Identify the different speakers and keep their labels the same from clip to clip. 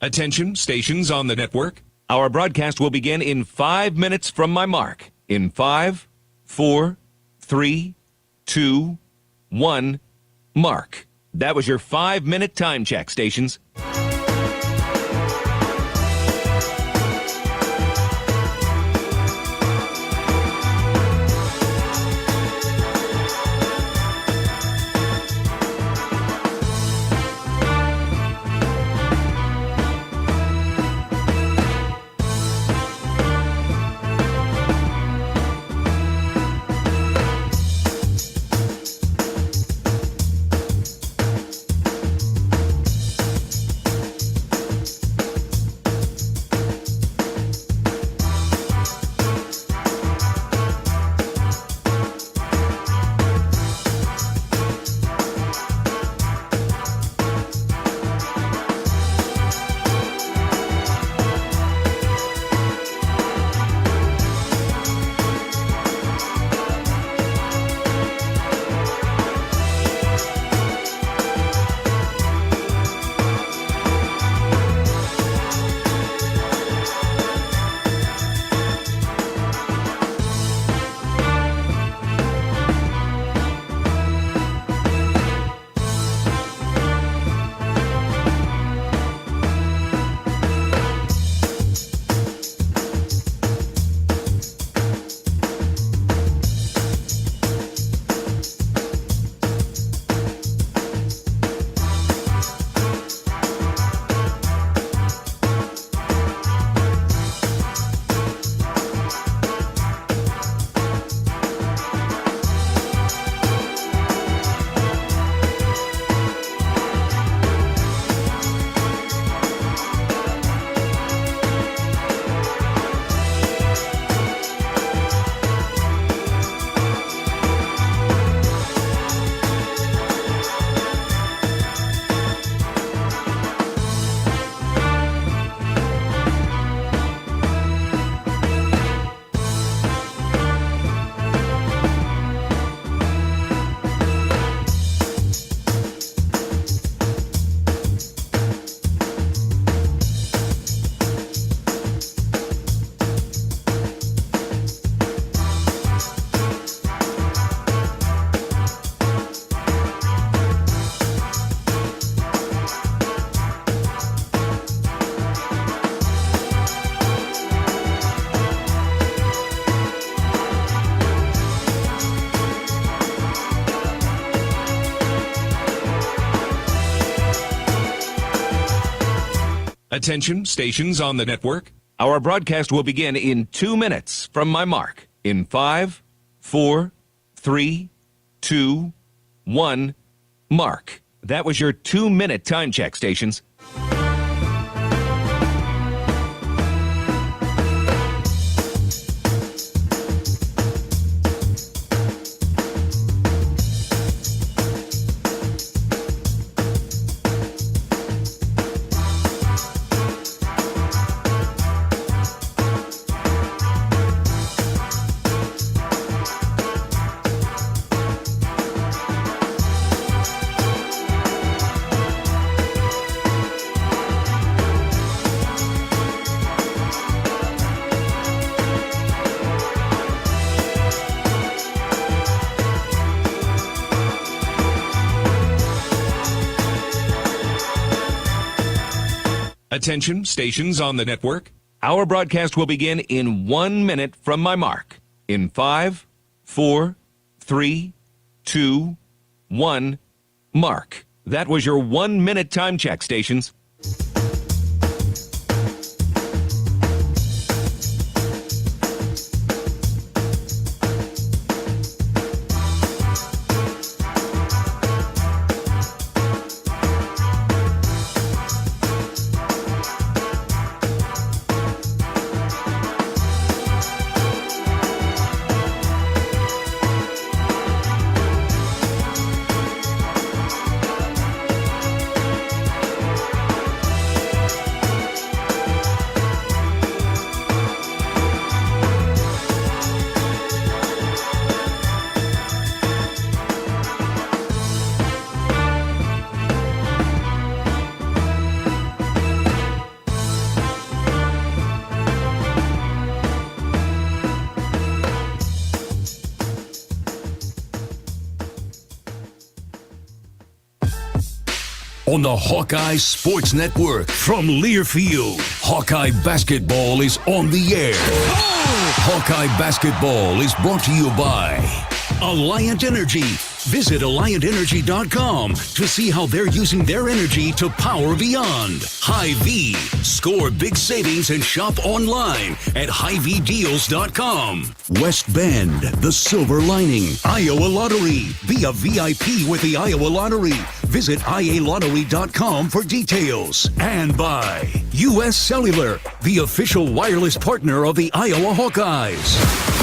Speaker 1: Attention, stations on the network. Our broadcast will begin in 5 minutes from my mark. In 5, 4, 3, 2, 1, mark. That was your 5-minute time check, stations. Attention, stations on the network. Our broadcast will begin in 2 minutes from my mark. In 5, 4, 3, 2, 1, mark. That was your 2-minute time check, stations. Attention, stations on the network. Our broadcast will begin in 1 minute from my mark. In 5, 4, 3, 2, 1, mark. That was your 1-minute time check, stations.
Speaker 2: on the Hawkeye Sports Network. From Learfield, Hawkeye Basketball is on the air. Hawkeye Basketball is brought to you by Alliant Energy. Visit AlliantEnergy.com to see how they're using their energy to power beyond. Hy-Vee. Score big savings and shop online at HyVeeDeals.com. West Bend, the silver lining. Iowa Lottery. Be a VIP with the Iowa Lottery. Visit IALottery.com for details. And by U.S. Cellular, the official wireless partner of the Iowa Hawkeyes.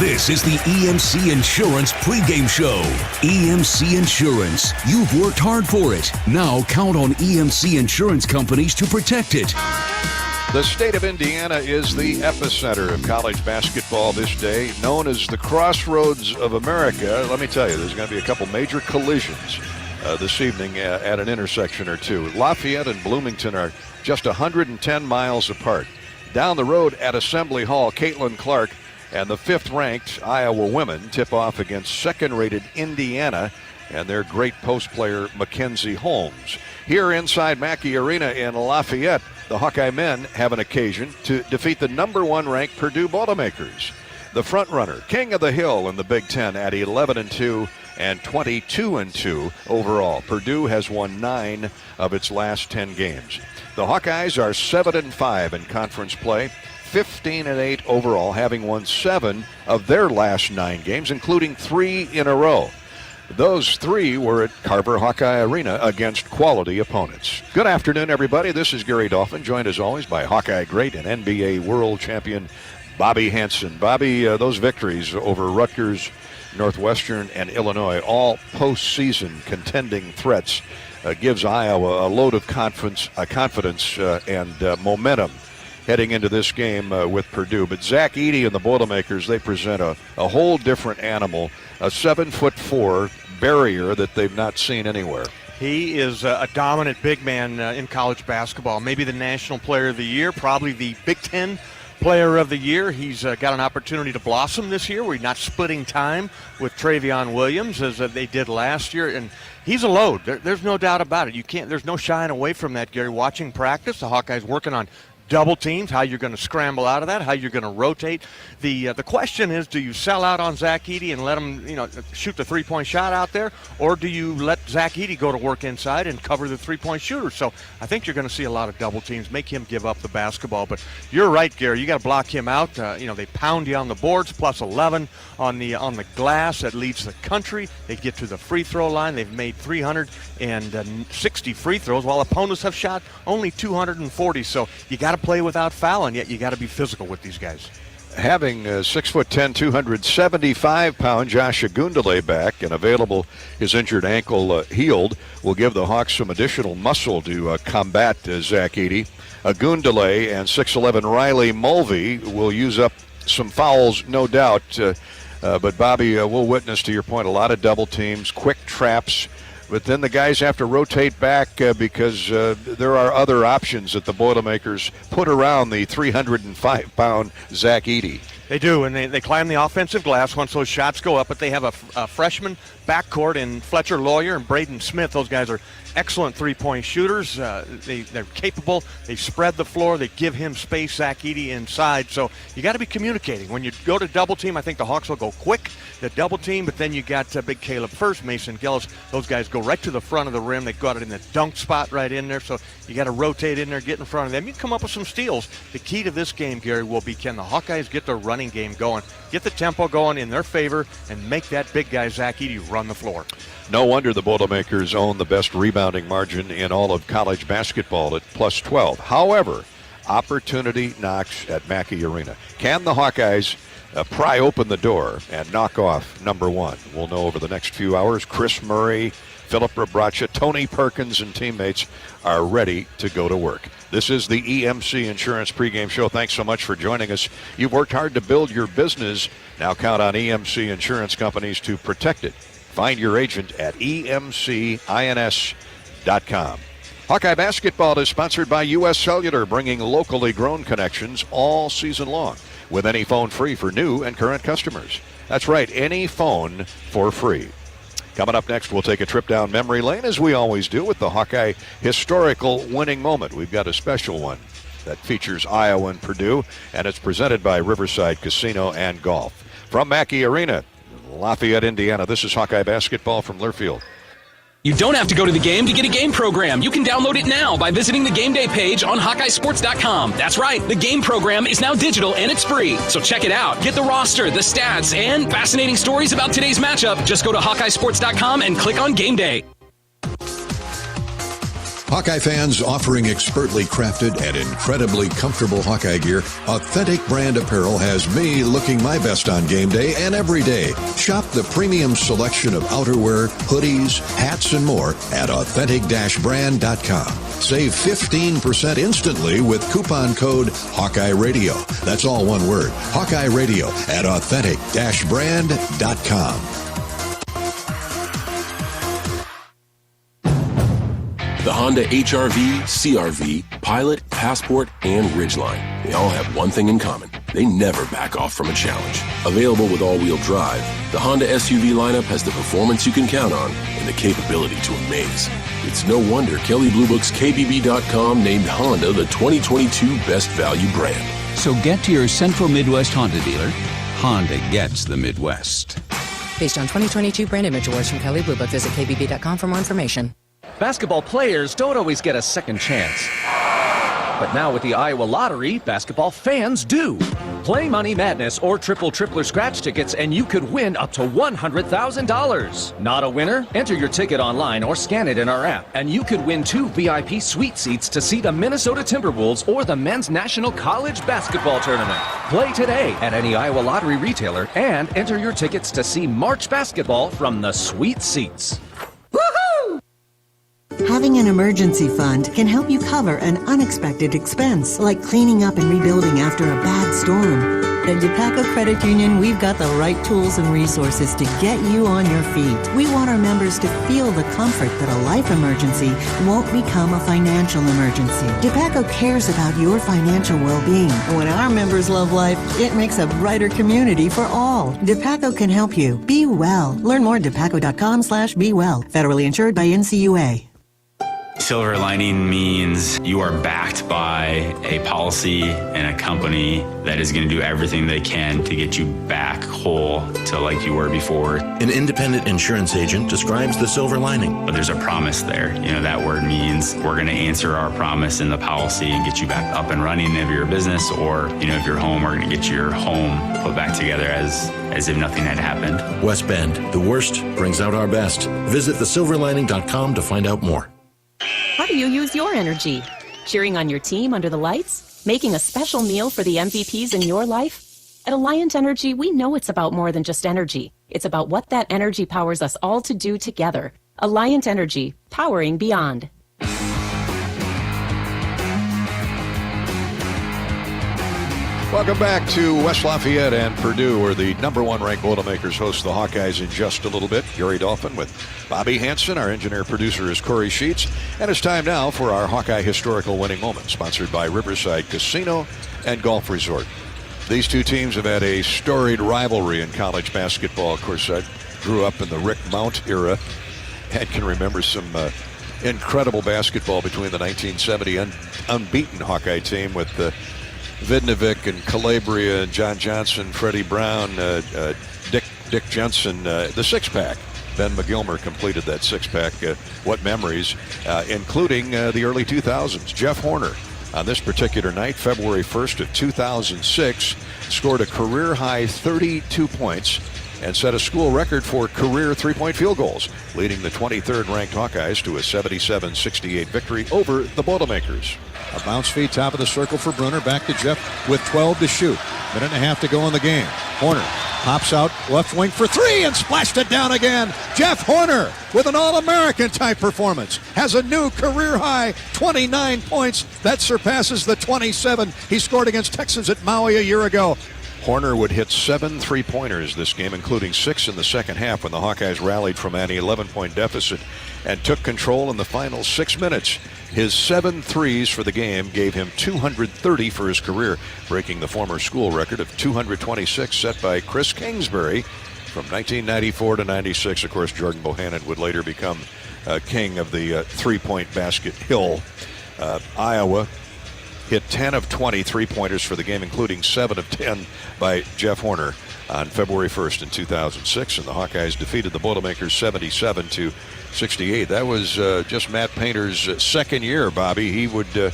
Speaker 2: This is the EMC Insurance pregame show. EMC Insurance. You've worked hard for it. Now count on EMC Insurance companies to protect it.
Speaker 3: The state of Indiana is the epicenter of college basketball this day, known as the crossroads of America. Let me tell you, there's going to be a couple major collisions this evening at an intersection or two. Lafayette and Bloomington are just 110 miles apart. Down the road at Assembly Hall, Caitlin Clark and the 5th-ranked Iowa women tip off against second-rated Indiana and their great post player Mackenzie Holmes. Here inside Mackey Arena in Lafayette, the Hawkeye men have an occasion to defeat the number 1 ranked Purdue Boilermakers. The front-runner, king of the hill in the Big Ten at 11-2 and 22-2 overall. Purdue has won 9 of its last 10 games. The Hawkeyes are 7-5 in conference play, 15-8 overall, having won 7 of their last 9 games, including 3 in a row. Those 3 were at Carver Hawkeye Arena against quality opponents. Good afternoon, everybody. This is Gary Dolphin, joined as always by Hawkeye great and NBA world champion Bobby Hansen. Bobby, those victories over Rutgers, Northwestern, and Illinois, all postseason contending threats, gives Iowa a load of confidence and momentum heading into this game with Purdue. But Zach Edey and the Boilermakers, they present a whole different animal, a 7'4" barrier that they've not seen anywhere.
Speaker 4: He is a dominant big man in college basketball, maybe the National Player of the Year, probably the Big Ten Player of the Year. He's got an opportunity to blossom this year. We're not splitting time with Travion Williams as they did last year, and he's a load. There's no doubt about it. There's no shying away from that, Gary. Watching practice, the Hawkeyes working on double teams, how you're going to scramble out of that, how you're going to rotate. The question is, do you sell out on Zach Edey and let him, shoot the three-point shot out there, or do you let Zach Edey go to work inside and cover the three-point shooter? So I think you're going to see a lot of double teams, make him give up the basketball. But you're right, Gary. You got to block him out. They pound you on the boards, plus 11 on the glass. That leads the country. They get to the free throw line. They've made 360 free throws, while opponents have shot only 240. So you got to play without fouling, yet you got to be physical with these guys.
Speaker 3: Having 6'10", 275-pound Josh Agundale back and available, his injured ankle healed, will give the Hawks some additional muscle to combat Zach Edey. Agundale and 6'11" Riley Mulvey will use up some fouls, no doubt. But Bobby, we'll witness, to your point, a lot of double teams, quick traps. But then the guys have to rotate back because there are other options that the Boilermakers put around the 305-pound Zach Edey.
Speaker 4: They do, and they climb the offensive glass once those shots go up. But they have a freshman backcourt in Fletcher Lawyer and Braden Smith. Those guys are excellent three-point shooters. They're capable. They spread the floor. They give him space, Zach Edey, inside. So you got to be communicating. When you go to double team, I think the Hawks will go quick, the double team, but then you got big Caleb First, Mason Gillis. Those guys go right to the front of the rim. They got it in the dunk spot right in there. So you got to rotate in there, get in front of them. You come up with some steals. The key to this game, Gary, will be, can the Hawkeyes get their running game going, get the tempo going in their favor, and make that big guy, Zach Edey, run the floor.
Speaker 3: No wonder the Boilermakers own the best rebounding margin in all of college basketball at plus 12. However, opportunity knocks at Mackey Arena. Can the Hawkeyes pry open the door and knock off number 1? We'll know over the next few hours. Chris Murray, Philip Rabracha, Tony Perkins, and teammates are ready to go to work. This is the EMC Insurance pregame show. Thanks so much for joining us. You've worked hard to build your business. Now count on EMC Insurance companies to protect it. Find your agent at emcins.com. Hawkeye basketball is sponsored by U.S. Cellular, bringing locally grown connections all season long with any phone free for new and current customers. That's right, any phone for free. Coming up next, we'll take a trip down memory lane, as we always do, with the Hawkeye historical winning moment. We've got a special one that features Iowa and Purdue, and it's presented by Riverside Casino and Golf. From Mackey Arena, Lafayette, Indiana, this is Hawkeye basketball from Learfield.
Speaker 5: You don't have to go to the game to get a game program. You can download it now by visiting the game day page on HawkeyeSports.com. That's right, the game program is now digital and it's free. So check it out. Get the roster, the stats, and fascinating stories about today's matchup. Just go to HawkeyeSports.com and click on Game Day.
Speaker 6: Hawkeye fans offering expertly crafted and incredibly comfortable Hawkeye gear, Authentic Brand Apparel has me looking my best on game day and every day. Shop the premium selection of outerwear, hoodies, hats, and more at authentic-brand.com. Save 15% instantly with coupon code Hawkeye Radio. That's all one word, Hawkeye Radio at authentic-brand.com.
Speaker 7: The Honda HR-V, CR-V, Pilot, Passport, and Ridgeline. They all have one thing in common. They never back off from a challenge. Available with all-wheel drive, the Honda SUV lineup has the performance you can count on and the capability to amaze. It's no wonder Kelley Blue Book's KBB.com named Honda the 2022 Best Value brand.
Speaker 8: So get to your Central Midwest Honda dealer. Honda gets the Midwest.
Speaker 9: Based on 2022 brand image awards from Kelley Blue Book, visit KBB.com for more information.
Speaker 10: Basketball players don't always get a second chance. But now with the Iowa Lottery, basketball fans do. Play Money Madness or Triple-Tripler scratch tickets and you could win up to $100,000. Not a winner? Enter your ticket online or scan it in our app and you could win 2 VIP suite seats to see the Minnesota Timberwolves or the Men's National College Basketball Tournament. Play today at any Iowa Lottery retailer and enter your tickets to see March basketball from the sweet seats.
Speaker 11: Having an emergency fund can help you cover an unexpected expense, like cleaning up and rebuilding after a bad storm. At DePaco Credit Union, we've got the right tools and resources to get you on your feet. We want our members to feel the comfort that a life emergency won't become a financial emergency. DePaco cares about your financial well-being. When our members love life, it makes a brighter community for all. DePaco can help you. Be well. Learn more at depaco.com/bewell. Federally insured by NCUA.
Speaker 12: Silver lining means you are backed by a policy and a company that is going to do everything they can to get you back whole to like you were before.
Speaker 13: An independent insurance agent describes the silver lining.
Speaker 12: But there's a promise there. You know, that word means we're going to answer our promise in the policy and get you back up and running if you're a business, or, you know, if you're home, we're going to get your home put back together as if nothing had happened.
Speaker 13: West Bend, the worst brings out our best. Visit thesilverlining.com to find out more.
Speaker 14: How do you use your energy? Cheering on your team under the lights? Making a special meal for the MVPs in your life? At Alliant Energy, we know it's about more than just energy. It's about what that energy powers us all to do together. Alliant Energy, powering beyond.
Speaker 3: Welcome back to West Lafayette and Purdue, where the number 1 ranked Boilermakers host the Hawkeyes in just a little bit. Gary Dolphin with Bobby Hansen. Our engineer-producer is Corey Sheets. And it's time now for our Hawkeye Historical Winning Moment, sponsored by Riverside Casino and Golf Resort. These two teams have had a storied rivalry in college basketball. Of course, I grew up in the Rick Mount era and can remember some incredible basketball between the 1970 unbeaten Hawkeye team with Vidnovic and Calabria and John Johnson, Freddie Brown, Dick Jensen, the six-pack. Ben McGilmer completed that six-pack. What memories, including the early 2000s. Jeff Horner, on this particular night, February 1st of 2006, scored a career-high 32 points and set a school record for career three-point field goals, leading the 23rd-ranked Hawkeyes to a 77-68 victory over the Boilermakers.
Speaker 15: A bounce feed, top of the circle for Brunner. Back to Jeff with 12 to shoot. Minute and a half to go in the game. Horner pops out left wing for three and splashed it down again. Jeff Horner with an All-American type performance has a new career high 29 points. That surpasses the 27 he scored against Texans at Maui a year ago.
Speaker 3: Horner would hit 7 three-pointers this game, including 6 in the second half when the Hawkeyes rallied from an 11-point deficit and took control in the final 6 minutes. His 7 threes for the game gave him 230 for his career, breaking the former school record of 226 set by Chris Kingsbury From 1994 to 96, of course, Jordan Bohannon would later become king of the three-point basket hill. Iowa hit 10 of 20 three-pointers for the game, including 7 of 10 by Jeff Horner on February 1st in 2006, and the Hawkeyes defeated the Boilermakers 77-68. That was just Matt Painter's second year, Bobby. He would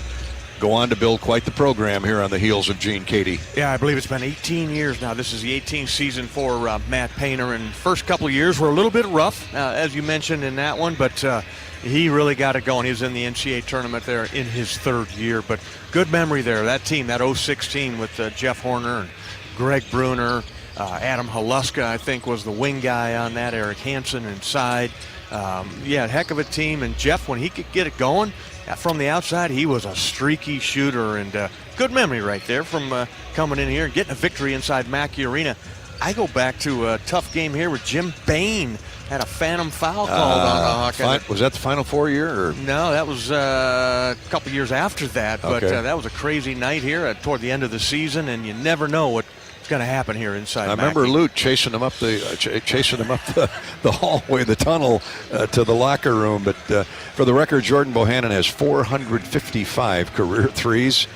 Speaker 3: go on to build quite the program here on the heels of Gene Cady.
Speaker 4: Yeah, I believe it's been 18 years now. This is the 18th season for Matt Painter, and first couple of years were a little bit rough, as you mentioned in that one, but he really got it going. He was in the NCAA tournament there in his third year, but good memory there. That team, that 06 team with Jeff Horner and Greg Bruner, Adam Haluska, I think, was the wing guy on that, Eric Hansen inside. Yeah, heck of a team, and Jeff, when he could get it going, from the outside, he was a streaky shooter, and good memory right there from coming in here and getting a victory inside Mackey Arena. I go back to a tough game here where Jim Bain had a phantom foul called on the Hawkeyes.
Speaker 3: Was that the Final Four year? Or?
Speaker 4: No, that was a couple years after that, but that was a crazy night here toward the end of the season, and you never know what's going to happen here inside.
Speaker 3: I remember Lute chasing him up the hallway, the tunnel to the locker room. But for the record, Jordan Bohannon has 455 career threes.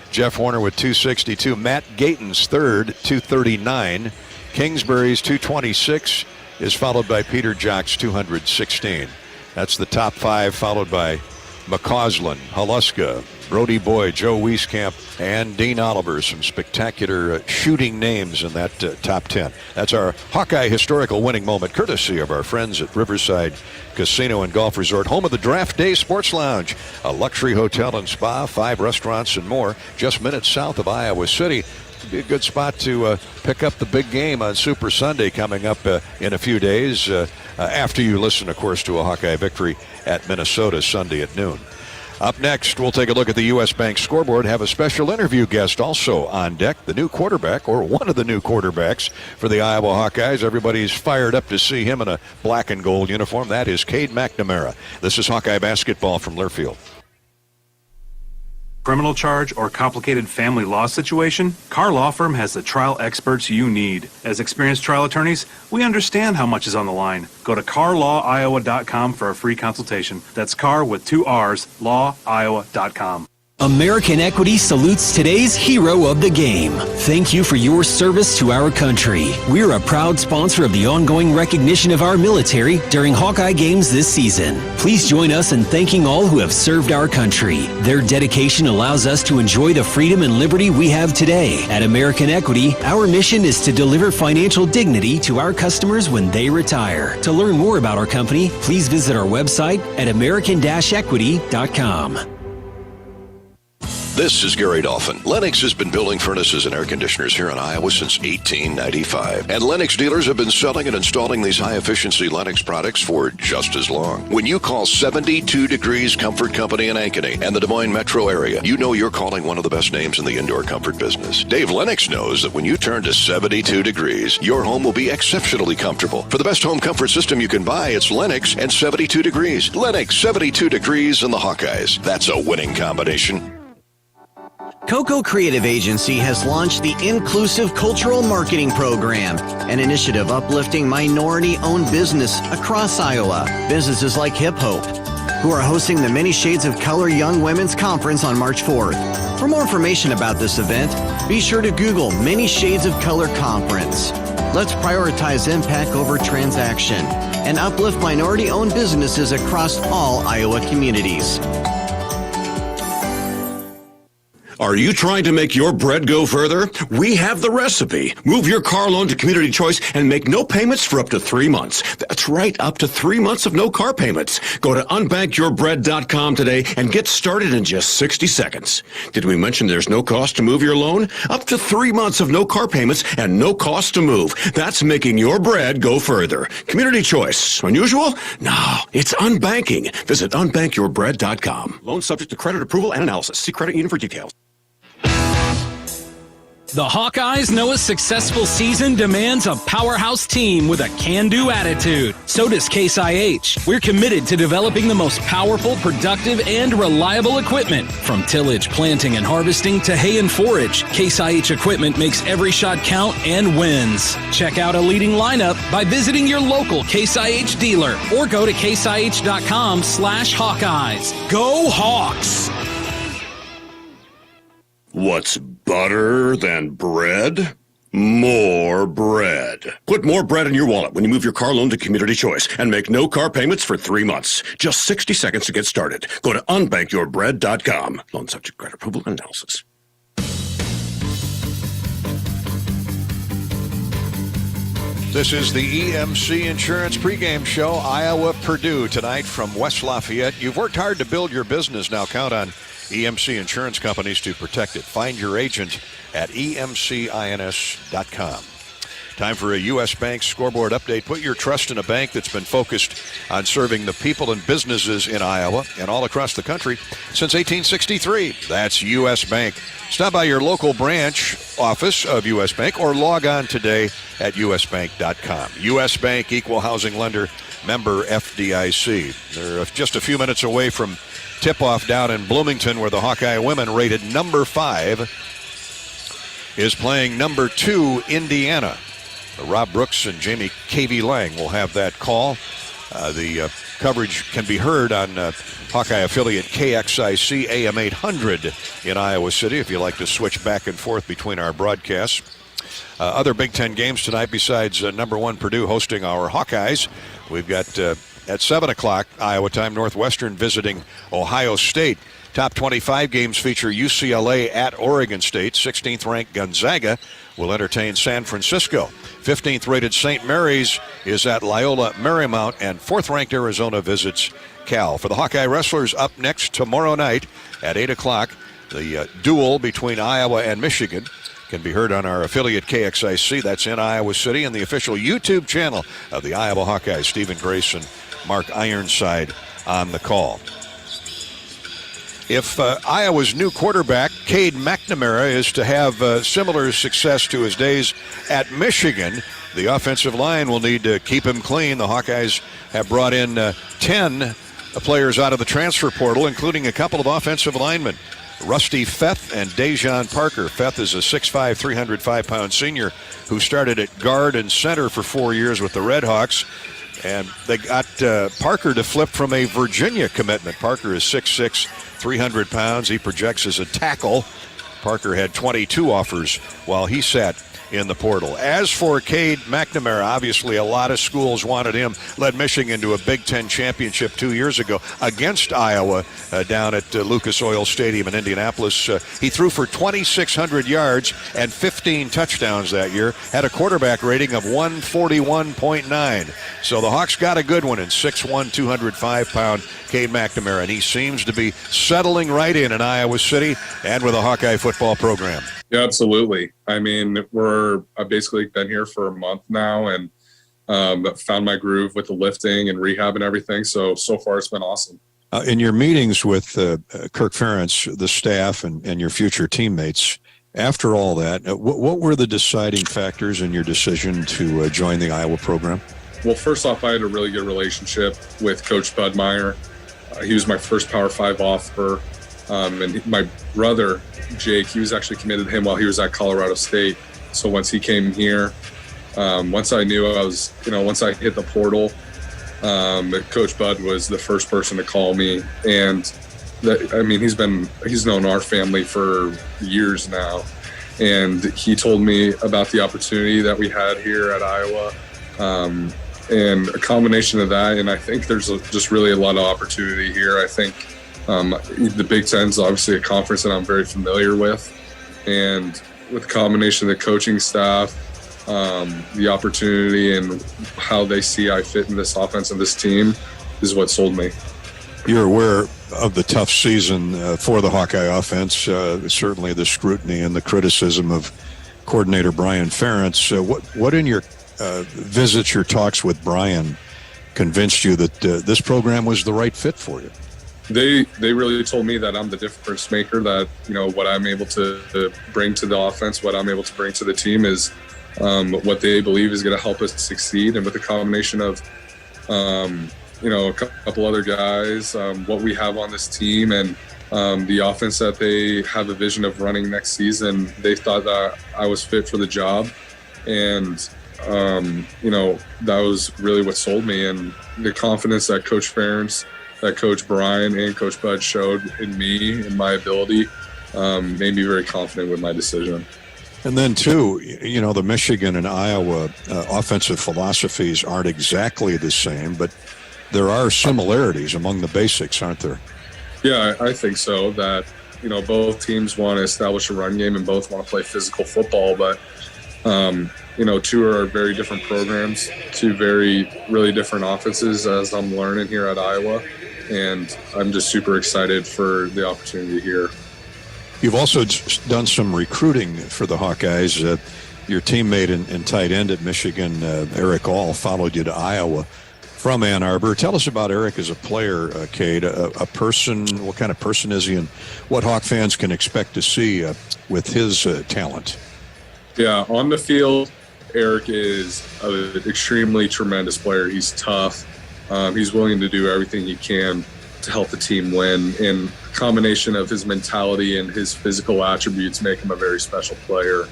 Speaker 3: Jeff Horner with 262. Matt Gayton's third, 239. Kingsbury's 226 is followed by Peter Jock's 216. That's the top five, followed by McCausland, Haluska, Brody Boyd, Joe Wieskamp, and Dean Oliver. Some spectacular shooting names in that top 10. That's our Hawkeye historical winning moment, courtesy of our friends at Riverside Casino and Golf Resort, home of the Draft Day Sports Lounge, a luxury hotel and spa, 5 restaurants and more, just minutes south of Iowa City. It'd be a good spot to pick up the big game on Super Sunday coming up in a few days, after you listen, of course, to a Hawkeye victory at Minnesota Sunday at noon. Up next, we'll take a look at the U.S. Bank scoreboard, have a special interview guest also on deck, the new quarterback, or one of the new quarterbacks for the Iowa Hawkeyes. Everybody's fired up to see him in a black and gold uniform. That is Cade McNamara. This is Hawkeye basketball from Learfield.
Speaker 16: Criminal charge or complicated family law situation? Carr Law Firm has the trial experts you need. As experienced trial attorneys, we understand how much is on the line. Go to carlawiowa.com for a free consultation. That's Carr with 2 R's, lawiowa.com.
Speaker 17: American Equity salutes today's hero of the game. Thank you for your service to our country. We're a proud sponsor of the ongoing recognition of our military during Hawkeye games this season. Please join us in thanking all who have served our country. Their dedication allows us to enjoy the freedom and liberty we have today. At American Equity, our mission is to deliver financial dignity to our customers when they retire. To learn more about our company, please visit our website at american-equity.com.
Speaker 6: This is Gary Dolphin. Lennox has been building furnaces and air conditioners here in Iowa since 1895. And Lennox dealers have been selling and installing these high-efficiency Lennox products for just as long. When you call 72 Degrees Comfort Company in Ankeny and the Des Moines metro area, you know you're calling one of the best names in the indoor comfort business. Dave Lennox knows that when you turn to 72 Degrees, your home will be exceptionally comfortable. For the best home comfort system you can buy, it's Lennox and 72 Degrees. Lennox, 72 Degrees, and the Hawkeyes. That's a winning combination.
Speaker 18: Coco Creative Agency has launched the Inclusive Cultural Marketing Program, an initiative uplifting minority-owned business across Iowa. Businesses like Hip Hope, who are hosting the Many Shades of Color Young Women's Conference on March 4th. For more information about this event, be sure to Google Many Shades of Color Conference. Let's prioritize impact over transaction and uplift minority-owned businesses across all Iowa communities.
Speaker 2: Are you trying to make your bread go further? We have the recipe. Move your car loan to Community Choice and make no payments for up to 3 months. That's right, up to 3 months of no car payments. Go to unbankyyourbread.com today and get started in just 60 seconds. Did we mention there's no cost to move your loan? Up to 3 months of no car payments and no cost to move. That's making your bread go further. Community Choice. Unusual? No, it's unbanking. Visit unbankyyourbread.com. Loan subject to credit approval and analysis. See credit union for details.
Speaker 5: The Hawkeyes know a successful season demands a powerhouse team with a can-do attitude. So does Case IH. We're committed to developing the most powerful, productive, and reliable equipment. From tillage, planting, and harvesting to hay and forage, Case IH equipment makes every shot count and wins. Check out a leading lineup by visiting your local Case IH dealer or go to caseih.com/Hawkeyes. Go Hawks!
Speaker 19: What's better than bread? More bread. Put more bread in your wallet when you move your car loan to Community Choice and make no car payments for 3 months. Just 60 seconds to get started. Go to unbankyyourbread.com. Loan subject to credit approval and analysis.
Speaker 3: This is the EMC Insurance pregame show. Iowa, Purdue tonight from West Lafayette. You've worked hard to build your business. Now count on EMC Insurance Companies to protect it. Find your agent at emcins.com. Time for a U.S. Bank scoreboard update. Put your trust in a bank that's been focused on serving the people and businesses in Iowa and all across the country since 1863. That's U.S. Bank. Stop by your local branch office of U.S. Bank or log on today at usbank.com. U.S. Bank, equal housing lender, member FDIC. They're just a few minutes away from tip-off down in Bloomington, where the Hawkeye women, rated number 5, is playing number 2 Indiana. Rob Brooks and Jamie K.V. Lang will have that call. The coverage can be heard on Hawkeye affiliate KXIC AM 800 in Iowa City if you like to switch back and forth between our broadcasts. Other Big Ten games tonight besides number 1 Purdue hosting our Hawkeyes. We've got at 7 o'clock Iowa time, Northwestern visiting Ohio State. Top 25 games feature UCLA at Oregon State. 16th ranked Gonzaga will entertain San Francisco. 15th rated St. Mary's is at Loyola Marymount, and 4th ranked Arizona visits Cal. For the Hawkeye Wrestlers, up next tomorrow night at 8 o'clock, the duel between Iowa and Michigan can be heard on our affiliate KXIC. That's in Iowa City, and the official YouTube channel of the Iowa Hawkeyes. Stephen Grace and Mark Ironside on the call. If Iowa's new quarterback, Cade McNamara, is to have similar success to his days at Michigan, the offensive line will need to keep him clean. The Hawkeyes have brought in 10 players out of the transfer portal, including a couple of offensive linemen, Rusty Feth and Dejon Parker. Feth is a 6'5", 305-pound senior who started at guard and center for 4 years with the Red Hawks. And they got Parker to flip from a Virginia commitment. Parker is 6'6", 300 pounds. He projects as a tackle. Parker had 22 offers while he sat in the portal. As for Cade McNamara, obviously a lot of schools wanted him. Led Michigan to a Big Ten championship 2 years ago against Iowa down at Lucas Oil Stadium in Indianapolis. He threw for 2,600 yards and 15 touchdowns that year. Had a quarterback rating of 141.9. So the Hawks got a good one in 6'1", 205-pound Cade McNamara, and he seems to be settling right in Iowa City and with a Hawkeye football program.
Speaker 20: Yeah, absolutely. I mean, I've basically been here for a month now and found my groove with the lifting and rehab and everything. So far it's been awesome.
Speaker 15: In your meetings with Kirk Ferentz, the staff, and your future teammates, after all that, what were the deciding factors in your decision to join the Iowa program?
Speaker 20: Well, first off, I had a really good relationship with Coach Budmeyer. He was my first Power 5 offer. And my brother, Jake, he was actually committed to him while he was at Colorado State. So once he came here, once I knew once I hit the portal, Coach Bud was the first person to call me. And he's known our family for years now. And he told me about the opportunity that we had here at Iowa. And a combination of that, and I think there's just really a lot of opportunity here. I think the Big Ten is obviously a conference that I'm very familiar with, and with the combination of the coaching staff, the opportunity, and how they see I fit in this offense and this team is what sold me.
Speaker 15: You're aware of the tough season for the Hawkeye offense, certainly the scrutiny and the criticism of coordinator Brian Ferentz. What in your visits, your talks with Brian, convinced you that this program was the right fit for you?
Speaker 20: they really told me that I'm the difference maker, that, what I'm able to bring to the offense, what I'm able to bring to the team is what they believe is going to help us succeed. And with a combination of, a couple other guys, what we have on this team, and the offense that they have a vision of running next season, they thought that I was fit for the job. And, that was really what sold me. And the confidence that Coach Ferentz, that Coach Brian, and Coach Bud showed in me and my ability made me very confident with my decision.
Speaker 15: And then, too, the Michigan and Iowa offensive philosophies aren't exactly the same, but there are similarities among the basics, aren't there?
Speaker 20: Yeah, I think so. That, both teams want to establish a run game and both want to play physical football, but, two are very different programs, two really different offenses, as I'm learning here at Iowa. And I'm just super excited for the opportunity here.
Speaker 15: You've also done some recruiting for the Hawkeyes. Your teammate and tight end at Michigan, Eric All, followed you to Iowa from Ann Arbor. Tell us about Eric as a player, Cade, a person. What kind of person is he, and what Hawk fans can expect to see with his talent?
Speaker 20: Yeah, on the field, Eric is an extremely tremendous player. He's tough. He's willing to do everything he can to help the team win. And a combination of his mentality and his physical attributes make him a very special player.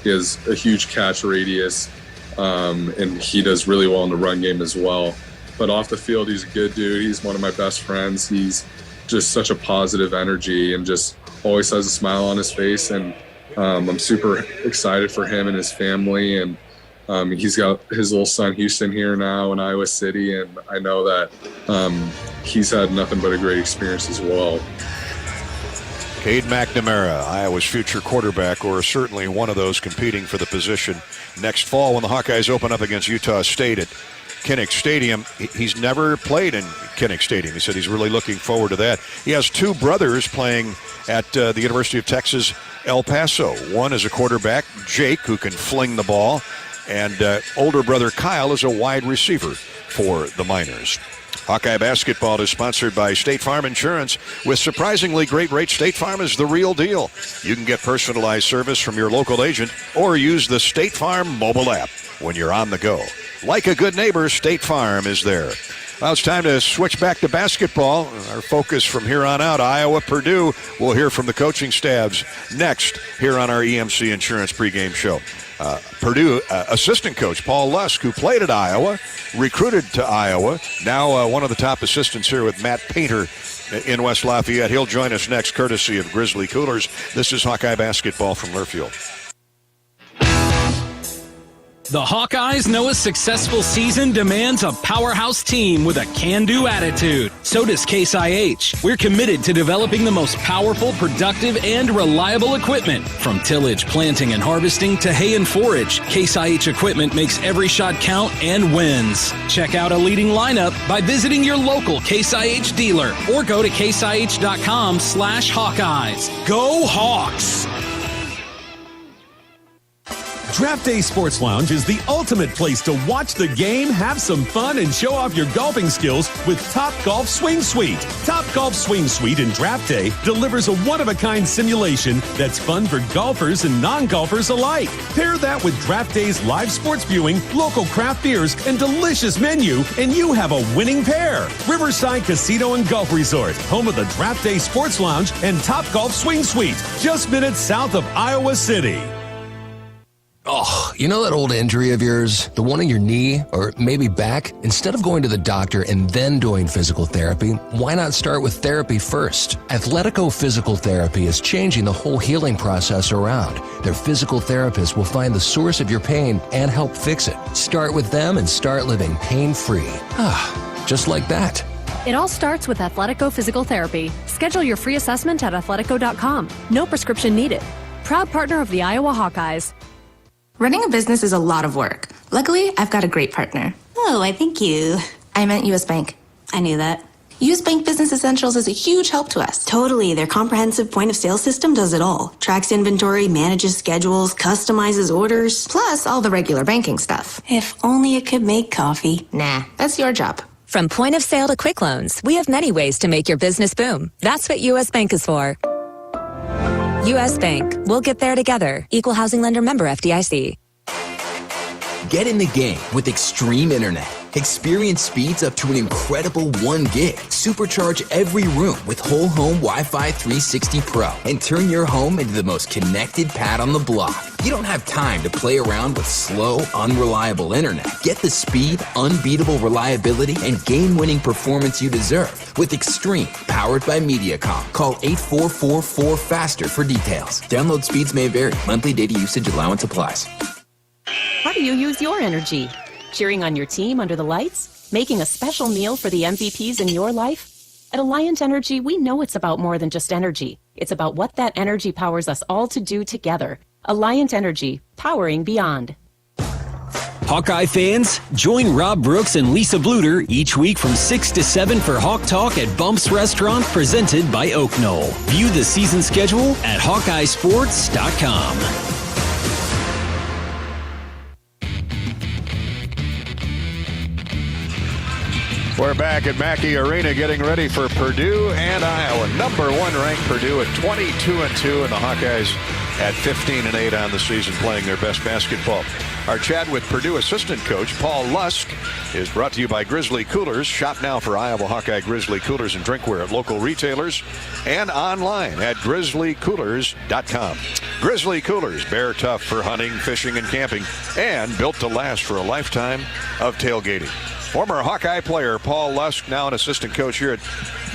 Speaker 20: He has a huge catch radius, and he does really well in the run game as well. But off the field, he's a good dude. He's one of my best friends. He's just such a positive energy and just always has a smile on his face. And I'm super excited for him and his family. And he's got his little son Houston here now in Iowa City, and I know that he's had nothing but a great experience as well.
Speaker 3: Cade McNamara, Iowa's future quarterback, or certainly one of those competing for the position next fall when the Hawkeyes open up against Utah State at Kinnick Stadium. He's never played in Kinnick Stadium. He said he's really looking forward to that. He has two brothers playing at the University of Texas, El Paso. One is a quarterback, Jake, who can fling the ball, and older brother Kyle is a wide receiver for the Miners. Hawkeye basketball is sponsored by State Farm Insurance. With surprisingly great rates, State Farm is the real deal. You can get personalized service from your local agent or use the State Farm mobile app when you're on the go. Like a good neighbor, State Farm is there. Well, it's time to switch back to basketball. Our focus from here on out, Iowa, Purdue. We'll hear from the coaching staffs next here on our EMC Insurance pregame show. Purdue assistant coach Paul Lusk, who played at Iowa, recruited to Iowa, now one of the top assistants here with Matt Painter in West Lafayette. He'll join us next, courtesy of Grizzly Coolers. This is Hawkeye basketball from Learfield.
Speaker 5: The Hawkeyes know a successful season demands a powerhouse team with a can-do attitude. So does Case IH. We're committed to developing the most powerful, productive, and reliable equipment. From tillage, planting, and harvesting to hay and forage, Case IH equipment makes every shot count and wins. Check out a leading lineup by visiting your local Case IH dealer or go to caseih.com/Hawkeyes. Go Hawks!
Speaker 21: Draft Day Sports Lounge is the ultimate place to watch the game, have some fun, and show off your golfing skills with Top Golf Swing Suite. Top Golf Swing Suite in Draft Day delivers a one-of-a-kind simulation that's fun for golfers and non-golfers alike. Pair that with Draft Day's live sports viewing, local craft beers, and delicious menu, and you have a winning pair. Riverside Casino and Golf Resort, home of the Draft Day Sports Lounge and Top Golf Swing Suite, just minutes south of Iowa City.
Speaker 22: Oh, you know that old injury of yours, the one in your knee or maybe back? Instead of going to the doctor and then doing physical therapy, why not start with therapy first? Athletico Physical Therapy is changing the whole healing process around. Their physical therapists will find the source of your pain and help fix it. Start with them and start living pain-free. Just like that.
Speaker 23: It all starts with Athletico Physical Therapy. Schedule your free assessment at athletico.com. No prescription needed. Proud partner of the Iowa Hawkeyes.
Speaker 24: Running a business is a lot of work. Luckily, I've got a great partner.
Speaker 25: Oh, I think you...
Speaker 24: I meant U.S. Bank.
Speaker 25: I knew that.
Speaker 24: U.S. Bank Business Essentials is a huge help to us.
Speaker 25: Totally. Their comprehensive point-of-sale system does it all. Tracks inventory, manages schedules, customizes orders.
Speaker 24: Plus all the regular banking stuff.
Speaker 25: If only it could make coffee.
Speaker 24: Nah, that's your job.
Speaker 1: From point of sale to quick loans, we have many ways to make your business boom. That's what U.S. Bank is for. U.S. Bank. We'll get there together. Equal housing lender, member FDIC.
Speaker 7: Get in the game with Extreme Internet. Experience speeds up to an incredible 1 gig. Supercharge every room with whole home Wi-Fi 360 Pro and turn your home into the most connected pad on the block. You don't have time to play around with slow, unreliable internet. Get the speed, unbeatable reliability, and game-winning performance you deserve with Extreme, powered by Mediacom. Call 8444-FASTER for details. Download speeds may vary. Monthly data usage allowance applies.
Speaker 14: How do you use your energy? Cheering on your team under the lights? Making a special meal for the MVPs in your life? At Alliant Energy, we know it's about more than just energy. It's about what that energy powers us all to do together. Alliant Energy, powering beyond.
Speaker 17: Hawkeye fans, join Rob Brooks and Lisa Bluter each week from 6 to 7 for Hawk Talk at Bumps Restaurant, presented by Oak Knoll. View the season schedule at HawkeyeSports.com.
Speaker 3: We're back at Mackey Arena getting ready for Purdue and Iowa. Number 1 ranked Purdue at 22-2, and the Hawkeyes at 15-8 on the season, playing their best basketball. Our chat with Purdue assistant coach Paul Lusk is brought to you by Grizzly Coolers. Shop now for Iowa Hawkeye Grizzly Coolers and drinkware at local retailers and online at grizzlycoolers.com. Grizzly Coolers, bear tough for hunting, fishing, and camping, and built to last for a lifetime of tailgating. Former Hawkeye player Paul Lusk, now an assistant coach here at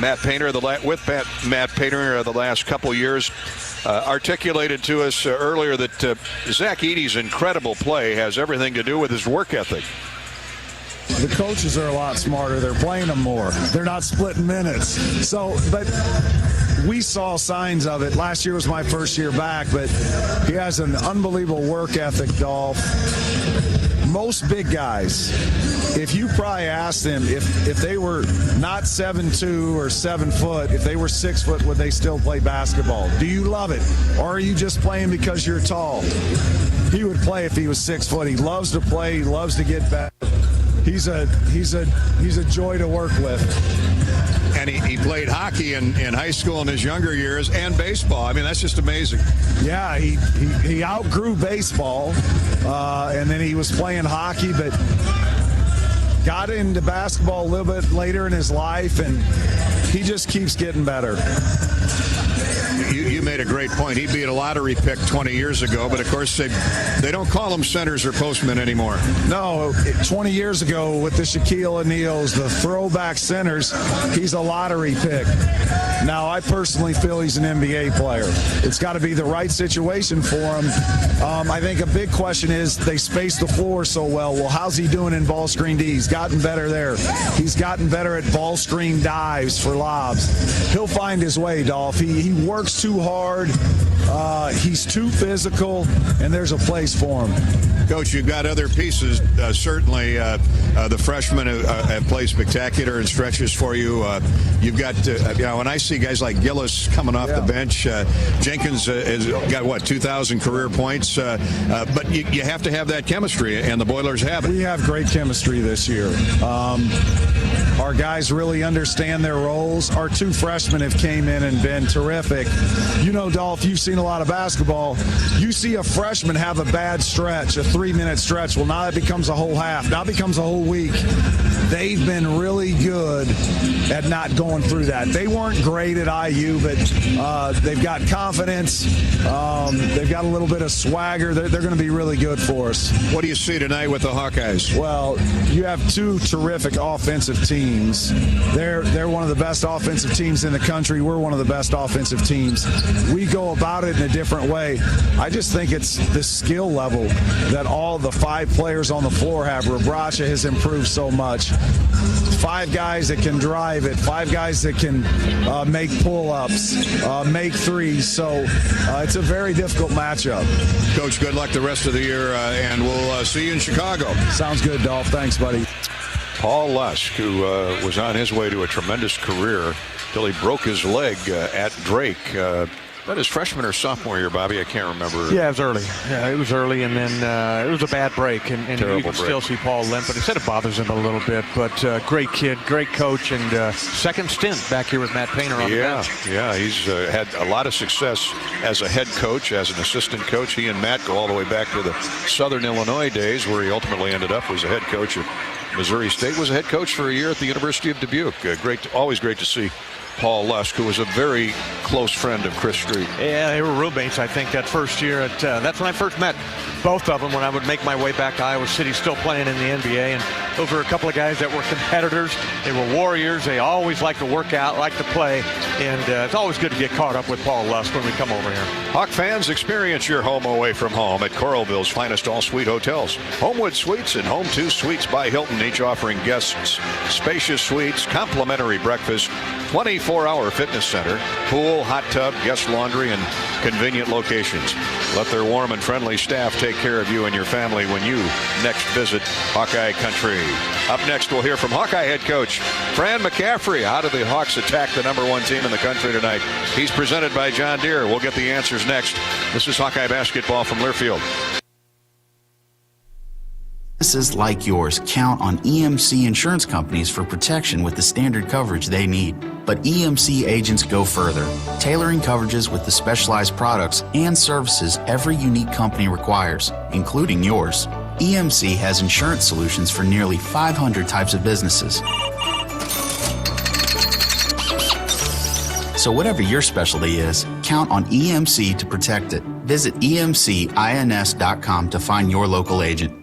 Speaker 3: Matt Painter the last couple years, articulated to us earlier that Zach Edey's incredible play has everything to do with his work ethic.
Speaker 8: The coaches are a lot smarter. They're playing them more. They're not splitting minutes. But we saw signs of it. Last year was my first year back, but he has an unbelievable work ethic, Dolph. Most big guys, if you probably asked them if they were not 7'2" or 7 foot, if they were 6 foot, would they still play basketball? Do you love it? Or are you just playing because you're tall? He would play if he was 6 foot. He loves to play. He loves to get back. He's a joy to work with.
Speaker 3: And he played hockey in high school in his younger years, and baseball. I mean, that's just amazing.
Speaker 8: Yeah, he outgrew baseball, and then he was playing hockey, but got into basketball a little bit later in his life, and he just keeps getting better.
Speaker 3: You made a great point. He beat a lottery pick 20 years ago, but of course they don't call them centers or postmen anymore.
Speaker 8: No, 20 years ago with the Shaquille O'Neals, the throwback centers, he's a lottery pick. Now, I personally feel he's an NBA player. It's got to be the right situation for him. I think a big question is they space the floor so well. Well, how's he doing in ball screen D? He's gotten better there. He's gotten better at ball screen dives for lobs. He'll find his way, Dolph. He works too hard. He's too physical, and there's a place for him.
Speaker 3: Coach, you've got other pieces. Certainly, the freshmen have played spectacular in stretches for you. You've got, when I see guys like Gillis coming off the bench, Jenkins has got, 2,000 career points. But you have to have that chemistry, and the Boilers have it.
Speaker 8: We have great chemistry this year. Our guys really understand their roles. Our 2 freshmen have came in and been terrific. You know, Dolph, you've seen a lot of basketball. You see a freshman have a bad stretch, a 3-minute stretch. Well, now that becomes a whole half. Now it becomes a whole week. They've been really good at not going through that. They weren't great at IU, but they've got confidence. They've got a little bit of swagger. They're going to be really good for us.
Speaker 3: What do you see tonight with the Hawkeyes?
Speaker 8: Well, you have 2 terrific offensive teams. They're one of the best offensive teams in the country. We're one of the best offensive teams. We go about it in a different way. I just think it's the skill level that all the 5 players on the floor have. Rabracha has improved so much. 5 guys that can drive it, 5 guys that can make pull-ups, make threes. So it's a very difficult matchup.
Speaker 3: Coach, good luck the rest of the year, and we'll see you in Chicago.
Speaker 8: Sounds good, Dolph. Thanks, buddy.
Speaker 3: Paul Lusk, who was on his way to a tremendous career till he broke his leg at Drake. That is freshman or sophomore year, Bobby? I can't remember.
Speaker 4: Yeah, it was early. Yeah, it was early, and then it was a bad break, and you can still see Paul limp, but he said it bothers him a little bit. But great kid, great coach, and second stint back here with Matt Painter on the bench.
Speaker 3: Yeah, he's had a lot of success as a head coach, as an assistant coach. He and Matt go all the way back to the Southern Illinois days, where he ultimately ended up as a head coach at Missouri State. Was a head coach for a year at the University of Dubuque. Always great to see Paul Lusk, who was a very close friend of Chris Street.
Speaker 4: Yeah, they were roommates, I think, that first year. That's when I first met both of them, when I would make my way back to Iowa City, still playing in the NBA. And those were a couple of guys that were competitors. They were warriors. They always like to work out, like to play. And it's always good to get caught up with Paul Lusk when we come over here.
Speaker 3: Hawk fans, experience your home away from home at Coralville's finest all-suite hotels. Homewood Suites and Home 2 Suites by Hilton, each offering guests spacious suites, complimentary breakfast, 24-hour fitness center, pool, hot tub, guest laundry, and convenient locations. Let their warm and friendly staff take care of you and your family when you next visit Hawkeye Country. Up next, we'll hear from Hawkeye head coach Fran McCaffrey. How do the Hawks attack the #1 team in the country tonight? He's presented by John Deere. We'll get the answers next. This is Hawkeye basketball from Learfield.
Speaker 9: Businesses like yours count on EMC insurance companies for protection with the standard coverage they need. But EMC agents go further, tailoring coverages with the specialized products and services every unique company requires, including yours. EMC has insurance solutions for nearly 500 types of businesses. So whatever your specialty is, count on EMC to protect it. Visit emcins.com to find your local agent.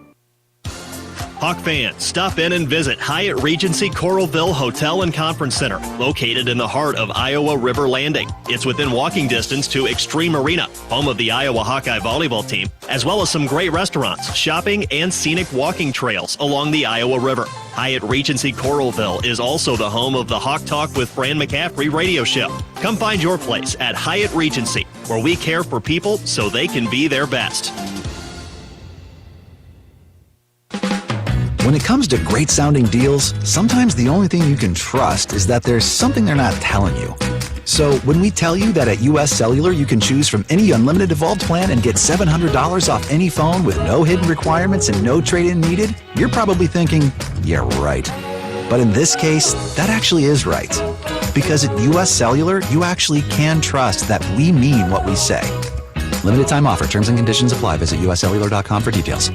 Speaker 10: Hawk fans, stop in and visit Hyatt Regency Coralville Hotel and Conference Center, located in the heart of Iowa River Landing. It's within walking distance to Extreme Arena, home of the Iowa Hawkeye volleyball team, as well as some great restaurants, shopping, and scenic walking trails along the Iowa River. Hyatt Regency Coralville is also the home of the Hawk Talk with Fran McCaffrey radio show. Come find your place at Hyatt Regency, where we care for people so they can be their best.
Speaker 11: When it comes to great sounding deals, sometimes the only thing you can trust is that there's something they're not telling you. So when we tell you that at US Cellular you can choose from any unlimited evolved plan and get $700 off any phone with no hidden requirements and no trade-in needed, you're probably thinking, yeah, right. But in this case, that actually is right. Because at US Cellular, you actually can trust that we mean what we say. Limited time offer. Terms and conditions apply. Visit uscellular.com for details.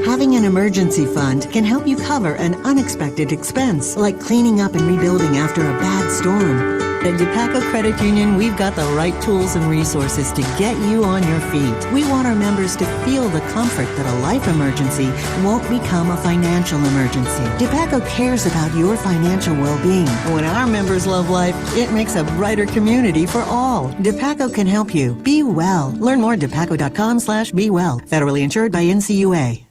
Speaker 12: Having an emergency fund can help you cover an unexpected expense, like cleaning up and rebuilding after a bad storm. At DePaco Credit Union, we've got the right tools and resources to get you on your feet. We want our members to feel the comfort that a life emergency won't become a financial emergency. DePaco cares about your financial well-being. When our members love life, it makes a brighter community for all. DePaco can help you. Be well. Learn more at depaco.com/be well. Federally insured by NCUA.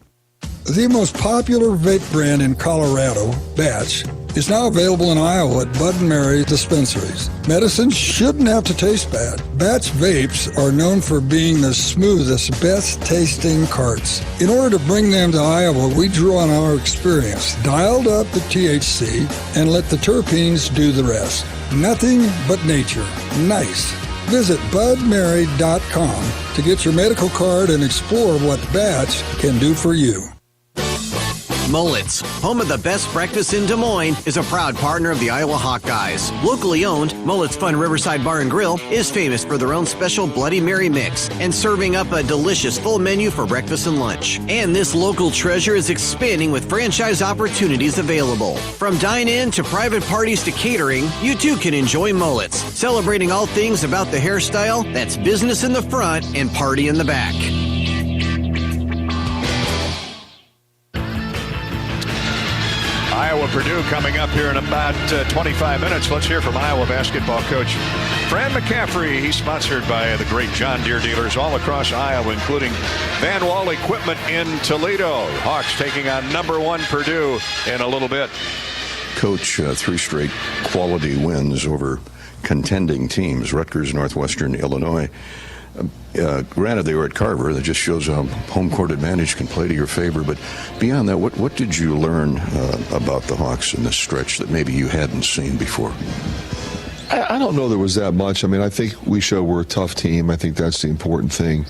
Speaker 13: The most popular vape brand in Colorado, Batch, is now available in Iowa at Bud & Mary dispensaries. Medicine shouldn't have to taste bad. Batch vapes are known for being the smoothest, best-tasting carts. In order to bring them to Iowa, we drew on our experience, dialed up the THC, and let the terpenes do the rest. Nothing but nature. Nice. Visit budmary.com to get your medical card and explore what Batch can do for you.
Speaker 18: Mullet's, home of the best breakfast in Des Moines, is a proud partner of the Iowa Hawkeyes. Locally owned, Mullet's Fun Riverside Bar and Grill is famous for their own special Bloody Mary mix and serving up a delicious full menu for breakfast and lunch. And this local treasure is expanding with franchise opportunities available. From dine-in to private parties to catering, you too can enjoy Mullet's, celebrating all things about the hairstyle that's business in the front and party in the back.
Speaker 3: Iowa Purdue coming up here in about 25 minutes. Let's hear from Iowa basketball coach Fran McCaffrey. He's sponsored by the great John Deere dealers all across Iowa, including Van Wall Equipment in Toledo. Hawks taking on #1 Purdue in a little bit.
Speaker 6: Coach, 3 straight quality wins over contending teams, Rutgers, Northwestern, Illinois. Granted, they were at Carver. That just shows how home court advantage can play to your favor. But beyond that, what did you learn about the Hawks in this stretch that maybe you hadn't seen before?
Speaker 2: I don't know there was that much. I mean, I think we showed we're a tough team. I think that's the important thing.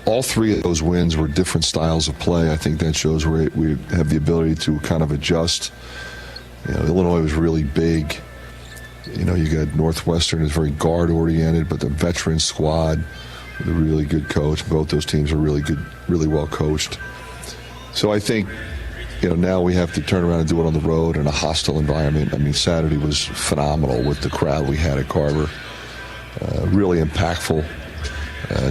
Speaker 2: All three of those wins were different styles of play. I think that shows we have the ability to kind of adjust. Illinois was really big. You got Northwestern is very guard-oriented, but the veteran squad with a really good coach. Both those teams are really good, really well coached. So I think, now we have to turn around and do it on the road in a hostile environment. I mean, Saturday was phenomenal with the crowd we had at Carver. Really impactful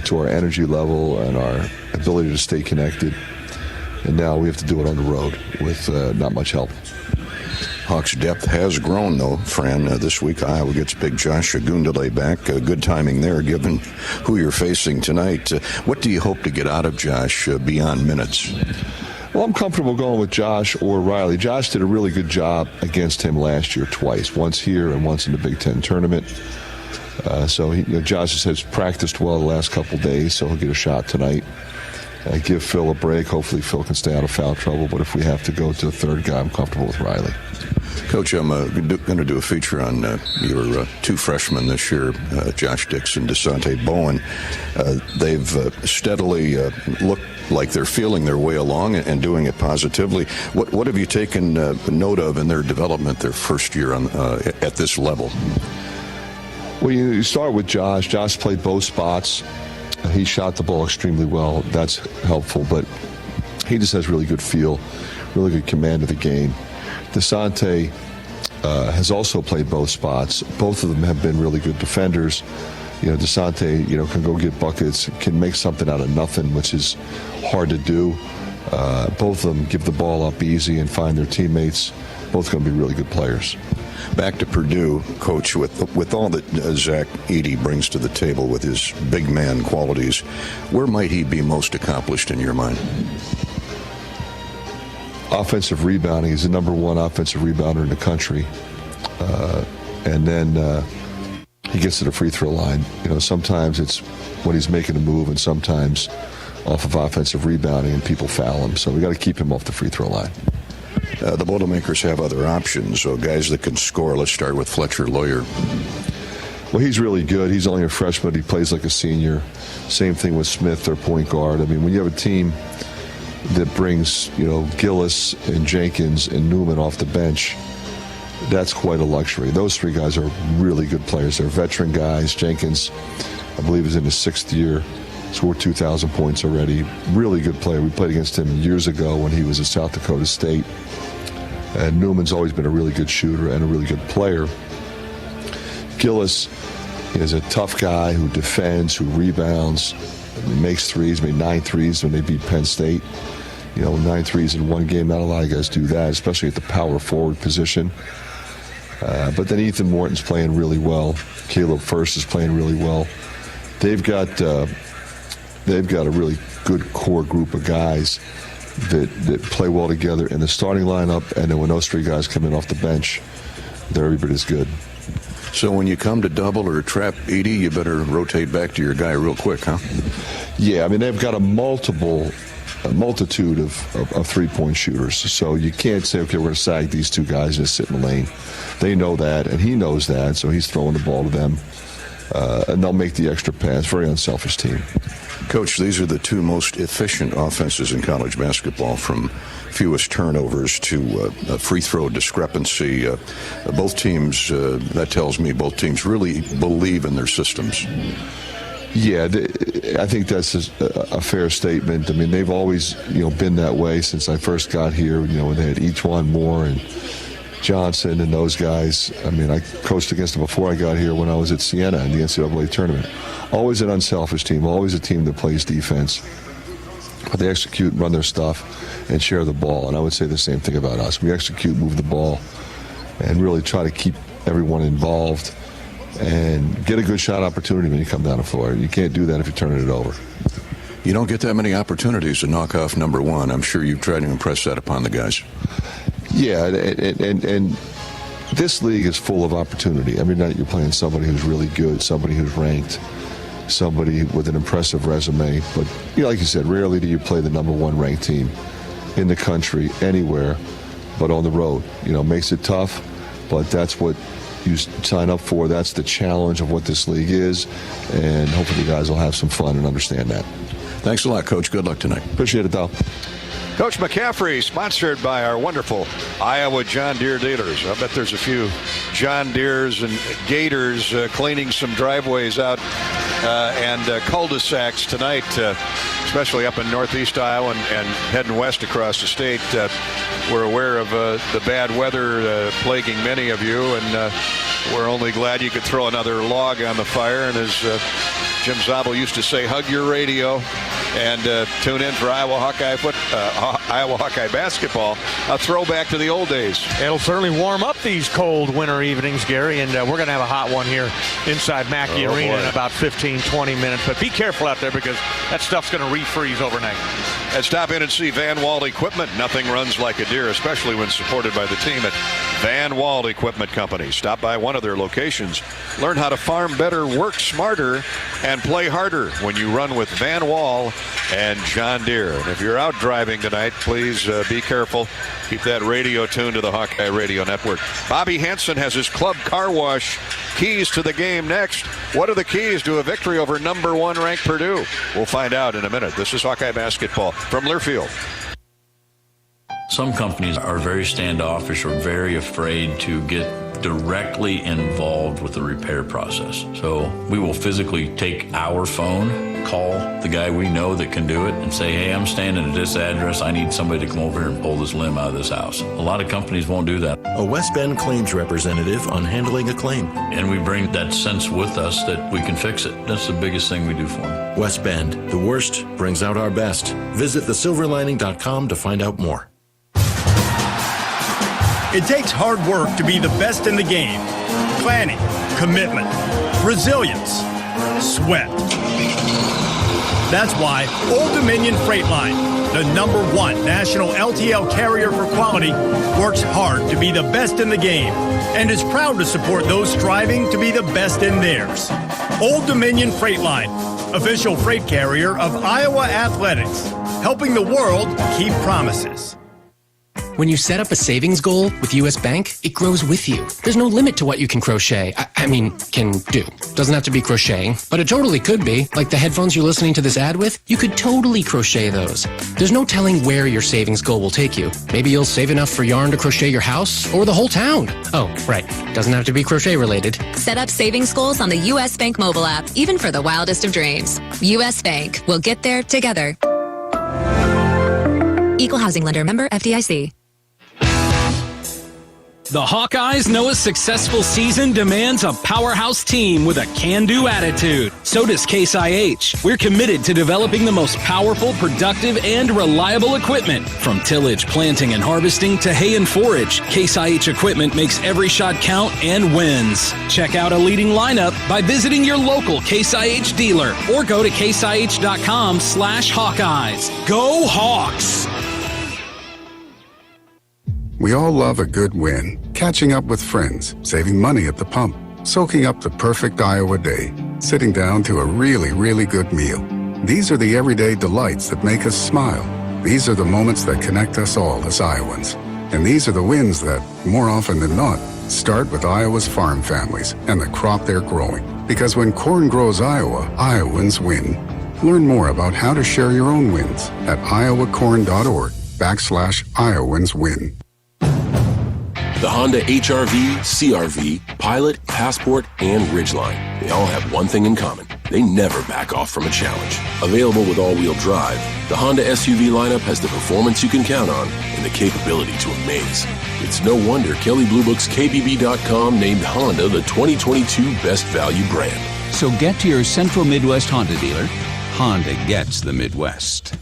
Speaker 2: to our energy level and our ability to stay connected. And now we have to do it on the road with not much help.
Speaker 15: Hawks' depth has grown, though, Fran. This week, Iowa gets big Josh Agundale back. Good timing there, given who you're facing tonight. What do you hope to get out of Josh beyond minutes?
Speaker 2: Well, I'm comfortable going with Josh or Riley. Josh did a really good job against him last year twice, once here and once in the Big Ten tournament. So Josh has practiced well the last couple days, so he'll get a shot tonight. Give Phil a break. Hopefully Phil can stay out of foul trouble, but if we have to go to the third guy, I'm comfortable with Riley.
Speaker 15: Coach, I'm going to do a feature on your two freshmen this year, Josh Dixon, DeSante Bowen. They've steadily looked like they're feeling their way along and doing it positively. What have you taken note of in their development their first year at this level?
Speaker 2: Well, you start with Josh. Josh played both spots. He shot the ball extremely well. That's helpful, but he just has really good feel, really good command of the game. DeSante has also played both spots. Both of them have been really good defenders. DeSante, can go get buckets, can make something out of nothing, which is hard to do. Both of them give the ball up easy and find their teammates. Both going to be really good players.
Speaker 15: Back to Purdue, Coach, with all that Zach Edey brings to the table with his big man qualities, where might he be most accomplished in your mind?
Speaker 2: Offensive rebounding. He's the number one offensive rebounder in the country. And then he gets to the free throw line. Sometimes it's when he's making a move and sometimes off of offensive rebounding and people foul him. So we got to keep him off the free throw line.
Speaker 15: The Boilermakers have other options, so guys that can score. Let's start with Fletcher Lawyer.
Speaker 2: Well, he's really good. He's only a freshman. He plays like a senior. Same thing with Smith, their point guard. I mean, when you have a team that brings, Gillis and Jenkins and Newman off the bench, that's quite a luxury. Those three guys are really good players. They're veteran guys. Jenkins, I believe, is in his 6th year. Scored 2,000 points already. Really good player. We played against him years ago when he was at South Dakota State. And Newman's always been a really good shooter and a really good player. Gillis is a tough guy who defends, who rebounds, makes threes, made 9 threes when they beat Penn State. 9 threes in one game. Not a lot of guys do that, especially at the power forward position. But then Ethan Morton's playing really well. Caleb First is playing really well. They've got a really good core group of guys that play well together in the starting lineup, and then when those three guys come in off the bench, they're every bit as good.
Speaker 15: So when you come to double or trap Edey, you better rotate back to your guy real quick, huh?
Speaker 2: Yeah, I mean, they've got a multitude of three-point shooters, so you can't say, okay, we're going to sag these two guys and just sit in the lane. They know that, and he knows that, so he's throwing the ball to them, and they'll make the extra pass. Very unselfish team.
Speaker 15: Coach, these are the two most efficient offenses in college basketball, from fewest turnovers to free throw discrepancy. Both teams, that tells me both teams really believe in their systems.
Speaker 2: Yeah, I think that's a fair statement. I mean, they've always, been that way since I first got here. When they had Etuan Moore and Johnson and those guys. I mean, I coached against them before I got here when I was at Siena in the NCAA tournament. Always an unselfish team, always a team that plays defense. But they execute, run their stuff, and share the ball. And I would say the same thing about us. We execute, move the ball, and really try to keep everyone involved and get a good shot opportunity when you come down the floor. You can't do that if you're turning it over.
Speaker 15: You don't get that many opportunities to knock off number one. I'm sure you've tried to impress that upon the guys.
Speaker 2: Yeah, and this league is full of opportunity. Every night you're playing somebody who's really good, somebody who's ranked, somebody with an impressive resume. But, like you said, rarely do you play the number one ranked team in the country, anywhere, but on the road. Makes it tough, but that's what you sign up for. That's the challenge of what this league is, and hopefully the guys will have some fun and understand that.
Speaker 15: Thanks a lot, Coach. Good luck tonight.
Speaker 2: Appreciate it, Dal.
Speaker 3: Coach McCaffrey, sponsored by our wonderful Iowa John Deere dealers. I bet there's a few John Deeres and Gators cleaning some driveways out and cul-de-sacs tonight, especially up in northeast Iowa and heading west across the state. We're aware of the bad weather plaguing many of you, and we're only glad you could throw another log on the fire. And as Jim Zabel used to say, hug your radio and tune in for Iowa Hawkeye basketball. A throwback to the old days.
Speaker 4: It'll certainly warm up these cold winter evenings, Gary, and we're going to have a hot one here inside Mackey Arena in about 15-20 minutes. But be careful out there because that stuff's going to refreeze overnight.
Speaker 3: And stop in and see Van Wald Equipment. Nothing runs like a Deere, especially when supported by the team at Van Wald Equipment Company. Stop by one of their locations. Learn how to farm better, work smarter, and play harder when you run with Van Wald and John Deere. And if you're out driving tonight, please be careful. Keep that radio tuned to the Hawkeye Radio Network. Bobby Hansen has his club car wash keys to the game next. What are the keys to a victory over number 1 ranked Purdue? We'll find out in a minute. This is Hawkeye basketball from Learfield.
Speaker 5: Some companies are very standoffish or very afraid to get directly involved with the repair process. So we will physically take our phone, call the guy we know that can do it, and say, hey, I'm standing at this address. I need somebody to come over here and pull this limb out of this house. A lot of companies won't do that.
Speaker 16: A West Bend claims representative on handling a claim.
Speaker 5: And we bring that sense with us that we can fix it. That's the biggest thing we do for them.
Speaker 16: West Bend, the worst brings out our best. Visit thesilverlining.com to find out more.
Speaker 19: It takes hard work to be the best in the game. Planning, commitment, resilience, sweat. That's why Old Dominion Freight Line, the #1 national LTL carrier for quality, works hard to be the best in the game and is proud to support those striving to be the best in theirs. Old Dominion Freight Line, official freight carrier of Iowa Athletics, helping the world keep promises.
Speaker 20: When you set up a savings goal with U.S. Bank, it grows with you. There's no limit to what you can crochet. Can do. Doesn't have to be crocheting, but it totally could be. Like the headphones you're listening to this ad with, you could totally crochet those. There's no telling where your savings goal will take you. Maybe you'll save enough for yarn to crochet your house or the whole town. Oh, right. Doesn't have to be crochet related.
Speaker 1: Set up savings goals on the U.S. Bank mobile app, even for the wildest of dreams. U.S. Bank. We'll get there together. Equal housing lender, member FDIC.
Speaker 17: The Hawkeyes know a successful season demands a powerhouse team with a can-do attitude. So does Case IH. We're committed to developing the most powerful, productive, and reliable equipment. From tillage, planting, and harvesting to hay and forage, Case IH equipment makes every shot count and wins. Check out a leading lineup by visiting your local Case IH dealer or go to caseih.com/Hawkeyes. Go Hawks!
Speaker 21: We all love a good win. Catching up with friends, saving money at the pump, soaking up the perfect Iowa day, sitting down to a really, really good meal. These are the everyday delights that make us smile. These are the moments that connect us all as Iowans. And these are the wins that, more often than not, start with Iowa's farm families and the crop they're growing. Because when corn grows Iowa, Iowans win. Learn more about how to share your own wins at iowacorn.org/Iowans win.
Speaker 26: The Honda HR-V, CR-V, Pilot, Passport, and Ridgeline. They all have one thing in common. They never back off from a challenge. Available with all-wheel drive, the Honda SUV lineup has the performance you can count on and the capability to amaze. It's no wonder Kelley Blue Book's KBB.com named Honda the 2022 Best Value brand.
Speaker 27: So get to your Central Midwest Honda dealer. Honda gets the Midwest.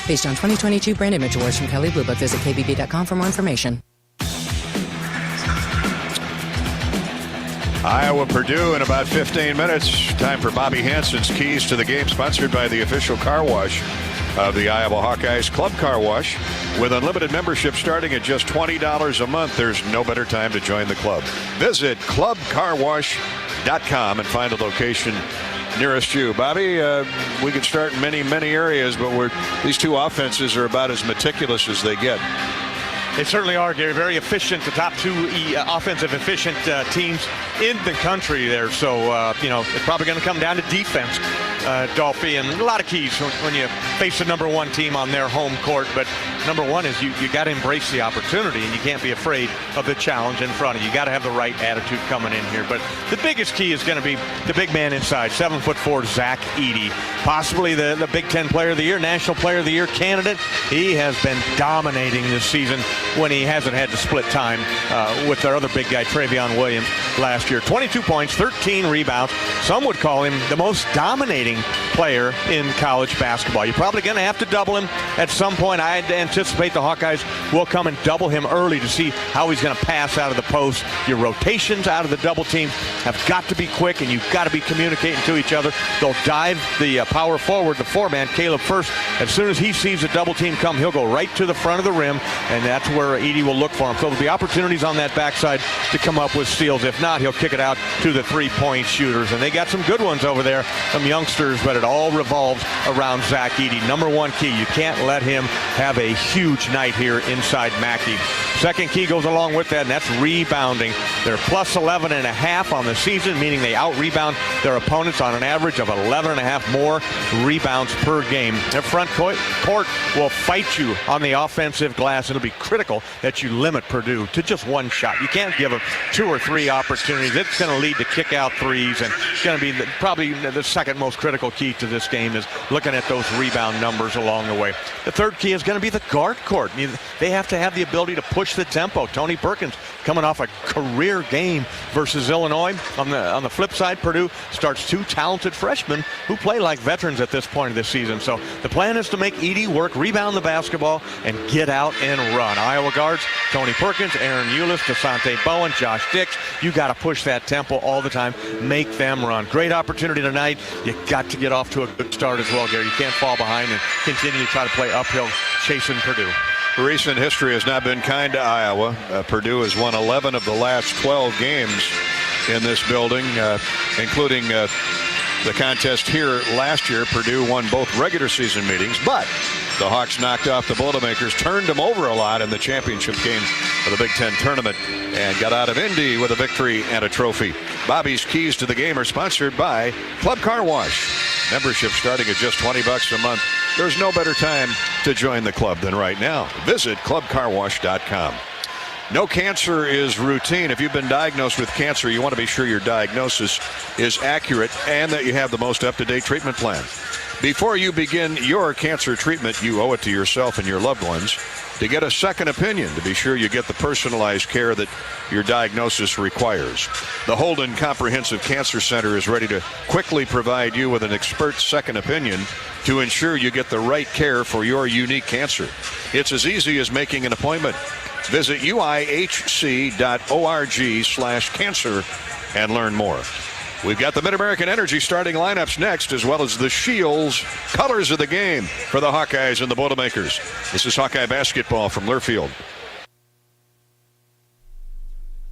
Speaker 28: Based on 2022 brand image awards from Kelley Blue Book, visit KBB.com for more information.
Speaker 3: Iowa, Purdue in about 15 minutes. Time for Bobby Hansen's keys to the game, sponsored by the official car wash of the Iowa Hawkeyes, Club Car Wash. With unlimited membership starting at just $20 a month, there's no better time to join the club. Visit clubcarwash.com and find a location nearest you. Bobby, we could start in many, many areas, but these two offenses are about as meticulous as they get.
Speaker 4: They certainly are, Gary. Very efficient, the top two offensive efficient teams in the country there. So, it's probably going to come down to defense, Dolphy, and a lot of keys when you face the number one team on their home court. But number one is you got to embrace the opportunity, and you can't be afraid of the challenge in front of you. You got to have the right attitude coming in here. But the biggest key is going to be the big man inside, 7'4", Zach Edey, possibly the Big Ten Player of the Year, National Player of the Year candidate. He has been dominating this season when he hasn't had to split time with their other big guy, Travion Williams, last year. 22 points, 13 rebounds. Some would call him the most dominating player in college basketball. You're probably going to have to double him at some point. I anticipate the Hawkeyes will come and double him early to see how he's going to pass out of the post. Your rotations out of the double team have got to be quick, and you've got to be communicating to each other. They'll dive the power forward, the four-man, Caleb First. As soon as he sees the double team come, he'll go right to the front of the rim, and that's where Edey will look for him. So there'll be opportunities on that backside to come up with steals. If not, he'll kick it out to the three-point shooters. And they got some good ones over there, some youngsters, but it all revolves around Zach Edey. Number one key, you can't let him have a huge night here inside Mackey. Second key goes along with that, and that's rebounding. They're plus 11.5 on the season, meaning they out-rebound their opponents on an average of 11.5 more rebounds per game. Their front court will fight you on the offensive glass. It'll be critical that you limit Purdue to just one shot. You can't give them 2 or 3 opportunities. It's going to lead to kick-out threes, and it's going to be probably the second most critical key to this game is looking at those rebound numbers along the way. The third key is going to be the guard court. They have to have the ability to push the tempo. Tony Perkins coming off a career game versus Illinois. On the flip side, Purdue starts 2 talented freshmen who play like veterans at this point of the season. So the plan is to make Edey work, rebound the basketball, and get out and run. Iowa guards, Tony Perkins, Aaron Eulis, Desante Bowen, Josh Dix. You got to push that tempo all the time. Make them run. Great opportunity tonight. You got to get off to a good start as well, Gary. You can't fall behind and continue to try to play uphill chasing Purdue.
Speaker 3: Recent history has not been kind to Iowa. Purdue has won 11 of the last 12 games in this building, including the contest here last year. Purdue won both regular season meetings, but the Hawks knocked off the Boilermakers, turned them over a lot in the championship game of the Big Ten tournament, and got out of Indy with a victory and a trophy. Bobby's Keys to the Game are sponsored by Club Car Wash. Membership starting at just $20 a month. There's no better time to join the club than right now. Visit clubcarwash.com. No cancer is routine. If you've been diagnosed with cancer, you want to be sure your diagnosis is accurate and that you have the most up-to-date treatment plan. Before you begin your cancer treatment, you owe it to yourself and your loved ones to get a second opinion to be sure you get the personalized care that your diagnosis requires. The Holden Comprehensive Cancer Center is ready to quickly provide you with an expert second opinion to ensure you get the right care for your unique cancer. It's as easy as making an appointment. Visit uihc.org/cancer and learn more. We've got the Mid-American Energy starting lineups next, as well as the Shields colors of the game for the Hawkeyes and the Boilermakers. This is Hawkeye basketball from Learfield.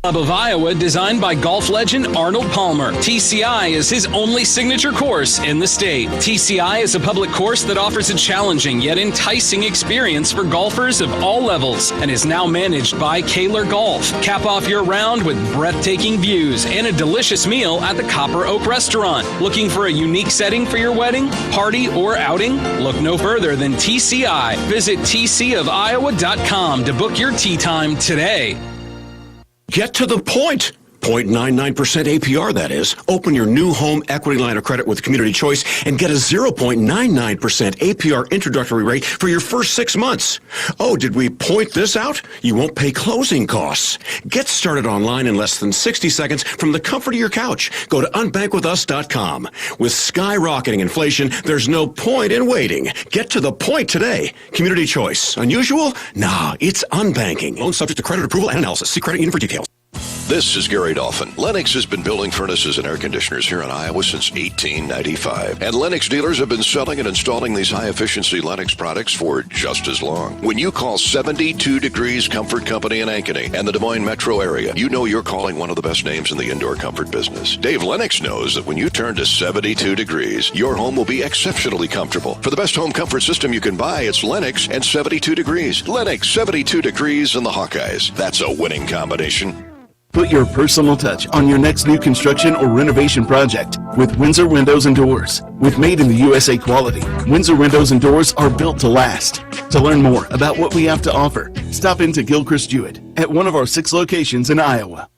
Speaker 7: Club of Iowa, designed by golf legend Arnold Palmer. TCI is his only signature course in the state. TCI is a public course that offers a challenging yet enticing experience for golfers of all levels and is now managed by Kaler Golf. Cap off your round with breathtaking views and a delicious meal at the Copper Oak Restaurant. Looking for a unique setting for your wedding, party, or outing? Look no further than TCI. Visit tcofiowa.com to book your tee time today.
Speaker 8: Get to the point. 0.99% APR, that is. Open your new home equity line of credit with Community Choice and get a 0.99% APR introductory rate for your first 6 months. Oh, did we point this out? You won't pay closing costs. Get started online in less than 60 seconds from the comfort of your couch. Go to unbankwithus.com. With skyrocketing inflation, there's no point in waiting. Get to the point today. Community Choice. Unusual? Nah, it's unbanking. Loan subject to credit approval and analysis. See credit union for details.
Speaker 3: This is Gary Dolphin. Lennox has been building furnaces and air conditioners here in Iowa since 1895. And Lennox dealers have been selling and installing these high-efficiency Lennox products for just as long. When you call 72 Degrees Comfort Company in Ankeny and the Des Moines metro area, you know you're calling one of the best names in the indoor comfort business. Dave Lennox knows that when you turn to 72 degrees, your home will be exceptionally comfortable. For the best home comfort system you can buy, it's Lennox and 72 degrees. Lennox, 72 degrees, and the Hawkeyes. That's a winning combination.
Speaker 9: Put your personal touch on your next new construction or renovation project with Windsor Windows and Doors. With made in the USA quality, Windsor Windows and Doors are built to last. To learn more about what we have to offer, stop into Gilchrist Jewett at one of our 6 locations in Iowa.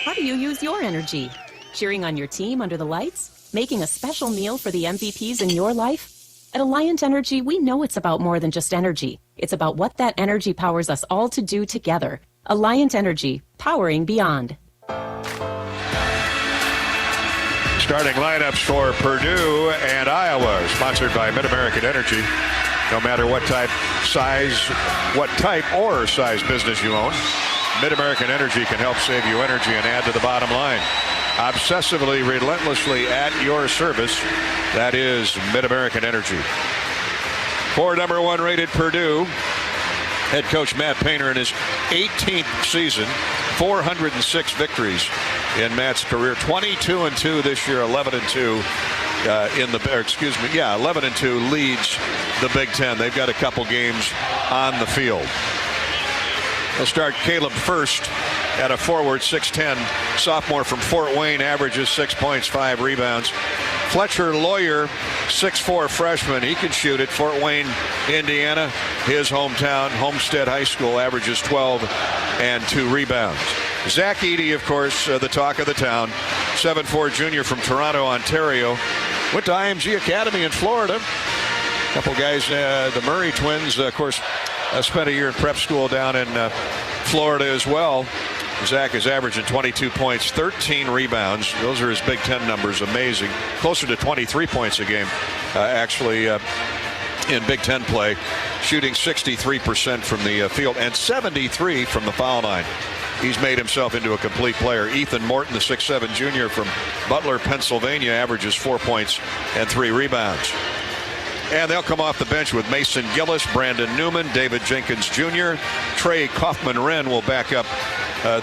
Speaker 10: How do you use your energy? Cheering on your team under the lights? Making a special meal for the MVPs in your life? At Alliant Energy, we know it's about more than just energy. It's about what that energy powers us all to do together. Alliant Energy, powering beyond.
Speaker 3: Starting lineups for Purdue and Iowa, sponsored by Mid-American Energy. No matter what type or size business you own, Mid-American Energy can help save you energy and add to the bottom line. Obsessively, relentlessly at your service. That is Mid-American Energy. For number 1 rated Purdue, head coach Matt Painter in his 18th season, 406 victories in Matt's career, 22-2 this year, 11-2 11-2 leads the Big Ten. They've got a couple games on the field. They'll start Caleb First at a forward, 6'10", sophomore from Fort Wayne, averages 6 points, 5 rebounds. Fletcher Lawyer, 6'4", freshman. He can shoot it. Fort Wayne, Indiana, his hometown. Homestead High School, averages 12 and 2 rebounds. Zach Edey, of course, the talk of the town. 7'4" junior from Toronto, Ontario. Went to IMG Academy in Florida. A couple guys, the Murray twins, of course, spent a year in prep school down in Florida as well. Zach is averaging 22 points, 13 rebounds. Those are his Big Ten numbers. Amazing. Closer to 23 points a game, actually, in Big Ten play. Shooting 63% from the field and 73 from the foul line. He's made himself into a complete player. Ethan Morton, the 6'7" junior from Butler, Pennsylvania, averages 4 points and 3 rebounds. And they'll come off the bench with Mason Gillis, Brandon Newman, David Jenkins Jr. Trey Kaufman-Wren will back up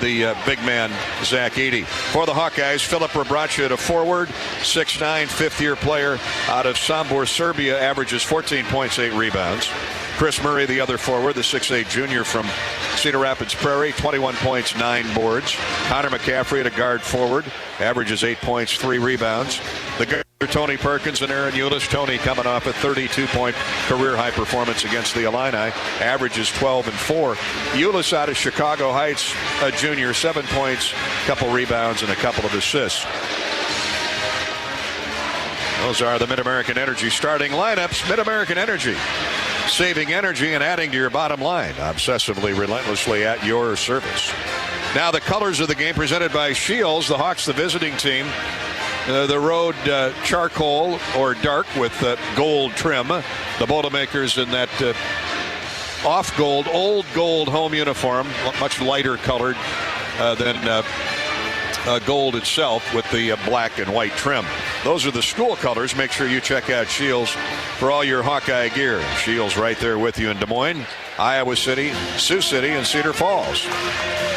Speaker 3: the big man, Zach Edey. For the Hawkeyes, Filip Rebraca at a forward, 6'9", fifth-year player out of Sombor, Serbia, averages 14 points, 8 rebounds. Chris Murray, the other forward, the 6'8" junior from Cedar Rapids Prairie, 21 points, 9 boards. Connor McCaffrey at a guard forward, averages 8 points, 3 rebounds. The guard Tony Perkins and Aaron Eulis. Tony coming off a 32-point career-high performance against the Illini, averages 12 and 4. Eulis out of Chicago Heights, a junior, 7 points, a couple rebounds, and a couple of assists. Those are the Mid-American Energy starting lineups. Mid-American Energy, saving energy and adding to your bottom line. Obsessively, relentlessly at your service. Now the colors of the game presented by Shields. The Hawks, the visiting team. The road charcoal or dark with gold trim. The Boilermakers in that off gold, old gold home uniform, much lighter colored than gold itself with the black and white trim. Those are the school colors. Make sure you check out Shields for all your Hawkeye gear. Shields right there with you in Des Moines, Iowa City, Sioux City, and Cedar Falls.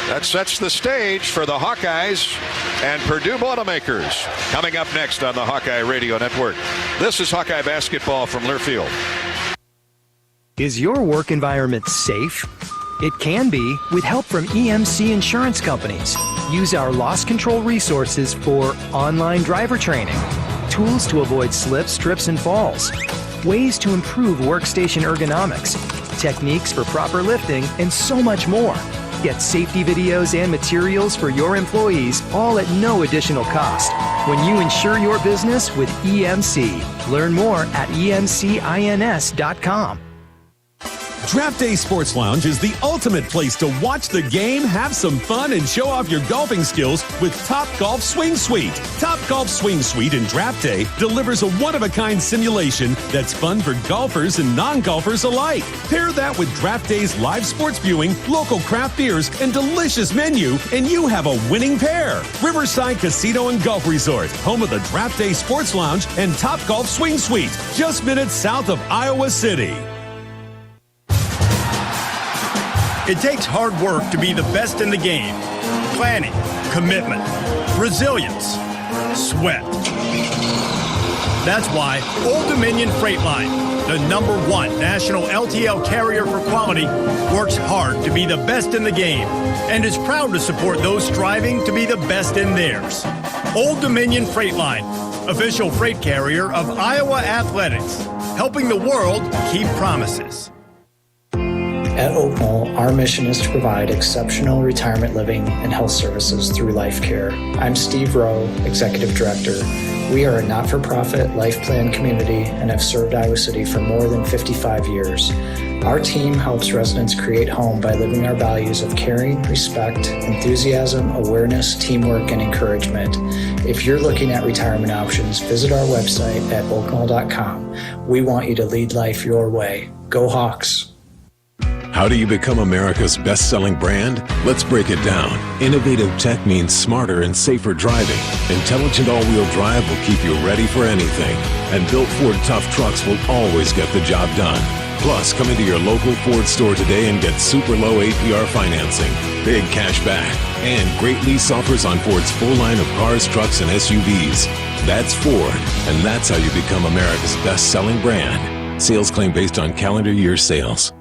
Speaker 3: That sets the stage for the Hawkeyes and Purdue Boilermakers. Coming up next on the Hawkeye Radio Network. This is Hawkeye basketball from Learfield.
Speaker 11: Is your work environment safe? It can be with help from EMC insurance companies. Use our loss control resources for online driver training, tools to avoid slips, trips, and falls, ways to improve workstation ergonomics, techniques for proper lifting, and so much more. Get safety videos and materials for your employees, all at no additional cost. When you insure your business with EMC. Learn more at emcins.com.
Speaker 12: Draft Day Sports Lounge is the ultimate place to watch the game, have some fun, and show off your golfing skills with Top Golf Swing Suite. Top Golf Swing Suite in Draft Day delivers a one-of-a-kind simulation that's fun for golfers and non-golfers alike. Pair that with Draft Day's live sports viewing, local craft beers, and delicious menu, and you have a winning pair. Riverside Casino and Golf Resort, home of the Draft Day Sports Lounge and Top Golf Swing Suite, just minutes south of Iowa City.
Speaker 19: It takes hard work to be the best in the game. Planning, commitment, resilience, sweat. That's why Old Dominion Freight Line, the #1 national LTL carrier for quality, works hard to be the best in the game and is proud to support those striving to be the best in theirs. Old Dominion Freight Line, official freight carrier of Iowa Athletics, helping the world keep promises.
Speaker 13: At Oak Knoll, our mission is to provide exceptional retirement living and health services through life care. I'm Steve Rowe, Executive Director. We are a not-for-profit life plan community and have served Iowa City for more than 55 years. Our team helps residents create home by living our values of caring, respect, enthusiasm, awareness, teamwork, and encouragement. If you're looking at retirement options, visit our website at oakknoll.com. We want you to lead life your way. Go Hawks!
Speaker 14: How do you become America's best-selling brand? Let's break it down. Innovative tech means smarter and safer driving. Intelligent all-wheel drive will keep you ready for anything. And built Ford tough trucks will always get the job done. Plus, come into your local Ford store today and get super low APR financing, big cash back, and great lease offers on Ford's full line of cars, trucks, and SUVs. That's Ford, and that's how you become America's best-selling brand. Sales claim based on calendar year sales.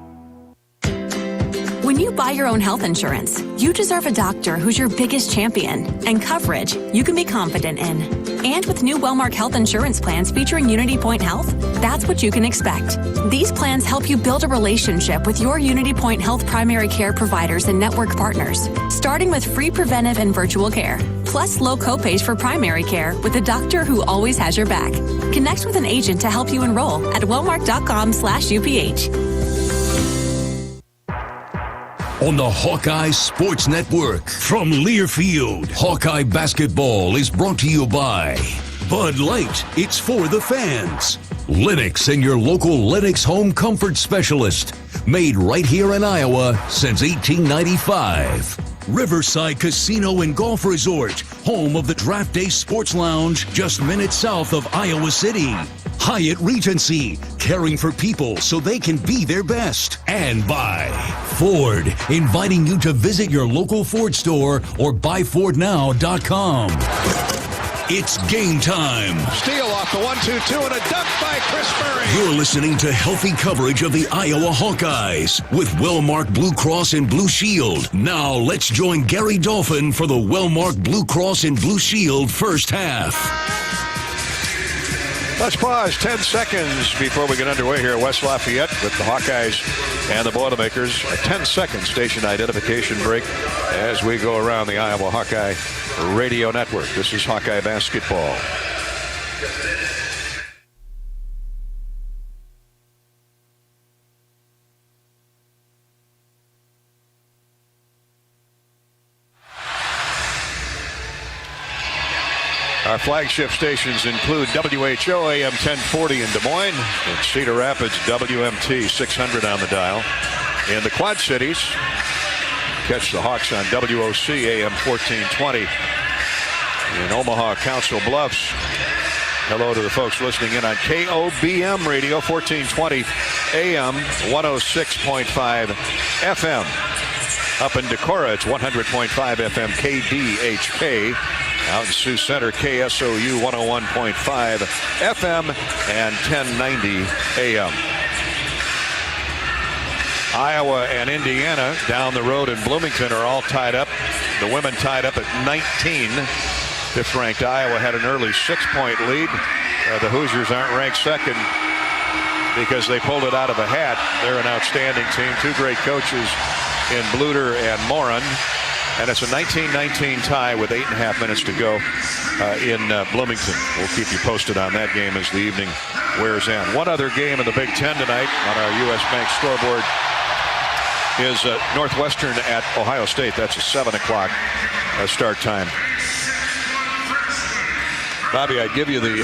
Speaker 1: When you buy your own health insurance, you deserve a doctor who's your biggest champion and coverage you can be confident in. And with new Wellmark Health Insurance plans featuring Unity Point Health, that's what you can expect. These plans help you build a relationship with your Unity Point Health primary care providers and network partners, starting with free preventive and virtual care, plus low copays for primary care with a doctor who always has your back. Connect with an agent to help you enroll at wellmark.com/UPH.
Speaker 18: On the Hawkeyes Sports Network from Learfield, Hawkeye basketball is brought to you by Bud Light. It's for the fans. Lennox and your local Lennox home comfort specialist. Made right here in Iowa since 1895. Riverside Casino and Golf Resort, home of the Draft Day Sports Lounge, just minutes south of Iowa City. Hyatt Regency, caring for people so they can be their best. And by Ford, inviting you to visit your local Ford store or buyfordnow.com. It's game time.
Speaker 3: Steal off the 1-2-2 and a dunk by Chris Murray.
Speaker 18: You're listening to healthy coverage of the Iowa Hawkeyes with Wellmark Blue Cross and Blue Shield. Now let's join Gary Dolphin for the Wellmark Blue Cross and Blue Shield first half.
Speaker 3: Let's pause 10 seconds before we get underway here at West Lafayette with the Hawkeyes and the Boilermakers. A 10-second station identification break as we go around the Iowa Hawkeye Radio Network. This is Hawkeye basketball. Our flagship stations include WHO AM 1040 in Des Moines and Cedar Rapids WMT 600 on the dial. In the Quad Cities, catch the Hawks on WOC AM 1420. In Omaha, Council Bluffs, hello to the folks listening in on KOBM Radio 1420 AM 106.5 FM. Up in Decorah, it's 100.5 FM KDHK. Out in Sioux Center, KSOU 101.5 FM and 1090 AM. Iowa and Indiana down the road in Bloomington are all tied up. The women tied up at 19. Fifth-ranked Iowa had an early 6-point lead. The Hoosiers aren't ranked second because they pulled it out of a hat. They're an outstanding team. Two great coaches in Bluter and Morin. And it's a 19-19 tie with 8.5 minutes to go in Bloomington. We'll keep you posted on that game as the evening wears in. One other game in the Big Ten tonight on our U.S. Bank scoreboard. is Northwestern at Ohio State. That's a 7 o'clock start time. Bobby, I'd give him the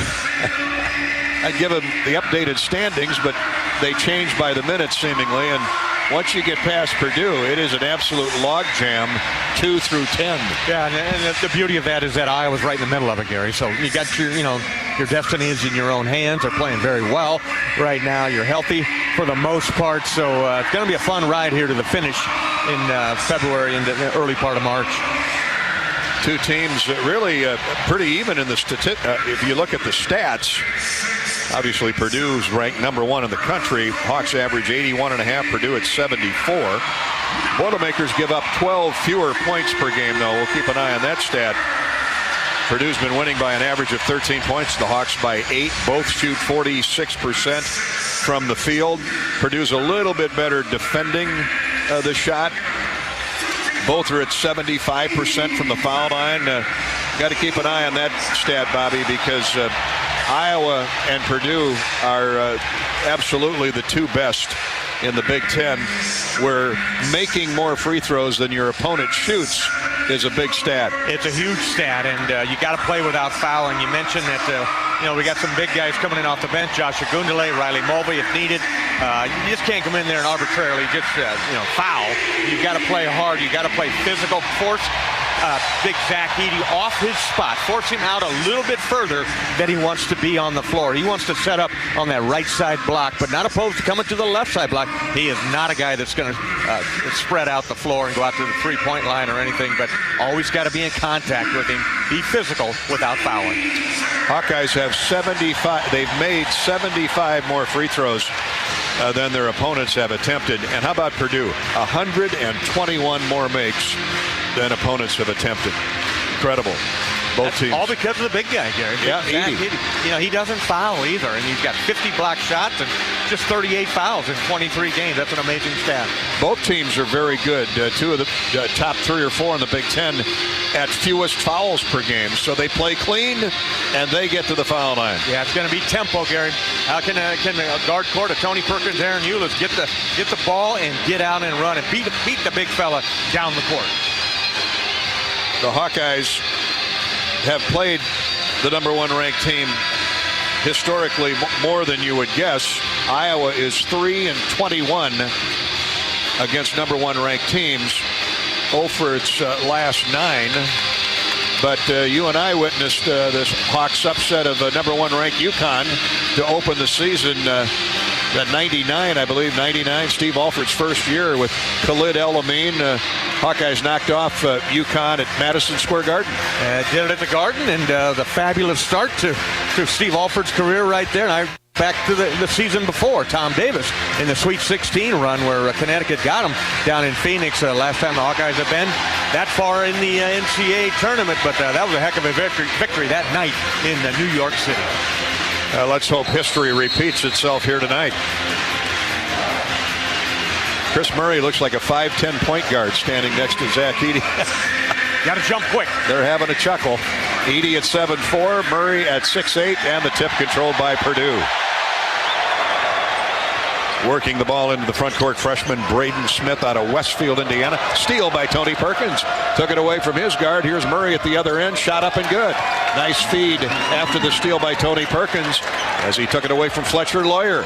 Speaker 3: updated standings, but they change by the minute seemingly. And once you get past Purdue, it is an absolute logjam, 2 through 10.
Speaker 4: Yeah, and the beauty of that is that Iowa's right in the middle of it, Gary. So you got your destiny is in your own hands. They're playing very well right now. You're healthy for the most part. So it's going to be a fun ride here to the finish in February and the early part of March.
Speaker 3: Two teams really pretty even in the if you look at the stats. Obviously, Purdue's ranked number 1 in the country. Hawks average 81.5. Purdue at 74. Boilermakers give up 12 fewer points per game, though. We'll keep an eye on that stat. Purdue's been winning by an average of 13 points. The Hawks by 8. Both shoot 46% from the field. Purdue's a little bit better defending the shot. Both are at 75% from the foul line. Got to keep an eye on that stat, Bobby, because Iowa and Purdue are absolutely the two best in the Big Ten, where making more free throws than your opponent shoots is a big stat.
Speaker 4: It's a huge stat, and you got to play without fouling. You mentioned that we got some big guys coming in off the bench, Josh Agundale, Riley Mulvey if needed. You just can't come in there and arbitrarily just foul. You've got to play hard. You've got to play physical. Force big Zach Edey off his spot. Force him out a little bit further than he wants to be on the floor. He wants to set up on that right side block, but not opposed to coming to the left side block. He is not a guy that's going to spread out the floor and go out to the three-point line or anything, but always got to be in contact with him. Be physical without fouling.
Speaker 3: Hawkeyes have 75. They've made 75 more free throws than their opponents have attempted. And how about Purdue? 121 more makes than opponents have attempted. Incredible. Both teams.
Speaker 4: All because of the big guy, Gary.
Speaker 3: Yeah,
Speaker 4: Edey. He doesn't foul either, and he's got 50 block shots and just 38 fouls in 23 games. That's an amazing stat.
Speaker 3: Both teams are very good. Two of the top 3 or 4 in the Big Ten at fewest fouls per game. So they play clean, and they get to the foul line.
Speaker 4: Yeah, it's going to be tempo, Gary. How can the guard court of Tony Perkins, Aaron Eulis get the ball and get out and run and beat the big fella down the court?
Speaker 3: The Hawkeyes have played the number 1 ranked team historically more than you would guess. Iowa is 3-21 against number 1 ranked teams. 0 for its last 9. But you and I witnessed this Hawks upset of number 1 ranked UConn to open the season. At 99, I believe, 99, Steve Alford's first year with Khalid El-Amin. Hawkeyes knocked off UConn at Madison Square Garden.
Speaker 4: Did it at the Garden, and the fabulous start to Steve Alford's career right there. And back to the season before, Tom Davis in the Sweet 16 run where Connecticut got him down in Phoenix last time the Hawkeyes have been that far in the NCAA tournament. But that was a heck of a victory that night in New York City.
Speaker 3: Let's hope history repeats itself here tonight. Chris Murray looks like a 5'10" point guard standing next to Zach Edey.
Speaker 4: Got to jump quick.
Speaker 3: They're having a chuckle. Edey at 7'4", Murray at 6'8", and the tip controlled by Purdue. Working the ball into the front court, freshman Braden Smith out of Westfield, Indiana. Steal by Tony Perkins. Took it away from his guard. Here's Murray at the other end. Shot up and good. Nice feed after the steal by Tony Perkins as he took it away from Fletcher Lawyer.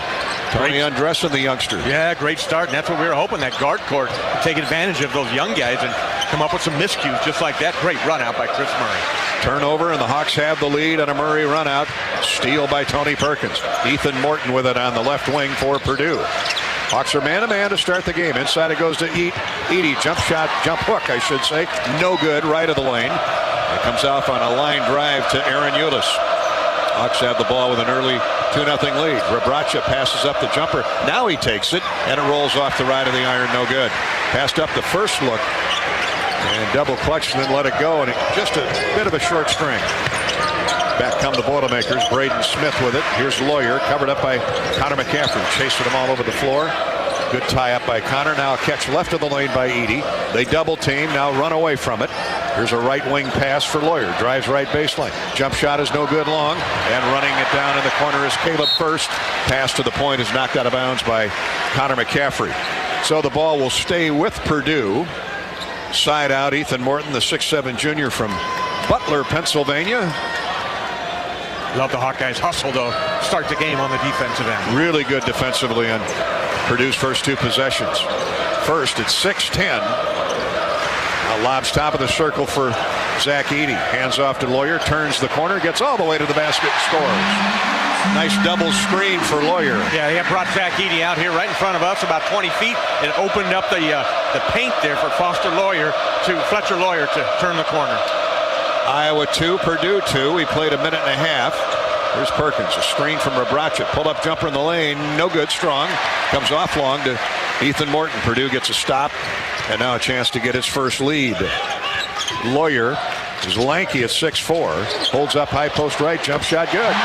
Speaker 3: Tony undressing the youngster.
Speaker 4: Yeah, great start. And that's what we were hoping, that guard court to take advantage of those young guys and come up with some miscues just like that. Great run out by Chris Murray.
Speaker 3: Turnover, and the Hawks have the lead on a Murray run out. Steal by Tony Perkins. Ethan Morton with it on the left wing for Purdue. Hawks are man-to-man to start the game. Inside it goes to Edey. Jump hook, I should say. No good, right of the lane. It comes off on a line drive to Aaron Eulis. Hawks have the ball with an early 2-0 lead. Rebracha passes up the jumper. Now he takes it, and it rolls off the right of the iron. No good. Passed up the first look. And double clutch and then let it go. And just a bit of a short string. Back come the Boilermakers. Braden Smith with it. Here's Lawyer, covered up by Connor McCaffrey. Chasing him all over the floor. Good tie-up by Connor. Now a catch left of the lane by Edey. They double team. Now run away from it. Here's a right wing pass for Lawyer. Drives right baseline. Jump shot is no good long. And running it down in the corner is Caleb First. Pass to the point is knocked out of bounds by Connor McCaffrey. So the ball will stay with Purdue. Side out, Ethan Morton, the 6'7" junior from Butler, Pennsylvania.
Speaker 4: Love the Hawkeyes hustle, though. Start the game on the defensive end.
Speaker 3: Really good defensively on Purdue's first 2 possessions. First, it's 6-10. Lobs top of the circle for Zach Edey. Hands off to Lawyer, turns the corner, gets all the way to the basket, scores. Nice double screen for Lawyer.
Speaker 4: Yeah, he brought Zach Edey out here right in front of us, about 20 feet, and opened up the paint there for Fletcher Lawyer to turn the corner.
Speaker 3: Iowa 2, Purdue 2. We played a minute and a half. Here's Perkins, a screen from Rebraca. Pull up jumper in the lane, no good, strong. Comes off long to Ethan Morton. Purdue gets a stop, and now a chance to get its first lead. Lawyer is lanky at 6'4". Holds up high post right, jump shot good.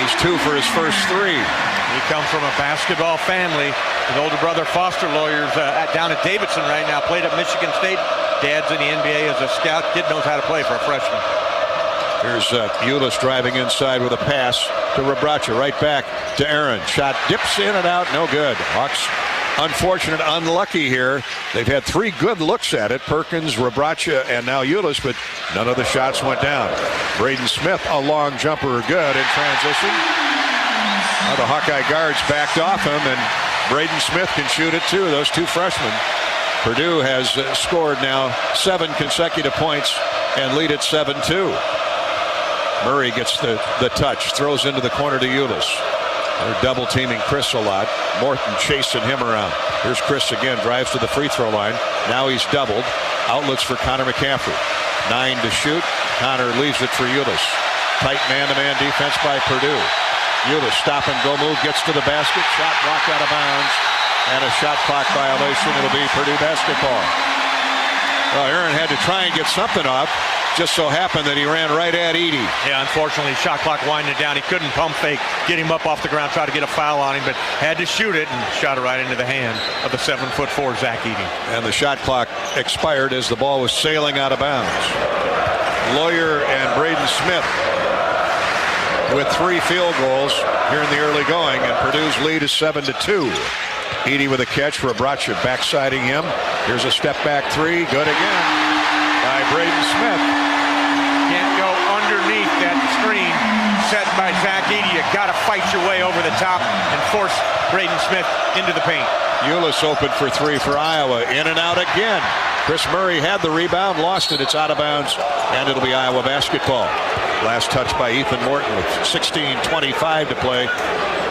Speaker 3: He's 2 for his first 3.
Speaker 4: He comes from a basketball family. His older brother Foster Lawyer's down at Davidson right now. Played at Michigan State. Dad's in the NBA as a scout. Kid knows how to play for a freshman.
Speaker 3: Here's Ulis driving inside with a pass to Rebraca. Right back to Aaron. Shot dips in and out. No good. Hawks unfortunate, unlucky here. They've had 3 good looks at it. Perkins, Rebraca, and now Ulis, but none of the shots went down. Braden Smith, a long jumper, good in transition. Now the Hawkeye guards backed off him, and Braden Smith can shoot it too. Those 2 freshmen. Purdue has scored now 7 consecutive points and lead at 7-2. Murray gets the touch, throws into the corner to Ulis. They're double teaming Chris a lot. Morton chasing him around. Here's Chris again, drives to the free throw line. Now he's doubled. Outlets for Connor McCaffrey. 9 to shoot. Connor leaves it for Ulis. Tight man-to-man defense by Purdue. Ulis stop and go move, gets to the basket. Shot blocked out of bounds. And a shot clock violation. It'll be Purdue basketball. Well, Aaron had to try and get something off. Just so happened that he ran right at Edey.
Speaker 4: Yeah, unfortunately, shot clock winding down. He couldn't pump fake, get him up off the ground, try to get a foul on him, but had to shoot it and shot it right into the hand of the 7'4" Zach Edey.
Speaker 3: And the shot clock expired as the ball was sailing out of bounds. Lawyer and Braden Smith with 3 field goals here in the early going, and Purdue's lead is 7-2. Edey with a catch, Rebraca backsiding him. Here's a step back 3, good again by Braden Smith.
Speaker 4: Can't go underneath that screen set by Zach Edey. You got to fight your way over the top and force Braden Smith into the paint.
Speaker 3: Ulis open for 3 for Iowa. In and out again. Chris Murray had the rebound, lost it. It's out of bounds, and it'll be Iowa basketball. Last touch by Ethan Morton with 16:25 to play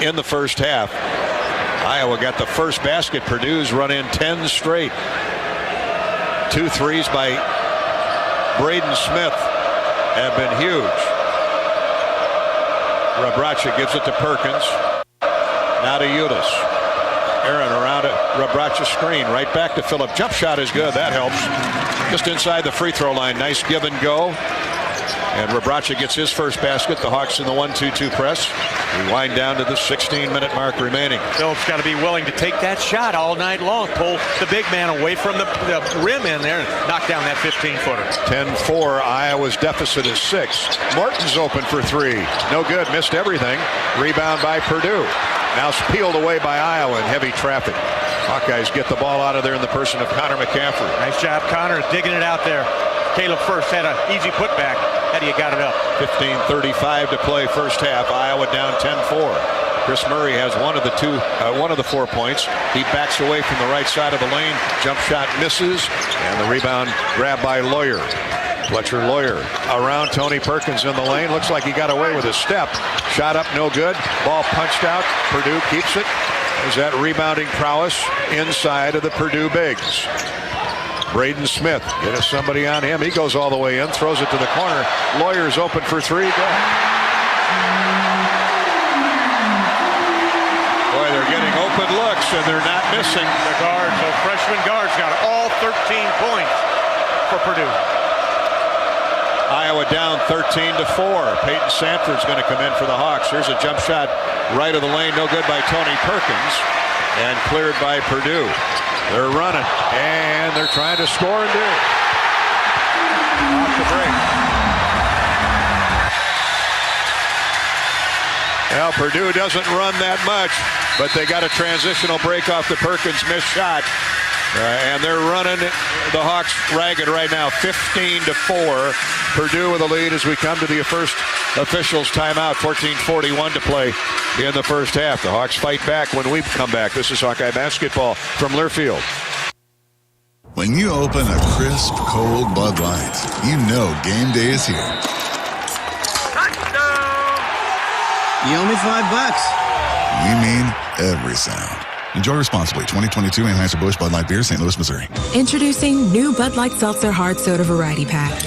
Speaker 3: in the first half. Iowa got the first basket. Purdue's run in 10 straight. 2 threes by Braden Smith have been huge. Rebraca gives it to Perkins. Now to Ulis. Aaron around a Rebraca screen. Right back to Phillip. Jump shot is good. That helps. Just inside the free throw line. Nice give and go. And Rebraca gets his first basket. The Hawks in the 1-2-2 press. We wind down to the 16-minute mark remaining.
Speaker 4: Phillips got to be willing to take that shot all night long. Pull the big man away from the rim in there and knock down that 15-footer.
Speaker 3: 10-4. Iowa's deficit is 6. Morton's open for 3. No good. Missed everything. Rebound by Purdue. Now peeled away by Iowa in heavy traffic. Hawkeyes get the ball out of there in the person of Connor McCaffrey.
Speaker 4: Nice job, Connor, digging it out there. Caleb first had an easy putback. Eddie got it up.
Speaker 3: 15:35 to play first half. Iowa down 10-4. Chris Murray has one of the 4 points. He backs away from the right side of the lane. Jump shot misses, and the rebound grabbed by Lawyer. Fletcher Lawyer around Tony Perkins in the lane. Looks like he got away with a step. Shot up, no good. Ball punched out. Purdue keeps it. There's that rebounding prowess inside of the Purdue bigs. Braden Smith, get somebody on him. He goes all the way in, throws it to the corner. Lawyer's open for 3. Go. Boy, they're getting open looks, and they're not missing.
Speaker 4: The guards, the freshman guards, got all 13 points for Purdue.
Speaker 3: Iowa down 13-4. Peyton Sanford's going to come in for the Hawks. Here's a jump shot right of the lane, no good by Tony Perkins, and cleared by Purdue. They're running, and they're trying to score and do it. Off the break. Well, Purdue doesn't run that much. but they got a transitional break off the Perkins missed shot. And they're running the Hawks ragged right now, 15-4. Purdue with a lead as we come to the first officials timeout, 14:41 to play in the first half. The Hawks fight back when we come back. This is Hawkeye basketball from Learfield.
Speaker 2: When you open a crisp, cold Bud Light, you know game day is here.
Speaker 5: You owe me $5.
Speaker 2: We mean every sound. Enjoy responsibly. 2022 Anheuser-Busch Bud Light Beer, St. Louis, Missouri.
Speaker 6: Introducing new Bud Light Seltzer Hard Soda Variety Pack.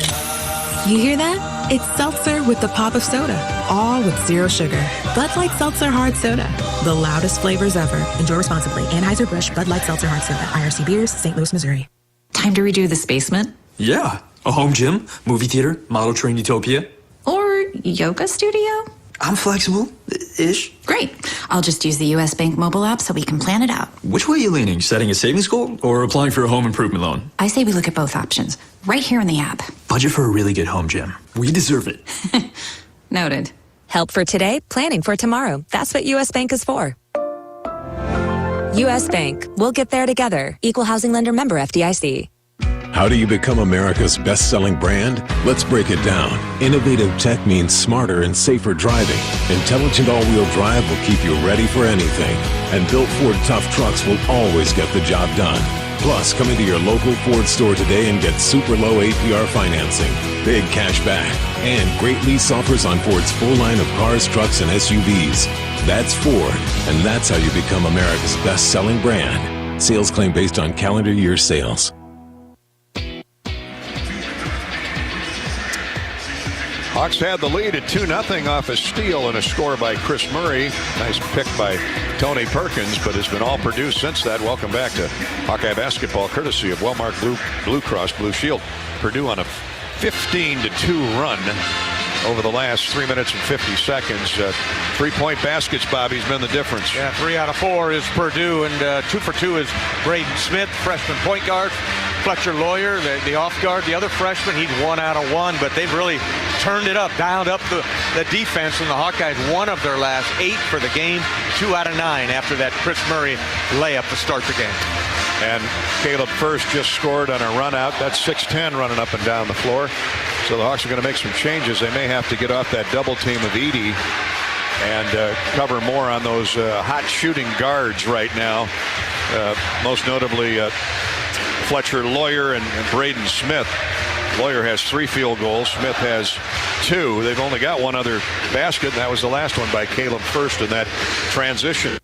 Speaker 6: You hear that? It's seltzer with the pop of soda, all with zero sugar. Bud Light Seltzer Hard Soda, the loudest flavors ever. Enjoy responsibly. Anheuser-Busch Bud Light Seltzer Hard Soda, IRC Beers, St. Louis, Missouri.
Speaker 15: Time to redo this basement?
Speaker 22: Yeah. A home gym, movie theater, model train utopia.
Speaker 15: Or yoga studio?
Speaker 22: I'm flexible-ish.
Speaker 15: Great. I'll just use the U.S. Bank mobile app so we can plan it out.
Speaker 22: Which way are you leaning? Setting a savings goal or applying for a home improvement loan?
Speaker 15: I say we look at both options, right here in the app.
Speaker 22: Budget for a really good home gym. We deserve it.
Speaker 15: Noted.
Speaker 1: Help for today, planning for tomorrow. That's what U.S. Bank is for. U.S. Bank. We'll get there together. Equal housing lender member FDIC.
Speaker 14: How do you become America's best-selling brand? Let's break it down. Innovative tech means smarter and safer driving. Intelligent all-wheel drive will keep you ready for anything. And built Ford tough trucks will always get the job done. Plus, come into your local Ford store today and get super low APR financing, big cash back, and great lease offers on Ford's full line of cars, trucks, and SUVs. That's Ford, and that's how you become America's best-selling brand. Sales claim based on calendar year sales.
Speaker 3: Hawks had the lead at 2-0 off a steal and a score by Chris Murray. Nice pick by Tony Perkins, but has been all Purdue since that. Welcome back to Hawkeye basketball, courtesy of Wellmark Blue Cross Blue Shield. Purdue on a 15-2 run over the last 3 minutes and 50 seconds. 3-point baskets, Bobby's been the difference.
Speaker 4: Yeah, 3 out of 4 is Purdue, and 2 for 2 is Braden Smith, freshman point guard. Fletcher Lawyer, the off guard, the other freshman, he's 1 out of 1, but they've really turned it up, dialed up the defense, and the Hawkeyes 1 of their last 8 for the game, 2 out of 9 after that Chris Murray layup to start the game.
Speaker 3: And Caleb First just scored on a run out. That's 6'10" running up and down the floor. So the Hawks are going to make some changes. They may have to get off that double team of Edey and cover more on those hot shooting guards right now. Most notably Fletcher Lawyer and Braden Smith. Lawyer has 3 field goals. Smith has 2. They've only got 1 other basket, and that was the last one by Caleb First in that transition.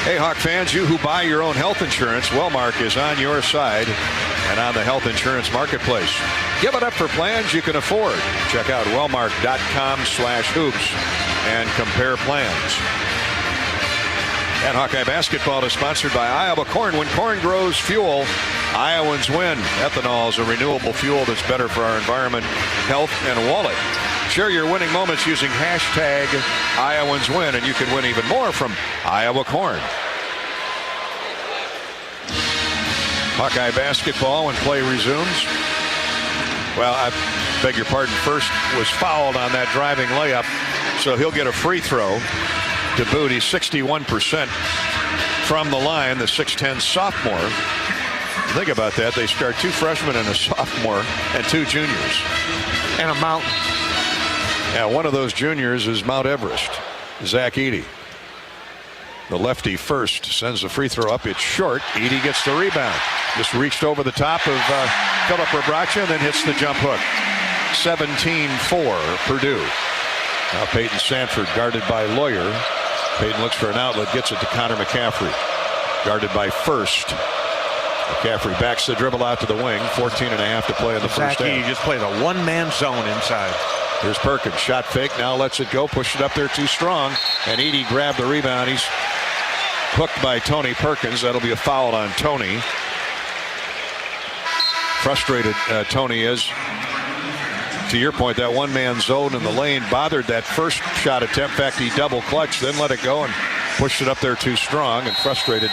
Speaker 3: Hey, Hawk fans, you who buy your own health insurance, Wellmark is on your side and on the health insurance marketplace. Give it up for plans you can afford. Check out wellmark.com/hoops and compare plans. And Hawkeye basketball is sponsored by Iowa Corn. When corn grows, fuel, Iowans win. Ethanol is a renewable fuel that's better for our environment, health, and wallet. Share your winning moments using hashtag Iowans win, and you can win even more from Iowa Corn. Hawkeye basketball when play resumes. Well, I beg your pardon. First was fouled on that driving layup, so he'll get a free throw to boot. He's 61% from the line, the 6'10" sophomore. Think about that. They start 2 freshmen and a sophomore and 2 juniors.
Speaker 4: And a mountain.
Speaker 3: Yeah, one of those juniors is Mount Everest, Zach Edey. The lefty First sends the free throw up. It's short. Edey gets the rebound. Just reached over the top of Philip Rebracha and then hits the jump hook. 17-4 Purdue. Now Peyton Sanford guarded by Lawyer. Peyton looks for an outlet, gets it to Connor McCaffrey. Guarded by First. McCaffrey backs the dribble out to the wing. 14.5 to play in the first half.
Speaker 4: He just plays a one-man zone inside.
Speaker 3: Here's Perkins, shot fake, now lets it go, pushed it up there too strong, and Edey grabbed the rebound. He's hooked by Tony Perkins. That'll be a foul on Tony. Frustrated Tony is. To your point, that one-man zone in the lane bothered that first shot attempt. In fact, he double clutched, then let it go and pushed it up there too strong, and frustrated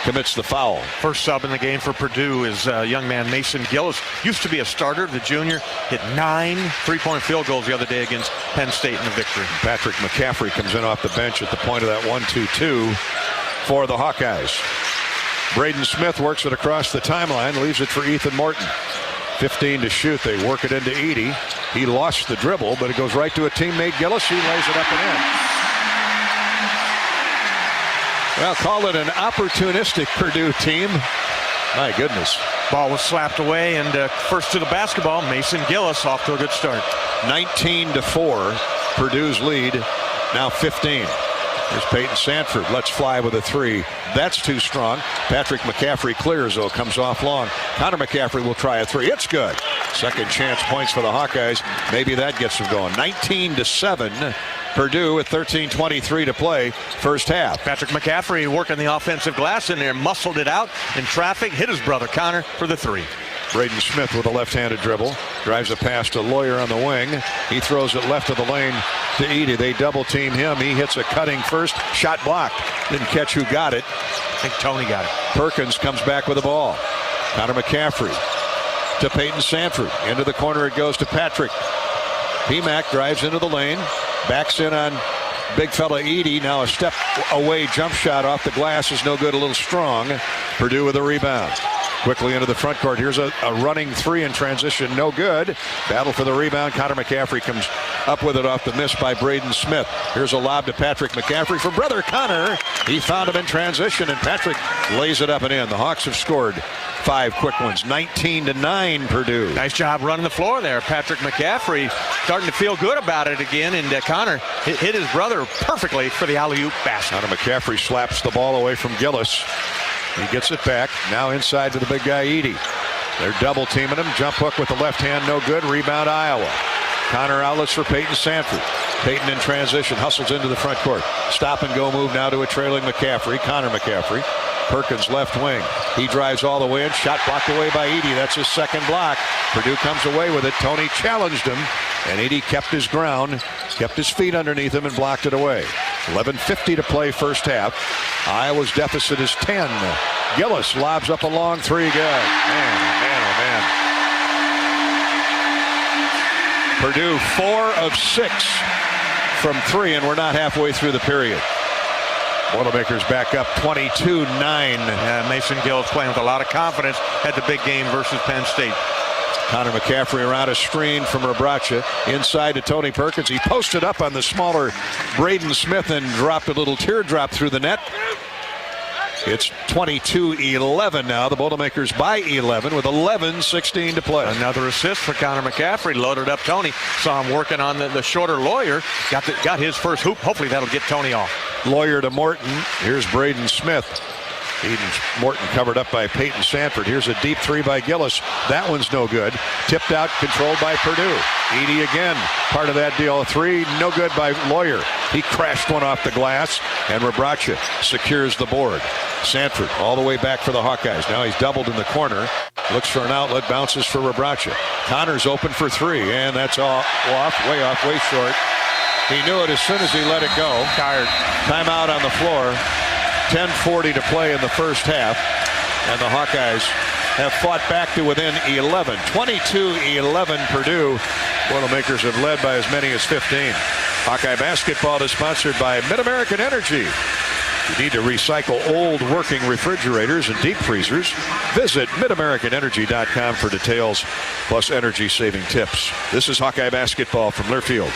Speaker 3: commits the foul.
Speaker 4: First sub in the game for Purdue is young man Mason Gillis. Used to be a starter, the junior. Hit 9 3-point field goals the other day against Penn State in the victory.
Speaker 3: Patrick McCaffrey comes in off the bench at the point of that 1-2-2. for the Hawkeyes. Braden Smith works it across the timeline, leaves it for Ethan Morton. 15 to shoot. They work it into Edey. He lost the dribble, but it goes right to a teammate, Gillis. He lays it up and in. Well, call it an opportunistic Purdue team. My goodness.
Speaker 4: Ball was slapped away, and first to the basketball, Mason Gillis off to a good start.
Speaker 3: 19-4, Purdue's lead, now 15. Here's Peyton Sanford. Let's fly with a three. That's too strong. Patrick McCaffrey clears, though, comes off long. Connor McCaffrey will try a three. It's good. Second chance points for the Hawkeyes. Maybe that gets them going. 19-7. Purdue with 13:23 to play, first half.
Speaker 4: Patrick McCaffrey working the offensive glass in there, muscled it out in traffic, hit his brother Connor for the three.
Speaker 3: Braden Smith with a left-handed dribble, drives a pass to Lawyer on the wing. He throws it left of the lane to Edey. They double team him. He hits a cutting first, shot blocked. Didn't catch who got it.
Speaker 4: I think Tony got it.
Speaker 3: Perkins comes back with the ball. Connor McCaffrey to Peyton Sanford. Into the corner it goes to Patrick. P-Mac drives into the lane. Backs in on big fella Edey. Now a step away jump shot off the glass is no good, a little strong. Purdue with a rebound. Quickly into the front court. Here's a running three in transition. No good. Battle for the rebound. Connor McCaffrey comes up with it off the miss by Braden Smith. Here's a lob to Patrick McCaffrey for brother Connor. He found him in transition, and Patrick lays it up and in. The Hawks have scored 5 quick ones. 19-9 Purdue.
Speaker 4: Nice job running the floor there. Patrick McCaffrey starting to feel good about it again, and Connor hit his brother perfectly for the alley-oop basket.
Speaker 3: Connor McCaffrey slaps the ball away from Gillis. He gets it back. Now inside to the big guy, Edey. They're double teaming him. Jump hook with the left hand, no good. Rebound, Iowa. Connor outlets for Peyton Sanford. Peyton in transition, hustles into the front court. Stop and go move now to a trailing McCaffrey. Connor McCaffrey. Perkins left wing. He drives all the way in. Shot blocked away by Edey. That's his second block. Purdue comes away with it. Tony challenged him, and Edey kept his ground, kept his feet underneath him, and blocked it away. 11:50 to play first half. Iowa's deficit is 10. Gillis lobs up a long three. Good. Man, oh man. Purdue 4 of 6 from 3, and we're not halfway through the period. Boilermakers back up 22-9.
Speaker 4: Mason Gillis playing with a lot of confidence at the big game versus Penn State.
Speaker 3: Connor McCaffrey around a screen from Rabracha. Inside to Tony Perkins. He posted up on the smaller Braden Smith and dropped a little teardrop through the net. It's 22-11 now. The Boilermakers by 11 with 11:16 to play.
Speaker 4: Another assist for Connor McCaffrey. Loaded up Tony. Saw him working on the shorter Lawyer. Got his first hoop. Hopefully that'll get Tony off.
Speaker 3: Lawyer to Morton. Here's Braden Smith. Morton covered up by Peyton Sanford. Here's a deep three by Gillis. That one's no good. Tipped out, controlled by Purdue. Edey again, part of that deal. Three, no good by Lawyer. He crashed one off the glass, and Rabracha secures the board. Sanford all the way back for the Hawkeyes. Now he's doubled in the corner. Looks for an outlet, bounces for Rabracha. Connor's open for three, and that's off, way short. He knew it as soon as he let it go.
Speaker 4: Tired.
Speaker 3: Timeout on the floor. 10:40 to play in the first half, and the Hawkeyes have fought back to within 11. 22-11 Purdue. Boilermakers have led by as many as 15. Hawkeye basketball is sponsored by Mid-American Energy. You need to recycle old working refrigerators and deep freezers. Visit MidAmericanEnergy.com for details, plus energy-saving tips. This is Hawkeye basketball from Learfield.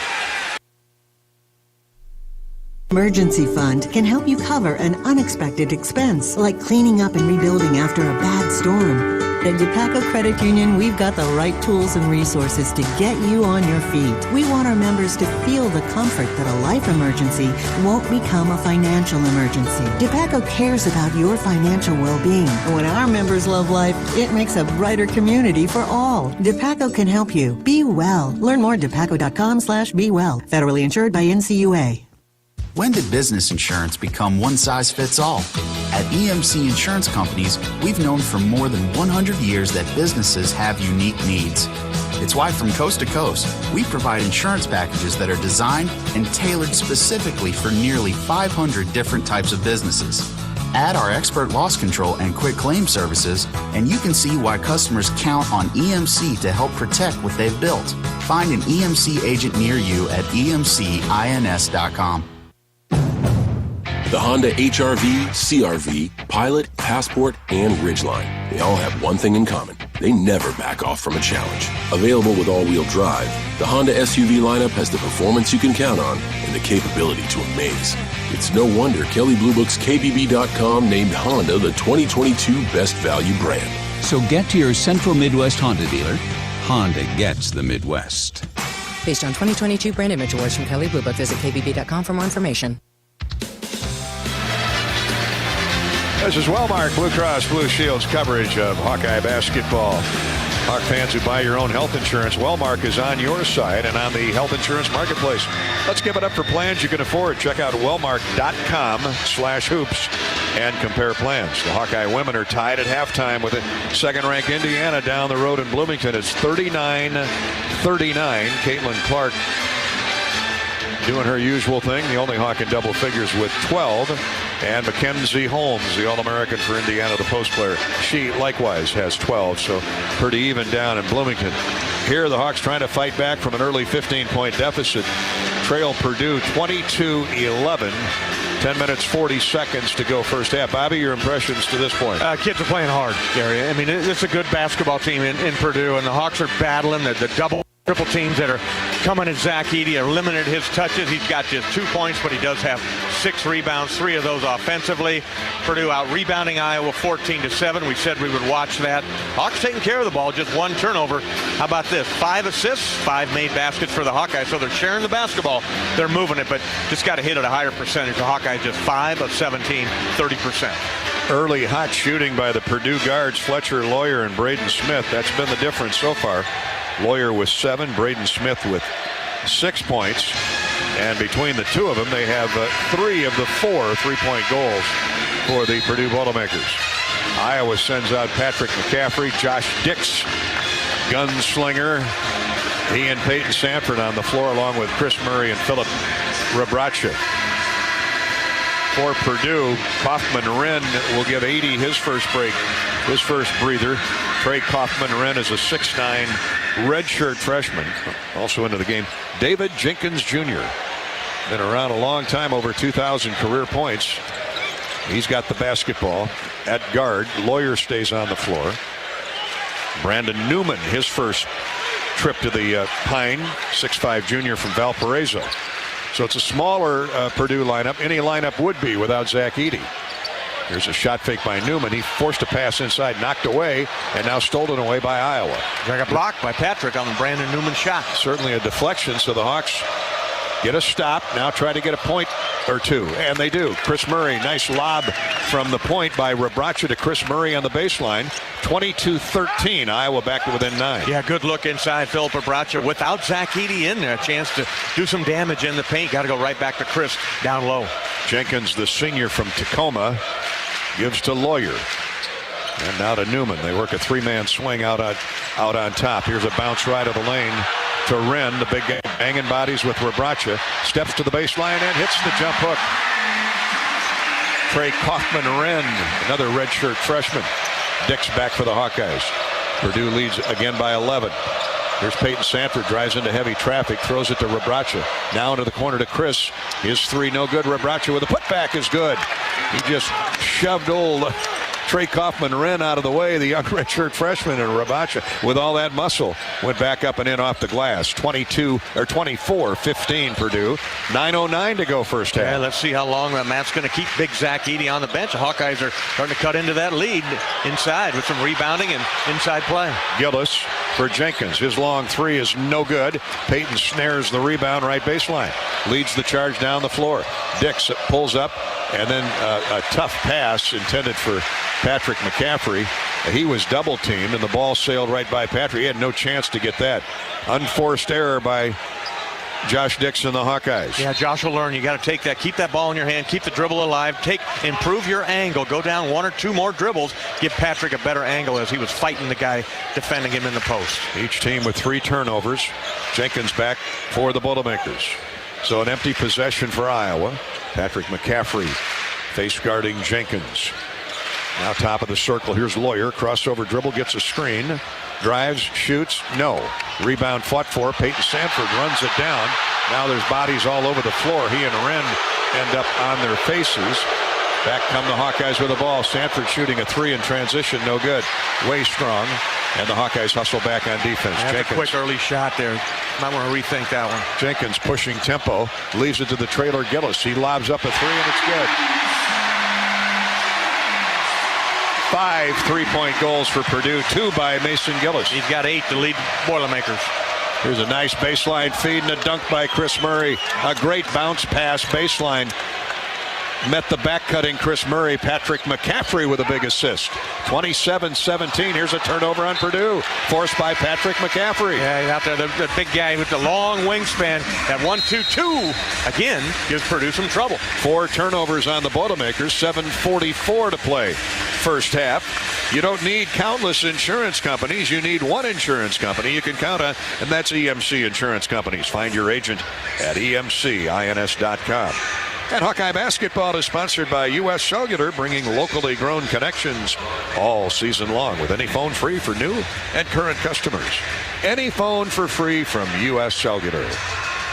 Speaker 16: Emergency Fund can help you cover an unexpected expense, like cleaning up and rebuilding after a bad storm. At DePaco Credit Union, we've got the right tools and resources to get you on your feet. We want our members to feel the comfort that a life emergency won't become a financial emergency. DePaco cares about your financial well-being. When our members love life, it makes a brighter community for all. DePaco can help you. Be well. Learn more at depaco.com/bewell. Federally insured by NCUA.
Speaker 17: When did business insurance become one size fits all? At EMC Insurance Companies, we've known for more than 100 years that businesses have unique needs. It's why from coast to coast, we provide insurance packages that are designed and tailored specifically for nearly 500 different types of businesses. Add our expert loss control and quick claim services, and you can see why customers count on EMC to help protect what they've built. Find an EMC agent near you at emcins.com.
Speaker 14: The Honda HR-V, CR-V, Pilot, Passport, and Ridgeline. They all have one thing in common. They never back off from a challenge. Available with all-wheel drive, the Honda SUV lineup has the performance you can count on and the capability to amaze. It's no wonder Kelley Blue Book's KBB.com named Honda the 2022 Best Value brand.
Speaker 20: So get to your Central Midwest Honda dealer. Honda gets the Midwest.
Speaker 21: Based on 2022 brand image awards from Kelley Blue Book, visit KBB.com for more information.
Speaker 3: This is Wellmark Blue Cross Blue Shield's coverage of Hawkeye basketball. Hawk fans who buy your own health insurance, Wellmark is on your side and on the health insurance marketplace. Let's give it up for plans you can afford. Check out wellmark.com/hoops and compare plans. The Hawkeye women are tied at halftime with it. Second-ranked Indiana down the road in Bloomington. It's 39-39. Caitlin Clark doing her usual thing. The only Hawk in double figures with 12. And Mackenzie Holmes, the All-American for Indiana, the post player. She likewise has 12, so pretty even down in Bloomington. Here the Hawks trying to fight back from an early 15-point deficit. Trail Purdue 22-11. 10 minutes, 40 seconds to go first half. Bobby, your impressions to this point?
Speaker 4: Kids are playing hard, Gary. I mean, it's a good basketball team in Purdue, and the Hawks are battling the double triple teams that are coming at Zach Edey. Are limited his touches. He's got just 2 points, but he does have 6 rebounds, 3 of those offensively. Purdue out rebounding Iowa 14-7. We said we would watch that. Hawks taking care of the ball, just 1 turnover. How about this? 5 assists, 5 made baskets for the Hawkeyes. So they're sharing the basketball. They're moving it, but just got to hit at a higher percentage. The Hawkeyes just 5 of 17, 30%.
Speaker 3: Early hot shooting by the Purdue guards, Fletcher Lawyer and Braden Smith. That's been the difference so far. Lawyer with 7, Braden Smith with 6 points. And between the two of them, they have 3 of the 4 3-point goals for the Purdue Boilermakers. Iowa sends out Patrick McCaffrey, Josh Dix, gunslinger. He and Peyton Sanford on the floor along with Chris Murray and Philip Rebracha. For Purdue, Kaufman-Wren will give 80 his first break, his first breather. Trey Kaufman-Wren is a 6'9" redshirt freshman, also into the game. David Jenkins Jr. been around a long time, over 2,000 career points. He's got the basketball at guard. Lawyer stays on the floor. Brandon Newman, his first trip to the Pine, 6'5" junior from Valparaiso. So it's a smaller Purdue lineup. Any lineup would be without Zach Edey. Here's a shot fake by Newman. He forced a pass inside, knocked away, and now stolen away by Iowa.
Speaker 4: Got a block by Patrick on the Brandon Newman shot.
Speaker 3: Certainly a deflection, so the Hawks get a stop. Now try to get a point or two, and they do. Chris Murray, nice lob from the point by Rebracha to Chris Murray on the baseline. 22-13, Iowa back to within 9.
Speaker 4: Yeah, good look inside. Philip Rebracha without Zach Edey in there. A chance to do some damage in the paint. Got to go right back to Chris down low.
Speaker 3: Jenkins, the senior from Tacoma, gives to Lawyer. And now to Newman. They work a 3-man swing out on top. Here's a bounce right of the lane to Wren. The big game banging bodies with Rebracha. Steps to the baseline and hits the jump hook. Trey Kaufman-Wren, another redshirt freshman. Dix back for the Hawkeyes. Purdue leads again by 11. Here's Peyton Sanford, drives into heavy traffic, throws it to Rebracha. Now into the corner to Chris. His 3 no good. Rebracha with a putback is good. He just shoved old Trey Kaufman-Wren out of the way, the young redshirt freshman, and Rebracha with all that muscle went back up and in off the glass. 24-15 Purdue. 9:09 to go first half.
Speaker 4: Yeah, let's see how long Matt's going to keep big Zach Edey on the bench. The Hawkeyes are starting to cut into that lead inside with some rebounding and inside play.
Speaker 3: Gillis for Jenkins. His long 3 is no good. Peyton snares the rebound right baseline. Leads the charge down the floor. Dix pulls up, and then a tough pass intended for Patrick McCaffrey. He was double teamed and the ball sailed right by Patrick. He had no chance to get that. Unforced error by Josh Dix and the Hawkeyes.
Speaker 4: Yeah, Josh will learn. You got to take that, keep that ball in your hand, keep the dribble alive, improve your angle, go down 1 or 2 more dribbles, give Patrick a better angle as he was fighting the guy defending him in the post.
Speaker 3: Each team with 3 turnovers. Jenkins back for the Boilermakers. So an empty possession for Iowa. Patrick McCaffrey face guarding Jenkins. Now top of the circle. Here's Lawyer. Crossover dribble, gets a screen. Drives, shoots, no. Rebound fought for. Peyton Sanford runs it down. Now there's bodies all over the floor. He and Wren end up on their faces. Back come the Hawkeyes with the ball. Sanford shooting a 3 in transition. No good. Way strong. And the Hawkeyes hustle back on defense.
Speaker 4: That's a quick early shot there. Might want to rethink that one.
Speaker 3: Jenkins pushing tempo. Leaves it to the trailer Gillis. He lobs up a 3 and it's good. 5 3-point goals for Purdue. 2 by Mason Gillis.
Speaker 4: He's got 8 to lead Boilermakers.
Speaker 3: Here's a nice baseline feed and a dunk by Chris Murray. A great bounce pass baseline. Met the back-cutting Chris Murray. Patrick McCaffrey with a big assist. 27-17. Here's a turnover on Purdue. Forced by Patrick McCaffrey.
Speaker 4: Yeah, he's out there. The big guy with the long wingspan. That 1-2-2 again gives Purdue some trouble.
Speaker 3: 4 turnovers on the Boilermakers. 7:44 to play. First half. You don't need countless insurance companies. You need one insurance company you can count on, and that's EMC Insurance Companies. Find your agent at emcins.com. And Hawkeye Basketball is sponsored by U.S. Cellular, bringing locally grown connections all season long with any phone free for new and current customers. Any phone for free from U.S. Cellular.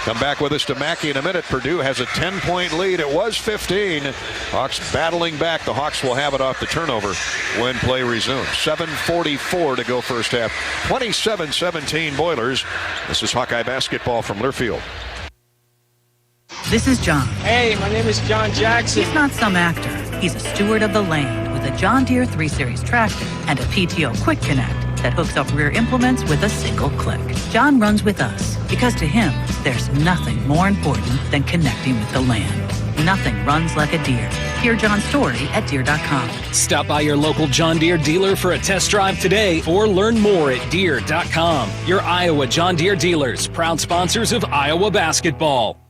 Speaker 3: Come back with us to Mackey in a minute. Purdue has a 10-point lead. It was 15. Hawks battling back. The Hawks will have it off the turnover when play resumes. 7:44 to go first half. 27-17 Boilers. This is Hawkeye Basketball from Learfield.
Speaker 7: This is John.
Speaker 8: Hey, my name is John Jackson.
Speaker 7: He's not some actor. He's a steward of the land with a John Deere 3 Series tractor and a PTO Quick Connect that hooks up rear implements with a single click. John runs with us because to him, there's nothing more important than connecting with the land. Nothing runs like a Deere. Hear John's story at Deere.com.
Speaker 23: Stop by your local John Deere dealer for a test drive today or learn more at Deere.com. Your Iowa John Deere dealers, proud sponsors of Iowa basketball.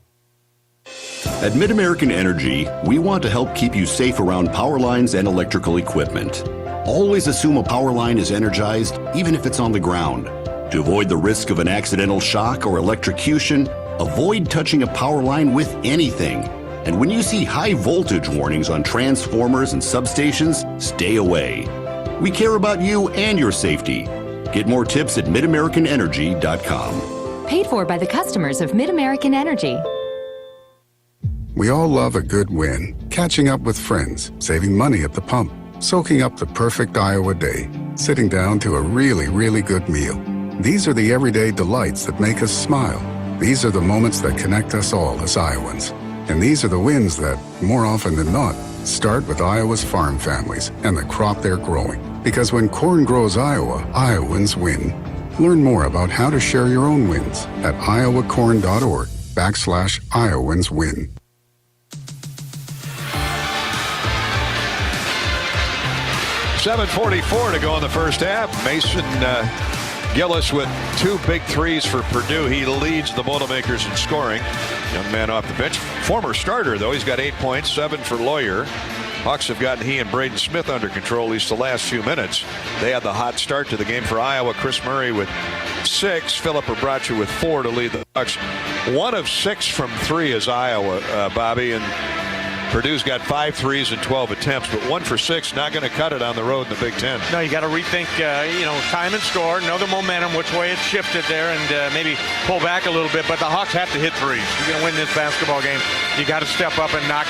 Speaker 24: At Mid-American Energy, we want to help keep you safe around power lines and electrical equipment. Always assume a power line is energized, even if it's on the ground. To avoid the risk of an accidental shock or electrocution, avoid touching a power line with anything. And when you see high voltage warnings on transformers and substations, stay away. We care about you and your safety. Get more tips at midamericanenergy.com.
Speaker 25: Paid for by the customers of Mid-American Energy.
Speaker 26: We all love a good win. Catching up with friends, saving money at the pump, soaking up the perfect Iowa day, sitting down to a really, really good meal. These are the everyday delights that make us smile. These are the moments that connect us all as Iowans. And these are the wins that, more often than not, start with Iowa's farm families and the crop they're growing. Because when corn grows Iowa, Iowans win. Learn more about how to share your own wins at iowacorn.org/IowansWin.
Speaker 3: 7:44 to go in the first half. Mason Gillis with 2 big threes for Purdue. He leads the Boilermakers in scoring. Young man off the bench. Former starter, though. He's got 8 points, 7 for Lawyer. Hawks have gotten he and Braden Smith under control at least the last few minutes. They had the hot start to the game for Iowa. Chris Murray with 6. Philip Abracha with 4 to lead the Hawks. 1 of 6 from 3 is Iowa, Bobby, and Purdue's got 5 threes and 12 attempts, but 1 for 6, not going to cut it on the road in the Big Ten.
Speaker 4: No, you got to rethink, time and score, know the momentum, which way it's shifted there, and maybe pull back a little bit. But the Hawks have to hit threes. You're going to win this basketball game. You got to step up and knock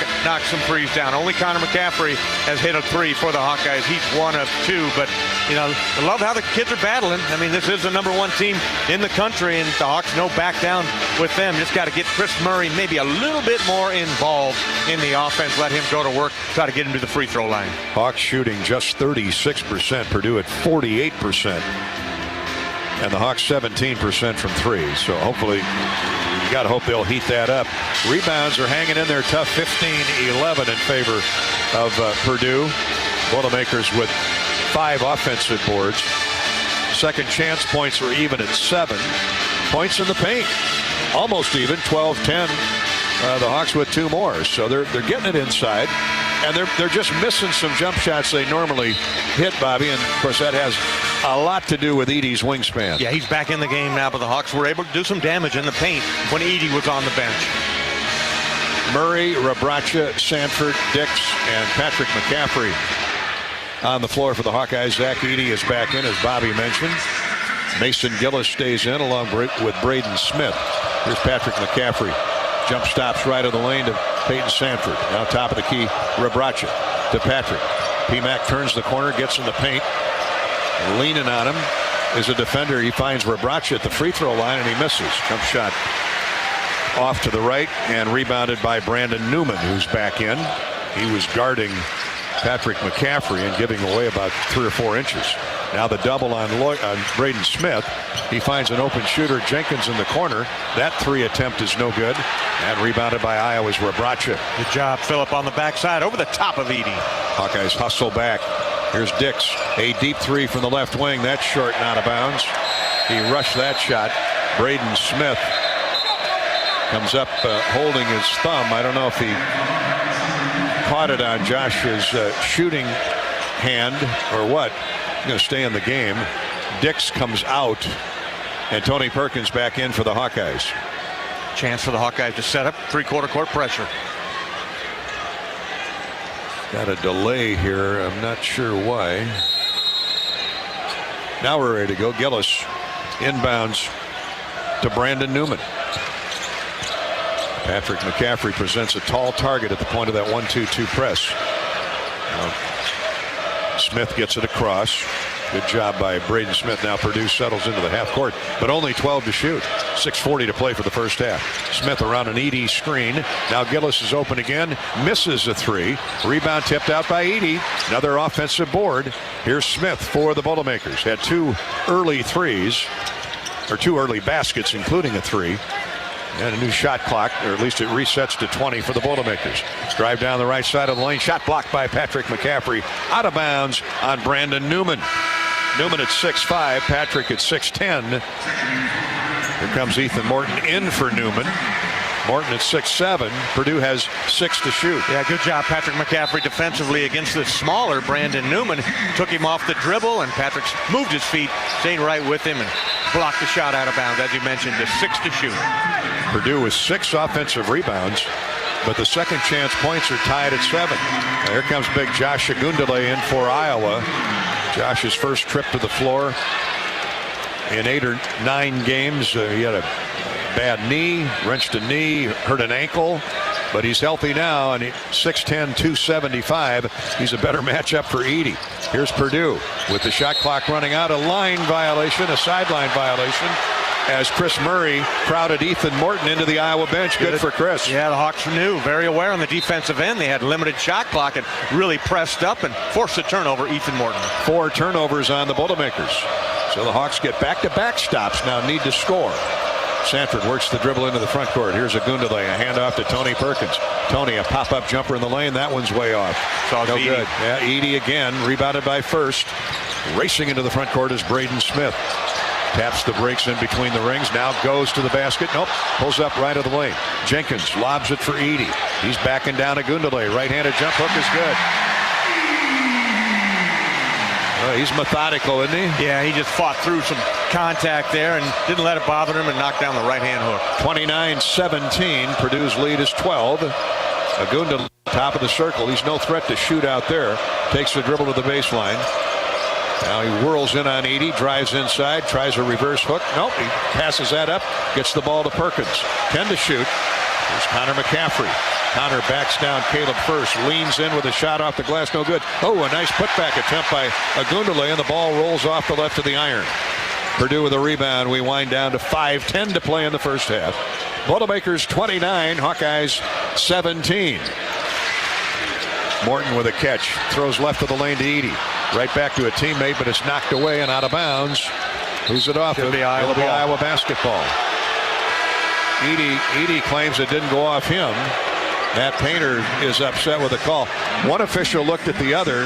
Speaker 4: some threes down. Only Connor McCaffrey has hit a 3 for the Hawkeyes. He's 1 of 2, but I love how the kids are battling. I mean, this is the number 1 team in the country, and the Hawks no back down with them. Just got to get Chris Murray maybe a little bit more involved in the offense. Let him go to work, try to get him to the free throw line.
Speaker 3: Hawks shooting just 36%, Purdue at 48%. And the Hawks 17% from 3. So hopefully, you got to hope they'll heat that up. Rebounds are hanging in there tough, 15-11 in favor of Purdue. Boilermakers with 5 offensive boards. Second chance points were even at 7. Points in the paint, almost even, 12-10. The Hawks with 2 more, so they're getting it inside, and they're just missing some jump shots they normally hit, Bobby, and of course that has a lot to do with Edey's wingspan.
Speaker 4: Yeah, he's back in the game now, but the Hawks were able to do some damage in the paint when Edey was on the bench.
Speaker 3: Murray, Rabracha, Sanford, Dix, and Patrick McCaffrey on the floor for the Hawkeyes. Zach Edey is back in, as Bobby mentioned. Mason Gillis stays in along with Braden Smith. Here's Patrick McCaffrey. Jump stops right of the lane to Peyton Sanford. Now top of the key, Rebracha to Patrick. P-Mac turns the corner, gets in the paint. Leaning on him is a defender. He finds Rebracha at the free throw line and he misses. Jump shot off to the right and rebounded by Brandon Newman, who's back in. He was guarding Patrick McCaffrey and giving away about 3 or 4 inches. Now the double on Braden Smith. He finds an open shooter, Jenkins, in the corner. That 3 attempt is no good. And rebounded by Iowa's Rebracha.
Speaker 4: Good job, Phillip, on the backside over the top of Edey.
Speaker 3: Hawkeyes hustle back. Here's Dix. A deep 3 from the left wing. That's short and out of bounds. He rushed that shot. Braden Smith comes up holding his thumb. I don't know if he caught it on Josh's shooting hand or what. He's going to stay in the game. Dix comes out and Tony Perkins back in for the Hawkeyes.
Speaker 4: Chance for the Hawkeyes to set up three-quarter court pressure.
Speaker 3: Got a delay here. I'm not sure why. Now we're ready to go. Gillis inbounds to Brandon Newman. Patrick McCaffrey presents a tall target at the point of that 1-2-2 press. Smith gets it across. Good job by Braden Smith. Now Purdue settles into the half court, but only 12 to shoot. 6:40 to play for the first half. Smith around an Edey screen. Now Gillis is open again. Misses a 3. Rebound tipped out by Edey. Another offensive board. Here's Smith for the Boilermakers. Had 2 early threes, or 2 early baskets, including a 3. And a new shot clock, or at least it resets to 20 for the Boilermakers. Drive down the right side of the lane. Shot blocked by Patrick McCaffrey. Out of bounds on Brandon Newman. Newman at 6'5", Patrick at 6'10". Here comes Ethan Morton in for Newman. Morton at 6'7". Purdue has 6 to shoot.
Speaker 4: Yeah, good job, Patrick McCaffrey, defensively against the smaller Brandon Newman. Took him off the dribble, and Patrick moved his feet, staying right with him, and blocked the shot out of bounds, as you mentioned, to 6 to shoot.
Speaker 3: Purdue with 6 offensive rebounds, but the second chance points are tied at 7. Now here comes big Josh Agundale in for Iowa. Josh's first trip to the floor in 8 or 9 games. He had a bad knee, wrenched a knee, hurt an ankle, but he's healthy now, and 6'10", 275. He's a better matchup for Edey. Here's Purdue with the shot clock running out. A line violation, a sideline violation, as Chris Murray crowded Ethan Morton into the Iowa bench. Good for Chris.
Speaker 4: Yeah, the Hawks knew, very aware on the defensive end. They had limited shot clock and really pressed up and forced a turnover, Ethan Morton. 4
Speaker 3: turnovers on the Boilermakers. So the Hawks get back-to-back stops now, need to score. Sanford works the dribble into the front court. Here's Agundale, a handoff to Tony Perkins. Tony, a pop-up jumper in the lane. That one's way off. No good. Yeah, Edey again, rebounded by First. Racing into the front court is Braden Smith. Taps the brakes in between the rings. Now goes to the basket. Nope. Pulls up right of the lane. Jenkins lobs it for Edey. He's backing down Agundale. Right-handed jump hook is good. He's methodical, isn't he?
Speaker 4: Yeah, he just fought through some contact there and didn't let it bother him and knocked down the right-hand hook.
Speaker 3: 29-17. Purdue's lead is 12. Agundale, top of the circle. He's no threat to shoot out there. Takes the dribble to the baseline. Now he whirls in on Edey, drives inside, tries a reverse hook. Nope, he passes that up, gets the ball to Perkins. 10 to shoot. Here's Connor McCaffrey. Connor backs down Caleb First, leans in with a shot off the glass, no good. Oh, a nice putback attempt by Agundale, and the ball rolls off the left of the iron. Purdue with a rebound. We wind down to 5:10 to play in the first half. Boilermakers 29, Hawkeyes 17. Morton with a catch, throws left of the lane to Edey. Right back to a teammate, but it's knocked away and out of bounds. Who's it off? It'll be Iowa basketball. Edey claims it didn't go off him. Matt Painter is upset with the call. One official looked at the other,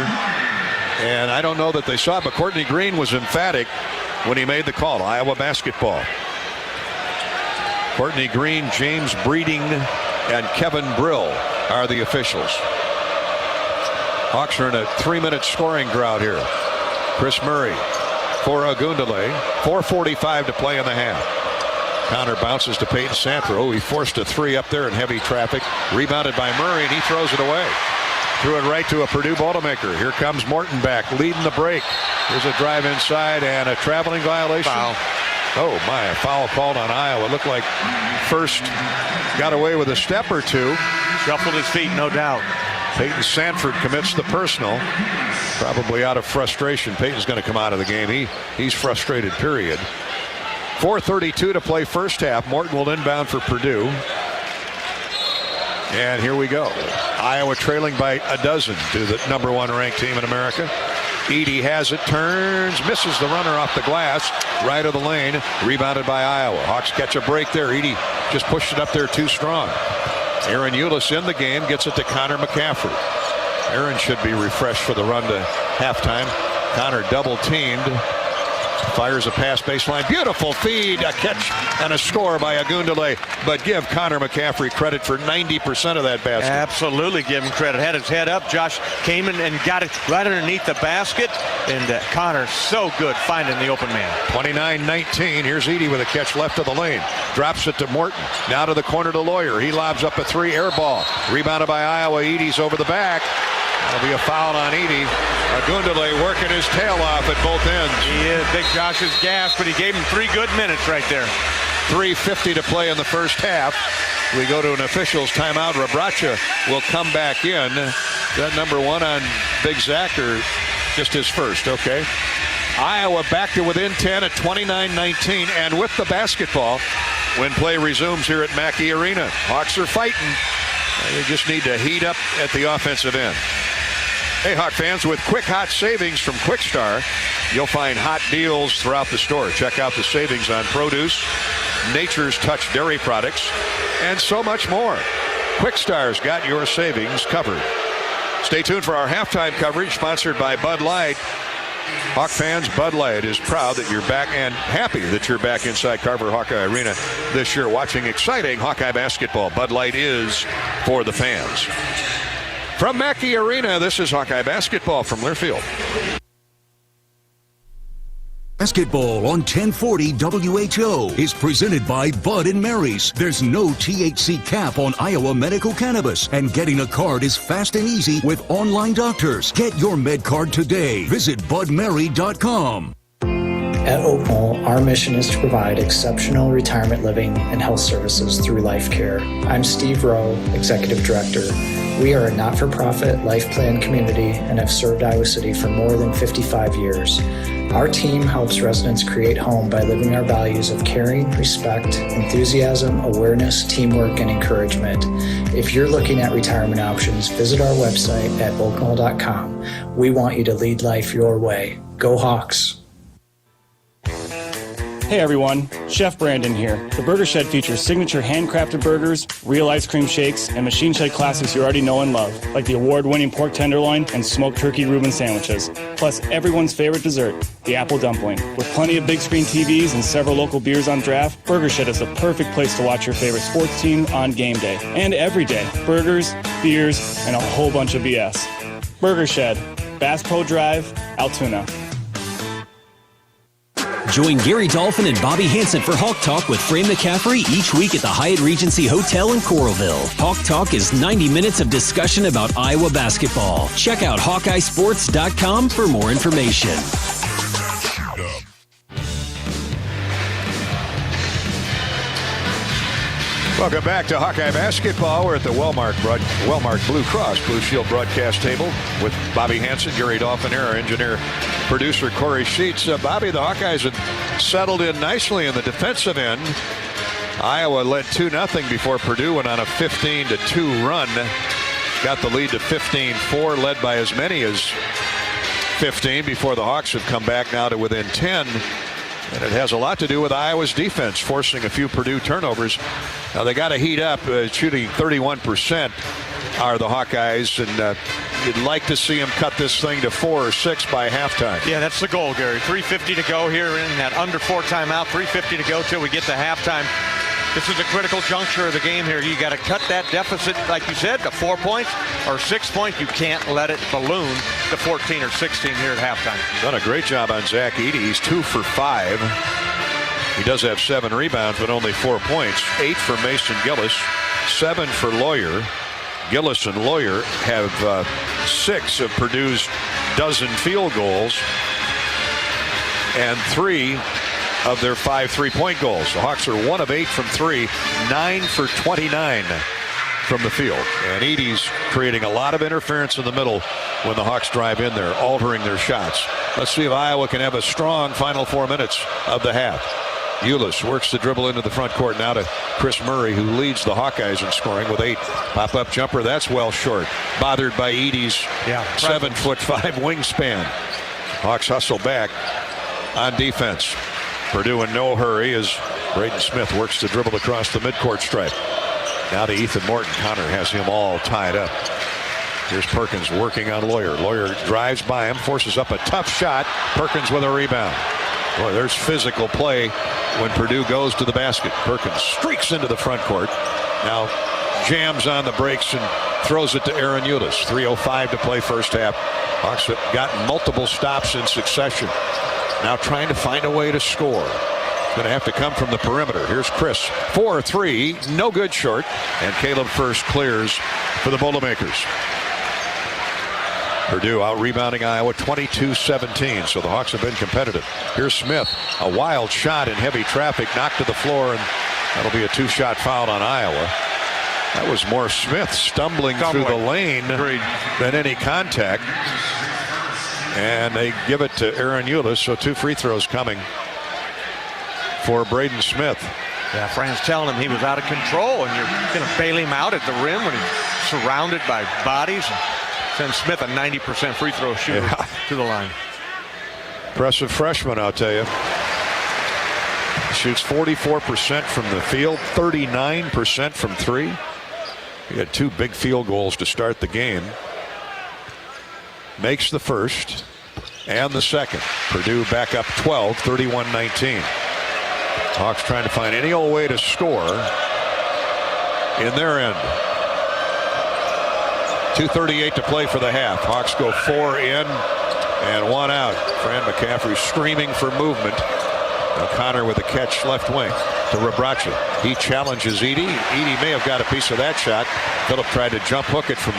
Speaker 3: and I don't know that they saw it, but Courtney Green was emphatic when he made the call. Iowa basketball. Courtney Green, James Breeding, and Kevin Brill are the officials. Hawks are in a 3-minute scoring drought here. Chris Murray for Agundale. 4:45 to play in the half. Connor bounces to Peyton Sanford. Oh, he forced a 3 up there in heavy traffic. Rebounded by Murray, and he throws it away. Threw it right to a Purdue Boilermaker. Here comes Morton back, leading the break. Here's a drive inside and a traveling violation.
Speaker 4: Foul.
Speaker 3: Oh, my, a foul called on Iowa. It looked like First got away with a step or two.
Speaker 4: Shuffled his feet, no doubt.
Speaker 3: Peyton Sanford commits the personal, probably out of frustration. Peyton's going to come out of the game. He's frustrated, period. 4:32 to play first half. Morton will inbound for Purdue. And here we go. Iowa trailing by a dozen to the number 1 ranked team in America. Edey has it, turns, misses the runner off the glass, right of the lane, rebounded by Iowa. Hawks catch a break there. Edey just pushed it up there too strong. Aaron Eulis in the game, gets it to Connor McCaffrey. Aaron should be refreshed for the run to halftime. Connor double teamed. Fires a pass baseline. Beautiful feed, a catch, and a score by Agundale. But give Connor McCaffrey credit for 90% of that basket.
Speaker 4: Absolutely give him credit. Had his head up. Josh came in and got it right underneath the basket. And Connor, so good finding the open man.
Speaker 3: 29-19. Here's Edey with a catch left of the lane. Drops it to Morton. Now to the corner to Lawyer. He lobs up a 3 air ball. Rebounded by Iowa. Edey's over the back. That'll be a foul on Edey. Agundale working his tail off at both ends.
Speaker 4: He is. Big Josh is gassed, but he gave him 3 good minutes right there.
Speaker 3: 3:50 to play in the first half. We go to an officials timeout. Rabracha will come back in. That number 1 on Big Zach, or just his first? Okay. Iowa back to within 10 at 29-19. And with the basketball, when play resumes here at Mackey Arena, Hawks are fighting. They just need to heat up at the offensive end. Hey, Hawk fans, with quick hot savings from Quickstar, you'll find hot deals throughout the store. Check out the savings on produce, Nature's Touch dairy products, and so much more. Quickstar's got your savings covered. Stay tuned for our halftime coverage, sponsored by Bud Light. Hawk fans, Bud Light is proud that you're back and happy that you're back inside Carver Hawkeye Arena this year watching exciting Hawkeye basketball. Bud Light is for the fans. From Mackey Arena, this is Hawkeye basketball from Learfield.
Speaker 18: Basketball on 1040 WHO is presented by Bud and Mary's. There's no THC cap on Iowa medical cannabis, and getting a card is fast and easy with online doctors. Get your med card today. Visit budmary.com.
Speaker 9: At Oak Knoll, our mission is to provide exceptional retirement living and health services through life care. I'm Steve Rowe, Executive Director. We are a not-for-profit life plan community and have served Iowa City for more than 55 years. Our team helps residents create home by living our values of caring, respect, enthusiasm, awareness, teamwork, and encouragement. If you're looking at retirement options, visit our website at oaknoll.com. We want you to lead life your way. Go Hawks!
Speaker 10: Hey everyone, Chef Brandon here. The Burger Shed features signature handcrafted burgers, real ice cream shakes, and machine shed classics you already know and love, like the award-winning pork tenderloin and smoked turkey Reuben sandwiches. Plus everyone's favorite dessert, the apple dumpling. With plenty of big screen TVs and several local beers on draft, Burger Shed is the perfect place to watch your favorite sports team on game day. And every day, burgers, beers, and a whole bunch of BS. Burger Shed, Bass Pro Drive, Altoona.
Speaker 23: Join Gary Dolphin and Bobby Hansen for Hawk Talk with Fran McCaffrey each week at the Hyatt Regency Hotel in Coralville. Hawk Talk is 90 minutes of discussion about Iowa basketball. Check out HawkeyeSports.com for more information.
Speaker 3: Welcome back to Hawkeye basketball. We're at the Wellmark Blue Cross Blue Shield broadcast table with Bobby Hansen, Gary Dolphin, our engineer, producer Corey Sheets. Bobby, the Hawkeyes had settled in nicely in the defensive end. Iowa led 2-0 before Purdue went on a 15-2 run. Got the lead to 15-4, led by as many as 15 before the Hawks have come back now to within 10. And it has a lot to do with Iowa's defense, forcing a few Purdue turnovers. Now they got to heat up, shooting 31% are the Hawkeyes, and you'd like to see them cut this thing to 4 or 6 by halftime.
Speaker 4: Yeah, that's the goal, Gary. 3:50 to go here in that under 4 timeout. 3:50 to go till we get to halftime. This is a critical juncture of the game here. You got to cut that deficit, like you said, to 4 points or 6 points. You can't let it balloon to 14 or 16 here at halftime.
Speaker 3: Done a great job on Zach Edey. He's 2 for 5. He does have 7 rebounds, but only 4 points. 8 for Mason Gillis, 7 for Lawyer. Gillis and Lawyer have 6 of Purdue's dozen field goals and 3 of their 5 3-point goals. The Hawks are 1 of 8 from 3, 9 for 29 from the field. And Edey's creating a lot of interference in the middle when the Hawks drive in there, altering their shots. Let's see if Iowa can have a strong final 4 minutes of the half. Ulis works the dribble into the front court now to Chris Murray, who leads the Hawkeyes in scoring with 8. Pop-up jumper, that's well short. Bothered by Edey's 7'5" wingspan. Hawks hustle back on defense. Purdue in no hurry as Braden Smith works the dribble across the midcourt stripe. Now to Ethan Morton. Connor has him all tied up. Here's Perkins working on Lawyer. Lawyer drives by him, forces up a tough shot. Perkins with a rebound. Boy, there's physical play when Purdue goes to the basket. Perkins streaks into the front court. Now jams on the brakes and throws it to Aaron Ulis. 3:05 to play first half. Hawks have gotten multiple stops in succession. Now trying to find a way to score. It's going to have to come from the perimeter. Here's Chris. 4-3. No good short. And Caleb First clears for the Boilermakers. Purdue out rebounding Iowa 22-17. So the Hawks have been competitive. Here's Smith. A wild shot in heavy traffic. Knocked to the floor. And that'll be a 2-shot foul on Iowa. That was more Smith stumbling through the lane than any contact. And they give it to Aaron Ulis. So 2 free throws coming for Braden Smith.
Speaker 4: Yeah, Fran's telling him he was out of control, and you're going to bail him out at the rim when he's surrounded by bodies. Send Smith a 90% free throw shooter to the line.
Speaker 3: Impressive freshman, I'll tell you. Shoots 44% from the field, 39% from 3. He had 2 big field goals to start the game. Makes the first and the second. Purdue back up 12, 31-19. Hawks trying to find any old way to score in their end. 2:38 to play for the half. Hawks go 4 in and 1 out. Fran McCaffrey screaming for movement. Now Connor with a catch left wing to Rebraca. He challenges Edey. Edey may have got a piece of that shot. Phillip tried to jump hook it from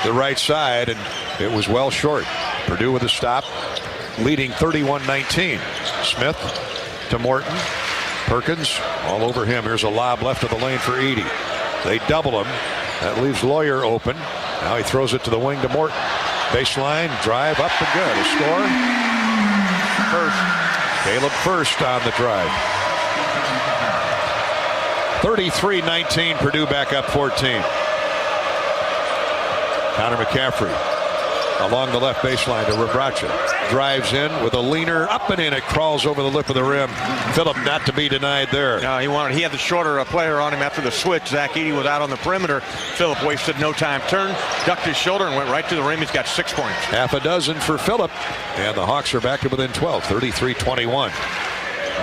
Speaker 3: the right side, and it was well short. Purdue with a stop, leading 31-19. Smith to Morton. Perkins all over him. Here's a lob left of the lane for Edey. They double him. That leaves Lawyer open. Now he throws it to the wing to Morton. Baseline, drive up and good. A score. First. Caleb First on the drive. 33-19. Purdue back up 14. Connor McCaffrey along the left baseline to Rebraca. Drives in with a leaner up and in. It crawls over the lip of the rim. Phillip not to be denied there.
Speaker 4: No, he had the shorter player on him after the switch. Zach Edey was out on the perimeter. Phillip wasted no time. Turned, ducked his shoulder, and went right to the rim. He's got 6 points.
Speaker 3: Half a dozen for Phillip. And the Hawks are back to within 12, 33-21.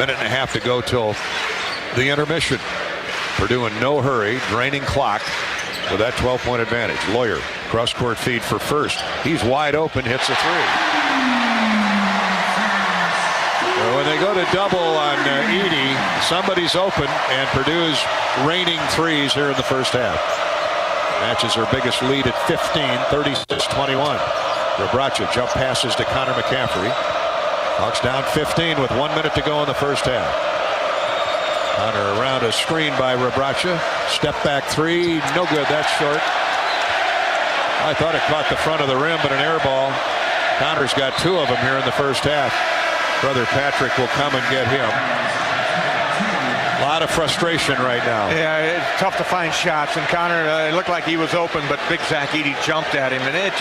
Speaker 3: Minute and a half to go till the intermission. Purdue in no hurry, draining clock with that 12-point advantage. Lawyer, cross-court feed for First. He's wide open, hits a 3. When they go to double on Edey, somebody's open, and Purdue's raining threes here in the first half. Matches their biggest lead at 15, 36-21. Rebraca jump passes to Connor McCaffrey. Hawks down 15 with 1 minute to go in the first half. Connor around a screen by Rebraca. Step back 3, no good, that's short. I thought it caught the front of the rim, but an air ball. Connor's got 2 of them here in the first half. Brother Patrick will come and get him. A lot of frustration right now.
Speaker 4: Yeah, it's tough to find shots, and Connor, it looked like he was open, but big Zach Edey jumped at him, and it's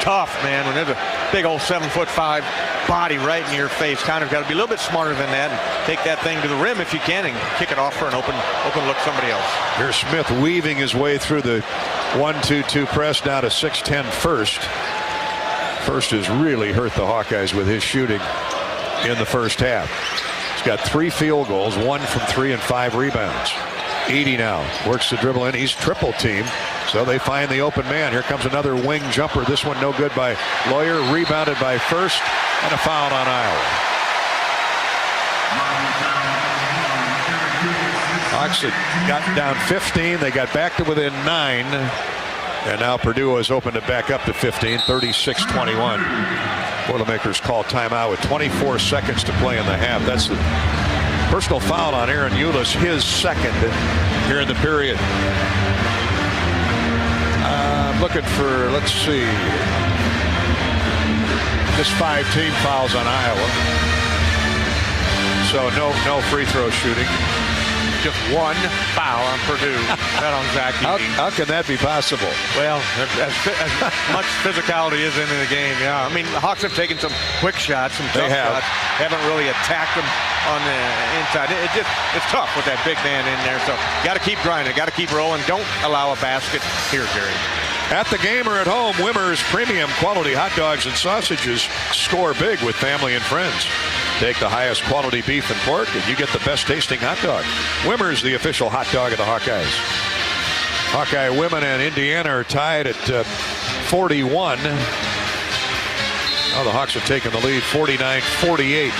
Speaker 4: tough, man, when there's a big old 7'5" body right in your face. Connor's got to be a little bit smarter than that and take that thing to the rim if you can and kick it off for an open look somebody else.
Speaker 3: Here's Smith weaving his way through the 1-2-2 press down to 6'10" First. First has really hurt the Hawkeyes with his shooting in the first half. He's got 3 field goals, 1 from 3 and 5 rebounds. Edey now works the dribble in. He's triple teamed, so they find the open man. Here comes another wing jumper. This one no good by Lawyer. Rebounded by First, and a foul on Iowa. Hawks had gotten down 15. They got back to within 9 And now Purdue has opened it back up to 15, 36-21. Boilermakers call timeout with 24 seconds to play in the half. That's the personal foul on Aaron Eulis, his second here in the period. I'm looking for, let's see, just 5 team fouls on Iowa. So no free throw shooting.
Speaker 4: Just 1 foul on Purdue. That on Zach Edey.
Speaker 3: How can that be possible?
Speaker 4: Well, as much physicality is in the game, yeah. I mean, the Hawks have taken some quick shots, some tough shots. Haven't really attacked them on the inside. It's tough with that big man in there. So got to keep grinding, got to keep rolling. Don't allow a basket here, Gary.
Speaker 3: At the game or at home, Wimmer's premium quality hot dogs and sausages score big with family and friends. Take the highest quality beef and pork, and you get the best tasting hot dog. Wimmer's the official hot dog of the Hawkeyes. Hawkeye women and Indiana are tied at 41. Oh, the Hawks have taken the lead, 49-48.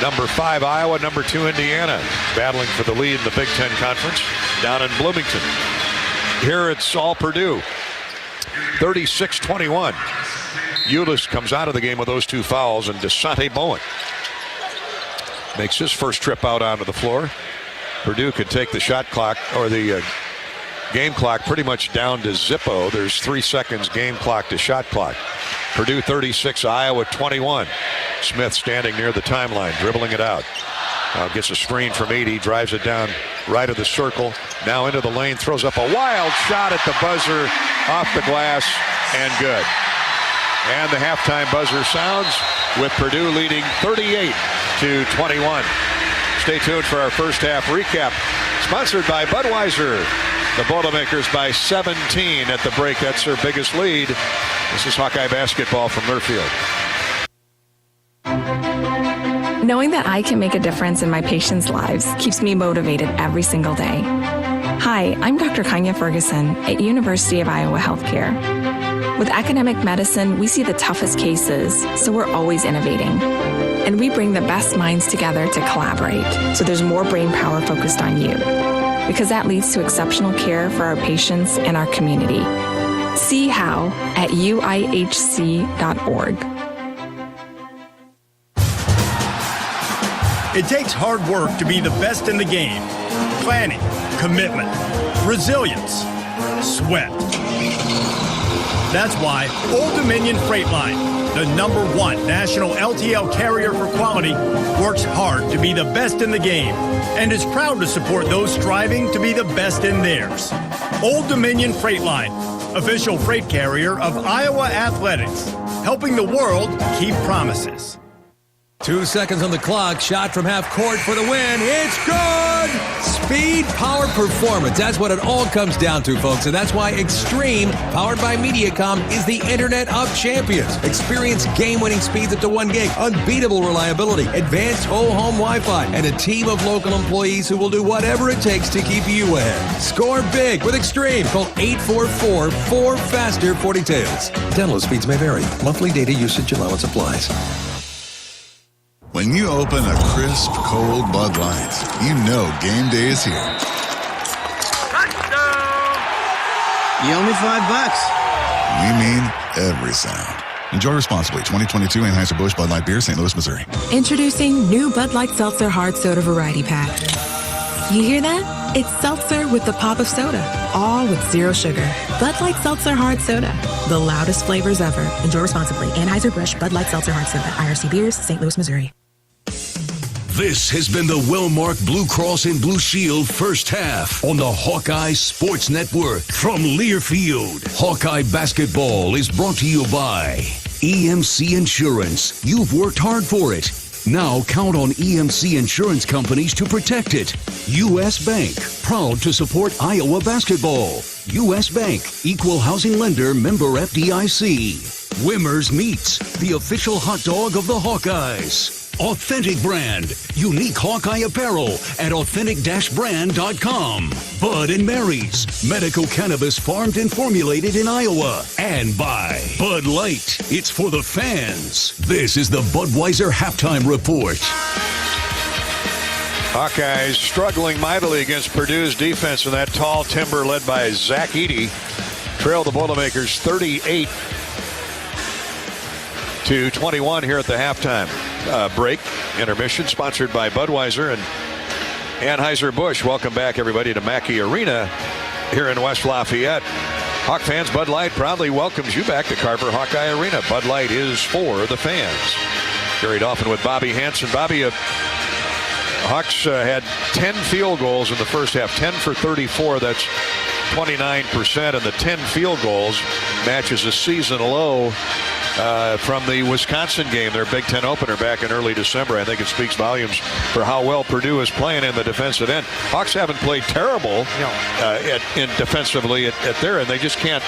Speaker 3: Number 5 Iowa, number 2 Indiana, battling for the lead in the Big Ten Conference down in Bloomington. Here it's all Purdue, 36-21. Eulis comes out of the game with those 2 fouls, and Desante Bowen makes his first trip out onto the floor. Purdue could take the shot clock, or the game clock, pretty much down to Zippo. There's 3 seconds game clock to shot clock. Purdue 36, Iowa 21. Smith standing near the timeline, dribbling it out. Now gets a screen from Edey, drives it down right of the circle. Now into the lane, throws up a wild shot at the buzzer, off the glass, and good. And the halftime buzzer sounds with Purdue leading 38-21. Stay tuned for our first half recap. Sponsored by Budweiser. The Boilermakers by 17 at the break. That's their biggest lead. This is Hawkeye basketball from Learfield.
Speaker 2: Knowing that I can make a difference in my patients' lives keeps me motivated every single day. Hi, I'm Dr. Kanya Ferguson at University of Iowa Healthcare. With academic medicine, we see the toughest cases, so we're always innovating. And we bring the best minds together to collaborate, so there's more brain power focused on you. Because that leads to exceptional care for our patients and our community. See how at uihc.org.
Speaker 5: It takes hard work to be the best in the game. Planning, commitment, resilience, sweat. That's why Old Dominion Freight Line, the #1 national LTL carrier for quality, works hard to be the best in the game and is proud to support those striving to be the best in theirs. Old Dominion Freight Line, official freight carrier of Iowa Athletics, helping the world keep promises.
Speaker 11: 2 seconds on the clock. Shot from half court for the win. It's good! Speed, power, performance. That's what it all comes down to, folks. And that's why Extreme, powered by Mediacom, is the Internet of Champions. Experience game-winning speeds up to 1 gig, unbeatable reliability, advanced whole-home Wi-Fi, and a team of local employees who will do whatever it takes to keep you ahead. Score big with Extreme. Call 844-4FASTER for details. Download speeds may vary. Monthly data usage allowance applies.
Speaker 12: When you open a crisp, cold Bud Light, you know game day is here.
Speaker 13: You owe me $5.
Speaker 12: We mean every sound. Enjoy responsibly. 2022 Anheuser-Busch Bud Light Beer, St. Louis, Missouri.
Speaker 6: Introducing new Bud Light Seltzer Hard Soda Variety Pack. You hear that? It's seltzer with the pop of soda, all with zero sugar. Bud Light Seltzer Hard Soda, the loudest flavors ever. Enjoy responsibly. Anheuser-Busch Bud Light Seltzer Hard Soda, IRC Beers, St. Louis, Missouri.
Speaker 18: This has been the Wellmark Blue Cross and Blue Shield first half on the Hawkeye Sports Network from Learfield. Hawkeye basketball is brought to you by EMC Insurance. You've worked hard for it. Now count on EMC Insurance companies to protect it. U.S. Bank, proud to support Iowa basketball. U.S. Bank, equal housing lender, member FDIC. Wimmer's Meats, the official hot dog of the Hawkeyes. Authentic Brand, unique Hawkeye apparel at authentic-brand.com. Bud & Mary's, medical cannabis farmed and formulated in Iowa. And by Bud Light, it's for the fans. This is the Budweiser Halftime Report.
Speaker 3: Hawkeyes struggling mightily against Purdue's defense in that tall timber led by Zach Edey. trail the Boilermakers 38-21 here at the halftime break. Intermission sponsored by Budweiser and Anheuser-Busch. Welcome back, everybody, to Mackey Arena here in West Lafayette. Hawk fans, Bud Light proudly welcomes you back to Carver Hawkeye Arena. Bud Light is for the fans. Carried often with Bobby Hansen. Bobby, Hawks had 10 field goals in the first half, 10 for 34. That's 29%, and the 10 field goals matches a season low from the Wisconsin game, their Big Ten opener back in early December. I think it speaks volumes for how well Purdue is playing in the defensive end. Hawks haven't played terrible defensively at their end. They just can't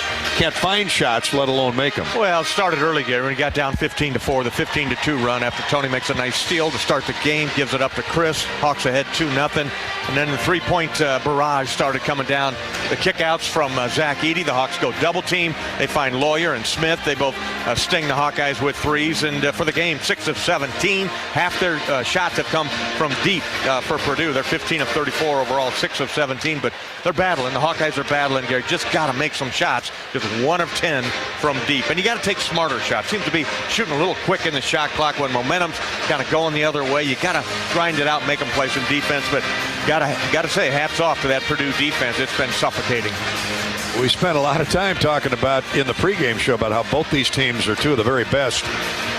Speaker 3: find shots, let alone make them.
Speaker 4: Well, it started early, Gary. When he got down 15-4, the 15-2 run after Tony makes a nice steal to start the game, gives it up to Chris. Hawks ahead 2-0. And then the three-point barrage started coming down. The kickouts from Zach Edey. The Hawks go double team. They find Lawyer and Smith. They both sting the Hawkeyes with threes. And for the game, 6 of 17. Half their shots have come from deep for Purdue. They're 15 of 34 overall, 6 of 17. But they're battling. The Hawkeyes are battling, Gary. Just got to make some shots. Just 1 of 10 from deep. And you got to take smarter shots. Seems to be shooting a little quick in the shot clock when momentum's kind of going the other way. You got to grind it out, make them play some defense. But got to say, hats off to that Purdue defense. It's been suffocating.
Speaker 3: We spent a lot of time talking about in the pregame show about how both these teams are two of the very best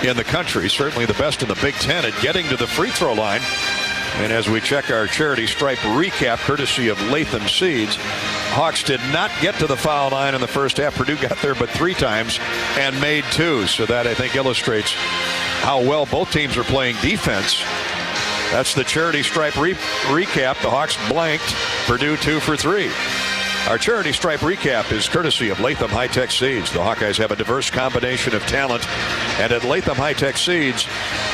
Speaker 3: in the country, certainly the best in the Big Ten at getting to the free throw line. And as we check our charity stripe recap, courtesy of Latham Seeds, Hawks did not get to the foul line in the first half. Purdue got there but 3 times and made 2. So that, I think, illustrates how well both teams are playing defense. That's the charity stripe recap. The Hawks blanked. Purdue 2 for 3. Our charity stripe recap is courtesy of Latham High-Tech Seeds. The Hawkeyes have a diverse combination of talent, and at Latham High-Tech Seeds,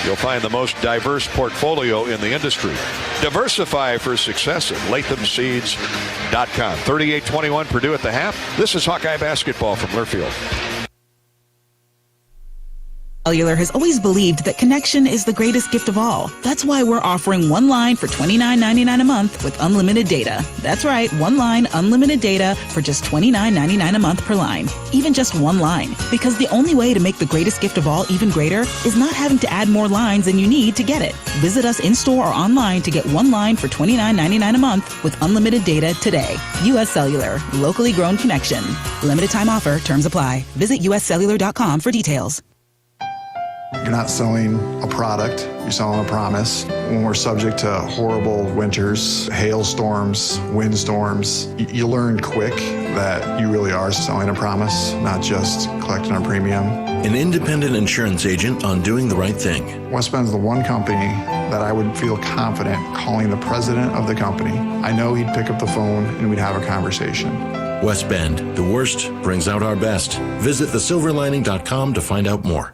Speaker 3: you'll find the most diverse portfolio in the industry. Diversify for success at lathamseeds.com. 38-21 Purdue at the half. This is Hawkeye basketball from Learfield.
Speaker 1: Cellular has always believed that connection is the greatest gift of all. That's why we're offering one line for $29.99 a month with unlimited data. That's right, one line, unlimited data for just $29.99 a month per line. Even just one line. Because the only way to make the greatest gift of all even greater is not having to add more lines than you need to get it. Visit us in-store or online to get one line for $29.99 a month with unlimited data today. U.S. Cellular. Locally grown connection. Limited time offer. Terms apply. Visit uscellular.com for details.
Speaker 15: You're not selling a product, you're selling a promise. When we're subject to horrible winters, hailstorms, windstorms, you learn quick that you really are selling a promise, not just collecting a premium.
Speaker 16: An independent insurance agent on doing the right thing.
Speaker 15: West Bend's the one company that I would feel confident calling the president of the company. I know he'd pick up the phone and we'd have a conversation.
Speaker 16: West Bend, the worst brings out our best. Visit thesilverlining.com to find out more.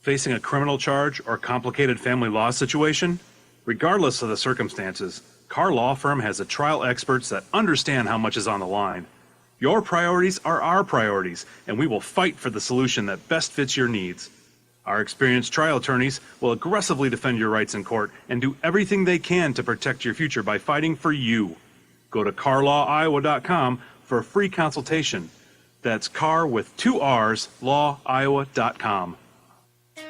Speaker 17: Facing a criminal charge or complicated family law situation? Regardless of the circumstances, Carr Law Firm has a trial experts that understand how much is on the line. Your priorities are our priorities, and we will fight for the solution that best fits your needs. Our experienced trial attorneys will aggressively defend your rights in court and do everything they can to protect your future by fighting for you. Go to carlawiowa.com for a free consultation. That's Carr with 2 R's, lawiowa.com.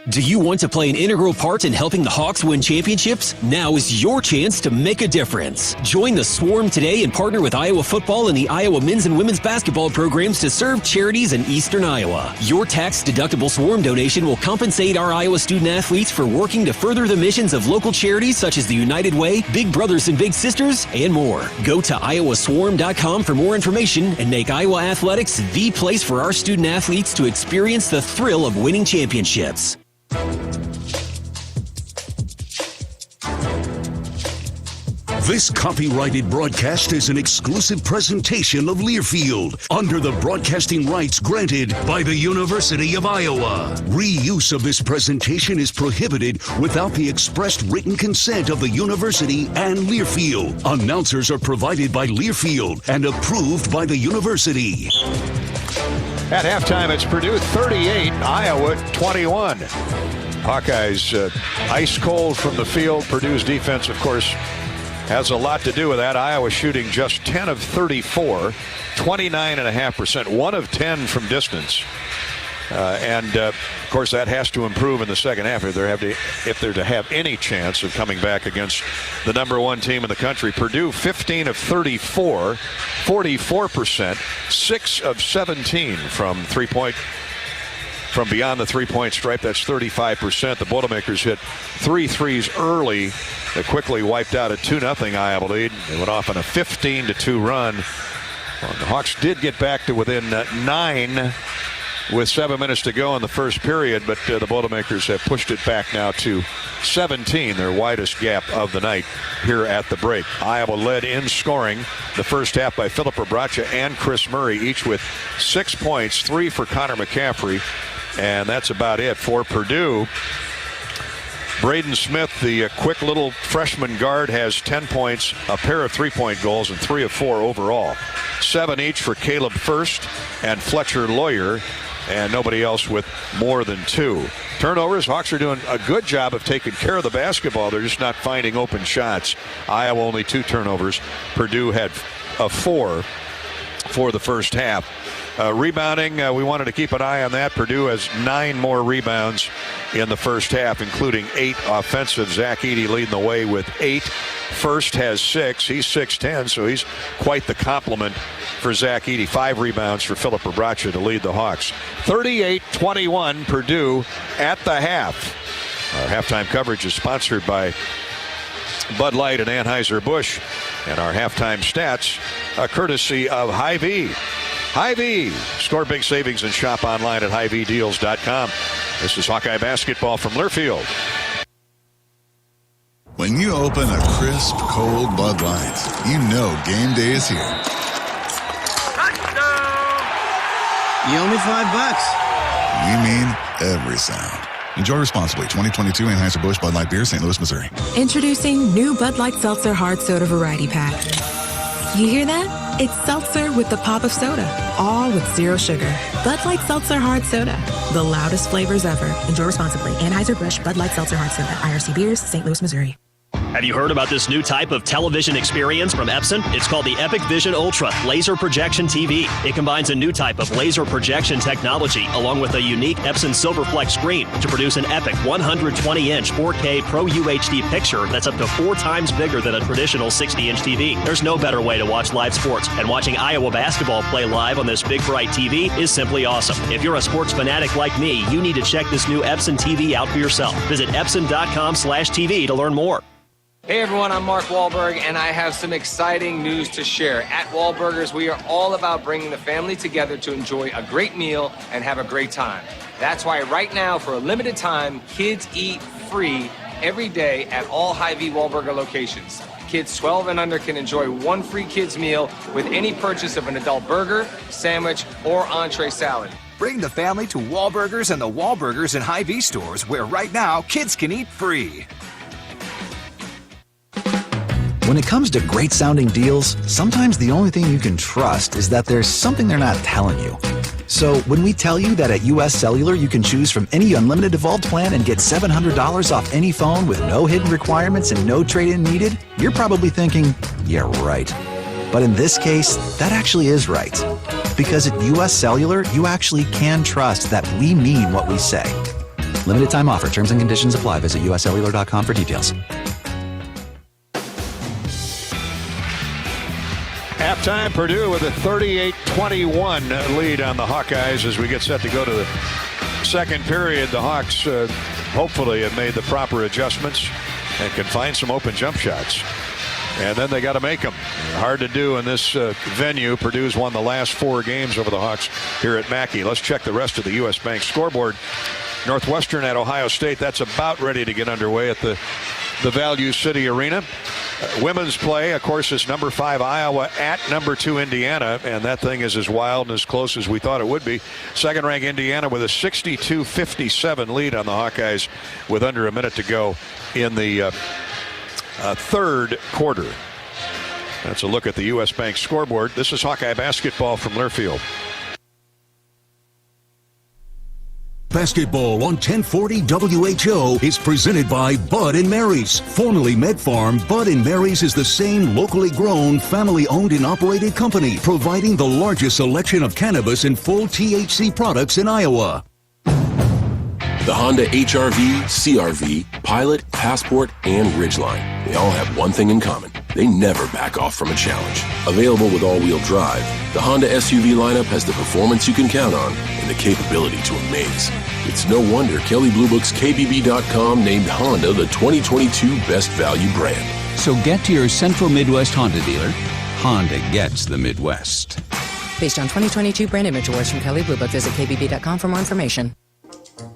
Speaker 23: Do you want to play an integral part in helping the Hawks win championships? Now is your chance to make a difference. Join the Swarm today and partner with Iowa football and the Iowa men's and women's basketball programs to serve charities in eastern Iowa. Your tax-deductible Swarm donation will compensate our Iowa student athletes for working to further the missions of local charities such as the United Way, Big Brothers and Big Sisters, and more. Go to iowaswarm.com for more information and make Iowa athletics the place for our student athletes to experience the thrill of winning championships.
Speaker 18: This copyrighted broadcast is an exclusive presentation of Learfield under the broadcasting rights granted by the University of Iowa. Reuse of this presentation is prohibited without the expressed written consent of the university and Learfield. Announcers are provided by Learfield and approved by the university.
Speaker 3: At halftime, it's Purdue 38, Iowa 21. Hawkeyes ice cold from the field. Purdue's defense, of course, has a lot to do with that. Iowa shooting just 10 of 34, 29.5%, 1 of 10 from distance. Of course, that has to improve in the second half if they're to have any chance of coming back against the number 1 team in the country. Purdue, 15 of 34, 44%, 6 of 17 from beyond the three-point stripe. That's 35%. The Boilermakers hit 3 threes early that quickly wiped out a 2-0 Iowa lead. They went off on a 15-2 run. Well, the Hawks did get back to within 9 with 7 minutes to go in the first period, but the Boilermakers have pushed it back now to 17, their widest gap of the night here at the break. Iowa led in scoring the first half by Philip Obracha and Chris Murray, each with 6 points, 3 for Connor McCaffrey, and that's about it for Purdue. Braden Smith, the quick little freshman guard, has 10 points, a pair of 3-point goals, and 3 of 4 overall. 7 each for Caleb First and Fletcher Lawyer, and nobody else with more than 2. Turnovers, Hawks are doing a good job of taking care of the basketball. They're just not finding open shots. Iowa only 2 turnovers. Purdue had 4 for the first half. Rebounding, we wanted to keep an eye on that. Purdue has 9 more rebounds in the first half, including 8 offensive. Zach Edey leading the way with 8. First has 6. He's 6'10", so he's quite the compliment for Zach Edey. 5 rebounds for Philip Obracha to lead the Hawks. 38-21 Purdue at the half. Our halftime coverage is sponsored by Bud Light and Anheuser-Busch, and our halftime stats courtesy of Hy-Vee. Hy-Vee. Score big savings and shop online at HyVeeDeals.com. This is Hawkeye basketball from Learfield.
Speaker 12: When you open a crisp, cold Bud Light, you know game day is here.
Speaker 13: You owe me $5.
Speaker 12: We mean every sound. Enjoy responsibly. 2022 Anheuser-Busch Bud Light Beer, St. Louis, Missouri.
Speaker 6: Introducing new Bud Light Seltzer Hard Soda Variety Pack. You hear that? It's seltzer with the pop of soda, all with 0 sugar. Bud Light Seltzer Hard Soda, the loudest flavors ever. Enjoy responsibly. Anheuser-Busch Bud Light Seltzer Hard Soda, IRC Beers, St. Louis, Missouri.
Speaker 8: Have you heard about this new type of television experience from Epson? It's called the Epic Vision Ultra Laser Projection TV. It combines a new type of laser projection technology along with a unique Epson Silverflex screen to produce an epic 120-inch 4K Pro UHD picture that's up to 4 times bigger than a traditional 60-inch TV. There's no better way to watch live sports, and watching Iowa basketball play live on this big bright TV is simply awesome. If you're a sports fanatic like me, you need to check this new Epson TV out for yourself. Visit Epson.com/TV to learn more.
Speaker 14: Hey everyone, I'm Mark Wahlberg, and I have some exciting news to share. At Wahlburgers, we are all about bringing the family together to enjoy a great meal and have a great time. That's why right now, for a limited time, kids eat free every day at all Hy-Vee Wahlburger locations. Kids 12 and under can enjoy 1 free kids meal with any purchase of an adult burger, sandwich, or entree salad.
Speaker 19: Bring the family to Wahlburgers and the Wahlburgers and Hy-Vee stores, where right now, kids can eat free.
Speaker 20: When it comes to great sounding deals, sometimes the only thing you can trust is that there's something they're not telling you. So when we tell you that at US Cellular you can choose from any unlimited evolved plan and get $700 off any phone with no hidden requirements and no trade-in needed, you're probably thinking, yeah, right. But in this case, that actually is right. Because at US Cellular, you actually can trust that we mean what we say. Limited time offer. Terms and conditions apply. Visit uscellular.com for details.
Speaker 3: Halftime, Purdue with a 38-21 lead on the Hawkeyes as we get set to go to the second period. The Hawks hopefully have made the proper adjustments and can find some open jump shots. And then they got to make them. Hard to do in this venue. Purdue's won the last 4 games over the Hawks here at Mackey. Let's check the rest of the U.S. Bank scoreboard. Northwestern at Ohio State. That's about ready to get underway at the Value City Arena. Women's play, of course, is number 5 Iowa at number 2 Indiana, and that thing is as wild and as close as we thought it would be. Second-ranked Indiana with a 62-57 lead on the Hawkeyes with under a minute to go in the third quarter. That's a look at the U.S. Bank scoreboard. This is Hawkeye basketball from Learfield.
Speaker 18: Basketball on 1040 WHO is presented by Bud & Mary's. Formerly Med Farm, Bud & Mary's is the same locally grown, family-owned and operated company, providing the largest selection of cannabis and full THC products in Iowa.
Speaker 7: The Honda HR-V, CR-V, Pilot, Passport, and Ridgeline. They all have one thing in common. They never back off from a challenge. Available with all-wheel drive, the Honda SUV lineup has the performance you can count on and the capability to amaze. It's no wonder Kelley Blue Book's KBB.com named Honda the 2022 Best Value brand.
Speaker 21: So get to your Central Midwest Honda dealer. Honda gets the Midwest.
Speaker 22: Based on 2022 brand image awards from Kelley Blue Book, visit KBB.com for more information.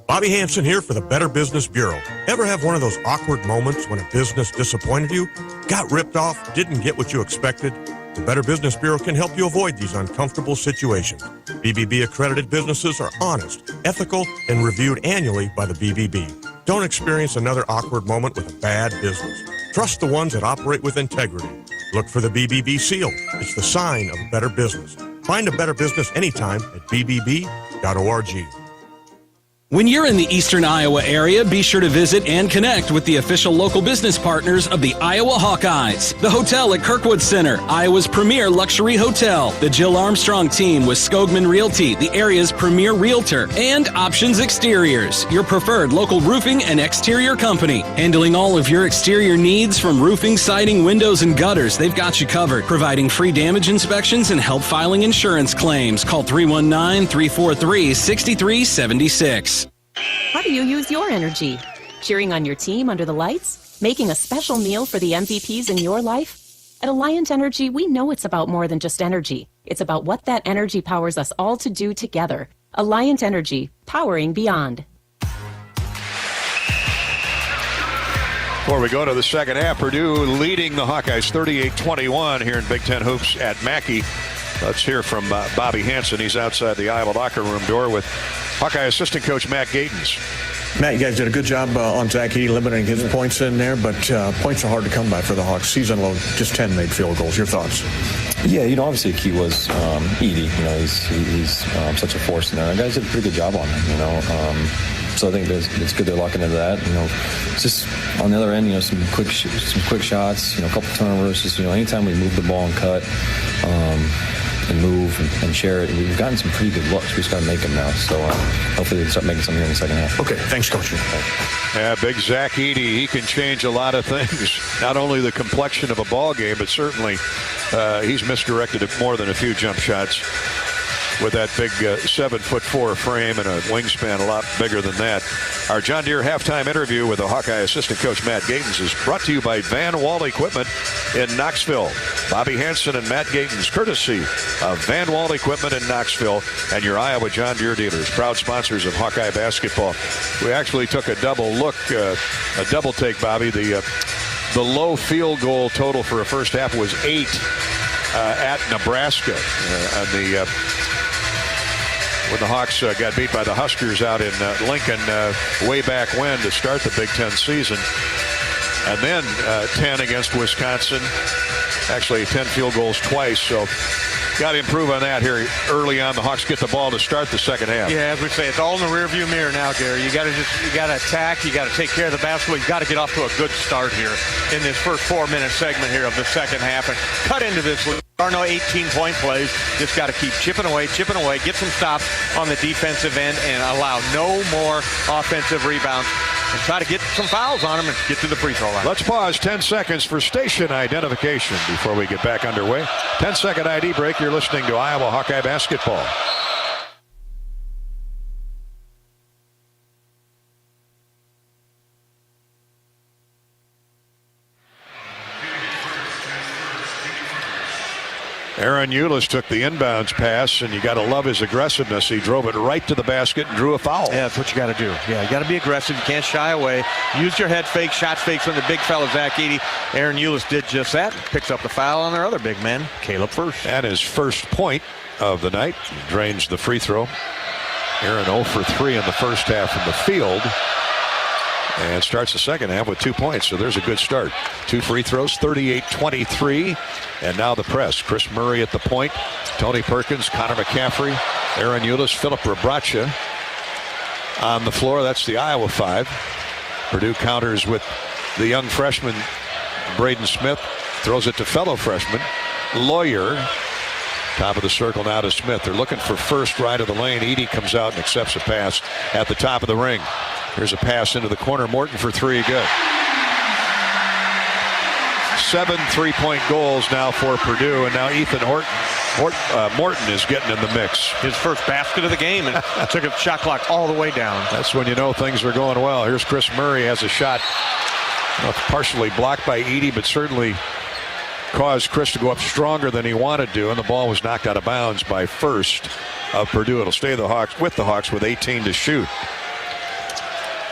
Speaker 24: Bobby Hansen here for the Better Business Bureau. Ever have one of those awkward moments when a business disappointed you, got ripped off, didn't get what you expected? The Better Business Bureau can help you avoid these uncomfortable situations. BBB accredited businesses are honest, ethical, and reviewed annually by the BBB. Don't experience another awkward moment with a bad business. Trust the ones that operate with integrity. Look for the BBB seal. It's the sign of a better business. Find a better business anytime at bbb.org.
Speaker 23: When you're in the eastern Iowa area, be sure to visit and connect with the official local business partners of the Iowa Hawkeyes. The hotel at Kirkwood Center, Iowa's premier luxury hotel. The Jill Armstrong team with Skogman Realty, the area's premier realtor. And Options Exteriors, your preferred local roofing and exterior company. Handling all of your exterior needs from roofing, siding, windows, and gutters, they've got you covered. Providing free damage inspections and help filing insurance claims. Call 319-343-6376.
Speaker 25: How do you use your energy? Cheering on your team under the lights? Making a special meal for the MVPs in your life? At Alliant Energy, we know it's about more than just energy. It's about what that energy powers us all to do together. Alliant Energy, powering beyond.
Speaker 3: Before we go to the second half, Purdue leading the Hawkeyes 38-21 here in Big Ten Hoops at Mackey. Let's hear from Bobby Hansen. He's outside the Iowa locker room door with Hawkeye assistant coach Matt Gatens.
Speaker 26: Matt, you guys did a good job on Zach Edey limiting his points in there, but points are hard to come by for the Hawks. Season low, just 10 made field goals. Your thoughts?
Speaker 27: Yeah, obviously the key was Edey. He's such a force in there. And guys did a pretty good job on him, So I think it's good they're locking into that. It's just on the other end, some quick shots, a couple turnovers. Just anytime we move the ball and cut, and move and share it, we've gotten some pretty good looks. We just got to make them now. So hopefully they start making something in the second half.
Speaker 26: Okay, thanks, Coach.
Speaker 3: Yeah, big Zach Edey. He can change a lot of things. Not only the complexion of a ball game, but certainly he's misdirected more than a few jump shots. With that big 7'4" frame and a wingspan a lot bigger than that. Our John Deere halftime interview with the Hawkeye assistant coach Matt Gatens is brought to you by Van Wall Equipment in Knoxville. Bobby Hansen and Matt Gatens, courtesy of Van Wall Equipment in Knoxville and your Iowa John Deere dealers, proud sponsors of Hawkeye basketball. We actually took a double look, a double take, Bobby. The low field goal total for a first half was 8 at Nebraska. When the Hawks got beat by the Huskers out in Lincoln way back when to start the Big Ten season. And then 10 against Wisconsin. Actually 10 field goals twice. So got to improve on that here early on. The Hawks get the ball to start the second half.
Speaker 4: Yeah, as we say, it's all in the rearview mirror now, Gary. You got to attack. You got to take care of the basketball. You got to get off to a good start here in this first 4-minute segment here of the second half and cut into this. There are no 18-point plays. Just got to keep chipping away, get some stops on the defensive end, and allow no more offensive rebounds. And try to get some fouls on them and get to the free throw line.
Speaker 3: Let's pause 10 seconds for station identification before we get back underway. 10-second ID break. You're listening to Iowa Hawkeye basketball. Aaron Eulis took the inbounds pass, and you got to love his aggressiveness. He drove it right to the basket and drew a foul.
Speaker 4: Yeah, that's what you got to do. Yeah, you got to be aggressive. You can't shy away. Use your head fake, shot fakes on the big fella, Zach Edey. Aaron Eulis did just that. Picks up the foul on their other big man, Caleb Furst.
Speaker 3: And his first point of the night. Drains the free throw. Aaron 0 for 3 in the first half from the field. And starts the second half with 2 points, so there's a good start. 2 free throws, 38-23. And now the press. Chris Murray at the point. Tony Perkins, Connor McCaffrey, Aaron Eulis, Philip Rebracha. on the floor. That's the Iowa 5. Purdue counters with the young freshman, Braden Smith. Throws it to fellow freshman, Lawyer. Top of the circle now to Smith. They're looking for first right of the lane. Edey comes out and accepts a pass at the top of the ring. Here's a pass into the corner. Morton for three. Good. 7 3-point goals now for Purdue, and now Ethan Morton is getting in the mix.
Speaker 4: His first basket of the game, and took a shot clock all the way down.
Speaker 3: That's when you know things are going well. Here's Chris Murray, has a shot partially blocked by Edey, but certainly caused Chris to go up stronger than he wanted to, and the ball was knocked out of bounds by first of Purdue. It'll stay the Hawks with 18 to shoot.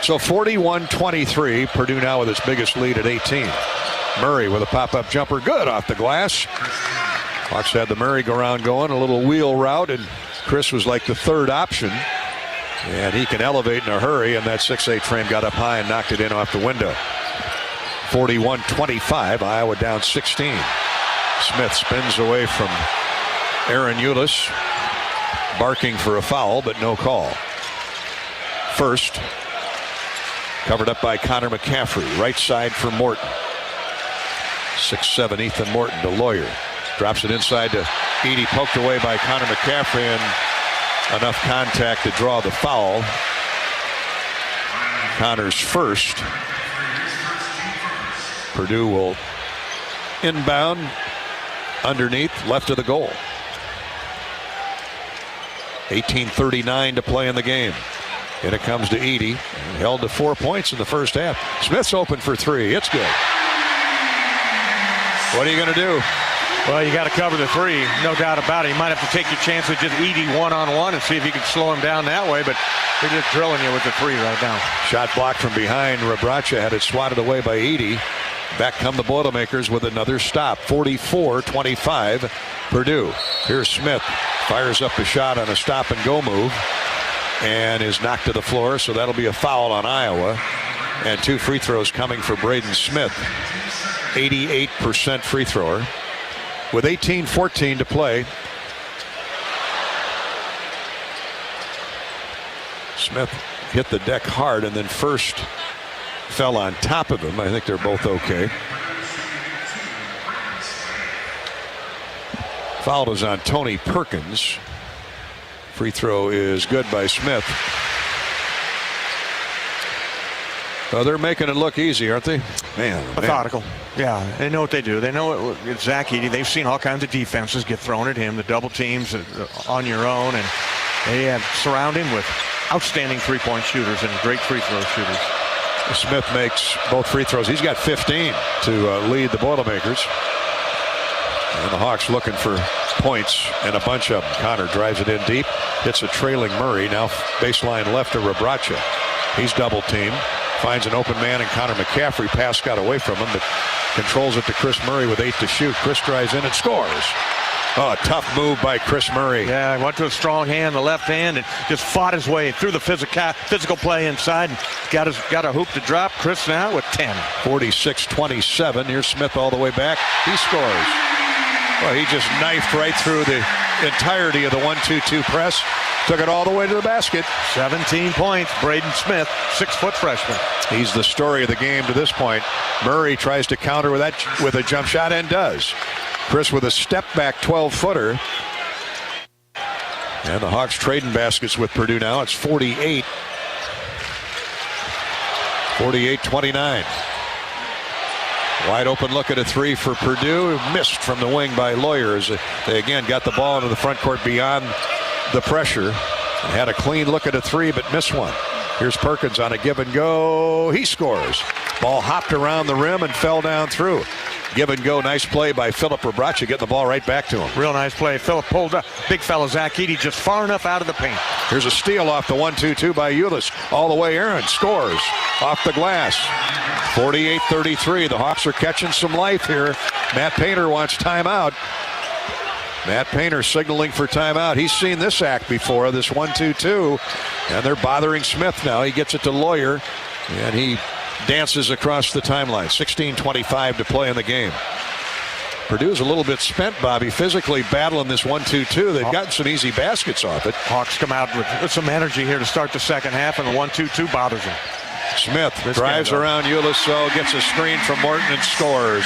Speaker 3: So 41-23, Purdue now with its biggest lead at 18. Murray with a pop-up jumper, good off the glass. Hawks had the merry-go-round going, a little wheel route, and Chris was like the third option. And he can elevate in a hurry, and that 6'8" frame got up high and knocked it in off the window. 41-25, Iowa down 16. Smith spins away from Aaron Eulis, barking for a foul, but no call. First, covered up by Connor McCaffrey, right side for Morton. 6'7" Ethan Morton to Lawyer. Drops it inside to Edey, poked away by Connor McCaffrey, and enough contact to draw the foul. Connor's first. Purdue will inbound underneath, left of the goal. 18:39 to play in the game. And it comes to Edey. Held to 4 points in the first half. Smith's open for three. It's good. What are you going to do?
Speaker 4: Well, you got to cover the three, no doubt about it. You might have to take your chance with just Edey one-on-one and see if you can slow him down that way, but they're just drilling you with the three right now.
Speaker 3: Shot blocked from behind. Rebraca had it swatted away by Edey. Back come the Boilermakers with another stop. 44-25, Purdue. Here's Smith. Fires up a shot on a stop-and-go move and is knocked to the floor, so that'll be a foul on Iowa. And 2 free throws coming for Braden Smith. 88% free thrower. With 18:14 to play, Smith hit the deck hard and then first fell on top of him. I think they're both okay. Foul is on Tony Perkins. Free throw is good by Smith. They're making it look easy, aren't they? Man.
Speaker 4: Methodical. Yeah, they know what they do. They know it's Zach Edey. They've seen all kinds of defenses get thrown at him, the double teams on your own, and they have surrounded him with outstanding three-point shooters and great free throw shooters.
Speaker 3: Smith makes both free throws. He's got 15 to lead the Boilermakers. And the Hawks looking for points and a bunch of them. Connor drives it in deep. Hits a trailing Murray. Now baseline left to Rebraca. He's double teamed. Finds an open man, and Connor McCaffrey pass got away from him, but controls it to Chris Murray with 8 to shoot. Chris drives in and scores. Oh, a tough move by Chris Murray.
Speaker 4: Yeah, went to a strong hand, the left hand, and just fought his way through the physical play inside. And got a hoop to drop. Chris now with 10.
Speaker 3: 46-27. Here's Smith all the way back. He scores. Well, he just knifed right through the entirety of the 1-2-2 press. Took it all the way to the basket.
Speaker 4: 17 points. Braden Smith, 6-foot freshman.
Speaker 3: He's the story of the game to this point. Murray tries to counter with a jump shot and does. Chris with a step back 12-footer. And the Hawks trading baskets with Purdue now. It's 48-29. Wide open look at a three for Purdue. Missed from the wing by Lawyer. They again got the ball into the front court beyond the pressure. And had a clean look at a three, but missed one. Here's Perkins on a give and go. He scores. Ball hopped around the rim and fell down through. Give and go. Nice play by Philip Rebraca, getting the ball right back to him.
Speaker 4: Real nice play. Philip pulled up. Big fella Zach Edey just far enough out of the paint.
Speaker 3: Here's a steal off the 1-2-2 by Eulis. All the way Aaron scores off the glass. 48-33. The Hawks are catching some life here. Matt Painter wants timeout. Matt Painter signaling for timeout. He's seen this act before, this 1-2-2. And they're bothering Smith now. He gets it to Lawyer, and he dances across the timeline. 16:25 to play in the game. Purdue's a little bit spent, Bobby, physically battling this 1-2-2. They've gotten some easy baskets off it.
Speaker 4: Hawks come out with some energy here to start the second half, and the 1-2-2 bothers them.
Speaker 3: Smith drives around Ulisow, gets a screen from Morton and scores.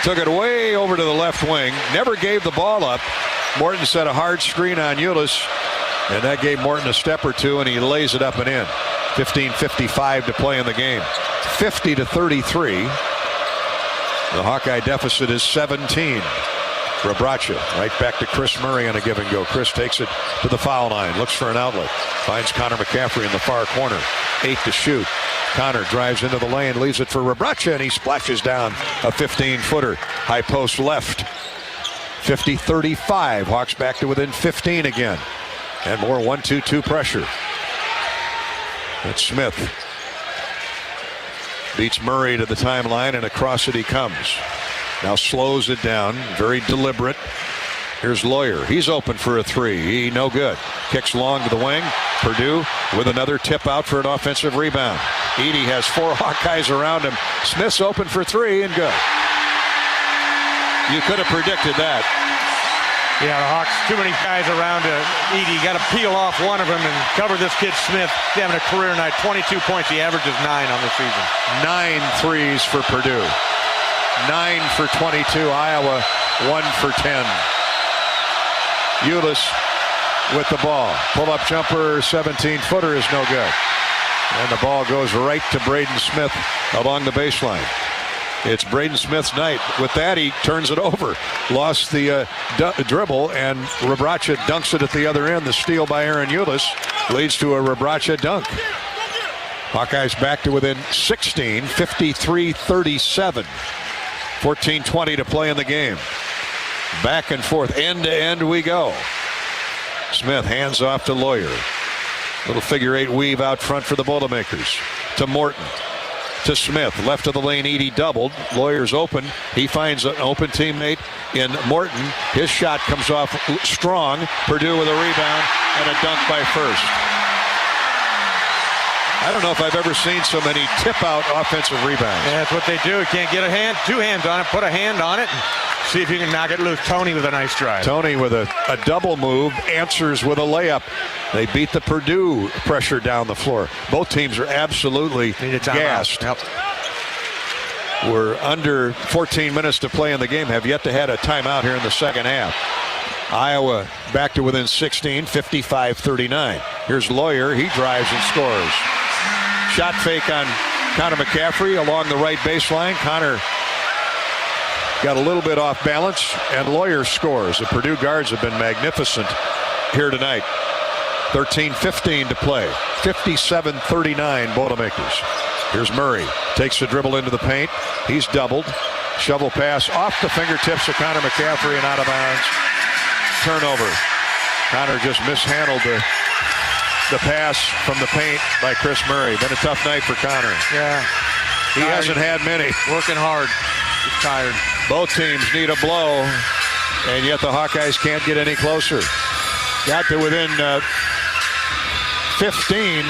Speaker 3: Took it way over to the left wing. Never gave the ball up. Morton set a hard screen on Ulis, and that gave Morton a step or two, and he lays it up and in. 15:55 to play in the game. 50-33. The Hawkeye deficit is 17. Rebraca right back to Chris Murray on a give and go. Chris takes it to the foul line, looks for an outlet, finds Connor McCaffrey in the far corner. 8 to shoot. Connor drives into the lane, leaves it for Rebraca, and he splashes down a 15-footer. High post left. 50-35. Hawks back to within 15 again. And more 1-2-2 pressure. That's Smith. Beats Murray to the timeline, and across it he comes. Now slows it down, very deliberate. Here's Lawyer. He's open for a three. He no good. Kicks long to the wing. Purdue with another tip out for an offensive rebound. Edey has 4 Hawkeyes around him. Smith's open for three and good. You could have predicted that.
Speaker 4: Yeah, the Hawks, too many guys around Edey. Got to peel off one of them and cover this kid Smith. He's having a career night. 22 points. He averages 9 on the season.
Speaker 3: 9 threes for Purdue. 9 for 22. Iowa 1 for 10. Ulis with the ball. Pull-up jumper, 17-footer is no good. And the ball goes right to Braden Smith along the baseline. It's Braden Smith's night. With that, he turns it over. Lost the dribble, and Rebraca dunks it at the other end. The steal by Aaron Ulis leads to a Rebraca dunk. Hawkeyes back to within 16, 53-37. 14:20 to play in the game. Back and forth, end to end we go. Smith hands off to Lawyer. Little figure 8 weave out front for the Boilermakers. To Morton. To Smith. Left of the lane, Edey doubled. Lawyer's open. He finds an open teammate in Morton. His shot comes off strong. Purdue with a rebound and a dunk by First. I don't know if I've ever seen so many tip-out offensive rebounds.
Speaker 4: Yeah, that's what they do. You can't get a hand, 2 hands on it. Put a hand on it and see if you can knock it loose. Tony with a nice drive.
Speaker 3: Tony with a double move, answers with a layup. They beat the Purdue pressure down the floor. Both teams are absolutely gassed.
Speaker 4: Yep.
Speaker 3: We're under 14 minutes to play in the game. Have yet to had a timeout here in the second half. Iowa back to within 16, 55-39. Here's Lawyer. He drives and scores. Shot fake on Connor McCaffrey along the right baseline. Connor got a little bit off balance, and Lawyer scores. The Purdue guards have been magnificent here tonight. 13:15 to play. 57-39 Boilermakers. Here's Murray. Takes the dribble into the paint. He's doubled. Shovel pass off the fingertips of Connor McCaffrey and out of bounds. Turnover. Connor just mishandled the pass from the paint by Chris Murray. Been a tough night for Connor.
Speaker 4: Yeah.
Speaker 3: He hasn't had many.
Speaker 4: Working hard. He's tired.
Speaker 3: Both teams need a blow, and yet the Hawkeyes can't get any closer. Got to within 15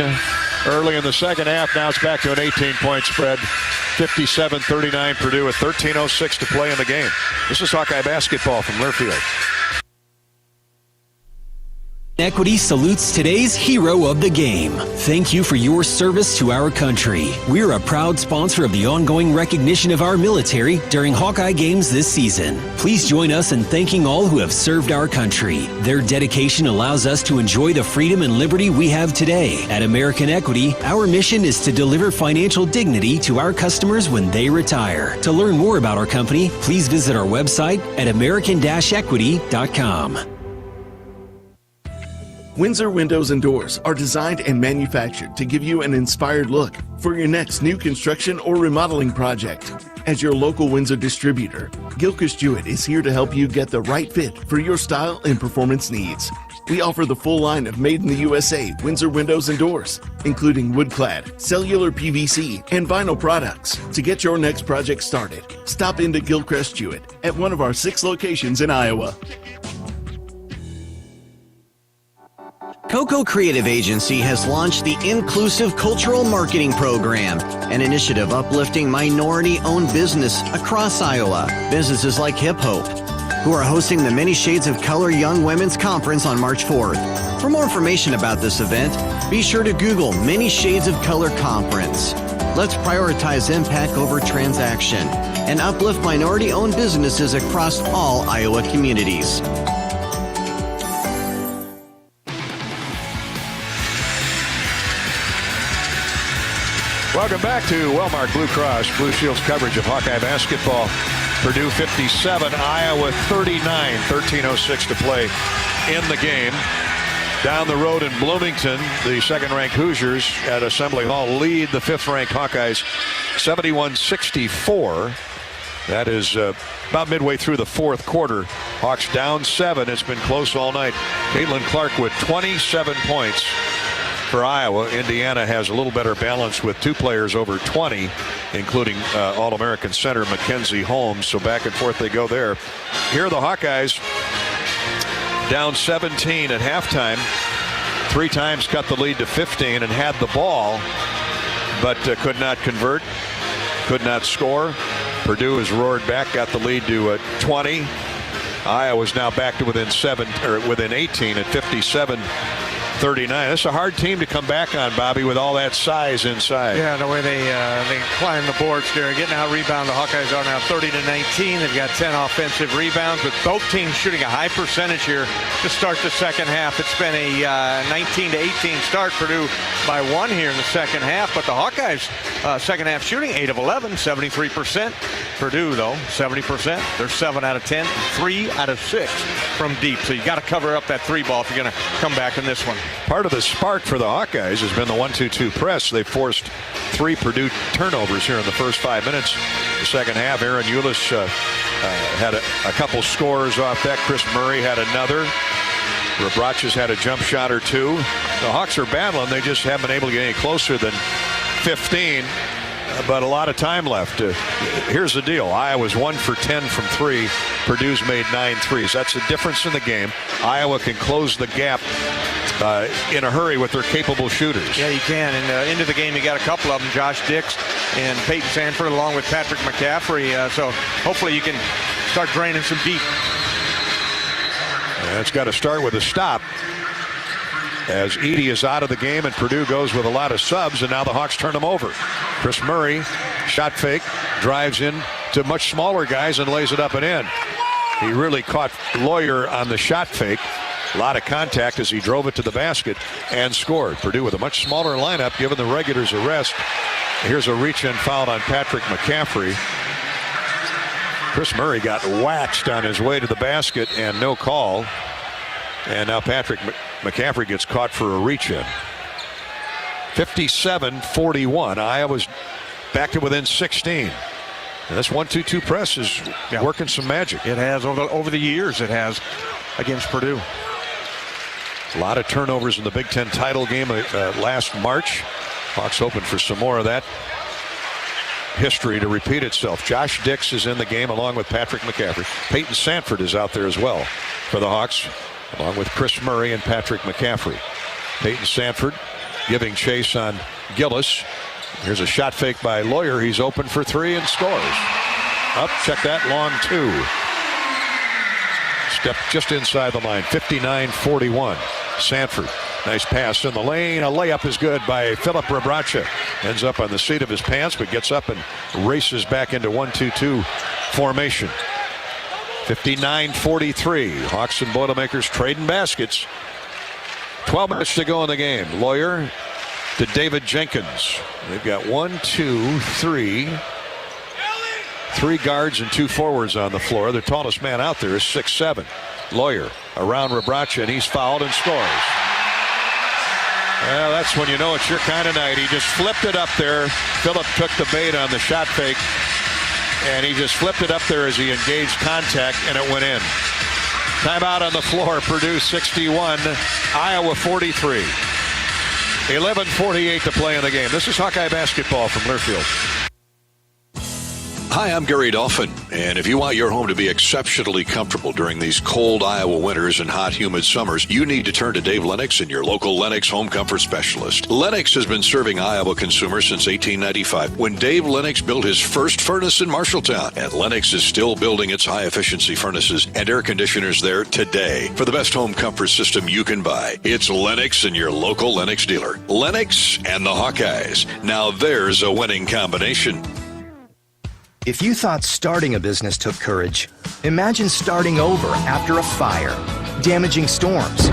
Speaker 3: early in the second half. Now it's back to an 18-point spread. 57-39 Purdue with 13:06 to play in the game. This is Hawkeye basketball from Learfield.
Speaker 23: Equity salutes today's hero of the game. Thank you for your service to our country. We're a proud sponsor of the ongoing recognition of our military during Hawkeye games this season. Please join us in thanking all who have served our country. Their dedication allows us to enjoy the freedom and liberty we have today. At American Equity, our mission is to deliver financial dignity to our customers when they retire. To learn more about our company, please visit our website at american-equity.com.
Speaker 1: Windsor Windows and Doors are designed and manufactured to give you an inspired look for your next new construction or remodeling project. As your local Windsor distributor, Gilchrist Jewett is here to help you get the right fit for your style and performance needs. We offer the full line of made in the USA Windsor windows and doors, including wood-clad, cellular PVC, and vinyl products. To get your next project started, stop into Gilchrist Jewett at one of our 6 locations in Iowa.
Speaker 2: Coco Creative Agency has launched the Inclusive Cultural Marketing Program, an initiative uplifting minority-owned business across Iowa. Businesses like Hip Hope, who are hosting the Many Shades of Color Young Women's Conference on March 4th. For more information about this event, be sure to Google Many Shades of Color Conference. Let's prioritize impact over transaction and uplift minority-owned businesses across all Iowa communities.
Speaker 3: Welcome back to Wellmark Blue Cross Blue Shield's coverage of Hawkeye basketball. Purdue 57, Iowa 39, 13:06 to play in the game. Down the road in Bloomington, the second-ranked Hoosiers at Assembly Hall lead the fifth-ranked Hawkeyes 71-64. That is about midway through the fourth quarter. Hawks down 7. It's been close all night. Caitlin Clark with 27 points for Iowa. Indiana has a little better balance with 2 players over 20, including All-American center Mackenzie Holmes. So back and forth they go there. Here are the Hawkeyes down 17 at halftime. 3 times cut the lead to 15 and had the ball, but could not convert, could not score. Purdue has roared back, got the lead to 20. Iowa's now back to within 18 at 57-39. It's a hard team to come back on, Bobby, with all that size inside.
Speaker 4: Yeah, the way they climb the boards there, getting out rebound. The Hawkeyes are now 30-19. They've got 10 offensive rebounds, with both teams shooting a high percentage here to start the second half. It's been a 19-18 start. Purdue by 1 here in the second half, but the Hawkeyes second half shooting 8 of 11, 73%. Purdue though 70%. They're 7 out of 10, 3 out of 6 from deep. So you got to cover up that 3 ball if you're going to come back in this one.
Speaker 3: Part of the spark for the Hawkeyes has been the 1-2-2 press. They forced 3 Purdue turnovers here in the first 5 minutes. The second half, Aaron Eulis had a couple scores off that. Chris Murray had another. Rebrach's had a jump shot or 2. The Hawks are battling. They just haven't been able to get any closer than 15. But a lot of time left. Here's the deal. Iowa's 1 for 10 from 3. Purdue's made 9 threes. That's the difference in the game. Iowa can close the gap in a hurry with their capable shooters.
Speaker 4: Yeah, you can. And into the game, you got a couple of them, Josh Dix and Peyton Sanford, along with Patrick McCaffrey. So hopefully you can start draining some deep.
Speaker 3: And it's got to start with a stop, as Edey is out of the game and Purdue goes with a lot of subs, and now the Hawks turn them over. Chris Murray, shot fake, drives in to much smaller guys and lays it up and in. He really caught Lawyer on the shot fake. A lot of contact as he drove it to the basket and scored. Purdue with a much smaller lineup, giving the regulars a rest. Here's a reach-in foul on Patrick McCaffrey. Chris Murray got waxed on his way to the basket and no call. And now Patrick McCaffrey gets caught for a reach-in. 57-41. Iowa's back to within 16. And this 1-2-2 press is working some magic.
Speaker 4: It has over the years. It has against Purdue.
Speaker 3: A lot of turnovers in the Big Ten title game last March. Hawks hoping for some more of that history to repeat itself. Josh Dix is in the game along with Patrick McCaffrey. Peyton Sanford is out there as well for the Hawks, along with Chris Murray and Patrick McCaffrey. Peyton Sanford giving chase on Gillis. Here's a shot fake by Lawyer. He's open for 3 and scores. Up, check that, long 2. Step just inside the line. 59-41. Sanford, nice pass in the lane. A layup is good by Philip Rebracha. Ends up on the seat of his pants, but gets up and races back into 1-2-2 formation. 59-43. Hawks and Boilermakers trading baskets. 12 minutes to go in the game. Lawyer to David Jenkins. They've got 3 guards and 2 forwards on the floor. The tallest man out there is 6'7". Lawyer around Rebracha, and he's fouled and scores. Well, that's when you know it's your kind of night. He just flipped it up there. Phillip took the bait on the shot fake, and he just flipped it up there as he engaged contact, and it went in. Timeout on the floor. Purdue 61, Iowa 43. 11:48 to play in the game. This is Hawkeye basketball from Learfield. Hi, I'm Gary Dolphin, and if you want your home to be exceptionally comfortable during these cold Iowa winters and hot, humid summers, you need to turn to Dave Lennox and your local Lennox home comfort specialist. Lennox has been serving Iowa consumers since 1895, when Dave Lennox built his first furnace in Marshalltown, and Lennox is still building its high-efficiency furnaces and air conditioners there today. For the best home comfort system you can buy, it's Lennox and your local Lennox dealer. Lennox and the Hawkeyes. Now there's a winning combination.
Speaker 5: If you thought starting a business took courage, imagine starting over after a fire, damaging storms,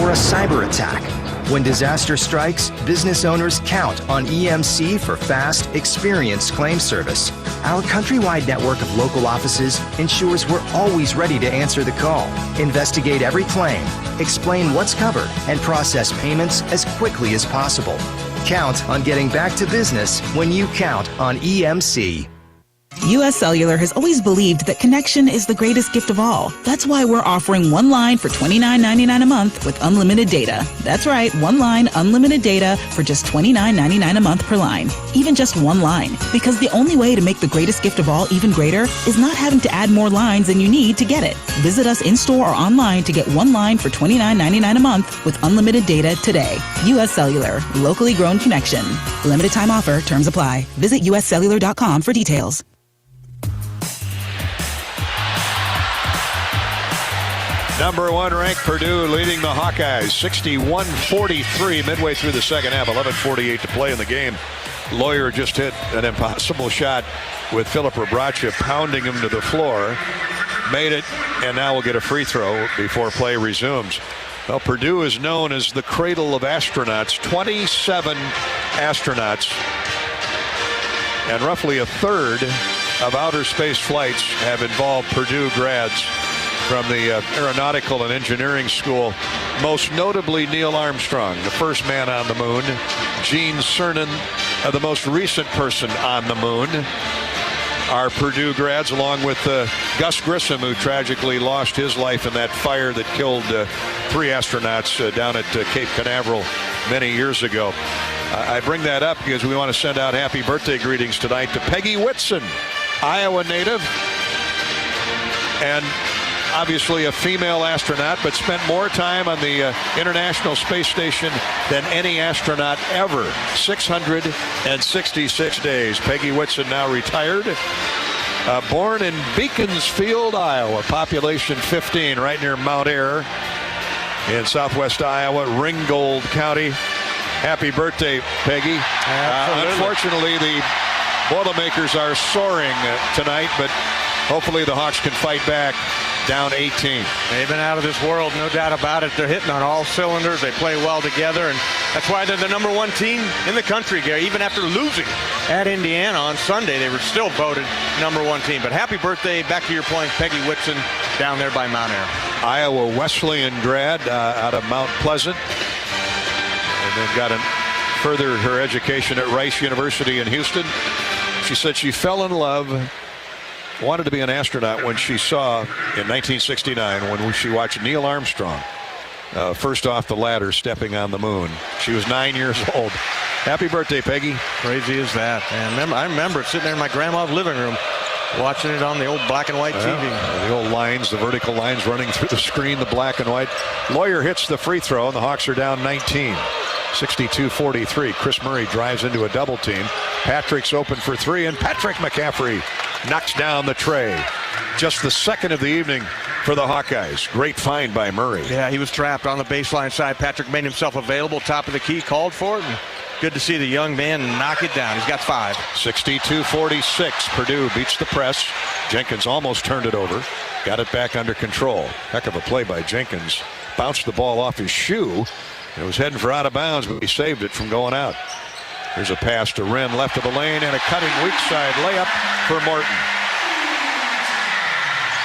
Speaker 5: or a cyber attack. When disaster strikes, business owners count on EMC for fast, experienced claim service. Our countrywide network of local offices ensures we're always ready to answer the call, investigate every claim, explain what's covered, and process payments as quickly as possible. Count on getting back to business when you count on EMC.
Speaker 9: U.S. Cellular has always believed that connection is the greatest gift of all. That's why we're offering one line for $29.99 a month with unlimited data. That's right, one line, unlimited data for just $29.99 a month per line. Even just one line. Because the only way to make the greatest gift of all even greater is not having to add more lines than you need to get it. Visit us in-store or online to get one line for $29.99 a month with unlimited data today. U.S. Cellular. Locally grown connection. Limited time offer. Terms apply. Visit uscellular.com for details.
Speaker 3: Number 1 ranked Purdue leading the Hawkeyes 61-43 midway through the second half. 11:48 to play in the game. Lawyer just hit an impossible shot with Philip Rebracha pounding him to the floor. Made it, and now we'll get a free throw before play resumes. Well, Purdue is known as the cradle of astronauts. 27 astronauts, and roughly a third of outer space flights have involved Purdue grads from the Aeronautical and Engineering School, most notably Neil Armstrong, the first man on the moon, Gene Cernan, the most recent person on the moon, are Purdue grads, along with Gus Grissom, who tragically lost his life in that fire that killed 3 astronauts down at Cape Canaveral many years ago. I bring that up because we want to send out happy birthday greetings tonight to Peggy Whitson, Iowa native, and obviously a female astronaut, but spent more time on the International Space Station than any astronaut ever. 666 days. Peggy Whitson, now retired. Born in Beaconsfield, Iowa. Population 15, right near Mount Ayr in southwest Iowa, Ringgold County. Happy birthday, Peggy. Unfortunately, the Boilermakers are soaring tonight, but hopefully the Hawks can fight back. Down 18.
Speaker 4: They've been out of this world, no doubt about it. They're hitting on all cylinders. They play well together, and that's why they're the number 1 team in the country, Gary. Even after losing at Indiana on Sunday, they were still voted number 1 team. But happy birthday, back to your point, Peggy Whitson down there by Mount Ayr.
Speaker 3: Iowa Wesleyan grad out of Mount Pleasant, and then got furthered her education at Rice University in Houston. She said she fell in love, wanted to be an astronaut when she saw in 1969 when she watched Neil Armstrong first off the ladder stepping on the moon. She was 9 years old. Happy birthday, Peggy.
Speaker 4: Crazy is that. And I remember sitting there in my grandma's living room watching it on the old black and white TV.
Speaker 3: The old lines, the vertical lines running through the screen, the black and white. Lawyer hits the free throw, and the Hawks are down 19. 62-43. Chris Murray drives into a double team. Patrick's open for 3, and Patrick McCaffrey knocks down the tray. Just the second of the evening for the Hawkeyes. Great find by Murray.
Speaker 4: Yeah, he was trapped on the baseline side. Patrick made himself available, top of the key, called for it. And good to see the young man knock it down. He's got 5.
Speaker 3: 62-46. Purdue beats the press. Jenkins almost turned it over. Got it back under control. Heck of a play by Jenkins. Bounced the ball off his shoe. It was heading for out of bounds, but he saved it from going out. Here's a pass to Wren, left of the lane, and a cutting weak side layup for Morton.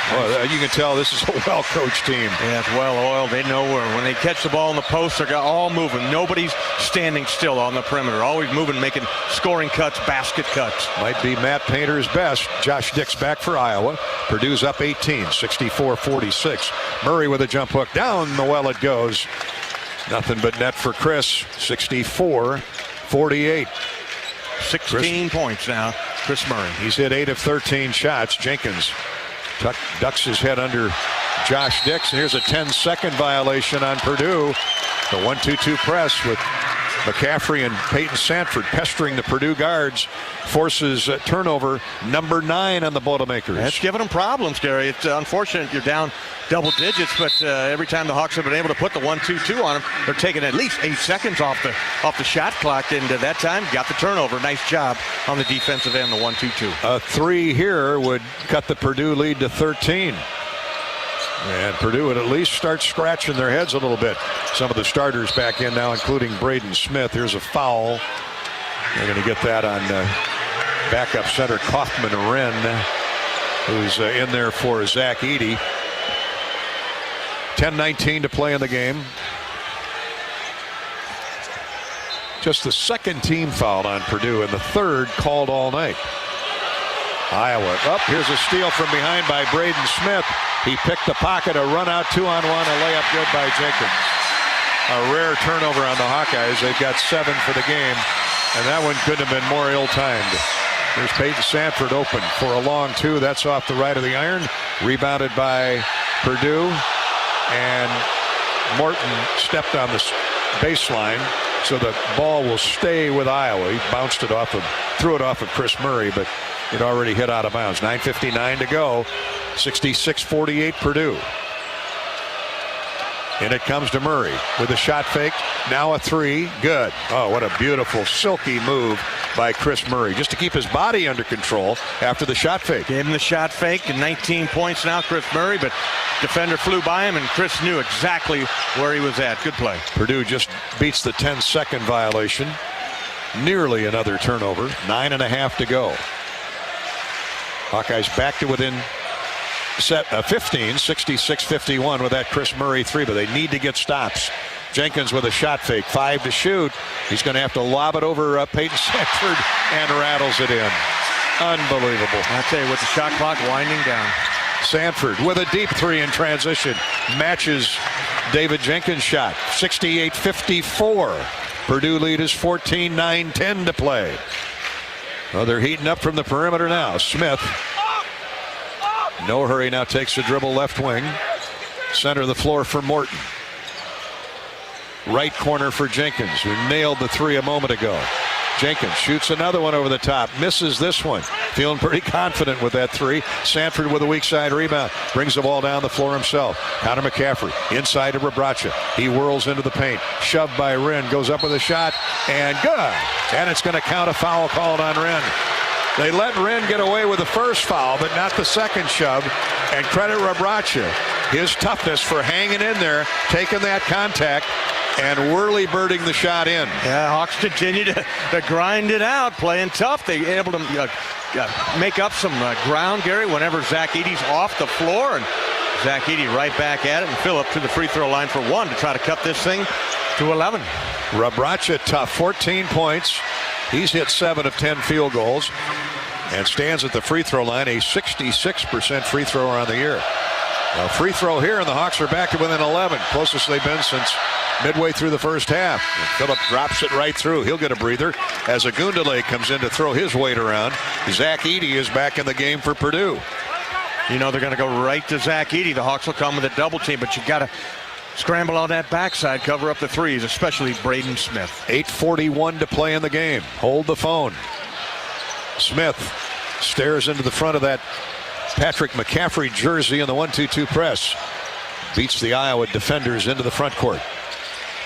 Speaker 3: Well, you can tell this is a well-coached team.
Speaker 4: Yeah, it's well-oiled. They know when they catch the ball in the post, they're all moving. Nobody's standing still on the perimeter. Always moving, making scoring cuts, basket cuts.
Speaker 3: Might be Matt Painter's best. Josh Dix back for Iowa. Purdue's up 18, 64-46. Murray with a jump hook. Down the well it goes. Nothing but net for Chris. 64-48.
Speaker 4: 16 points now. Chris Murray.
Speaker 3: He's hit 8 of 13 shots. Jenkins ducks his head under Josh Dix. And here's a 10-second violation on Purdue. The 1-2-2 press with McCaffrey and Peyton Sanford pestering the Purdue guards forces turnover number 9 on the Boilermakers.
Speaker 4: That's giving them problems, Gary. It's unfortunate you're down double digits, but every time the Hawks have been able to put the 1-2-2 on them, they're taking at least 8 seconds off the shot clock. And that time, got the turnover. Nice job on the defensive end, the 1-2-2.
Speaker 3: A 3 here would cut the Purdue lead to 13. And Purdue would at least start scratching their heads a little bit. Some of the starters back in now, including Braden Smith. Here's a foul. They're going to get that on backup center Kaufman Wren, who's in there for Zach Edey. 10:19 to play in the game. Just the second team foul on Purdue and the third called all night. Iowa up. Here's a steal from behind by Braden Smith. He picked the pocket, a run out 2-on-1, a layup good by Jenkins. A rare turnover on the Hawkeyes. They've got 7 for the game, and that one couldn't have been more ill-timed. There's Peyton Sanford open for a long 2. That's off the right of the iron. Rebounded by Purdue, and Morton stepped on the baseline, so the ball will stay with Iowa. He bounced it off of, threw it off of Chris Murray, but it already hit out of bounds. 9:59 to go. 66-48 Purdue. And it comes to Murray with a shot fake. Now a 3. Good. Oh, what a beautiful, silky move by Chris Murray, just to keep his body under control after the shot fake.
Speaker 4: Gave him the shot fake, and 19 points now, Chris Murray, but defender flew by him, and Chris knew exactly where he was at. Good play.
Speaker 3: Purdue just beats the 10-second violation. Nearly another turnover. 9.5 to go. Hawkeyes back to within 15, 66-51 with that Chris Murray 3, but they need to get stops. Jenkins with a shot fake, 5 to shoot. He's going to have to lob it over Peyton Sanford and rattles it in. Unbelievable.
Speaker 4: I tell you, with the shot clock winding down.
Speaker 3: Sanford with a deep 3 in transition. Matches David Jenkins' shot. 68-54. Purdue lead is 14, 9-10 to play. Well, they're heating up from the perimeter now. Smith, no hurry, now takes a dribble left wing. Center of the floor for Morton. Right corner for Jenkins, who nailed the 3 a moment ago. Jenkins shoots another one over the top, misses this one. Feeling pretty confident with that 3. Sanford with a weak side rebound, brings the ball down the floor himself. Connor McCaffrey inside to Rabracha. He whirls into the paint, shoved by Wren, goes up with a shot, and good. And it's going to count a foul called on Wren. They let Wren get away with the first foul, but not the second shove. And credit Rabracha, his toughness for hanging in there, taking that contact, and whirly-birding the shot in.
Speaker 4: Yeah, Hawks continue to grind it out, playing tough. They're able to make up some ground, Gary, whenever Zach Edey's off the floor. And Zach Edey right back at it, and Phillip to the free throw line for 1 to try to cut this thing to 11.
Speaker 3: Rabracha tough, 14 points. He's hit 7 of 10 field goals and stands at the free throw line, a 66% free thrower on the year. A free throw here, and the Hawks are back to within 11, closest they've been since midway through the first half. And Phillip drops it right through. He'll get a breather as Agundale comes in to throw his weight around. Zach Edey is back in the game for Purdue.
Speaker 4: You know they're going to go right to Zach Edey. The Hawks will come with a double team, but you got to scramble on that backside, cover up the threes, especially Braden Smith.
Speaker 3: 8:41 to play in the game. Hold the phone. Smith stares into the front of that Patrick McCaffrey jersey in the 1-2-2 press. Beats the Iowa defenders into the front court.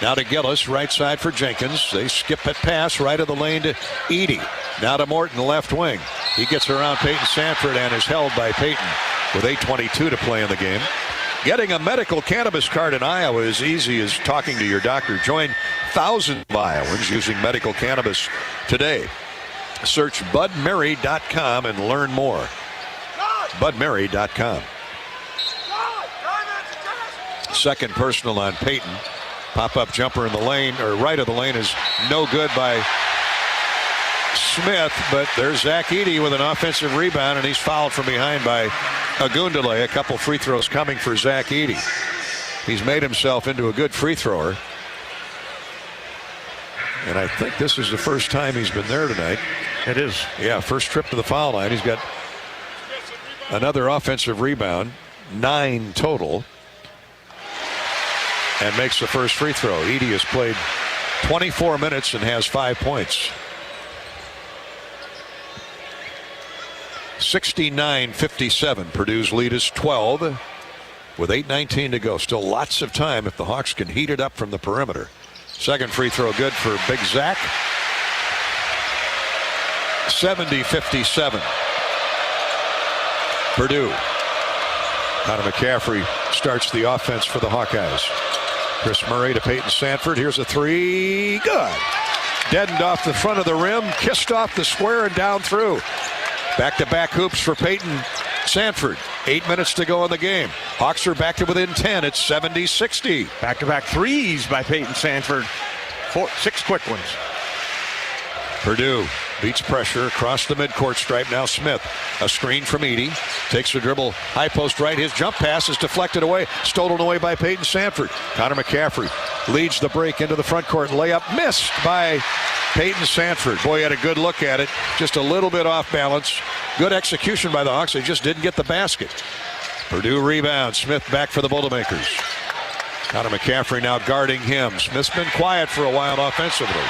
Speaker 3: Now to Gillis, right side for Jenkins. They skip it pass right of the lane to Edey. Now to Morton, left wing. He gets around Peyton Sanford and is held by Peyton with 8:22 to play in the game. Getting a medical cannabis card in Iowa is easy as talking to your doctor. Join thousands of Iowans using medical cannabis today. Search budmary.com and learn more. budmary.com. Second personal on Peyton. Pop-up jumper in the lane, or right of the lane, is no good by Smith, but there's Zach Edey with an offensive rebound, and he's fouled from behind by Agundale. A couple free throws coming for Zach Edey. He's made himself into a good free thrower. And I think this is the first time he's been there tonight.
Speaker 4: It is.
Speaker 3: Yeah, first trip to the foul line. He's got another offensive rebound, 9 total, and makes the first free throw. Edey has played 24 minutes and has 5 points. 69-57. Purdue's lead is 12 with 8:19 to go. Still lots of time if the Hawks can heat it up from the perimeter. Second free throw good for Big Zach. 70-57. Purdue. Connor McCaffrey starts the offense for the Hawkeyes. Chris Murray to Peyton Sanford. Here's a three. Good. Deadened off the front of the rim, kissed off the square and down through. Back-to-back hoops for Peyton Sanford. 8 minutes to go in the game. Hawks are back to within 10. It's 70-60.
Speaker 4: Back-to-back threes by Peyton Sanford. 6 quick ones.
Speaker 3: Purdue beats pressure across the midcourt stripe. Now Smith. A screen from Edey. Takes the dribble. High post right. His jump pass is deflected away. Stolen away by Peyton Sanford. Connor McCaffrey leads the break into the front court. Layup missed by Peyton Sanford. Boy, he had a good look at it. Just a little bit off balance. Good execution by the Hawks. They just didn't get the basket. Purdue rebound. Smith back for the Boilermakers. Connor McCaffrey now guarding him. Smith's been quiet for a while offensively.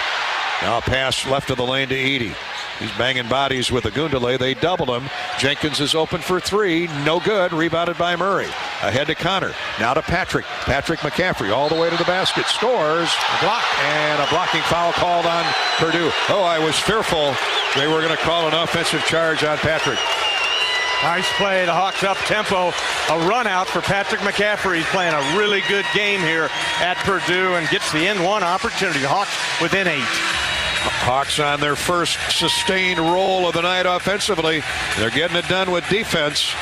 Speaker 3: Now a pass left of the lane to Edey. He's banging bodies with Agundale. They doubled him. Jenkins is open for 3. No good. Rebounded by Murray. Ahead to Connor. Now to Patrick. Patrick McCaffrey all the way to the basket. Scores. A block. And a blocking foul called on Purdue. Oh, I was fearful they were going to call an offensive charge on Patrick.
Speaker 4: Nice play. The Hawks up tempo. A run out for Patrick McCaffrey. He's playing a really good game here at Purdue and gets the end one opportunity. The Hawks within 8.
Speaker 3: Hawks on their first sustained roll of the night offensively. They're getting it done with defense.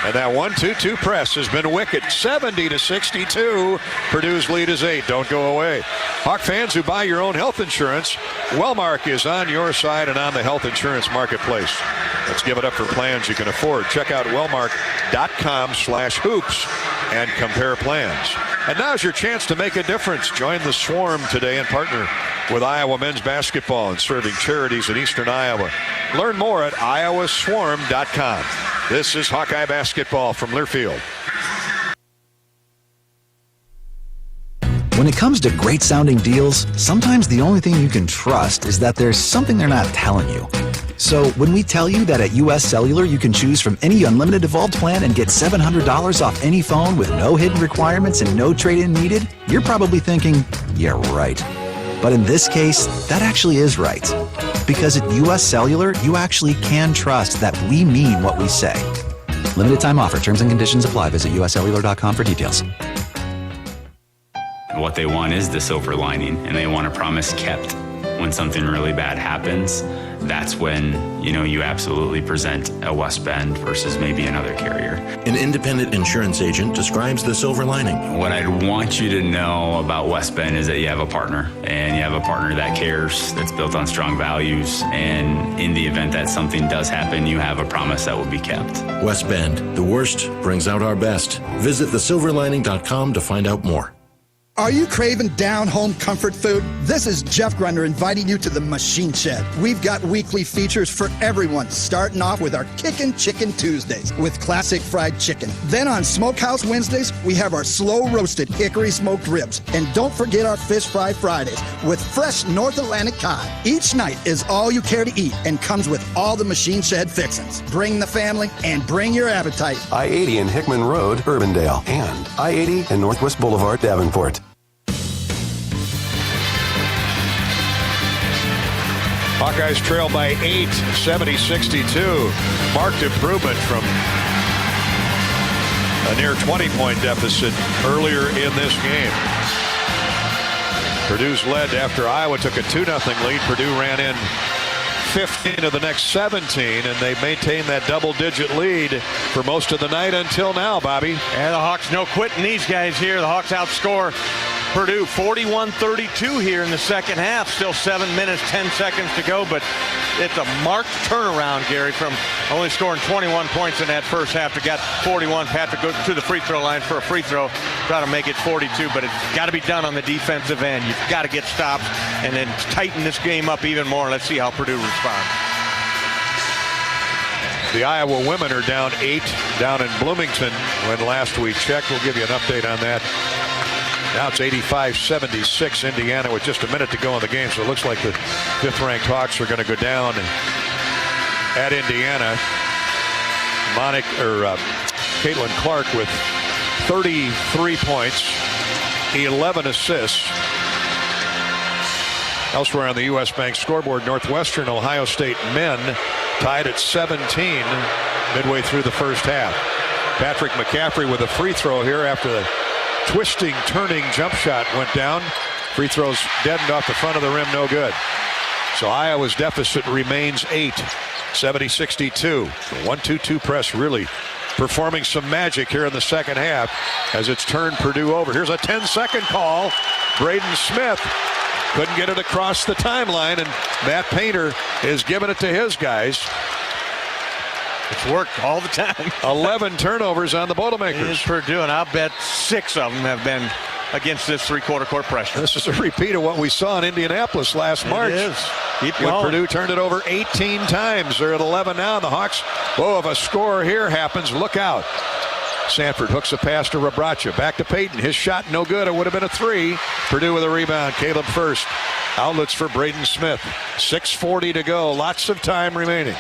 Speaker 3: And that 1-2-2 press has been wicked. 70-62. Purdue's lead is 8. Don't go away. Hawk fans who buy your own health insurance, Wellmark is on your side and on the health insurance marketplace. Let's give it up for plans you can afford. Check out wellmark.com/hoops and compare plans. And now's your chance to make a difference. Join the Swarm today and partner with Iowa men's basketball and serving charities in eastern Iowa. Learn more at iowaswarm.com. This is Hawkeye basketball from Learfield.
Speaker 20: When it comes to great sounding deals, sometimes the only thing you can trust is that there's something they're not telling you. So when we tell you that at US Cellular you can choose from any unlimited evolved plan and get $700 off any phone with no hidden requirements and no trade-in needed, you're probably thinking, yeah, right. But in this case, that actually is right. Because at US Cellular, you actually can trust that we mean what we say. Limited time offer. Terms and conditions apply. Visit uscellular.com for details.
Speaker 10: What they want is the silver lining, and they want a promise kept. When something really bad happens, that's when, you absolutely present a West Bend versus maybe another carrier.
Speaker 1: An independent insurance agent describes the silver lining.
Speaker 10: What I'd want you to know about West Bend is that you have a partner, and you have a partner that cares, that's built on strong values, and in the event that something does happen, you have a promise that will be kept.
Speaker 1: West Bend, the worst brings out our best. Visit thesilverlining.com to find out more.
Speaker 11: Are you craving down-home comfort food? This is Jeff Grunder inviting you to the Machine Shed. We've got weekly features for everyone, starting off with our Kickin' Chicken Tuesdays with classic fried chicken. Then on Smokehouse Wednesdays, we have our slow-roasted hickory smoked ribs. And don't forget our Fish Fry Fridays with fresh North Atlantic cod. Each night is all you care to eat and comes with all the Machine Shed fixings. Bring the family and bring your appetite.
Speaker 12: I-80 and Hickman Road, Urbandale, and I-80 and Northwest Boulevard, Davenport.
Speaker 3: Hawkeyes trail by 8, 70-62. Marked improvement from a near 20-point deficit earlier in this game. Purdue's led after Iowa took a 2-0 lead. Purdue ran in 15 of the next 17, and they maintained that double-digit lead for most of the night until now, Bobby.
Speaker 4: And the Hawks no quitting these guys here. The Hawks outscore Purdue 41-32 here in the second half. Still 7 minutes, 10 seconds to go, but it's a marked turnaround, Gary, from only scoring 21 points in that first half to got 41. Patrick goes to the free throw line for a free throw, try to make it 42, but it's got to be done on the defensive end. You've got to get stops and then tighten this game up even more. Let's see how Purdue responds.
Speaker 3: The Iowa women are down 8 down in Bloomington when last we checked. We'll give you an update on that. Now it's 85-76 Indiana with just a minute to go in the game. So it looks like the 5th-ranked Hawks are going to go down at Indiana. Caitlin Clark with 33 points, 11 assists. Elsewhere on the U.S. Bank scoreboard, Northwestern Ohio State men tied at 17 midway through the first half. Patrick McCaffrey with a free throw here after the twisting, turning jump shot went down. Free throws deadened off the front of the rim, no good. So Iowa's deficit remains 8, 70-62. The 1-2-2 press really performing some magic here in the second half as it's turned Purdue over. Here's a 10-second call. Braden Smith couldn't get it across the timeline, and Matt Painter is giving it to his guys.
Speaker 4: It's worked all the time.
Speaker 3: 11 turnovers on the Boilermakers.
Speaker 4: It is Purdue, and I'll bet 6 of them have been against this three-quarter court pressure.
Speaker 3: This is a repeat of what we saw in Indianapolis last March.
Speaker 4: It is. Keep
Speaker 3: when
Speaker 4: going.
Speaker 3: Purdue turned it over 18 times. They're at 11 now. The Hawks, if a score here happens, look out. Sanford hooks a pass to Rabracha. Back to Payton. His shot no good. It would have been a 3. Purdue with a rebound. Caleb first. Outlets for Braden Smith. 6:40 to go. Lots of time remaining.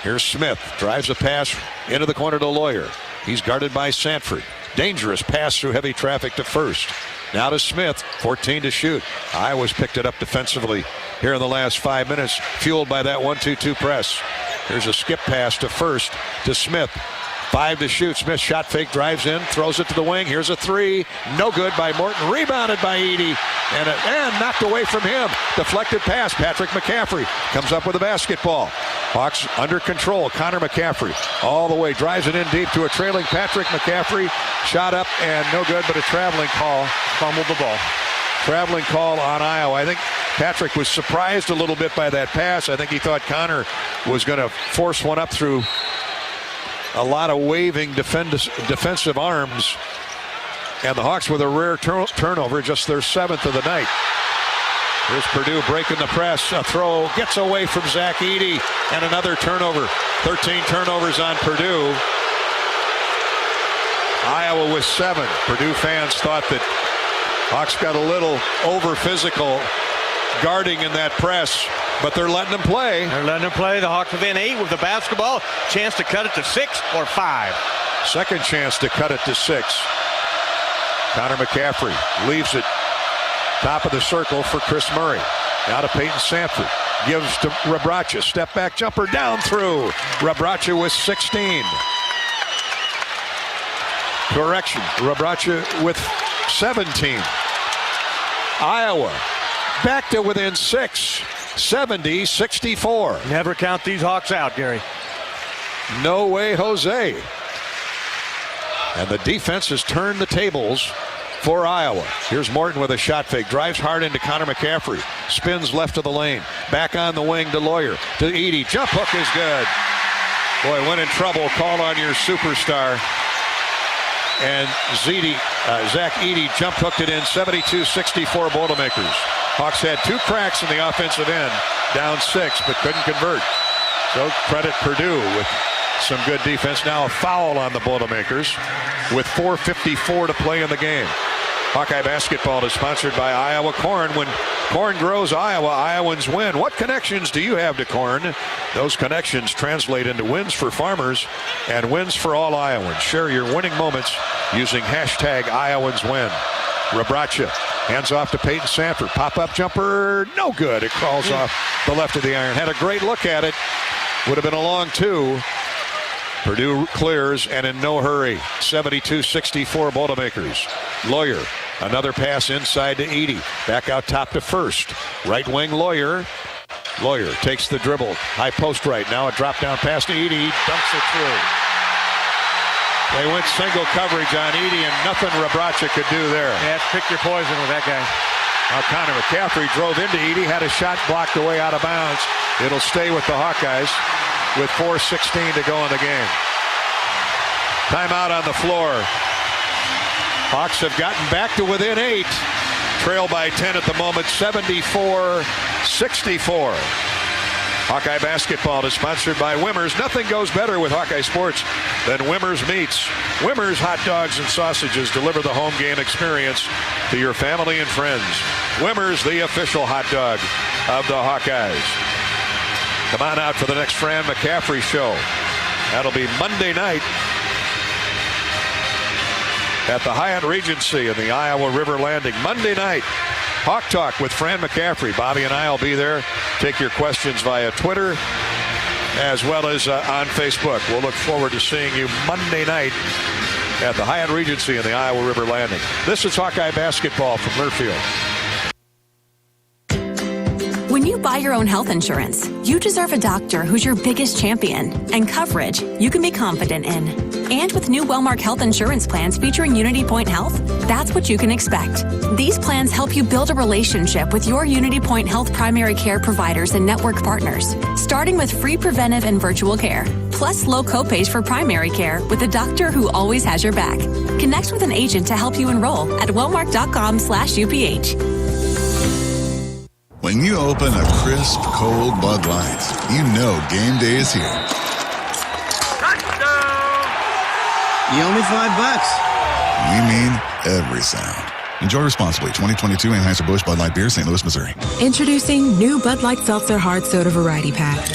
Speaker 3: Here's Smith. Drives a pass into the corner to Lawyer. He's guarded by Sanford. Dangerous pass through heavy traffic to first. Now to Smith. 14 to shoot. Iowa's picked it up defensively here in the last 5 minutes, fueled by that 1-2-2 press. Here's a skip pass to first to Smith. 5 to shoot. Smith shot fake, drives in, throws it to the wing. Here's a 3. No good by Morton. Rebounded by Edey. And knocked away from him. Deflected pass. Patrick McCaffrey comes up with a basketball. Hawks under control. Connor McCaffrey all the way. Drives it in deep to a trailing Patrick McCaffrey. Shot up and no good, but a traveling call.
Speaker 4: Fumbled the ball.
Speaker 3: Traveling call on Iowa. I think Patrick was surprised a little bit by that pass. I think he thought Connor was going to force one up through a lot of waving defensive arms, and the Hawks with a rare turnover, just their 7th of the night. Here's Purdue breaking the press. A throw gets away from Zach Edey, and another turnover. 13 turnovers on Purdue. Iowa with 7. Purdue fans thought that Hawks got a little over physical guarding in that press, but they're letting them play.
Speaker 4: They're letting them play. The Hawks within 8 with the basketball. Chance to cut it to 6 or 5.
Speaker 3: Second chance to cut it to 6. Connor McCaffrey leaves it top of the circle for Chris Murray. Now to Peyton Sanford. Gives to Rabracha. Step back jumper down through. Rabracha with 16. Correction. Rabracha with 17. Iowa back to within 6. 70-64.
Speaker 4: Never count these Hawks out, Gary.
Speaker 3: No way, Jose. And the defense has turned the tables for Iowa. Here's Morton with a shot fake. Drives hard into Connor McCaffrey. Spins left of the lane. Back on the wing to Lawyer. To Edey. Jump hook is good. Boy, when in trouble, call on your superstar. And Zach Edey jump hooked it in. 72-64 Boilermakers. Hawks had 2 cracks in the offensive end, down 6, but couldn't convert. So credit Purdue with some good defense. Now a foul on the Boilermakers with 4:54 to play in the game. Hawkeye basketball is sponsored by Iowa Corn. When corn grows Iowa, Iowans win. What connections do you have to corn? Those connections translate into wins for farmers and wins for all Iowans. Share your winning moments using hashtag IowansWin. Rabracha hands off to Peyton Sanford. Pop-up jumper, no good. It crawls off the left of the iron. Had a great look at it. Would have been a long 2. Purdue clears and in no hurry. 72-64 Boilermakers. Lawyer, another pass inside to Edey. Back out top to first. Right wing Lawyer. Lawyer takes the dribble. High post right. Now a drop down pass to Edey. Dunks it through. They went single coverage on Edey and nothing Rabracha could do there.
Speaker 4: Yeah, pick your poison with that guy.
Speaker 3: Now Connor McCaffrey drove into Edey, had a shot blocked away out of bounds. It'll stay with the Hawkeyes with 4:16 to go in the game. Timeout on the floor. Hawks have gotten back to within 8. Trail by 10 at the moment, 74-64. Hawkeye basketball is sponsored by Wimmers. Nothing goes better with Hawkeye sports than Wimmers meats. Wimmers hot dogs and sausages deliver the home game experience to your family and friends. Wimmers, the official hot dog of the Hawkeyes. Come on out for the next Fran McCaffrey show. That'll be Monday night at the Hyatt Regency in the Iowa River Landing. Monday night, Hawk Talk with Fran McCaffrey. Bobby and I will be there. Take your questions via Twitter as well as on Facebook. We'll look forward to seeing you Monday night at the Hyatt Regency in the Iowa River Landing. This is Hawkeye basketball from Learfield.
Speaker 6: When you buy your own health insurance, you deserve a doctor who's your biggest champion and coverage you can be confident in. And with new Wellmark health insurance plans featuring Unity Point Health, that's what you can expect. These plans help you build a relationship with your Unity Point Health primary care providers and network partners, starting with free preventive and virtual care, plus low copays for primary care with a doctor who always has your back. Connect with an agent to help you enroll at wellmark.com/UPH.
Speaker 8: When you open a crisp, cold Bud Light, you know game day is here.
Speaker 2: You owe me $5.
Speaker 8: We mean every sound. Enjoy responsibly. 2022 Anheuser-Busch Bud Light Beer, St. Louis, Missouri.
Speaker 13: Introducing new Bud Light Seltzer Hard Soda Variety Pack.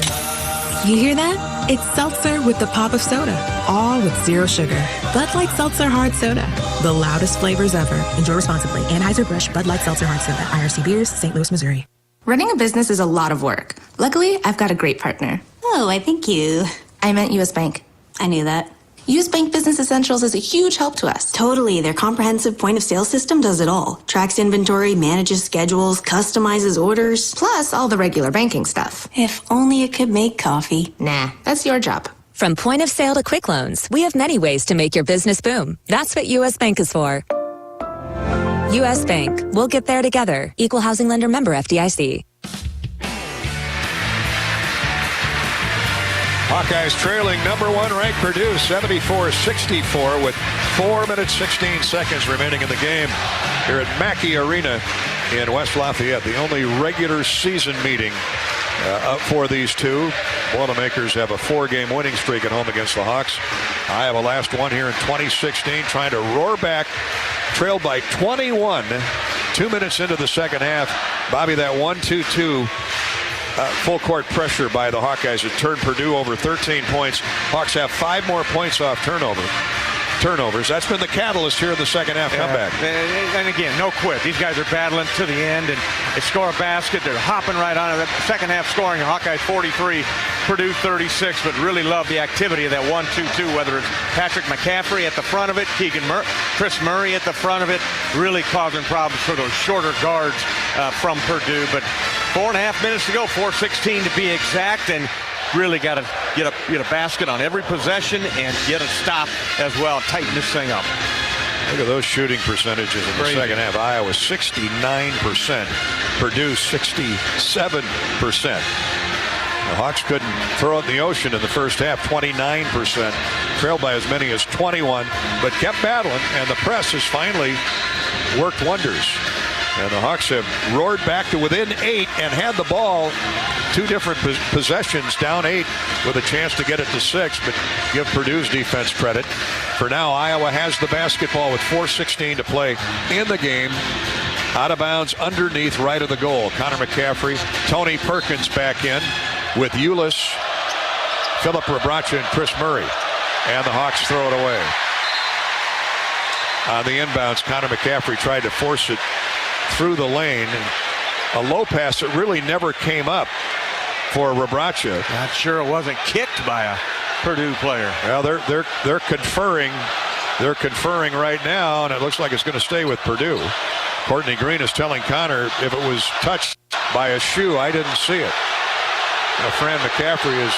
Speaker 13: You hear that? It's seltzer with the pop of soda, all with zero sugar. Bud Light Seltzer Hard Soda, the loudest flavors ever. Enjoy responsibly. Anheuser-Busch Bud Light Seltzer Hard Soda, IRC Beers, St. Louis, Missouri.
Speaker 14: Running a business is a lot of work. Luckily, I've got a great partner.
Speaker 15: Oh, I think you...
Speaker 14: I meant U.S. Bank.
Speaker 15: I knew that.
Speaker 14: U.S. Bank Business Essentials is a huge help to us.
Speaker 15: Totally. Their comprehensive point-of-sale system does it all. Tracks inventory, manages schedules, customizes orders.
Speaker 14: Plus all the regular banking stuff.
Speaker 15: If only it could make coffee.
Speaker 14: Nah, that's your job.
Speaker 22: From point of sale to quick loans, we have many ways to make your business boom. That's what U.S. Bank is for. U.S. Bank. We'll get there together. Equal housing lender member FDIC.
Speaker 3: Hawkeyes trailing number one ranked Purdue 74-64 with 4 minutes 16 seconds remaining in the game here at Mackey Arena in West Lafayette. The only regular season meeting up for these two. Boilermakers have a 4-game winning streak at home against the Hawks. Iowa last one here in 2016, trying to roar back, trailed by 21, 2 minutes into the second half. Bobby, that 1-2-2 full court pressure by the Hawkeyes had turned Purdue over 13 points. Hawks have 5 more points off turnovers. That's been the catalyst here in the second half comeback.
Speaker 4: And again, no quit. These guys are battling to the end, and they score a basket. They're hopping right on it. Second half scoring, Hawkeyes 43, Purdue 36, but really love the activity of that 1-2-2, whether it's Patrick McCaffrey at the front of it, Chris Murray at the front of it, really causing problems for those shorter guards from Purdue. But 4.5 minutes to go, 4:16 to be exact, and really got to get a basket on every possession and get a stop as well. Tighten this thing up.
Speaker 3: Look at those shooting percentages in the second half. Iowa 69%, Purdue 67%. The Hawks couldn't throw it in the ocean in the first half, 29%, trailed by as many as 21, but kept battling, and the press has finally worked wonders. And the Hawks have roared back to within 8 and had the ball 2 different possessions, down 8 with a chance to get it to 6, but give Purdue's defense credit. For now, Iowa has the basketball with 4:16 to play in the game. Out of bounds underneath right of the goal. Connor McCaffrey, Tony Perkins back in with Ulis, Philip Rebraca, and Chris Murray. And the Hawks throw it away. On the inbounds, Connor McCaffrey tried to force it through the lane. A low pass that really never came up for Rebraca.
Speaker 4: Not sure it wasn't kicked by a Purdue player.
Speaker 3: Well, they're conferring. They're conferring right now, and it looks like it's going to stay with Purdue. Courtney Green is telling Connor, if it was touched by a shoe, I didn't see it. Now, Fran McCaffrey is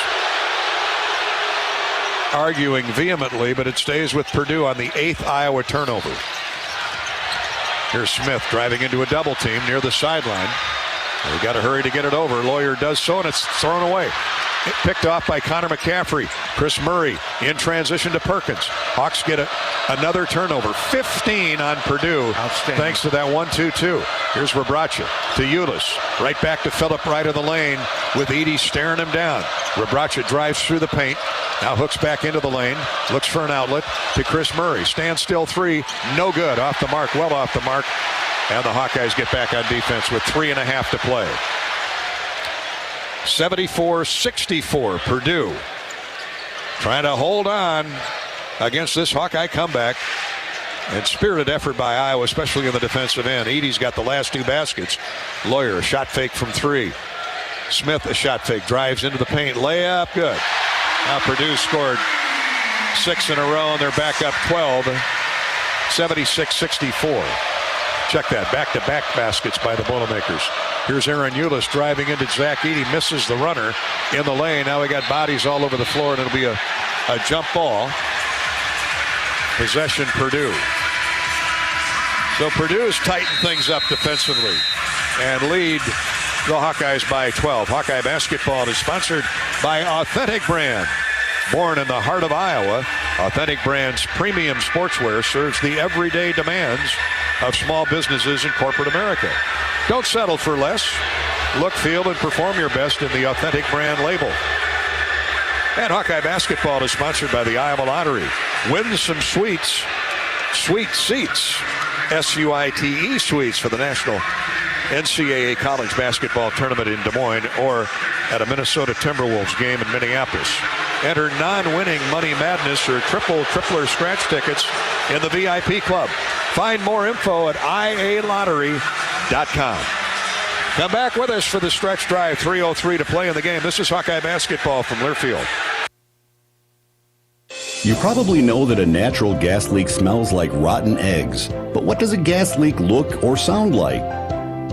Speaker 3: arguing vehemently, but it stays with Purdue on the 8th Iowa turnover. Here's Smith driving into a double team near the sideline. They got to hurry to get it over. Lawyer does so, and it's thrown away. picked off by Connor McCaffrey. Chris Murray in transition to Perkins. Hawks get another turnover. 15 on Purdue. Thanks to that 1-2-2. Here's Rebraca to Ulis. Right back to Phillip, right of the lane, with Edey staring him down. Rebraca drives through the paint. Now hooks back into the lane. Looks for an outlet to Chris Murray. Standstill three. No good. Off the mark. Well off the mark. And the Hawkeyes get back on defense with 3.5 to play. 74-64 Purdue. Trying to hold on against this Hawkeye comeback. And spirited effort by Iowa, especially in the defensive end. Edey's got the last 2 baskets. Lawyer, a shot fake from 3. Smith, a shot fake, drives into the paint. Layup, good. Now Purdue scored 6 in a row, and they're back up 12. 76-64. Check that. Back-to-back baskets by the Boilermakers. Here's Aaron Ulis driving into Zach Edey. Misses the runner in the lane. Now we got bodies all over the floor, and it'll be a jump ball. Possession Purdue. So Purdue's tightened things up defensively and lead the Hawkeyes by 12. Hawkeye basketball is sponsored by Authentic Brand. Born in the heart of Iowa, Authentic Brand's premium sportswear serves the everyday demands of small businesses in corporate America. Don't settle for less. Look, feel, and perform your best in the Authentic Brand label. And Hawkeye basketball is sponsored by the Iowa Lottery. Win some sweet seats. SUITE suites for the National NCAA College Basketball Tournament in Des Moines or at a Minnesota Timberwolves game in Minneapolis. Enter non-winning Money Madness or tripler scratch tickets in the VIP Club. Find more info at ialottery.com. Come back with us for the stretch drive. 3:03 to play in the game. This is Hawkeye basketball from Learfield.
Speaker 7: You probably know that a natural gas leak smells like rotten eggs. But what does a gas leak look or sound like?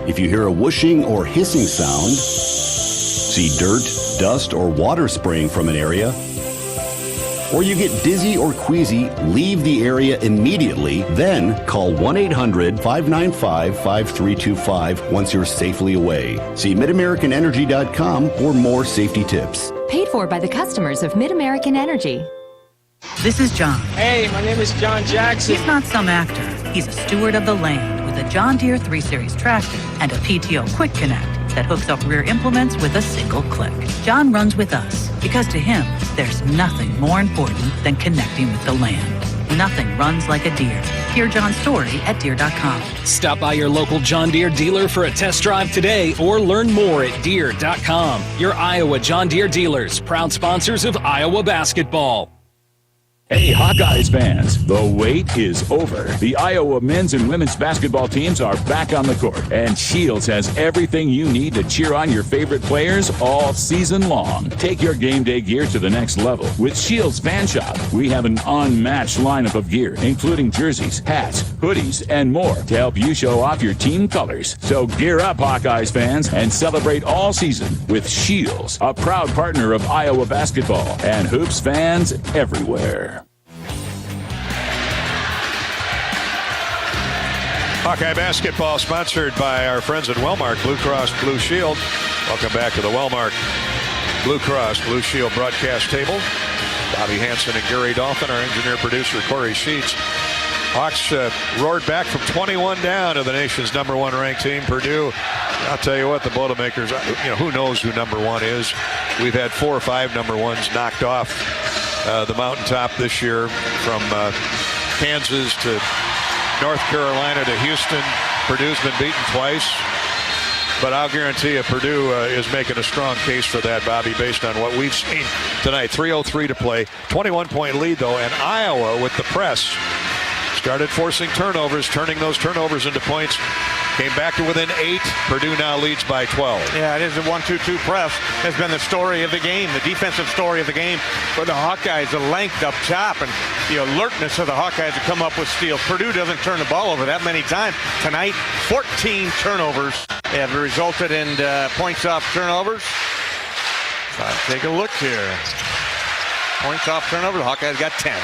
Speaker 7: If you hear a whooshing or hissing sound, see dirt, dust, or water spraying from an area, or you get dizzy or queasy, leave the area immediately, then call 1-800-595-5325 once you're safely away. See MidAmericanEnergy.com for more safety tips.
Speaker 16: Paid for by the customers of Mid-American Energy.
Speaker 17: This is John.
Speaker 18: Hey, my name is John Jackson.
Speaker 17: He's not some actor. He's a steward of the land with a John Deere 3 Series tractor and a PTO Quick Connect that hooks up rear implements with a single click. John runs with us because to him, there's nothing more important than connecting with the land. Nothing runs like a Deere. Hear John's story at Deere.com.
Speaker 23: Stop by your local John Deere dealer for a test drive today or learn more at Deere.com. Your Iowa John Deere dealers, proud sponsors of Iowa basketball.
Speaker 19: Hey, Hawkeyes fans, the wait is over. The Iowa men's and women's basketball teams are back on the court, and Shields has everything you need to cheer on your favorite players all season long. Take your game day gear to the next level with Shields Fan Shop. We have an unmatched lineup of gear, including jerseys, hats, hoodies, and more to help you show off your team colors. So gear up, Hawkeyes fans, and celebrate all season with Shields, a proud partner of Iowa basketball and hoops fans everywhere.
Speaker 3: Hawkeye basketball sponsored by our friends at Wellmark Blue Cross Blue Shield. Welcome back to the Wellmark Blue Cross Blue Shield broadcast table. Bobby Hansen and Gary Dolphin, our engineer producer Corey Sheets. Hawks roared back from 21 down to the nation's #1 ranked team, Purdue. I'll tell you what, the Boilermakers, who knows who #1 is. We've had 4 or 5 #1s knocked off the mountaintop this year, from Kansas to North Carolina to Houston. Purdue's been beaten twice. But I'll guarantee you Purdue is making a strong case for that, Bobby, based on what we've seen tonight. 3:03 to play. 21-point lead, though, and Iowa with the press started forcing turnovers, turning those turnovers into points. Came back to within 8. Purdue now leads by 12.
Speaker 4: Yeah, it is a 1-2-2 press has been the story of the game, the defensive story of the game for the Hawkeyes. The length up top and the alertness of the Hawkeyes to come up with steals. Purdue doesn't turn the ball over that many times. Tonight, 14 turnovers have resulted in points off turnovers. Take a look here. Points off turnover, the Hawkeyes got 10.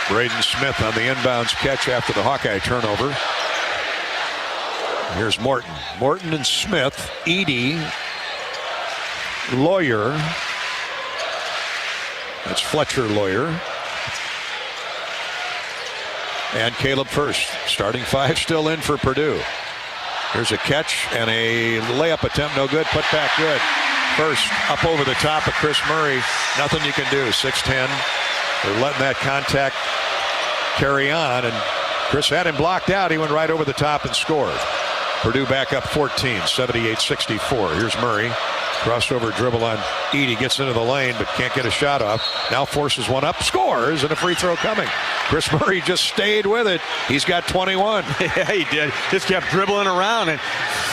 Speaker 3: Braden Smith on the inbounds catch after the Hawkeye turnover. Here's Morton. Morton and Smith, Edey, Lawyer, That's Fletcher, Lawyer, and Caleb First. Starting five still in for Purdue. Here's a catch and a layup attempt. No good. Put back good. First up over the top of Chris Murray. Nothing you can do. 6'10". They're letting that contact carry on, and Chris had him blocked out. He went right over the top and scored. Purdue back up 14, 78-64. Here's Murray. Crossover dribble on Edey. Gets into the lane but can't get a shot off. Now forces one up. Scores, and a free throw coming. Chris Murray just stayed with it. He's got 21.
Speaker 4: Yeah, he did. Just kept dribbling around and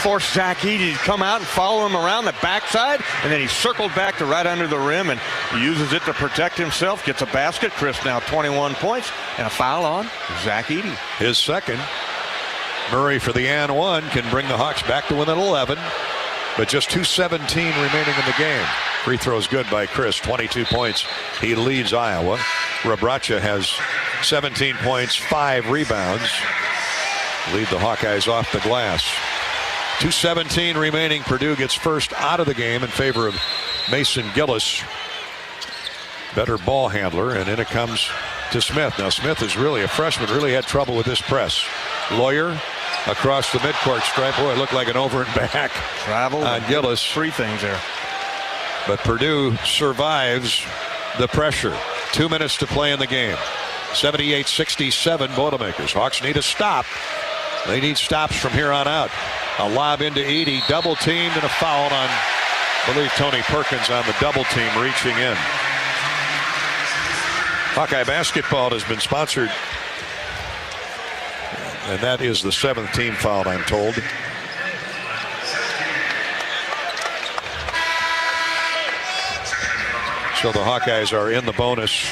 Speaker 4: forced Zach Edey to come out and follow him around the backside. And then he circled back to right under the rim and uses it to protect himself. Gets a basket. Chris now 21 points and a foul on Zach Edey.
Speaker 3: His second. Murray for the and one can bring the Hawks back to within 11. But just 2:17 remaining in the game. Free throws good by Chris. 22 points. He leads Iowa. Rabracha has 17 points, 5 rebounds. Lead the Hawkeyes off the glass. 2:17 remaining. Purdue gets first out of the game in favor of Mason Gillis. Better ball handler, and in it comes to Smith. Now Smith is really a freshman, really had trouble with this press. Lawyer across the midcourt stripe. Boy, it looked like an over and back.
Speaker 4: Travel
Speaker 3: on Gillis.
Speaker 4: 3 things there.
Speaker 3: But Purdue survives the pressure. 2 minutes to play in the game. 78-67 Boilermakers. Hawks need a stop. They need stops from here on out. A lob into Edey. Double teamed and a foul on, I believe, Tony Perkins on the double team reaching in. Hawkeye basketball has been sponsored, and that is the 7th team foul, I'm told. So the Hawkeyes are in the bonus,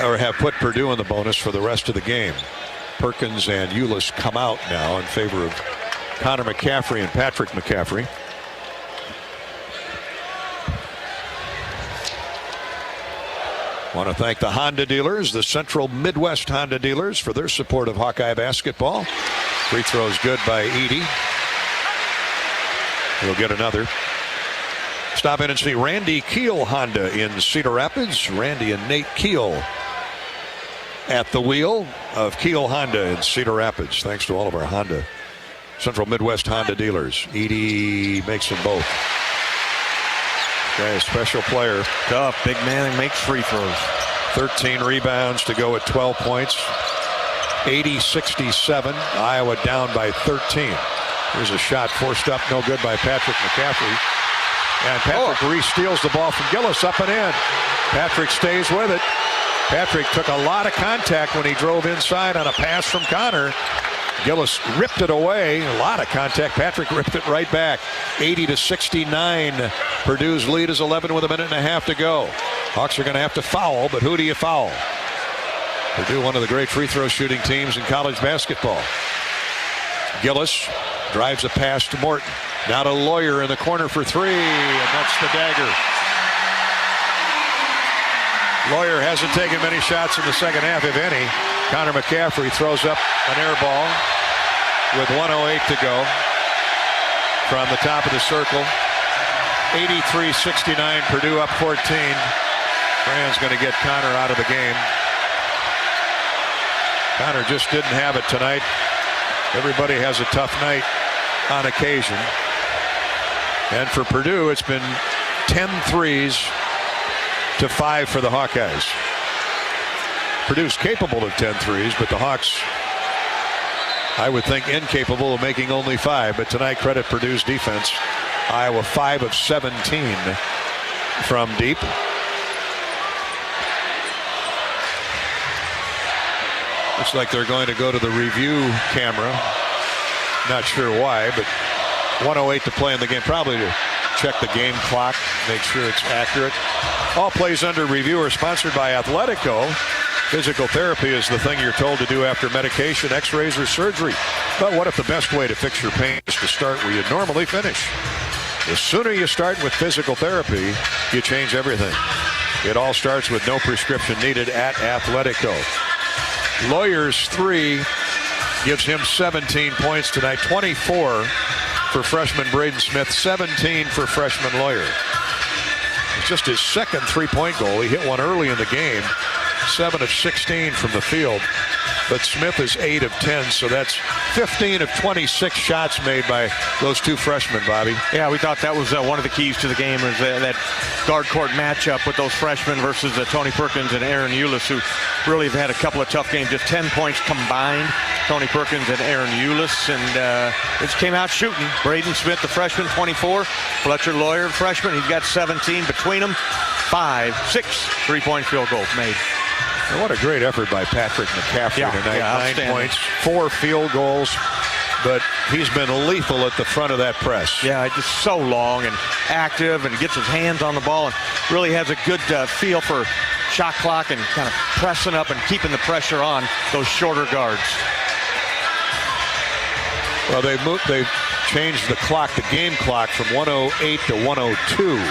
Speaker 3: or have put Purdue in the bonus for the rest of the game. Perkins and Ulis come out now in favor of Connor McCaffrey and Patrick McCaffrey. Want to thank the Honda dealers, the Central Midwest Honda dealers, for their support of Hawkeye basketball. Free throws good by Edey. He'll get another. Stop in and see Randy Keel Honda in Cedar Rapids. Randy and Nate Keel at the wheel of Keel Honda in Cedar Rapids. Thanks to all of our Honda, Central Midwest Honda dealers. Edey makes them both. Okay, special player.
Speaker 4: Tough, big man, and makes free throws.
Speaker 3: 13 rebounds to go at 12 points. 80-67. Iowa down by 13. Here's a shot forced up, no good by Patrick McCaffrey. And Patrick re-steals the ball from Gillis, up and in. Patrick stays with it. Patrick took a lot of contact when he drove inside on a pass from Connor. Gillis ripped it away. A lot of contact. Patrick ripped it right back. 80-69. Purdue's lead is 11 with a minute and a half to go. Hawks are going to have to foul, but who do you foul? Purdue, one of the great free throw shooting teams in college basketball. Gillis drives a pass to Morton. Now to Lawyer in the corner for 3, and that's the dagger. Lawyer hasn't taken many shots in the second half, if any. Connor McCaffrey throws up an air ball with 1:08 to go from the top of the circle. 83-69, Purdue up 14. Fran's going to get Connor out of the game. Connor just didn't have it tonight. Everybody has a tough night on occasion. And for Purdue, it's been 10 threes to 5 for the Hawkeyes. Purdue's capable of 10 threes, but the Hawks, I would think, incapable of making only 5. But tonight, credit Purdue's defense. Iowa 5 of 17 from deep. Looks like they're going to go to the review camera. Not sure why, but 1:08 to play in the game. Probably to check the game clock, make sure it's accurate. All plays under review are sponsored by Athletico. Physical therapy is the thing you're told to do after medication, x-rays, or surgery. But what if the best way to fix your pain is to start where you normally finish? The sooner you start with physical therapy, you change everything. It all starts with no prescription needed at Athletico. Lawyer's 3 gives him 17 points tonight. 24 for freshman Braden Smith, 17 for freshman Lawyer. It's just his second three-point goal. He hit one early in the game, 7 of 16 from the field. But Smith is 8 of 10, so that's 15 of 26 shots made by those two freshmen, Bobby.
Speaker 4: Yeah, we thought that was one of the keys to the game, is that guard court matchup with those freshmen versus Tony Perkins and Aaron Eulis, who really have had a couple of tough games. Just 10 points combined, Tony Perkins and Aaron Eulis, and it came out shooting. Braden Smith, the freshman, 24. Fletcher Lawyer, freshman, he's got 17 between them. 5, 6 three-point field goals made.
Speaker 3: And what a great effort by Patrick McCaffrey tonight. 9 points, 4 field goals, but he's been lethal at the front of that press.
Speaker 4: Yeah, just so long and active, and gets his hands on the ball and really has a good feel for shot clock and kind of pressing up and keeping the pressure on those shorter guards.
Speaker 3: Well, they've changed the clock, the game clock, from 108 to 102.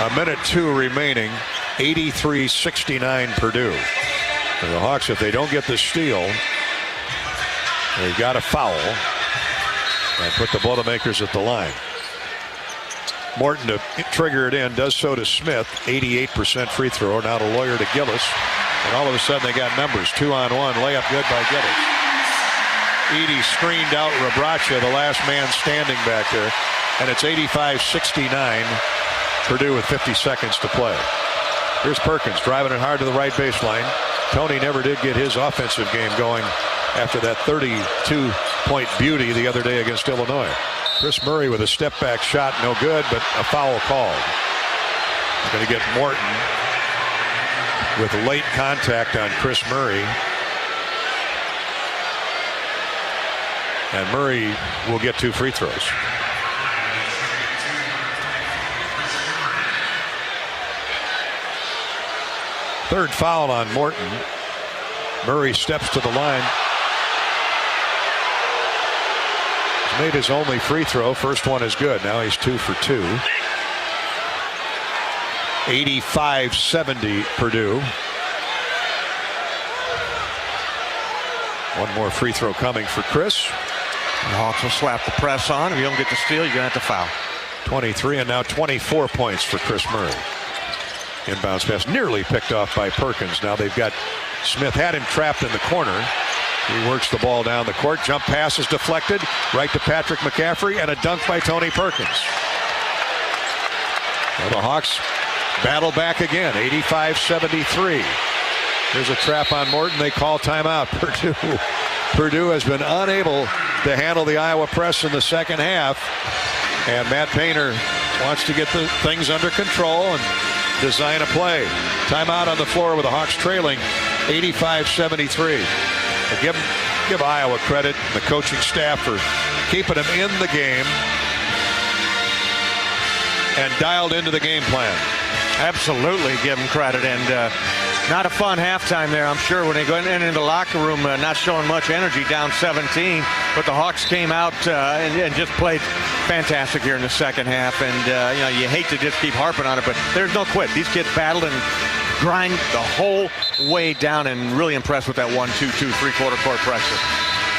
Speaker 3: A minute 2 remaining. 83-69 Purdue. And the Hawks, if they don't get the steal, they've got to foul and put the Boilermakers at the line. Morton to trigger it in, does so to Smith. 88% free throw. Now to Lawyer to Gillis. And all of a sudden they got numbers. 2-on-1. Layup good by Gillis. Edey screened out Rebraca, the last man standing back there. And it's 85-69. Purdue with 50 seconds to play. Here's Perkins driving it hard to the right baseline. Tony never did get his offensive game going after that 32-point beauty the other day against Illinois. Chris Murray with a step-back shot, no good, but a foul called. Going to get Morton with late contact on Chris Murray. And Murray will get 2 free throws. Third foul on Morton. Murray steps to the line. He's made his only free throw. First one is good. Now he's 2 for 2. 85-70 Purdue. One more free throw coming for Chris.
Speaker 4: The Hawks will slap the press on. If you don't get the steal, you're going to have to foul.
Speaker 3: 23 and now 24 points for Chris Murray. Inbounds pass nearly picked off by Perkins. Now they've got Smith, had him trapped in the corner. He works the ball down the court. Jump pass is deflected. Right to Patrick McCaffrey, and a dunk by Tony Perkins. Well, the Hawks battle back again. 85-73. There's a trap on Morton. They call timeout. Purdue has been unable to handle the Iowa press in the second half. And Matt Painter wants to get the things under control and design a play. Timeout on the floor with the Hawks trailing 85-73. Give Iowa credit, the coaching staff, for keeping them in the game and dialed into the game plan.
Speaker 4: Absolutely give them credit. And not a fun halftime there, I'm sure, when they go into the locker room, not showing much energy, down 17. But the Hawks came out and just played fantastic here in the second half. And you hate to just keep harping on it, but there's no quit. These kids battled and grind the whole way down, and really impressed with that 1-2-2 three-quarter court pressure.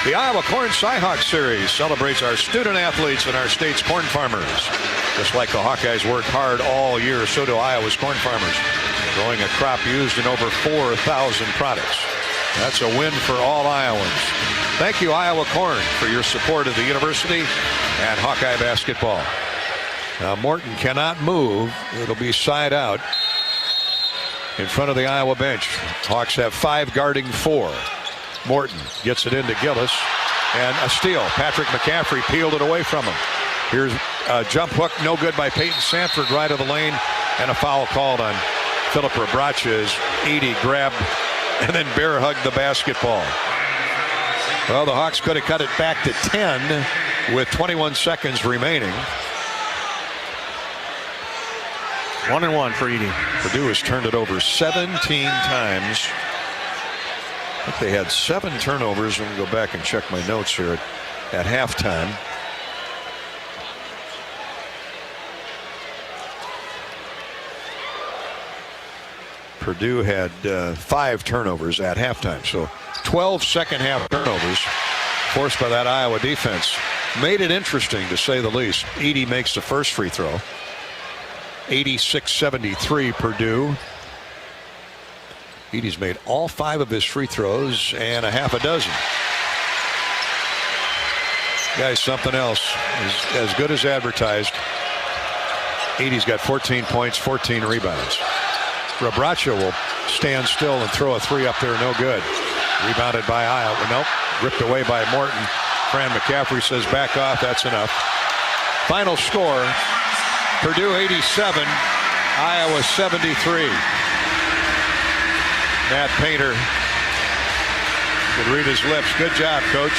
Speaker 3: The Iowa Corn Cyhawk Series celebrates our student athletes and our state's corn farmers. Just like the Hawkeyes work hard all year, so do Iowa's corn farmers, growing a crop used in over 4,000 products. That's a win for all Iowans. Thank you, Iowa Corn, for your support of the university and Hawkeye basketball. Now Morton cannot move. It'll be side out in front of the Iowa bench. Hawks have 5 guarding 4. Morton gets it into Gillis, and a steal. Patrick McCaffrey peeled it away from him. Here's a jump hook, no good by Peyton Sanford, right of the lane, and a foul called on Philip Rebraca as Edey grabbed and then bear hugged the basketball. Well, the Hawks could have cut it back to 10 with 21 seconds remaining.
Speaker 4: 1-1 for Edey.
Speaker 3: Purdue has turned it over 17 times. I think they had 7 turnovers. I'm going to go back and check my notes here at halftime. Purdue had 5 turnovers at halftime. So 12 second half turnovers forced by that Iowa defense. Made it interesting, to say the least. Edey makes the first free throw. 86-73 Purdue. Edey's made all 5 of his free throws and a half a dozen. Guy's something else. He's as good as advertised. Edey's got 14 points, 14 rebounds. Rabracha will stand still and throw a 3 up there, no good. Rebounded by Iowa. Nope. Ripped away by Morton. Fran McCaffrey says back off, that's enough. Final score, Purdue 87, Iowa 73. Matt Painter could read his lips. Good job, Coach.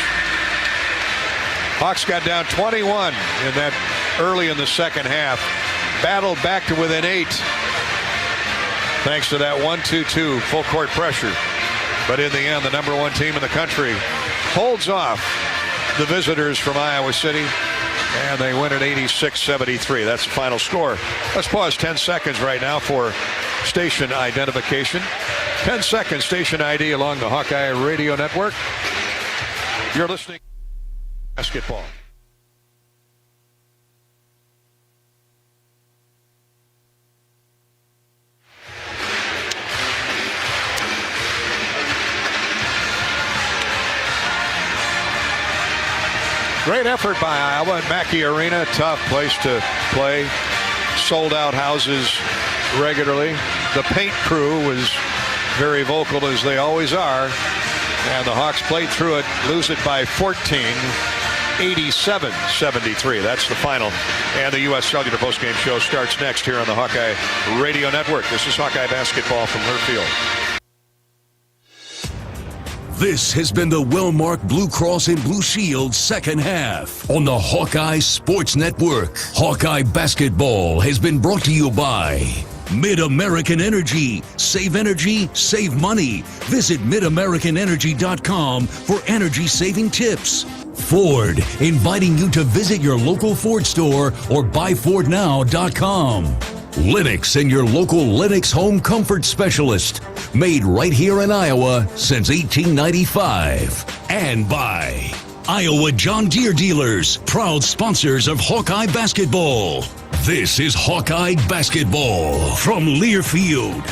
Speaker 3: Hawks got down 21 in that early in the second half. Battled back to within 8. Thanks to that 1-2-2 full court pressure. But in the end, the number 1 team in the country holds off the visitors from Iowa City, and they win at 86-73. That's the final score. Let's pause 10 seconds right now for station identification. 10 seconds station ID along the Hawkeye Radio Network. You're listening to basketball. Great effort by Iowa at Mackey Arena. Tough place to play. Sold out houses regularly. The paint crew was very vocal, as they always are. And the Hawks played through it, lose it by 14, 87-73. That's the final. And the U.S. Cellular postgame show starts next here on the Hawkeye Radio Network. This is Hawkeye basketball from Learfield.
Speaker 5: This has been the well-marked Blue Cross and Blue Shield second half on the Hawkeye Sports Network. Hawkeye basketball has been brought to you by Mid-American Energy. Save energy, save money. Visit midamericanenergy.com for energy-saving tips. Ford, inviting you to visit your local Ford store or buyfordnow.com. Lennox and your local Lennox home comfort specialist. Made right here in Iowa since 1895. And by Iowa John Deere Dealers, proud sponsors of Hawkeye basketball. This is Hawkeye basketball from Learfield.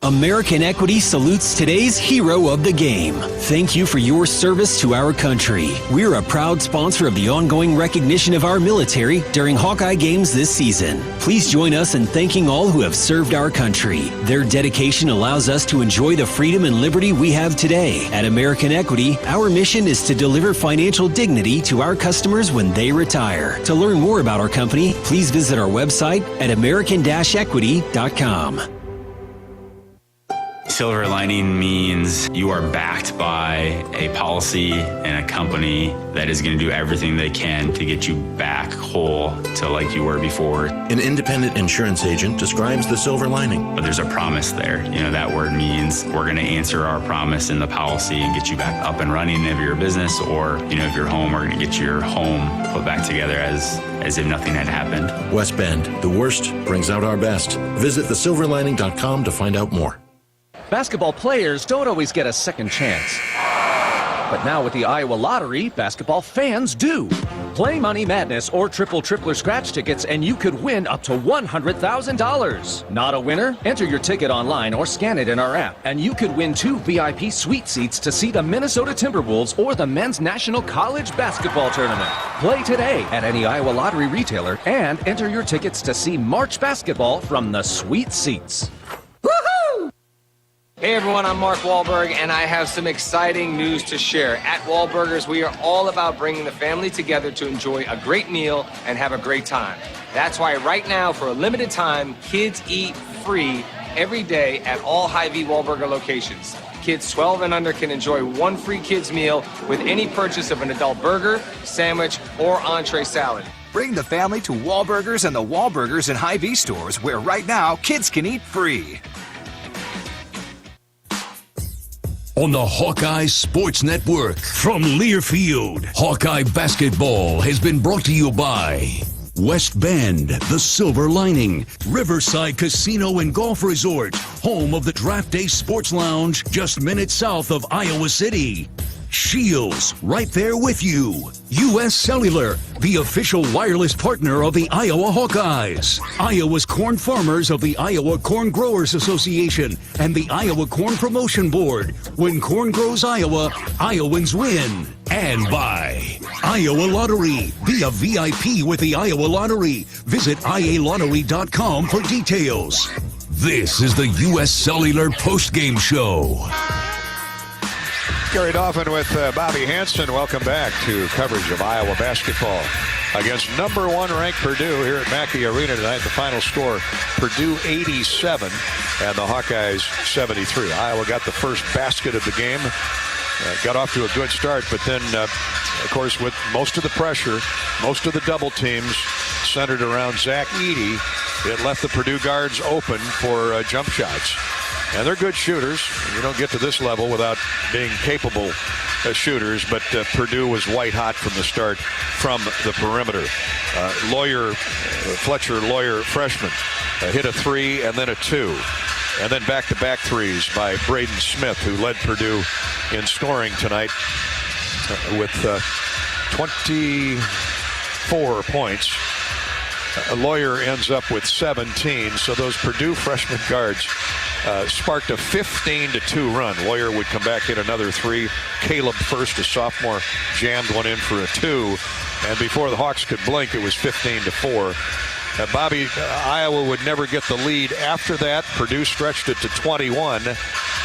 Speaker 23: American Equity salutes today's hero of the game. Thank you for your service to our country. We're a proud sponsor of the ongoing recognition of our military during Hawkeye games this season. Please join us in thanking all who have served our country. Their dedication allows us to enjoy the freedom and liberty we have today. At American Equity, our mission is to deliver financial dignity to our customers when they retire. To learn more about our company, please visit our website at american-equity.com.
Speaker 10: Silver lining means you are backed by a policy and a company that is going to do everything they can to get you back whole to like you were before.
Speaker 9: An independent insurance agent describes the silver lining.
Speaker 10: But there's a promise there. You know, that word means we're going to answer our promise in the policy and get you back up and running if you're a business, or, you know, if you're home, we're going to get your home put back together as if nothing had happened.
Speaker 9: West Bend, the worst brings out our best. Visit thesilverlining.com to find out more.
Speaker 21: Basketball players don't always get a second chance. But now with the Iowa Lottery, basketball fans do. Play Money Madness or Triple Tripler scratch tickets and you could win up to $100,000. Not a winner? Enter your ticket online or scan it in our app, and you could win 2 VIP suite seats to see the Minnesota Timberwolves or the Men's National College Basketball Tournament. Play today at any Iowa Lottery retailer and enter your tickets to see March basketball from the suite seats.
Speaker 18: Hey everyone, I'm Mark Wahlberg, and I have some exciting news to share. At Wahlburgers, we are all about bringing the family together to enjoy a great meal and have a great time. That's why right now, for a limited time, kids eat free every day at all Hy-Vee Wahlburger locations. Kids 12 and under can enjoy 1 free kids meal with any purchase of an adult burger, sandwich, or entree salad.
Speaker 24: Bring the family to Wahlburgers and the Wahlburgers and Hy-Vee stores, where right now, kids can eat free.
Speaker 5: On the Hawkeye Sports Network from Learfield, Hawkeye basketball has been brought to you by West Bend, the Silver Lining, Riverside Casino and Golf Resort, home of the Draft Day Sports Lounge, just minutes south of Iowa City. Shields, right there with you. U.S. Cellular, the official wireless partner of the Iowa Hawkeyes. Iowa's corn farmers of the Iowa Corn Growers Association and the Iowa Corn Promotion Board. When corn grows Iowa, Iowans win. And by Iowa Lottery. Be a VIP with the Iowa Lottery. Visit ialottery.com for details. This is the U.S. Cellular Postgame Show.
Speaker 3: Gary Dolphin with Bobby Hansen. Welcome back to coverage of Iowa basketball against number 1 ranked Purdue here at Mackey Arena tonight. The final score, Purdue 87 and the Hawkeyes 73. Iowa got the first basket of the game. Got off to a good start, but then, of course, with most of the pressure, most of the double teams centered around Zach Edey, it left the Purdue guards open for jump shots. And they're good shooters. You don't get to this level without being capable shooters, but Purdue was white hot from the start from the perimeter. Fletcher Lawyer, freshman, hit a 3 and then a 2. And then back-to-back threes by Braden Smith, who led Purdue in scoring tonight with 24 points. Lawyer ends up with 17, so those Purdue freshman guards sparked a 15-2 run. Lawyer would come back, hit another 3. Caleb First, a sophomore, jammed one in for a 2. And before the Hawks could blink, it was 15-4. Bobby, Iowa would never get the lead after that. Purdue stretched it to 21,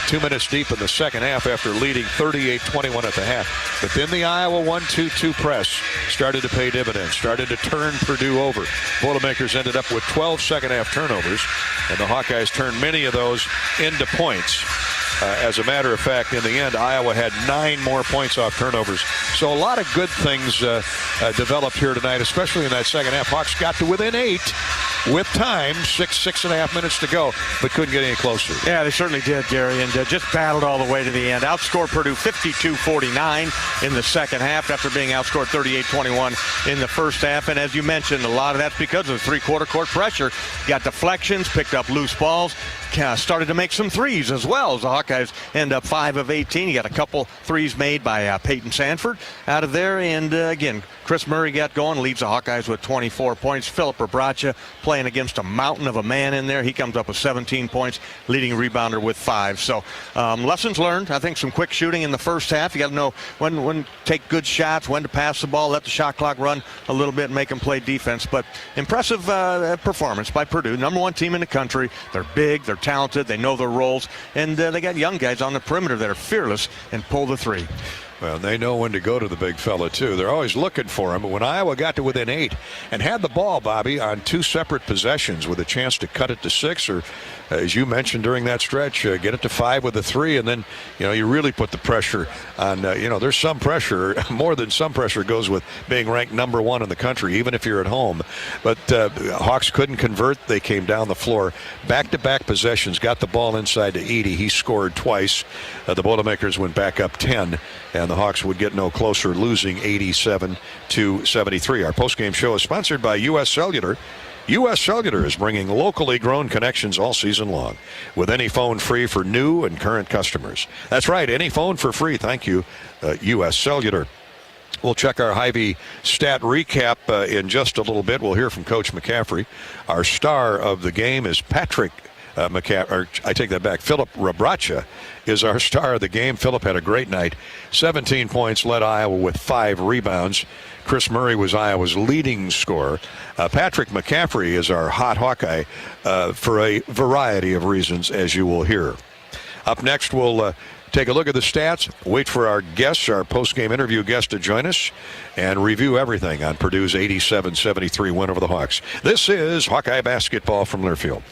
Speaker 3: 2 minutes deep in the second half after leading 38-21 at the half. But then the Iowa 1-2-2 press started to pay dividends, started to turn Purdue over. Boilermakers ended up with 12 second-half turnovers, and the Hawkeyes turned many of those into points. As a matter of fact, in the end, Iowa had 9 more points off turnovers. So a lot of good things developed here tonight, especially in that second half. Hawks got to within 8 with time, 6.5 minutes to go, but couldn't get any closer.
Speaker 4: Yeah, they certainly did, Gary, and just battled all the way to the end. Outscored Purdue 52-49 in the second half after being outscored 38-21 in the first half. And as you mentioned, a lot of that's because of the three-quarter court pressure. Got deflections, picked up loose balls, started to make some threes as well, as the Hawkeyes end up 5 of 18. You got a couple threes made by Peyton Sanford out of there. And again, Chris Murray got going, leads the Hawkeyes with 24 points. Philip Rebracha playing against a mountain of a man in there. He comes up with 17 points, leading rebounder with 5. So lessons learned. I think some quick shooting in the first half. You got to know when to take good shots, when to pass the ball, let the shot clock run a little bit, and make them play defense. But impressive performance by Purdue. Number 1 team in the country. They're big, they're talented, they know their roles, and they got young guys on the perimeter that are fearless and pull the 3.
Speaker 3: Well, they know when to go to the big fella, too. They're always looking for him. But when Iowa got to within 8 and had the ball, Bobby, on 2 separate possessions with a chance to cut it to 6, or as you mentioned during that stretch, get it to 5 with a 3, and then, you really put the pressure on, there's some pressure, more than some pressure goes with being ranked number 1 in the country, even if you're at home. But Hawks couldn't convert. They came down the floor. Back-to-back possessions, got the ball inside to Edey. He scored twice. The Boilermakers went back up 10, and the Hawks would get no closer, losing 87-73. Our postgame show is sponsored by U.S. Cellular. U.S. Cellular is bringing locally grown connections all season long, with any phone free for new and current customers. That's right, any phone for free. Thank you, U.S. Cellular. We'll check our Hy-Vee stat recap in just a little bit. We'll hear from Coach McCaffrey. Our star of the game is Patrick McCaffrey. I take that back. Philip Rebracha is our star of the game. Philip had a great night. 17 points, led Iowa with 5 rebounds. Chris Murray was Iowa's leading scorer. Patrick McCaffrey is our hot Hawkeye for a variety of reasons, as you will hear. Up next, we'll take a look at the stats, wait for our guests, our post-game interview guest to join us, and review everything on Purdue's 87-73 win over the Hawks. This is Hawkeye basketball from Learfield.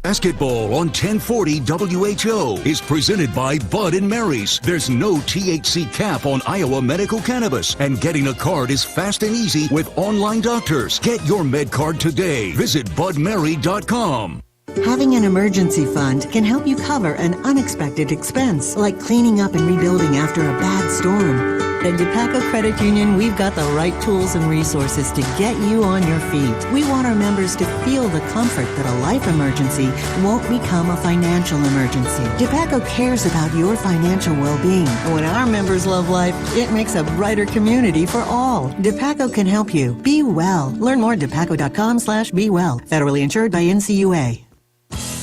Speaker 5: Basketball on 1040 WHO is presented by Bud & Mary's. There's no THC cap on Iowa medical cannabis, and getting a card is fast and easy with online doctors. Get your med card today. Visit budmary.com.
Speaker 1: Having an emergency fund can help you cover an unexpected expense, like cleaning up and rebuilding after a bad storm. At DePaco Credit Union, we've got the right tools and resources to get you on your feet. We want our members to feel the comfort that a life emergency won't become a financial emergency. DePaco cares about your financial well-being. And when our members love life, it makes a brighter community for all. DePaco can help you. Be well. Learn more at depaco.com/be well. Federally insured by NCUA.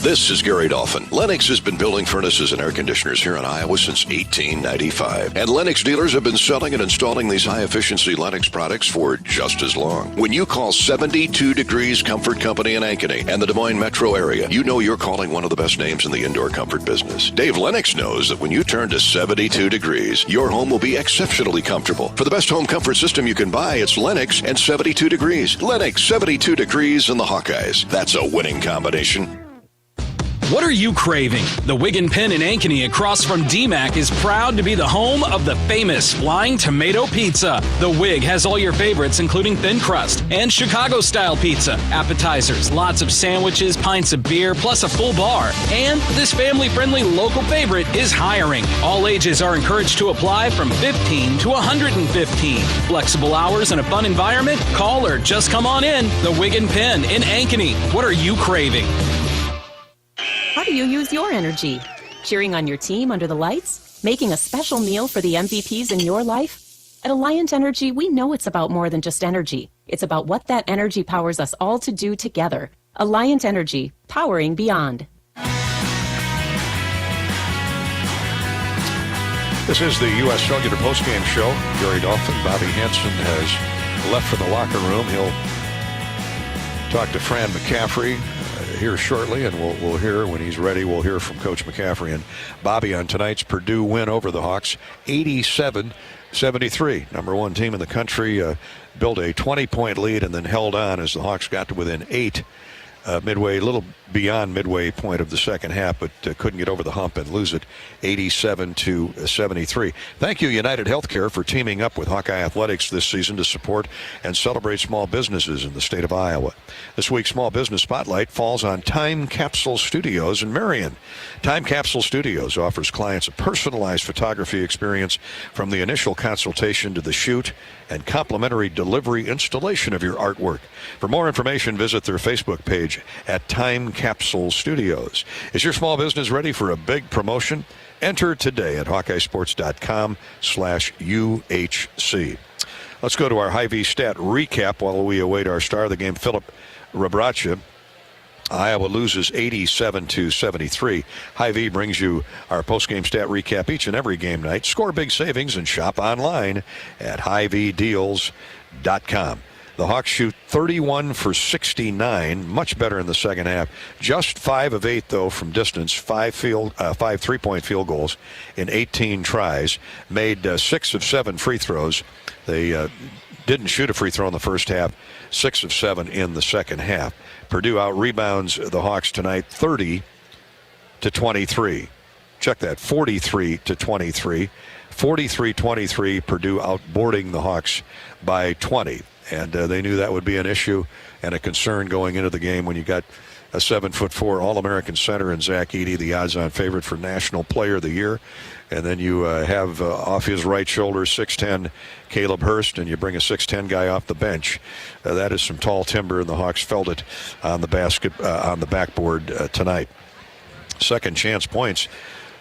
Speaker 6: This is Gary Dolphin. Lennox has been building furnaces and air conditioners here in Iowa since 1895. And Lennox dealers have been selling and installing these high-efficiency Lennox products for just as long. When you call 72 Degrees Comfort Company in Ankeny and the Des Moines metro area, you know you're calling one of the best names in the indoor comfort business. Dave Lennox knows that when you turn to 72 Degrees, your home will be exceptionally comfortable. For the best home comfort system you can buy, it's Lennox and 72 Degrees. Lennox, 72 Degrees, and the Hawkeyes. That's a winning combination.
Speaker 23: What are you craving? The Wig and Pin in Ankeny across from DMAC is proud to be the home of the famous Flying Tomato Pizza. The Wig has all your favorites, including thin crust and Chicago-style pizza, appetizers, lots of sandwiches, pints of beer, plus a full bar. And this family-friendly local favorite is hiring. All ages are encouraged to apply from 15 to 115. Flexible hours and a fun environment? Call or just come on in. The Wig and Pin in Ankeny. What are you craving?
Speaker 11: How do you use your energy? Cheering on your team under the lights? Making a special meal for the MVPs in your life? At Alliant Energy, we know it's about more than just energy. It's about what that energy powers us all to do together. Alliant Energy, powering beyond.
Speaker 3: This is the U.S. Cellular Postgame Show. Gary Dolphin, Bobby Hansen has left for the locker room. He'll talk to Fran McCaffrey here shortly, and we'll hear when he's ready. We'll hear from Coach McCaffrey and Bobby on tonight's Purdue win over the Hawks, 87-73. Number one team in the country built a 20-point lead and then held on as the Hawks got to within 8 midway, a little beyond midway point of the second half, but couldn't get over the hump and lose it 87-73. Thank you, United Healthcare, for teaming up with Hawkeye Athletics this season to support and celebrate small businesses in the state of Iowa. This week's Small Business Spotlight falls on Time Capsule Studios in Marion. Time Capsule Studios offers clients a personalized photography experience from the initial consultation to the shoot and complimentary delivery installation of your artwork. For more information, visit their Facebook page at Time Capsule Studios. Is your small business ready for a big promotion? Enter today at HawkeyeSports.com/UHC. Let's go to our Hy-Vee stat recap while we await our star of the game, Philip Rabracha. Iowa loses 87-73. Hy-Vee brings you our post-game stat recap each and every game night. Score big savings and shop online at HyVeeDeals.com. The Hawks shoot 31 for 69, much better in the second half. Just 5 of 8, though, from distance, 5 3-point field goals in 18 tries, made 6 of 7 free throws. They didn't shoot a free throw in the first half, 6 of 7 in the second half. Purdue out-rebounds the Hawks tonight 30-23. Check that, 43-23. 43-23, Purdue outboarding the Hawks by 20. And they knew that would be an issue and a concern going into the game when you got a 7'4" All-American center in Zach Edey, the odds-on favorite for National Player of the Year. And then you have off his right shoulder 6'10" Caleb Hurst, and you bring a 6'10" guy off the bench. That is some tall timber, and the Hawks felt it on the backboard tonight. Second chance points,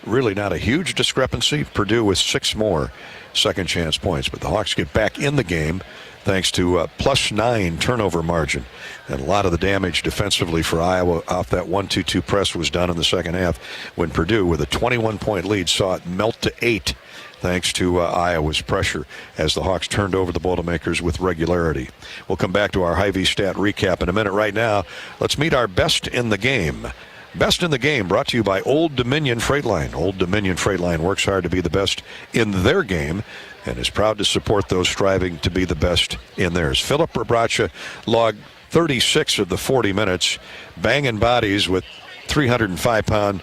Speaker 3: really not a huge discrepancy. Purdue with 6 more second chance points, but the Hawks get back in the game thanks to a +9 turnover margin. And a lot of the damage defensively for Iowa off that 1-2-2 press was done in the second half when Purdue, with a 21-point lead, saw it melt to 8 thanks to Iowa's pressure as the Hawks turned over the Boilermakers with regularity. We'll come back to our Hy-Vee stat recap in a minute. Right now, let's meet our best in the game. Best in the game brought to you by Old Dominion Freight Line. Old Dominion Freight Line works hard to be the best in their game and is proud to support those striving to be the best in theirs. Philip Rabracha logged 36 of the 40 minutes, banging bodies with 305-pound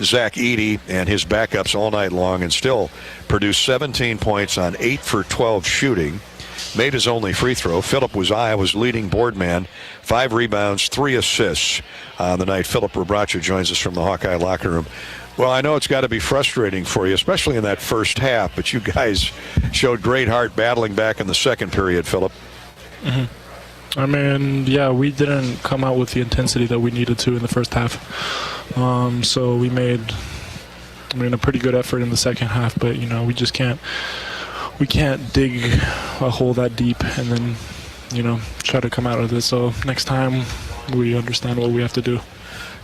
Speaker 3: Zach Edey and his backups all night long, and still produced 17 points on 8 for 12 shooting. Made his only free throw. Philip was Iowa's leading board man. 5 rebounds, 3 assists on the night. Philip Rabracha joins us from the Hawkeye locker room. Well, I know it's got to be frustrating for you, especially in that first half, but you guys showed great heart battling back in the second period, Philip.
Speaker 2: Mm-hmm. I mean, yeah, we didn't come out with the intensity that we needed to in the first half. So we made, a pretty good effort in the second half, but, we just can't dig a hole that deep and then, try to come out of this. So next time we understand what we have to do.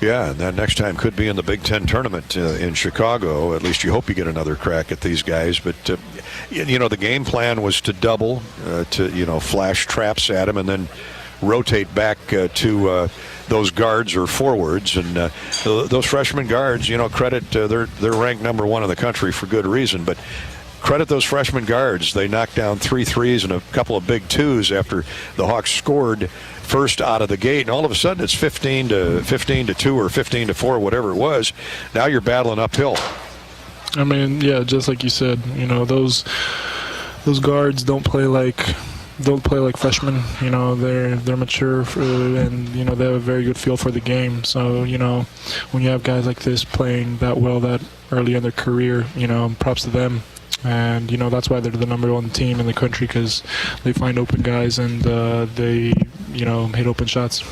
Speaker 3: Yeah, and that next time could be in the Big Ten tournament in Chicago. At least you hope you get another crack at these guys. But, the game plan was to double, to flash traps at them and then rotate back to those guards or forwards. And those freshman guards, credit, they're ranked number 1 in the country for good reason. But credit those freshman guards. They knocked down 3 threes and a couple of big twos after the Hawks scored first out of the gate, and all of a sudden it's 15 to 2 or 15 to 4, whatever it was. Now you're battling uphill.
Speaker 2: I mean, yeah, just like you said, those guards don't play like freshmen. They're mature and they have a very good feel for the game. So when you have guys like this playing that well that early in their career, props to them. And that's why they're the number 1 team in the country, because they find open guys and they hit open shots.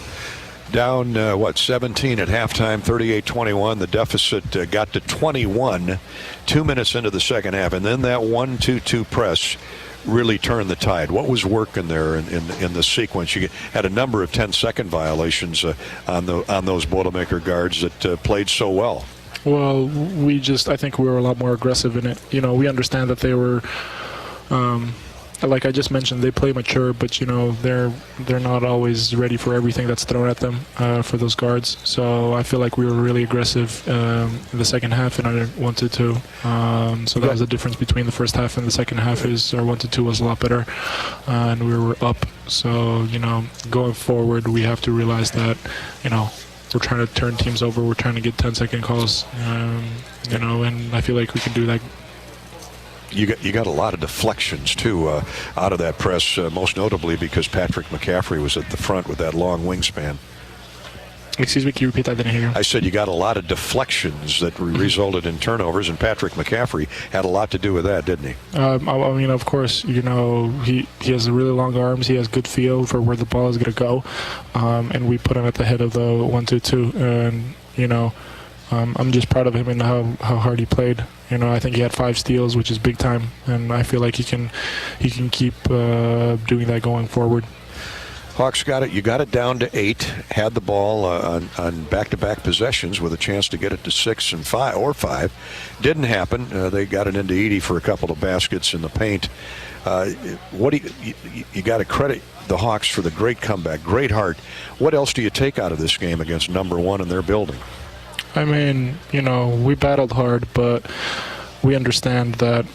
Speaker 3: Down 17 at halftime, 38-21. The deficit got to 21 2 minutes into the second half, and then that 1-2-2 press really turned the tide. What was working there in the sequence? You had a number of 10-second violations on those Boilermaker guards that played so well.
Speaker 2: Well, I think we were a lot more aggressive in it. We understand that they were, like I just mentioned, they play mature, but they're not always ready for everything that's thrown at them for those guards. So I feel like we were really aggressive in the second half, and I wanted to. So that was the difference between the first half and the second half. Is our 1-2 was a lot better, and we were up. So going forward, we have to realize that we're trying to turn teams over. We're trying to get 10-second calls, and I feel like we can do that.
Speaker 3: You got a lot of deflections, too, out of that press, most notably because Patrick McCaffrey was at the front with that long wingspan.
Speaker 2: Excuse me, can you repeat that? I didn't hear you.
Speaker 3: I said you got a lot of deflections that resulted in turnovers, and Patrick McCaffrey had a lot to do with that, didn't he?
Speaker 2: Of course, he has really long arms. He has good feel for where the ball is going to go, and we put him at the head of the 1-2-2. And I'm just proud of him and how hard he played. I think he had 5 steals, which is big time, and I feel like he can keep doing that going forward.
Speaker 3: Hawks got it. You got it down to 8. Had the ball on back-to-back possessions with a chance to get it to 6 and 5. Didn't happen. They got it into Edey for a couple of baskets in the paint. You got to credit the Hawks for the great comeback, great heart. What else do you take out of this game against number 1 in their building?
Speaker 2: I mean, we battled hard, but we understand that.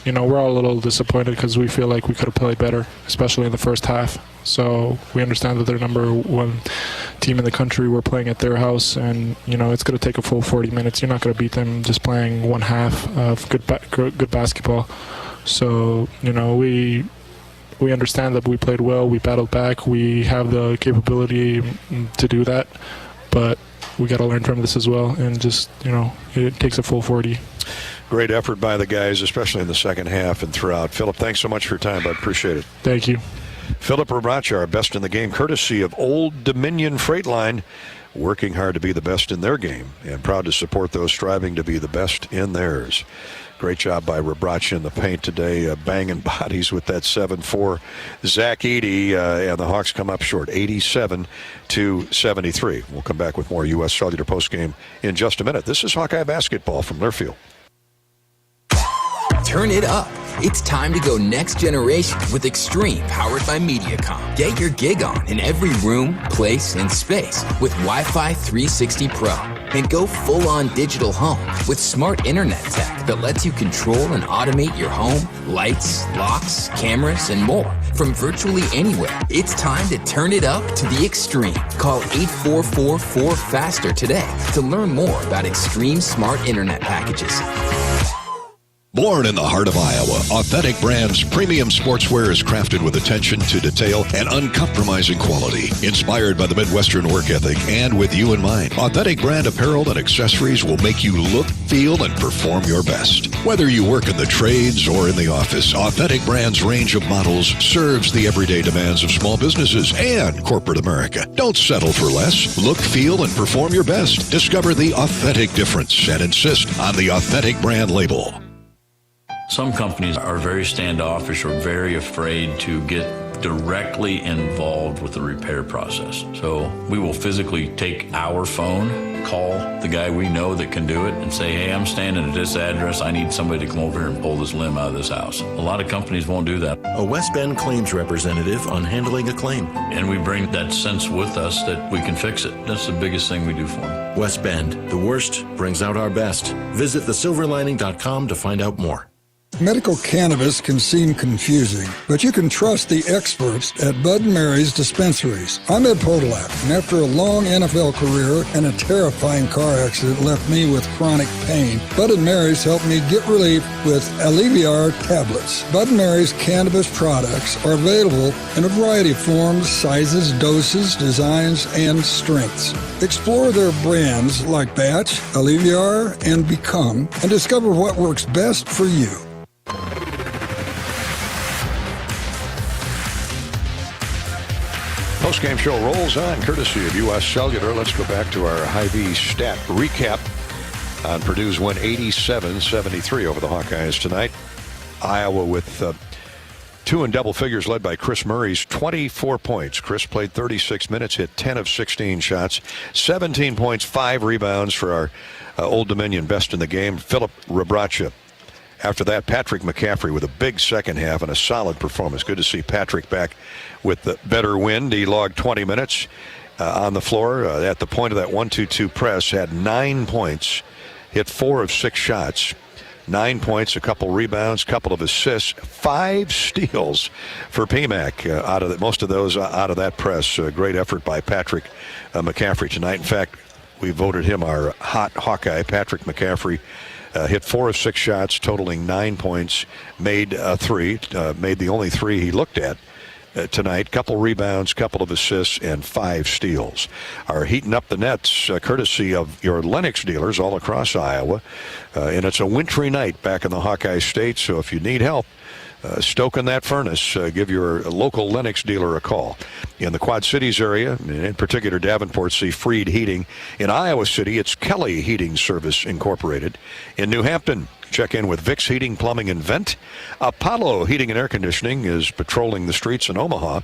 Speaker 2: We're all a little disappointed because we feel like we could have played better, especially in the first half. So we understand that they're number 1 team in the country. We're playing at their house, and it's going to take a full 40 minutes. You're not going to beat them just playing one half of good basketball. So we understand that we played well. We battled back. We have the capability to do that, but we got to learn from this as well. And just it takes a full 40.
Speaker 3: Great effort by the guys, especially in the second half and throughout. Philip, thanks so much for your time, bud. Appreciate it.
Speaker 2: Thank you.
Speaker 3: Philip Rabracha, our best in the game, courtesy of Old Dominion Freight Line, working hard to be the best in their game and proud to support those striving to be the best in theirs. Great job by Rabracha in the paint today, banging bodies with that 7-4. Zach Edey, and the Hawks come up short, 87-73. We'll come back with more U.S. Cellular postgame in just a minute. This is Hawkeye basketball from Learfield.
Speaker 8: Turn it up. It's time to go next generation with Extreme, powered by Mediacom. Get your gig on in every room, place, and space with Wi-Fi 360 Pro. And go full-on digital home with smart internet tech that lets you control and automate your home, lights, locks, cameras, and more from virtually anywhere. It's time to turn it up to the extreme. Call 844-4FASTER today to learn more about Extreme smart internet packages.
Speaker 6: Born in the heart of Iowa, Authentic Brands premium sportswear is crafted with attention to detail and uncompromising quality. Inspired by the Midwestern work ethic and with you in mind, Authentic Brand apparel and accessories will make you look, feel, and perform your best. Whether you work in the trades or in the office, Authentic Brands' range of models serves the everyday demands of small businesses and corporate America. Don't settle for less. Look, feel, and perform your best. Discover the authentic difference and insist on the Authentic Brand label.
Speaker 12: Some companies are very standoffish or very afraid to get directly involved with the repair process. So we will physically take our phone, call the guy we know that can do it, and say, hey, I'm standing at this address. I need somebody to come over here and pull this limb out of this house. A lot of companies won't do that.
Speaker 9: A West Bend claims representative on handling a claim.
Speaker 12: And we bring that sense with us that we can fix it. That's the biggest thing we do for them.
Speaker 9: West Bend, the worst brings out our best. Visit thesilverlining.com to find out more.
Speaker 13: Medical cannabis can seem confusing, but you can trust the experts at Bud & Mary's dispensaries. I'm Ed Podolak, and after a long NFL career and a terrifying car accident left me with chronic pain, Bud & Mary's helped me get relief with Alleviar tablets. Bud & Mary's cannabis products are available in a variety of forms, sizes, doses, designs, and strengths. Explore their brands like Batch, Alleviar, and Become, and discover what works best for you.
Speaker 3: Postgame show rolls on, courtesy of U.S. Cellular. Let's go back to our Hy-Vee stat recap on Purdue's win 87-73 over the Hawkeyes tonight. Iowa with two in double figures, led by Chris Murray's 24 points. Chris played 36 minutes, hit 10 of 16 shots, 17 points, 5 rebounds for our Old Dominion best in the game, Philip Rebracha. After that, Patrick McCaffrey with a big second half and a solid performance. Good to see Patrick back with the better wind. He logged 20 minutes on the floor at the point of that 1-2-2 press, had 9 points, hit 4 of 6 shots. 9 points, a couple rebounds, couple of assists, 5 steals for PMAC out of that. Most of those out of that press. Great effort by Patrick McCaffrey tonight. In fact, we voted him our hot Hawkeye. Patrick McCaffrey hit 4 of 6 shots, totaling 9 points, made 3, made the only 3 he looked at tonight. Couple rebounds, couple of assists, and 5 steals. Are heating up the nets, courtesy of your Lennox dealers all across Iowa. And it's a wintry night back in the Hawkeye State, so if you need help stoking that furnace, give your local Lennox dealer a call. In the Quad Cities area, in particular Davenport, see Freed Heating. In Iowa City, it's Kelly Heating Service Incorporated. In New Hampton, check in with Vic's Heating, Plumbing, and Vent. Apollo Heating and Air Conditioning is patrolling the streets in Omaha.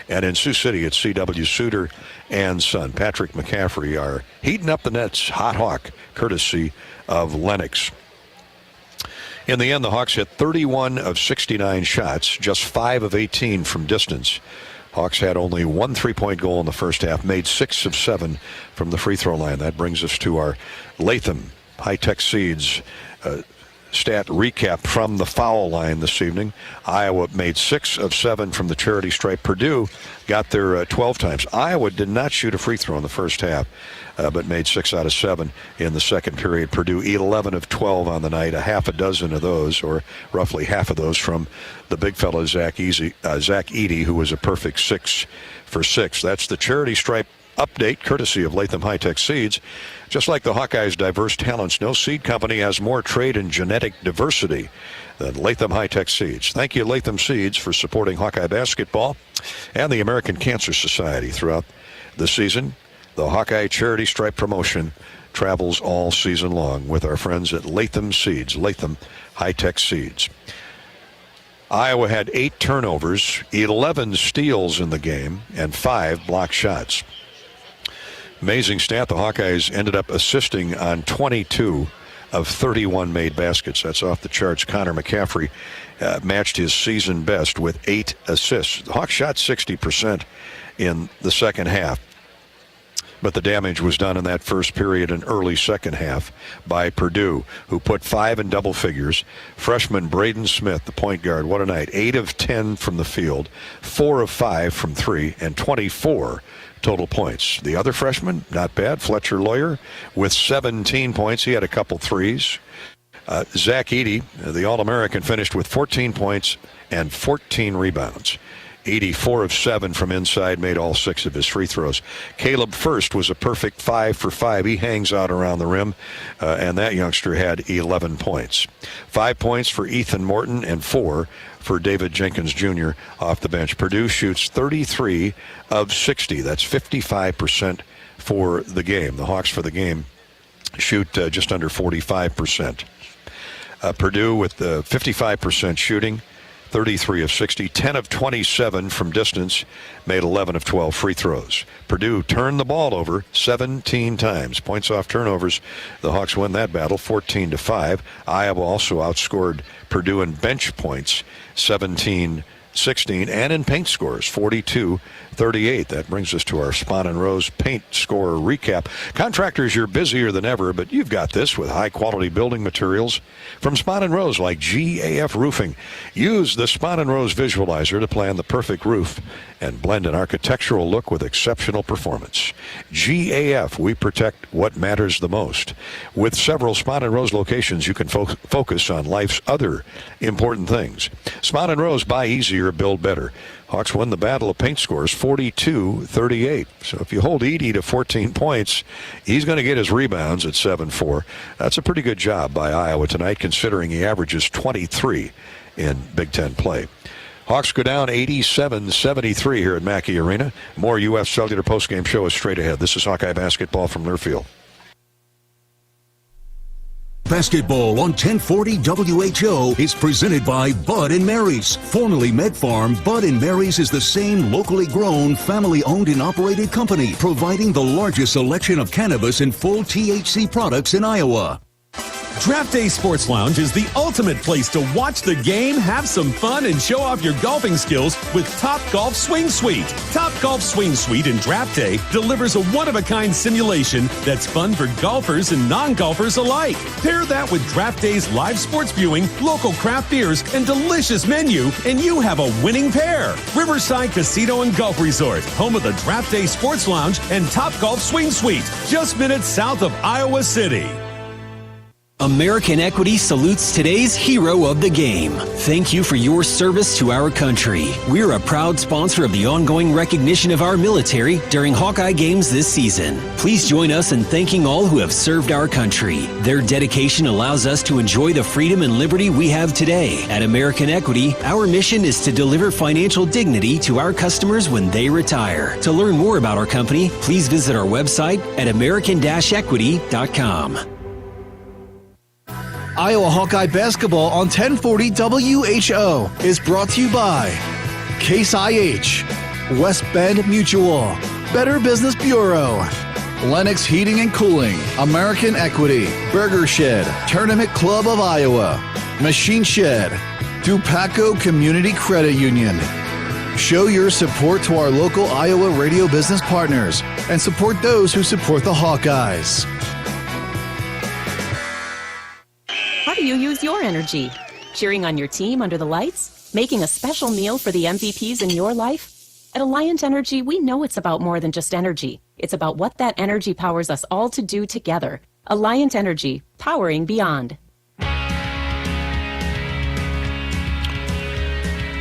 Speaker 3: And in Sioux City, it's C.W. Suter and Son. Patrick McCaffrey are heating up the nets, hot hawk, courtesy of Lennox. In the end, the Hawks hit 31 of 69 shots, just 5 of 18 from distance. Hawks had only 1 3-point goal in the first half, made 6 of 7 from the free throw line. That brings us to our Latham High-Tech Seeds stat recap from the foul line this evening. Iowa made 6 of 7 from the charity stripe. Purdue got there 12 times. Iowa did not shoot a free throw in the first half, but made 6 out of 7 in the second period. Purdue 11 of 12 on the night, a half a dozen of those, or roughly half of those, from the big fella Zach Edey, who was a perfect 6 for 6. That's the charity stripe update, courtesy of Latham High-Tech Seeds. Just like the Hawkeyes' diverse talents, no seed company has more trade and genetic diversity than Latham High-Tech Seeds. Thank you, Latham Seeds, for supporting Hawkeye basketball and the American Cancer Society throughout the season. The Hawkeye Charity Stripe promotion travels all season long with our friends at Latham Seeds, Latham High-Tech Seeds. Iowa had 8 turnovers, 11 steals in the game, and 5 blocked shots. Amazing stat, the Hawkeyes ended up assisting on 22 of 31 made baskets. That's off the charts. Connor McCaffrey matched his season best with 8 assists. The Hawks shot 60% in the second half, but the damage was done in that first period and early second half by Purdue, who put 5 in double figures. Freshman Braden Smith, the point guard, what a night. 8 of 10 from the field, 4 of 5 from 3, and 24 total points. The other freshman, not bad, Fletcher Lawyer, with 17 points. He had a couple threes. Zach Edey, the All-American, finished with 14 points and 14 rebounds. 4 of 7 from inside, made all 6 of his free throws. Caleb First was a perfect 5 for 5. He hangs out around the rim, and that youngster had 11 points. 5 points for Ethan Morton and 4 for David Jenkins Jr. off the bench. Purdue shoots 33 of 60. That's 55% for the game. The Hawks for the game shoot just under 45%. Purdue with 55% shooting, 33 of 60, 10 of 27 from distance, made 11 of 12 free throws. Purdue turned the ball over 17 times. Points off turnovers, the Hawks win that battle 14-5. Iowa also outscored Purdue in bench points 17-16, and in paint scores 42-38. That brings us to our Spahn and Rose paint score recap. Contractors, you're busier than ever, but you've got this with high-quality building materials from Spahn and Rose, like GAF Roofing. Use the Spahn and Rose Visualizer to plan the perfect roof and blend an architectural look with exceptional performance. GAF, we protect what matters the most. With several Spahn and Rose locations, you can focus on life's other important things. Spahn and Rose, buy easier, build better. Hawks won the battle of paint scores 42-38. So if you hold Edey to 14 points, he's going to get his rebounds at 7-4. That's a pretty good job by Iowa tonight, considering he averages 23 in Big Ten play. Hawks go down 87-73 here at Mackey Arena. More U.S. Cellular postgame show is straight ahead. This is Hawkeye basketball from Learfield.
Speaker 5: Basketball on 1040 WHO is presented by Bud & Mary's. Formerly Med Farm, Bud & Mary's is the same locally grown, family-owned and operated company, providing the largest selection of cannabis and full THC products in Iowa.
Speaker 14: Draft Day Sports Lounge is the ultimate place to watch the game, have some fun, and show off your golfing skills with Top Golf Swing Suite. Top Golf Swing Suite in Draft Day delivers a one-of-a-kind simulation that's fun for golfers and non-golfers alike. Pair that with Draft Day's live sports viewing, local craft beers, and delicious menu, and you have a winning pair. Riverside Casino and Golf Resort, home of the Draft Day Sports Lounge and Top Golf Swing Suite, just minutes south of Iowa City.
Speaker 23: American Equity salutes today's hero of the game. Thank you for your service to our country. We're a proud sponsor of the ongoing recognition of our military during Hawkeye games this season. Please join us in thanking all who have served our country. Their dedication allows us to enjoy the freedom and liberty we have today. At American Equity, our mission is to deliver financial dignity to our customers when they retire. To learn more about our company, please visit our website at american-equity.com.
Speaker 15: Iowa Hawkeye basketball on 1040 WHO is brought to you by Case IH, West Bend Mutual, Better Business Bureau, Lennox Heating and Cooling, American Equity, Burger Shed, Tournament Club of Iowa, Machine Shed, Dupaco Community Credit Union. Show your support to our local Iowa radio business partners and support those who support the Hawkeyes.
Speaker 11: How do you use your energy? Cheering on your team under the lights? Making a special meal for the MVPs in your life? At Alliant Energy, we know it's about more than just energy. It's about what that energy powers us all to do together. Alliant Energy, powering beyond.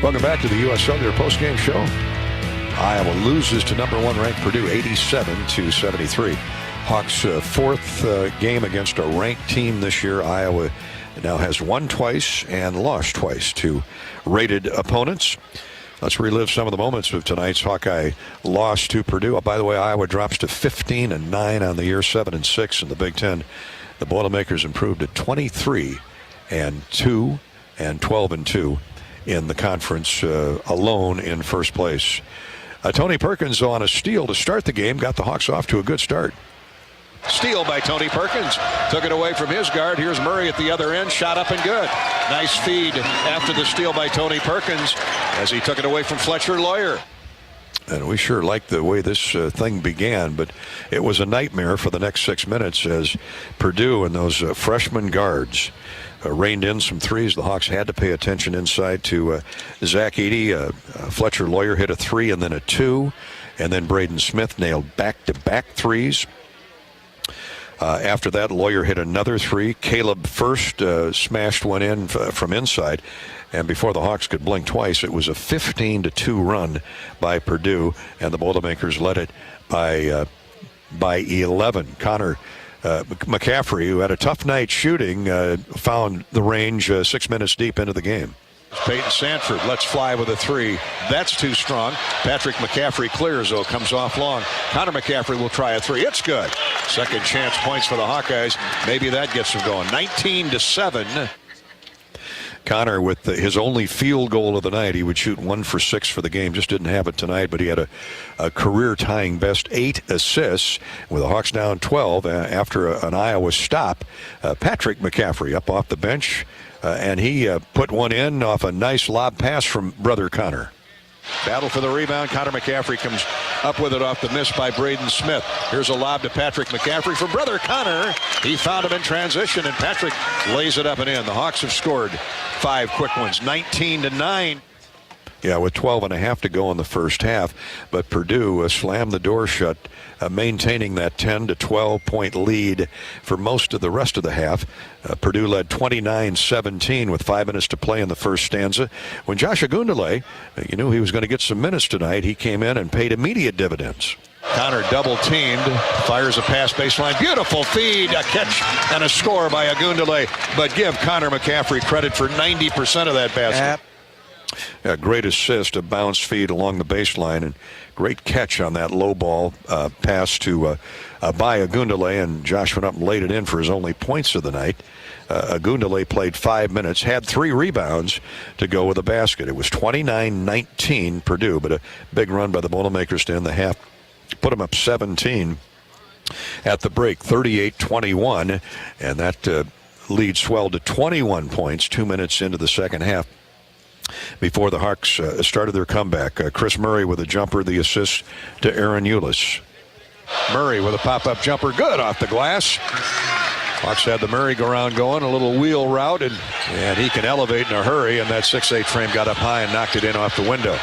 Speaker 3: Welcome back to the U.S. Cellular postgame show. Iowa loses to number 1 ranked Purdue 87-73. Hawks' fourth game against a ranked team this year. Iowa now has won twice and lost twice to rated opponents. Let's relive some of the moments of tonight's Hawkeye loss to Purdue. Oh, by the way, Iowa drops to 15-9 on the year, 7-6 in the Big Ten. The Boilermakers improved to 23-2 and 12-2 in the conference, alone in first place. Tony Perkins on a steal to start the game, got the Hawks off to a good start. Steal by Tony Perkins. Took it away from his guard. Here's Murray at the other end. Shot up and good. Nice feed after the steal by Tony Perkins as he took it away from Fletcher Lawyer. And we sure liked the way this thing began, but it was a nightmare for the next 6 minutes as Purdue and those freshman guards reined in some threes. The Hawks had to pay attention inside to Zach Edey. Fletcher Lawyer hit a 3 and then a 2, and then Braden Smith nailed back-to-back threes. After that, Lawyer hit another three. Caleb first smashed one in from inside. And before the Hawks could blink twice, it was a 15-2 run by Purdue, and the Boilermakers led it by 11. Connor McCaffrey, who had a tough night shooting, found the range 6 minutes deep into the game. Peyton Sanford lets fly with a three. That's too strong. Patrick McCaffrey clears, though, comes off long. Connor McCaffrey will try a three. It's good. Second chance points for the Hawkeyes. Maybe that gets them going. 19-7. Connor with his only field goal of the night. He would shoot 1 for 6 for the game. Just didn't have it tonight, but he had a career-tying best 8 assists. With the Hawks down 12 after an Iowa stop. Patrick McCaffrey up off the bench, and he put one in off a nice lob pass from brother Connor. Battle for the rebound. Connor McCaffrey comes up with it off the miss by Braden Smith. Here's a lob to Patrick McCaffrey from brother Connor. He found him in transition, and Patrick lays it up and in. The Hawks have scored 5 quick ones, 19-9. Yeah, with 12.5 to go in the first half, but Purdue slammed the door shut, maintaining that 10 to 12 point lead for most of the rest of the half. Purdue led 29-17 with 5 minutes to play in the first stanza. When Josh Agundale, you knew he was going to get some minutes tonight, he came in and paid immediate dividends. Connor double teamed, fires a pass baseline. Beautiful feed, a catch, and a score by Agundale. But give Connor McCaffrey credit for 90% of that basket. A great assist, a bounce feed along the baseline, and great catch on that low ball pass to by Agundale, and Josh went up and laid it in for his only points of the night. Agundale played 5 minutes, had 3 rebounds to go with a basket. It was 29-19 Purdue, but a big run by the Boilermakers to end the half. Put them up 17 at the break, 38-21, and that lead swelled to 21 points 2 minutes into the second half. Before the Hawks started their comeback, Chris Murray with a jumper, the assist to Aaron Eulis. Murray with a pop-up jumper, good off the glass. Hawks had the merry-go-round going, a little wheel route, and he can elevate in a hurry, and that 6'8 frame got up high and knocked it in off the window.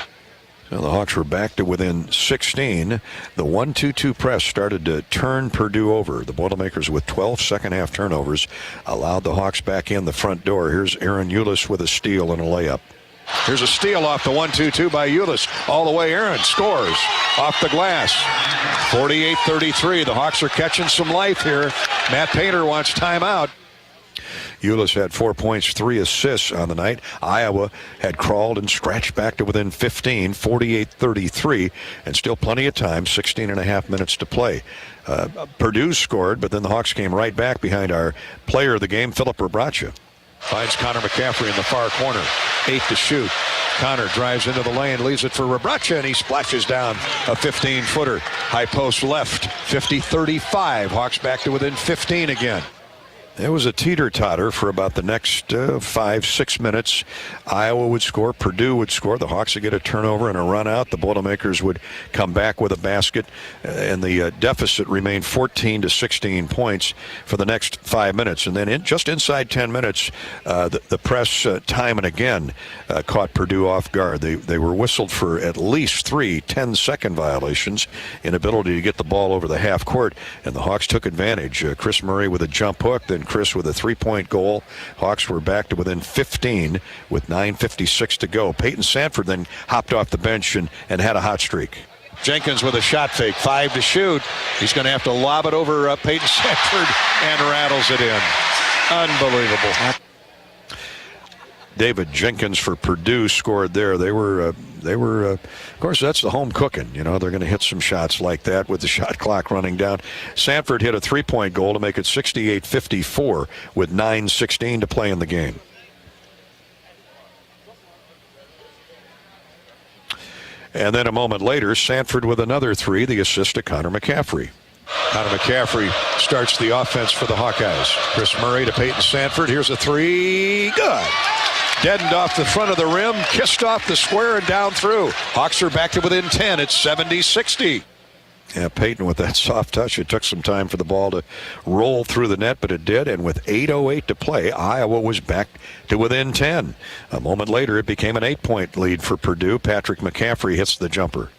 Speaker 3: So the Hawks were back to within 16. The 1-2-2 press started to turn Purdue over. The Boilermakers with 12 second-half turnovers allowed the Hawks back in the front door. Here's Aaron Eulis with a steal and a layup. Here's a steal off the 1-2-2 by Eulis. All the way, Aaron scores off the glass. 48-33. The Hawks are catching some life here. Matt Painter wants timeout. Eulis had 4 points, 3 assists on the night. Iowa had crawled and scratched back to within 15, 48-33, and still plenty of time, 16.5 minutes to play. Purdue scored, but then the Hawks came right back behind our player of the game, Philip Rebracha. Finds Connor McCaffrey in the far corner. 8 to shoot. Connor drives into the lane, leaves it for Rebracha, and he splashes down a 15-footer. High post left, 50-35. Hawks back to within 15 again. It was a teeter-totter for about the next 5-6 minutes. Iowa would score. Purdue would score. The Hawks would get a turnover and a run out. The Boilermakers would come back with a basket, and the deficit remained 14-16 points for the next 5 minutes. And then just inside 10 minutes, the press time and again caught Purdue off guard. They were whistled for at least 3 10-second violations, inability to get the ball over the half court, and the Hawks took advantage. Chris Murray with a jump hook, then Chris with a 3-point goal. Hawks were back to within 15 with 9:56 to go. Peyton Sanford then hopped off the bench and had a hot streak. Jenkins with a shot fake, 5 to shoot. He's going to have to lob it over Peyton Sanford and rattles it in. Unbelievable. David Jenkins for Purdue scored there. They were, of course, that's the home cooking. You know, they're going to hit some shots like that with the shot clock running down. Sanford hit a 3-point goal to make it 68-54 with 9:16 to play in the game. And then a moment later, Sanford with another 3, the assist to Connor McCaffrey. Connor McCaffrey starts the offense for the Hawkeyes. Chris Murray to Peyton Sanford. Here's a 3. Good. Deadened off the front of the rim, kissed off the square and down through. Hawks are back to within 10. It's 70-60. Yeah, Peyton with that soft touch. It took some time for the ball to roll through the net, but it did. And with 8:08 to play, Iowa was back to within 10. A moment later, it became an 8-point lead for Purdue. Patrick McCaffrey hits the jumper.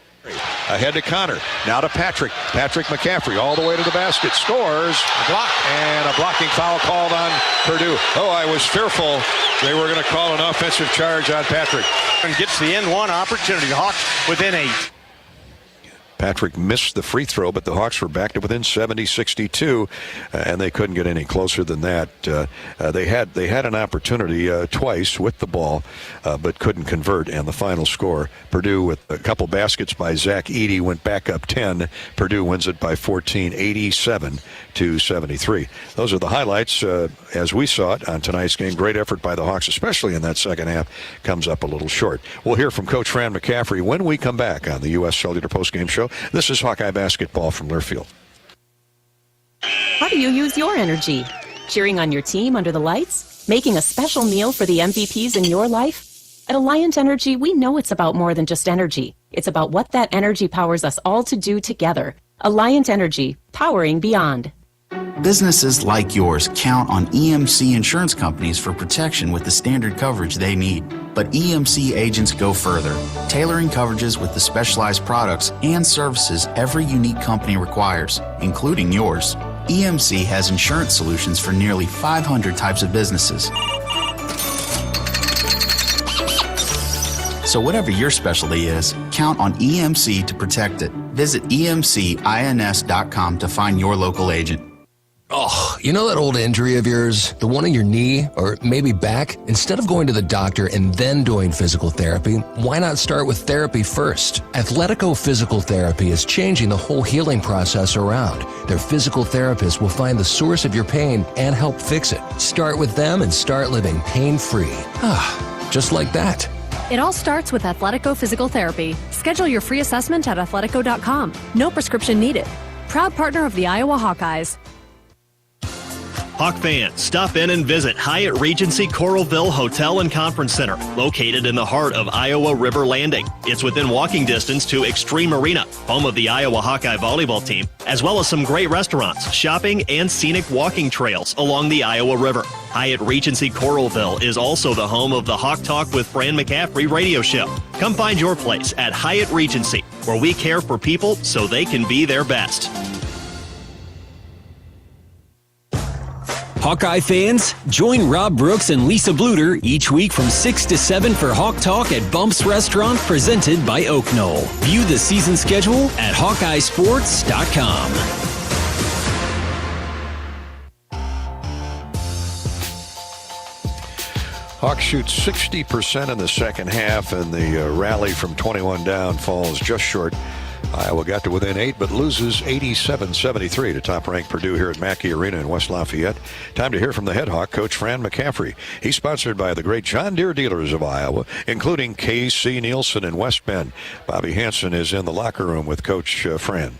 Speaker 3: Ahead to Connor. Now to Patrick. Patrick McCaffrey all the way to the basket. Scores. A block. And a blocking foul called on Purdue. Oh, I was fearful they were going to call an offensive charge on Patrick.
Speaker 4: And gets the N1 opportunity. The Hawks within 8.
Speaker 3: Patrick missed the free throw, but the Hawks were back to within 70-62, and they couldn't get any closer than that. They had an opportunity twice with the ball, but couldn't convert. And the final score, Purdue with a couple baskets by Zach Edey went back up 10. Purdue wins it by 14, 87-73. Those are the highlights as we saw it on tonight's game. Great effort by the Hawks, especially in that second half. Comes up a little short. We'll hear from Coach Fran McCaffrey when we come back on the U.S. Cellular Postgame Show. This is Hawkeye basketball from Learfield.
Speaker 11: How do you use your energy? Cheering on your team under the lights? Making a special meal for the MVPs in your life? At Alliant Energy, we know it's about more than just energy. It's about what that energy powers us all to do together. Alliant Energy, powering beyond.
Speaker 7: Businesses like yours count on EMC insurance companies for protection with the standard coverage they need. But EMC agents go further, tailoring coverages with the specialized products and services every unique company requires, including yours. EMC has insurance solutions for nearly 500 types of businesses. So whatever your specialty is, count on EMC to protect it. Visit EMCINS.com to find your local agent.
Speaker 16: Oh, you know that old injury of yours? The one in your knee or maybe back? Instead of going to the doctor and then doing physical therapy, why not start with therapy first? Athletico Physical Therapy is changing the whole healing process around. Their physical therapists will find the source of your pain and help fix it. Start with them and start living pain-free. Just like that.
Speaker 20: It all starts with Athletico Physical Therapy. Schedule your free assessment at athletico.com. No prescription needed. Proud partner of the Iowa Hawkeyes.
Speaker 22: Hawk fans, stop in and visit Hyatt Regency Coralville Hotel and Conference Center, located in the heart of Iowa River Landing. It's within walking distance to Extreme Arena, home of the Iowa Hawkeye volleyball team, as well as some great restaurants, shopping, and scenic walking trails along the Iowa River. Hyatt Regency Coralville is also the home of the Hawk Talk with Fran McCaffrey radio show. Come find your place at Hyatt Regency, where we care for people so they can be their best.
Speaker 23: Hawkeye fans, join Rob Brooks and Lisa Bluter each week from 6 to 7 for Hawk Talk at Bumps Restaurant presented by Oak Knoll. View the season schedule at HawkeyeSports.com.
Speaker 3: Hawks shoot 60% in the second half, and the rally from 21 down falls just short. Iowa got to within 8, but loses 87-73 to top-ranked Purdue here at Mackey Arena in West Lafayette. Time to hear from the head Hawk, Coach Fran McCaffrey. He's sponsored by the great John Deere dealers of Iowa, including K.C. Nielsen in West Bend. Bobby Hansen is in the locker room with Coach Fran.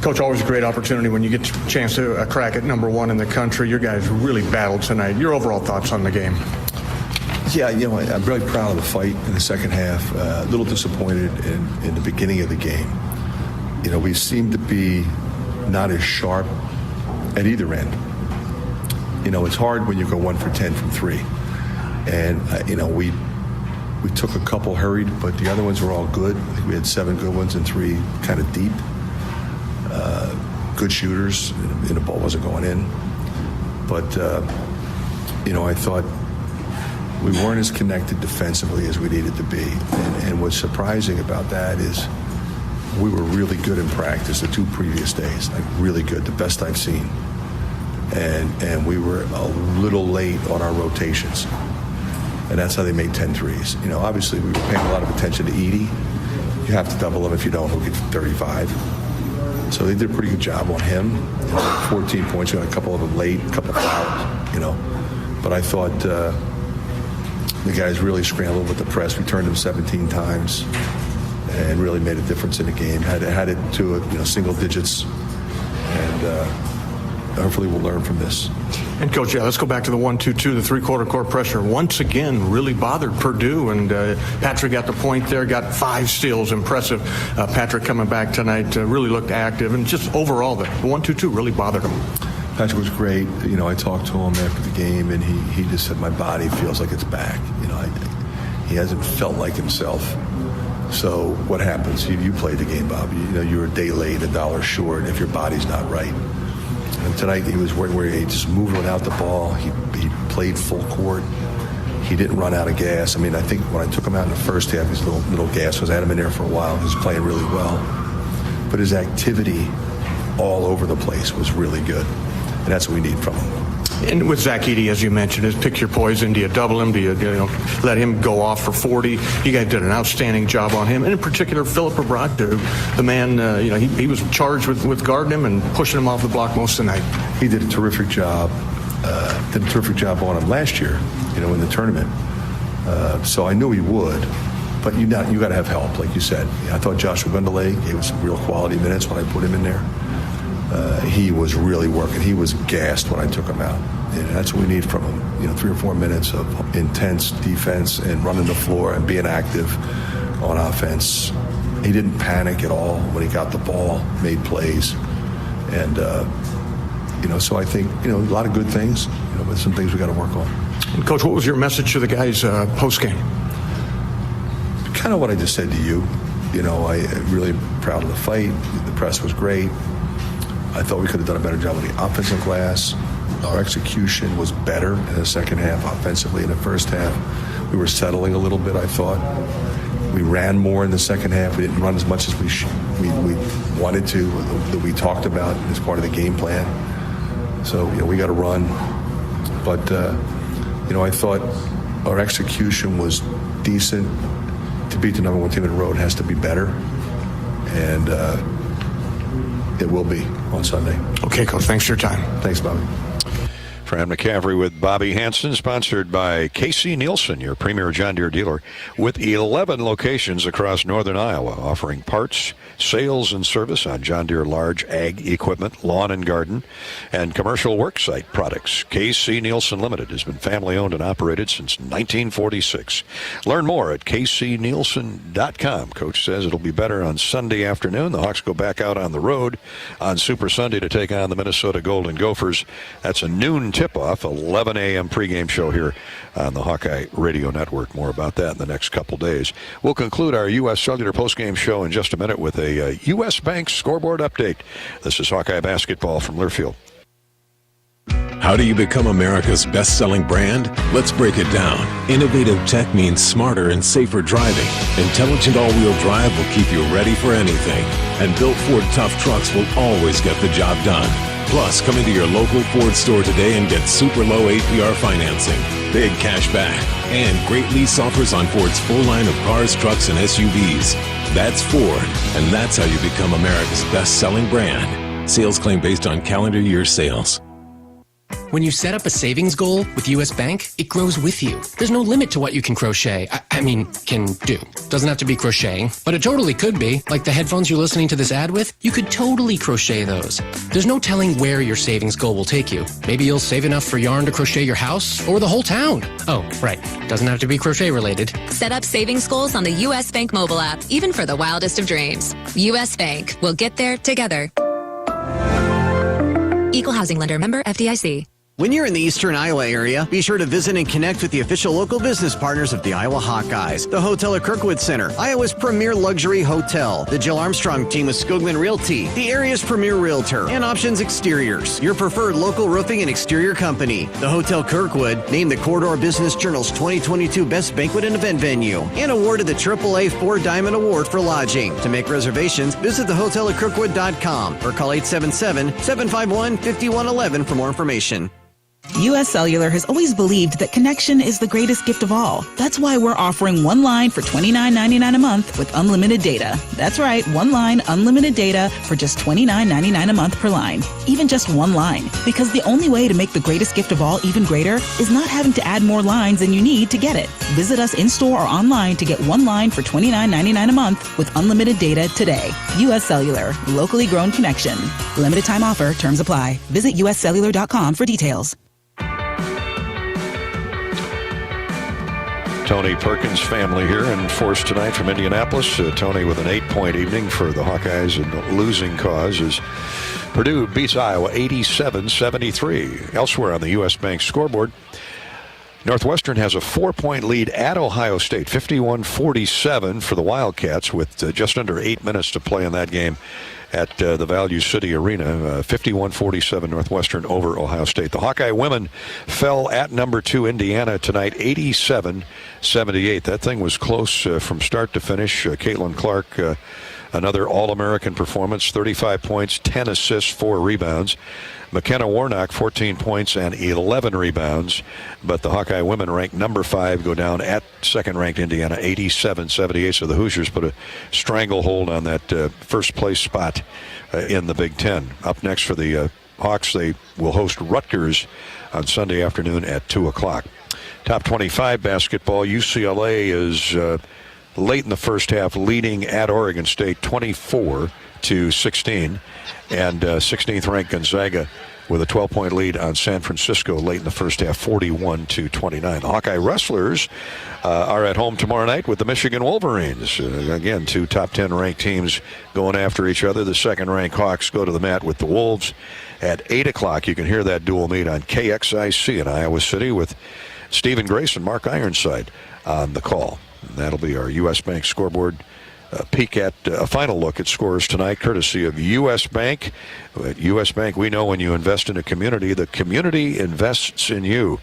Speaker 25: Coach, always a great opportunity when you get a chance to crack at number one in the country. Your guys really battled tonight. Your overall thoughts on the game?
Speaker 26: Yeah, I'm really proud of the fight in the second half. A little disappointed in the beginning of the game. We seem to be not as sharp at either end. It's hard when you go 1 for 10 from 3. And, we took a couple hurried, but the other ones were all good. I think we had 7 good ones and 3 kind of deep. Good shooters, and the ball wasn't going in. But, I thought we weren't as connected defensively as we needed to be. And what's surprising about that is we were really good in practice the 2 previous days, like really good, the best I've seen. And we were a little late on our rotations. And that's how they made 10 threes. Obviously we were paying a lot of attention to Edey. You have to double him. If you don't, he'll get 35. So they did a pretty good job on him. 14 points, we got a couple of them late, a couple of fouls, But I thought the guys really scrambled with the press. We turned them 17 times. And really made a difference in the game. Had it to single digits, and hopefully we'll learn from this.
Speaker 25: And Coach, let's go back to the 1-2-2, the three-quarter court pressure. Once again, really bothered Purdue, and Patrick got the point there, got 5 steals, impressive. Patrick coming back tonight really looked active, and just overall, the 1-2-2 really bothered him.
Speaker 26: Patrick was great. I talked to him after the game, and he just said, my body feels like it's back. He hasn't felt like himself. So what happens? You played the game, Bob. You're a day late, $1 short if your body's not right. And tonight he was where he just moved without the ball. He played full court. He didn't run out of gas. I mean, I think when I took him out in the first half, he was a little gas because I had him in there for a while. He was playing really well. But his activity all over the place was really good. And that's what we need from him.
Speaker 25: And with Zach Edey, as you mentioned, is pick your poison. Do you double him? Do you let him go off for 40? You guys did an outstanding job on him. And in particular, Philip Abrat, the man, he was charged with guarding him and pushing him off the block most of the night.
Speaker 26: He did a terrific job. On him last year, in the tournament. So I knew he would. But you got to have help, like you said. I thought Joshua Gundelay gave us some real quality minutes when I put him in there. He was really working. He was gassed when I took him out. And that's what we need from him. 3 or 4 minutes of intense defense and running the floor and being active on offense. He didn't panic at all when he got the ball, made plays. And, so I think, a lot of good things, but some things we got to work on.
Speaker 25: And Coach, what was your message to the guys post-game?
Speaker 26: Kind of what I just said to you. I'm really proud of the fight. The press was great. I thought we could have done a better job with the offensive glass. Our execution was better in the second half offensively. In the first half, we were settling a little bit, I thought. We ran more in the second half. We didn't run as much as we wanted to, that we talked about as part of the game plan. So, we got to run. But, I thought our execution was decent. To beat the number 1 team in the road has to be better. And it will be on Sunday.
Speaker 25: Okay, Coach. Thanks for your time.
Speaker 26: Thanks, Bobby.
Speaker 3: Fran McCaffrey with Bobby Hansen, sponsored by K.C. Nielsen, your premier John Deere dealer, with 11 locations across northern Iowa, offering parts, sales, and service on John Deere large ag equipment, lawn and garden, and commercial worksite products. K.C. Nielsen Limited has been family-owned and operated since 1946. Learn more at kcnielsen.com. Coach says it'll be better on Sunday afternoon. The Hawks go back out on the road on Super Sunday to take on the Minnesota Golden Gophers. That's a noon tip-off, 11 a.m. pregame show here on the Hawkeye Radio Network. More about that in the next couple days. We'll conclude our U.S. Cellular postgame show in just a minute with a U.S. Bank scoreboard update. This is Hawkeye Basketball from Learfield.
Speaker 14: How do you become America's best-selling brand? Let's break it down. Innovative tech means smarter and safer driving. Intelligent all-wheel drive will keep you ready for anything. And built Ford tough trucks will always get the job done. Plus, come into your local Ford store today and get super low APR financing, big cash back, and great lease offers on Ford's full line of cars, trucks, and SUVs. That's Ford, and that's how you become America's best-selling brand. Sales claim based on calendar year sales.
Speaker 10: When you set up a savings goal with U.S. Bank, it grows with you. There's no limit to what you can crochet. Can do. Doesn't have to be crocheting, but it totally could be. Like the headphones you're listening to this ad with, you could totally crochet those. There's no telling where your savings goal will take you. Maybe you'll save enough for yarn to crochet your house or the whole town. Oh, right. Doesn't have to be crochet related.
Speaker 17: Set up savings goals on the U.S. Bank mobile app, even for the wildest of dreams. U.S. Bank. We'll get there together. Equal housing lender, member FDIC.
Speaker 18: When you're in the eastern Iowa area, be sure to visit and connect with the official local business partners of the Iowa Hawkeyes. The Hotel at Kirkwood Center, Iowa's premier luxury hotel. The Jill Armstrong team with Skogman Realty, the area's premier realtor. And Options Exteriors, your preferred local roofing and exterior company. The Hotel Kirkwood, named the Corridor Business Journal's 2022 Best Banquet and Event Venue. And awarded the AAA 4 Diamond Award for lodging. To make reservations, visit thehotelatKirkwood.com or call 877-751-5111 for more information.
Speaker 19: U.S. Cellular has always believed that connection is the greatest gift of all. That's why we're offering one line for $29.99 a month with unlimited data. That's right, one line, unlimited data for just $29.99 a month per line. Even just one line. Because the only way to make the greatest gift of all even greater is not having to add more lines than you need to get it. Visit us in-store or online to get one line for $29.99 a month with unlimited data today. U.S. Cellular, locally grown connection. Limited time offer, terms apply. Visit uscellular.com for details.
Speaker 3: Tony Perkins' family here in force tonight from Indianapolis. Tony with an 8-point evening for the Hawkeyes in the losing cause as Purdue beats Iowa 87-73. Elsewhere on the U.S. Bank scoreboard, Northwestern has a 4-point lead at Ohio State, 51-47 for the Wildcats, with just under 8 minutes to play in that game at the Value City Arena. 51-47 Northwestern over Ohio State. The Hawkeye women fell at number 2 Indiana tonight, 87-78. That thing was close from start to finish. Caitlin Clark, another All-American performance, 35 points, 10 assists, 4 rebounds. McKenna Warnock, 14 points and 11 rebounds. But the Hawkeye women ranked number 5, go down at second-ranked Indiana, 87-78. So the Hoosiers put a stranglehold on that first-place spot in the Big Ten. Up next for the Hawks, they will host Rutgers on Sunday afternoon at 2 o'clock. Top 25 basketball, UCLA is late in the first half leading at Oregon State 24-16. And 16th-ranked Gonzaga with a 12-point lead on San Francisco late in the first half, 41-29. The Hawkeye Wrestlers are at home tomorrow night with the Michigan Wolverines. Again, 2 top 10 ranked teams going after each other. The second-ranked Hawks go to the mat with the Wolves at 8 o'clock. You can hear that dual meet on KXIC in Iowa City with Stephen Grace and Mark Ironside on the call. And that'll be our U.S. Bank scoreboard. Peek at a final look at scores tonight, courtesy of U.S. Bank. At U.S. Bank, we know when you invest in a community, the community invests in you.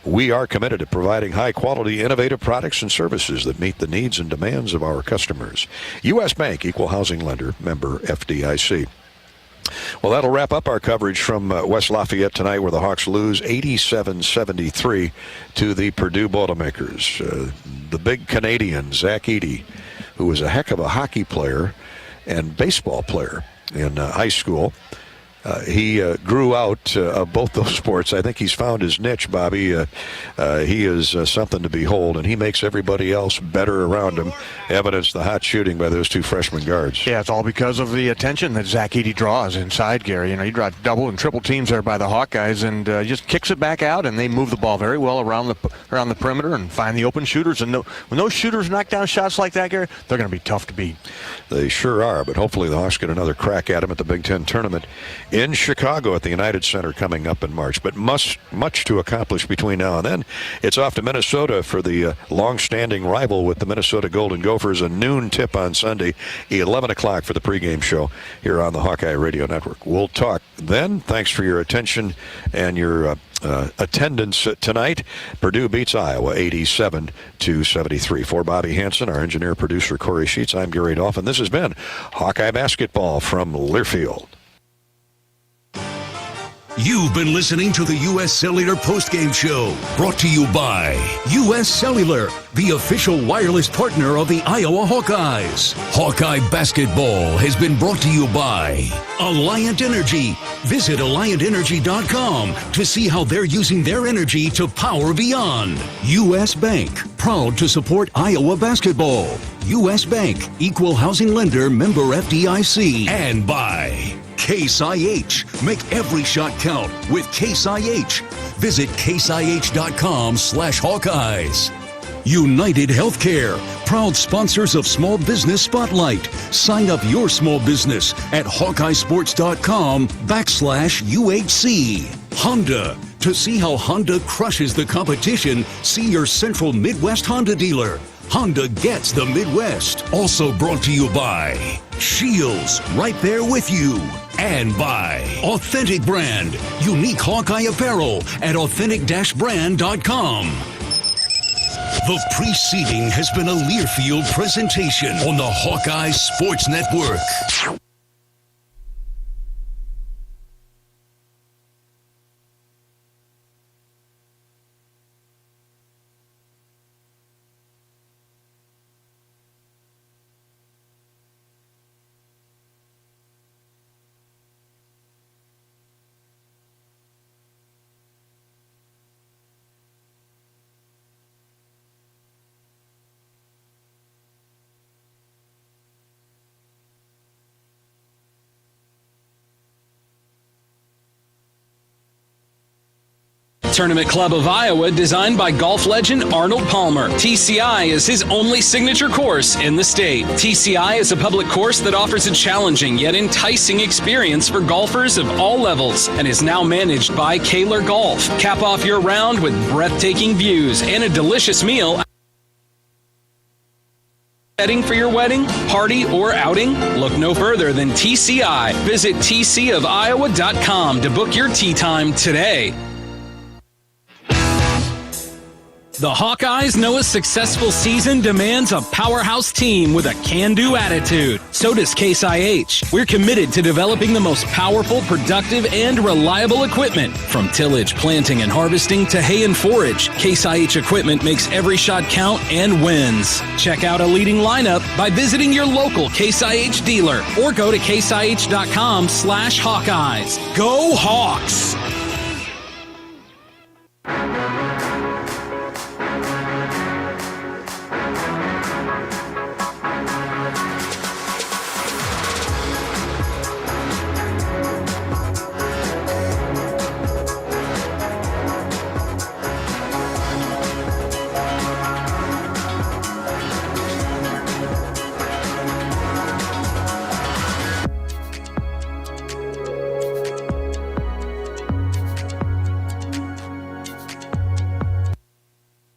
Speaker 3: We are committed to providing high-quality, innovative products and services that meet the needs and demands of our customers. U.S. Bank, equal housing lender, member FDIC. Well, that'll wrap up our coverage from West Lafayette tonight, where the Hawks lose 87-73 to the Purdue Boilermakers. The big Canadian, Zach Edey, who was a heck of a hockey player and baseball player in high school. He grew out of both those sports. I think he's found his niche, Bobby. He is something to behold, and he makes everybody else better around him. Evidence the hot shooting by those 2 freshman guards.
Speaker 4: Yeah, it's all because of the attention that Zach Edey draws inside, Gary. You know, he draws double and triple teams there by the Hawkeyes, and just kicks it back out, and they move the ball very well around the perimeter and find the open shooters. And when those shooters knock down shots like that, Gary, they're going to be tough to beat.
Speaker 3: They sure are, but hopefully the Hawks get another crack at them at the Big Ten tournament in Chicago at the United Center coming up in March. But much to accomplish between now and then. It's off to Minnesota for the long-standing rival with the Minnesota Golden Gophers. A noon tip on Sunday, 11 o'clock for the pregame show here on the Hawkeye Radio Network. We'll talk then. Thanks for your attention and your attendance tonight. Purdue beats Iowa 87-73. For Bobby Hansen, our engineer, producer, Corey Sheets, I'm Gary Dolphin. This has been Hawkeye Basketball from Learfield.
Speaker 5: You've been listening to the U.S. Cellular Postgame Show, brought to you by U.S. Cellular, the official wireless partner of the Iowa Hawkeyes. Hawkeye Basketball has been brought to you by Alliant Energy. Visit AlliantEnergy.com to see how they're using their energy to power beyond. U.S. Bank, proud to support Iowa basketball. U.S. Bank, equal housing lender, member FDIC. And by Case IH. Make every shot count with Case IH. Visit caseih.com/Hawkeyes. United Healthcare, proud sponsors of Small Business Spotlight. Sign up your small business at HawkeyeSports.com/UHC. Honda. To see how Honda crushes the competition, see your Central Midwest Honda dealer. Honda gets the Midwest. Also brought to you by Shields, right there with you. And by Authentic Brand, unique Hawkeye apparel at authentic-brand.com. The preceding has been a Learfield presentation on the Hawkeye Sports Network.
Speaker 1: Tournament Club of Iowa, designed by golf legend Arnold Palmer. TCI is his only signature course in the state. TCI is a public course that offers a challenging yet enticing experience for golfers of all levels and is now managed by Kaler Golf. Cap off your round with breathtaking views and a delicious meal. Setting for your wedding, party, or outing? Look no further than TCI. Visit tcofiowa.com to book your tee time today. The Hawkeyes know a successful season demands a powerhouse team with a can-do attitude. So does Case IH. We're committed to developing the most powerful, productive, and reliable equipment. From tillage, planting, and harvesting to hay and forage, Case IH equipment makes every shot count and wins. Check out a leading lineup by visiting your local Case IH dealer or go to caseih.com/Hawkeyes. Go Hawks!